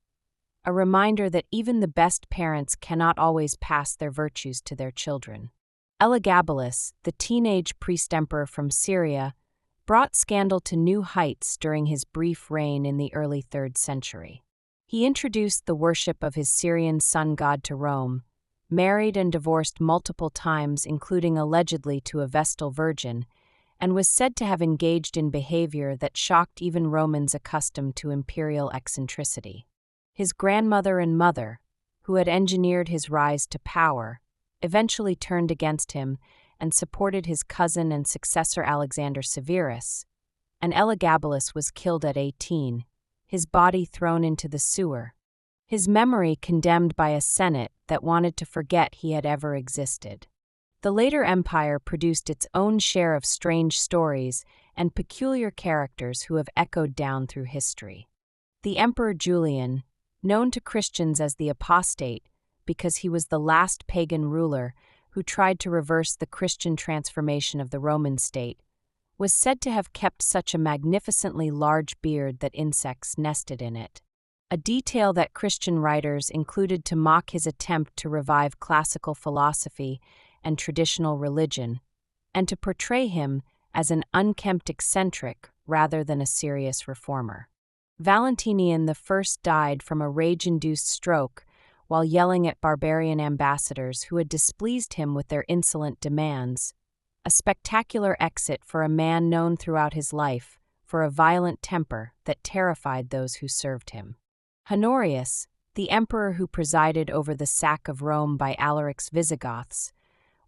a reminder that even the best parents cannot always pass their virtues to their children. Elagabalus, the teenage priest-emperor from Syria, brought scandal to new heights during his brief reign in the early 3rd century. He introduced the worship of his Syrian sun god to Rome, married and divorced multiple times, including allegedly to a Vestal virgin, and was said to have engaged in behavior that shocked even Romans accustomed to imperial eccentricity. His grandmother and mother, who had engineered his rise to power, eventually turned against him and supported his cousin and successor Alexander Severus, and Elagabalus was killed at 18, his body thrown into the sewer, his memory condemned by a Senate that wanted to forget he had ever existed. The later empire produced its own share of strange stories and peculiar characters who have echoed down through history. The Emperor Julian, known to Christians as the apostate because he was the last pagan ruler who tried to reverse the Christian transformation of the Roman state, was said to have kept such a magnificently large beard that insects nested in it, a detail that Christian writers included to mock his attempt to revive classical philosophy and traditional religion, and to portray him as an unkempt eccentric rather than a serious reformer. Valentinian I died from a rage-induced stroke while yelling at barbarian ambassadors who had displeased him with their insolent demands, a spectacular exit for a man known throughout his life for a violent temper that terrified those who served him. Honorius, the emperor who presided over the sack of Rome by Alaric's Visigoths,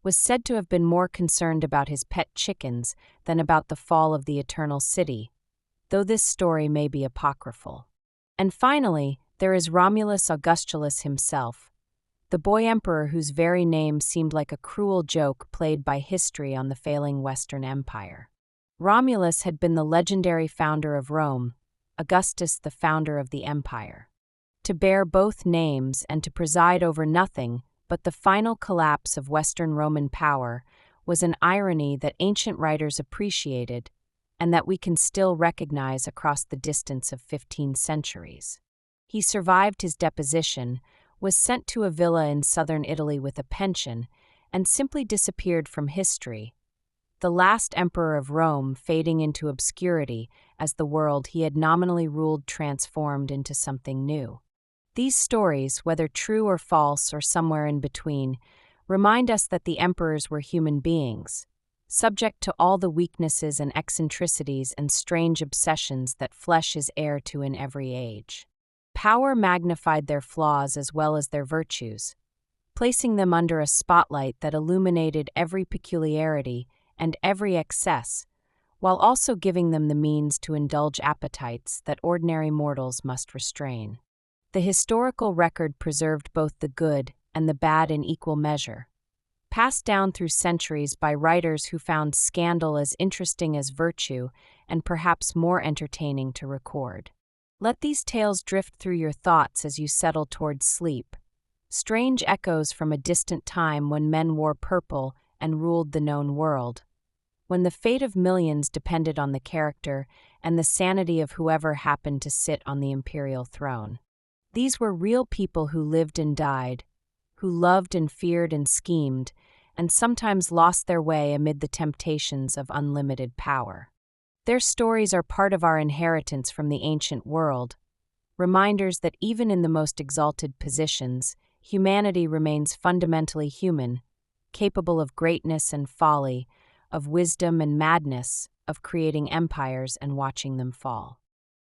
was said to have been more concerned about his pet chickens than about the fall of the Eternal City, though this story may be apocryphal. And finally, there is Romulus Augustulus himself, the boy emperor whose very name seemed like a cruel joke played by history on the failing Western Empire. Romulus had been the legendary founder of Rome, Augustus the founder of the empire. To bear both names and to preside over nothing but the final collapse of Western Roman power was an irony that ancient writers appreciated and that we can still recognize across the distance of 15 centuries. He survived his deposition, was sent to a villa in southern Italy with a pension, and simply disappeared from history, the last emperor of Rome fading into obscurity as the world he had nominally ruled transformed into something new. These stories, whether true or false or somewhere in between, remind us that the emperors were human beings, subject to all the weaknesses and eccentricities and strange obsessions that flesh is heir to in every age. Power magnified their flaws as well as their virtues, placing them under a spotlight that illuminated every peculiarity and every excess, while also giving them the means to indulge appetites that ordinary mortals must restrain. The historical record preserved both the good and the bad in equal measure, passed down through centuries by writers who found scandal as interesting as virtue and perhaps more entertaining to record. Let these tales drift through your thoughts as you settle towards sleep, strange echoes from a distant time when men wore purple and ruled the known world, when the fate of millions depended on the character and the sanity of whoever happened to sit on the imperial throne. These were real people who lived and died, who loved and feared and schemed, and sometimes lost their way amid the temptations of unlimited power. Their stories are part of our inheritance from the ancient world, reminders that even in the most exalted positions, humanity remains fundamentally human, capable of greatness and folly, of wisdom and madness, of creating empires and watching them fall.